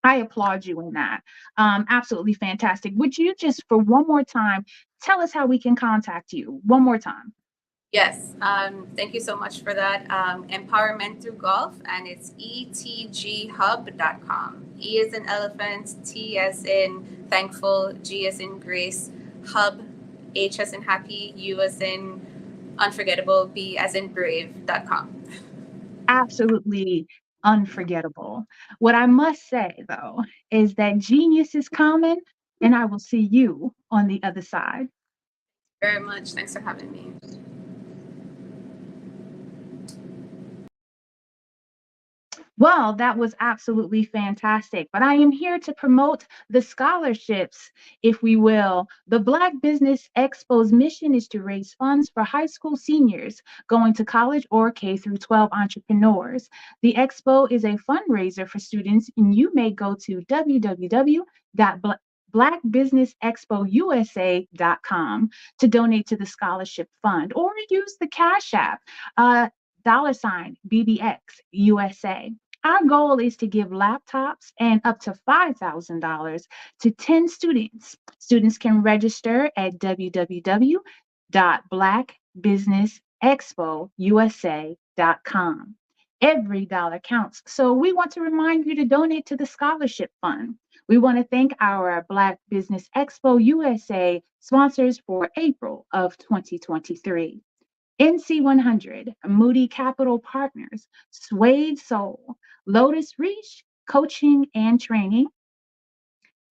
I applaud you in that. Absolutely fantastic. Would you just, for one more time, tell us how we can contact you? One more time. Yes. Thank you so much for that. Empowerment Through Golf, and it's etghub.com. E as in elephant, T as in thankful, G as in grace, hub, H as in happy, U as in unforgettable, B as in brave.com. Absolutely unforgettable. What I must say, though, is that genius is common, and I will see you on the other side. Very much. Thanks for having me. Well, that was absolutely fantastic. But I am here to promote the scholarships, if we will. The Black Business Expo's mission is to raise funds for high school seniors going to college or K through 12 entrepreneurs. The expo is a fundraiser for students, and you may go to www.blackbusinessexpousa.com to donate to the scholarship fund, or use the Cash App, $BBX USA. Our goal is to give laptops and up to $5,000 to 10 students. Students can register at www.blackbusinessexpousa.com. Every dollar counts. So we want to remind you to donate to the scholarship fund. We want to thank our Black Business Expo USA sponsors for April of 2023. NC100, Moody Capital Partners, Suede Soul, Lotus Reach, Coaching and Training,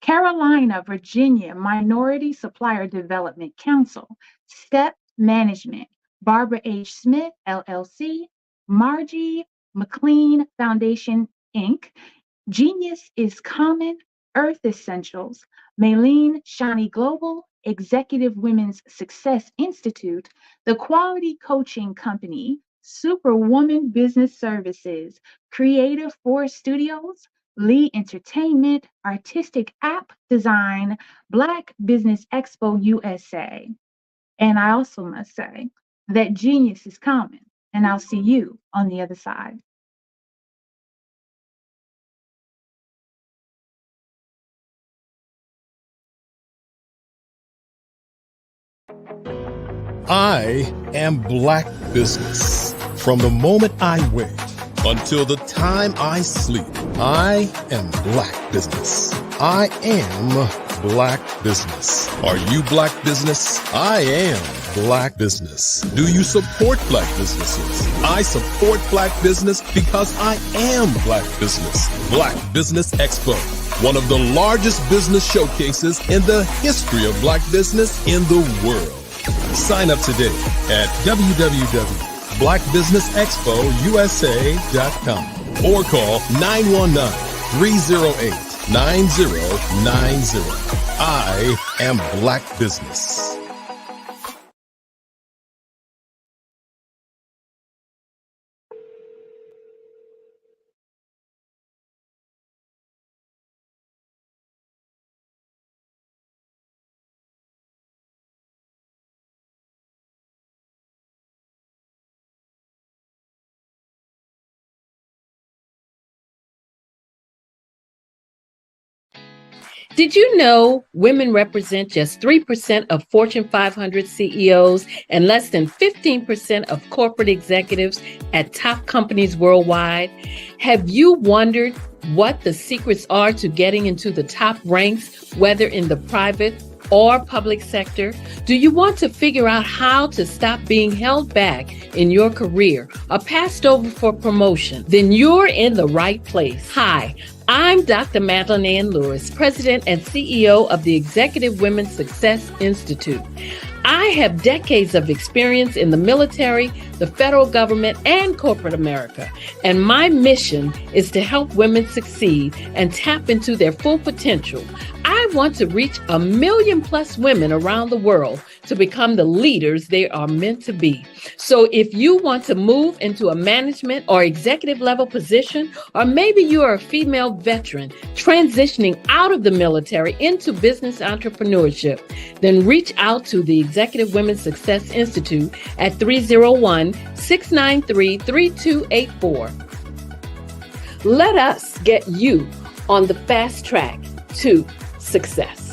Carolina, Virginia Minority Supplier Development Council, Step Management, Barbara H. Smith, LLC, Margie McLean Foundation, Inc., Genius is Common, Earth Essentials, Maylene Shani Global, Executive Women's Success Institute, The Quality Coaching Company, Superwoman Business Services, Creative Force Studios, Lee Entertainment, Artistic App Design, Black Business Expo USA. And I also must say that genius is common, and I'll see you on the other side. I am Black Business. From the moment I wake until the time I sleep, I am Black Business. I am Black Business. Are you Black Business? I am Black Business. Do you support Black businesses? I support Black business because I am Black Business. Black Business Expo, one of the largest business showcases in the history of Black business in the world. Sign up today at www.blackbusinessexpousa.com or call 919-308-9090. I am Black Business. Did you know women represent just 3% of Fortune 500 CEOs and less than 15% of corporate executives at top companies worldwide? Have you wondered what the secrets are to getting into the top ranks, whether in the private or public sector? Do you want to figure out how to stop being held back in your career or passed over for promotion? Then you're in the right place. Hi, I'm Dr. Madeline Ann Lewis, President and CEO of the Executive Women's Success Institute. I have decades of experience in the military, the federal government, and corporate America. And my mission is to help women succeed and tap into their full potential. I want to reach 1 million+ women around the world to become the leaders they are meant to be. So if you want to move into a management or executive level position, or maybe you are a female veteran transitioning out of the military into business entrepreneurship, then reach out to the Executive Women's Success Institute at 301-693-3284. Let us get you on the fast track to success.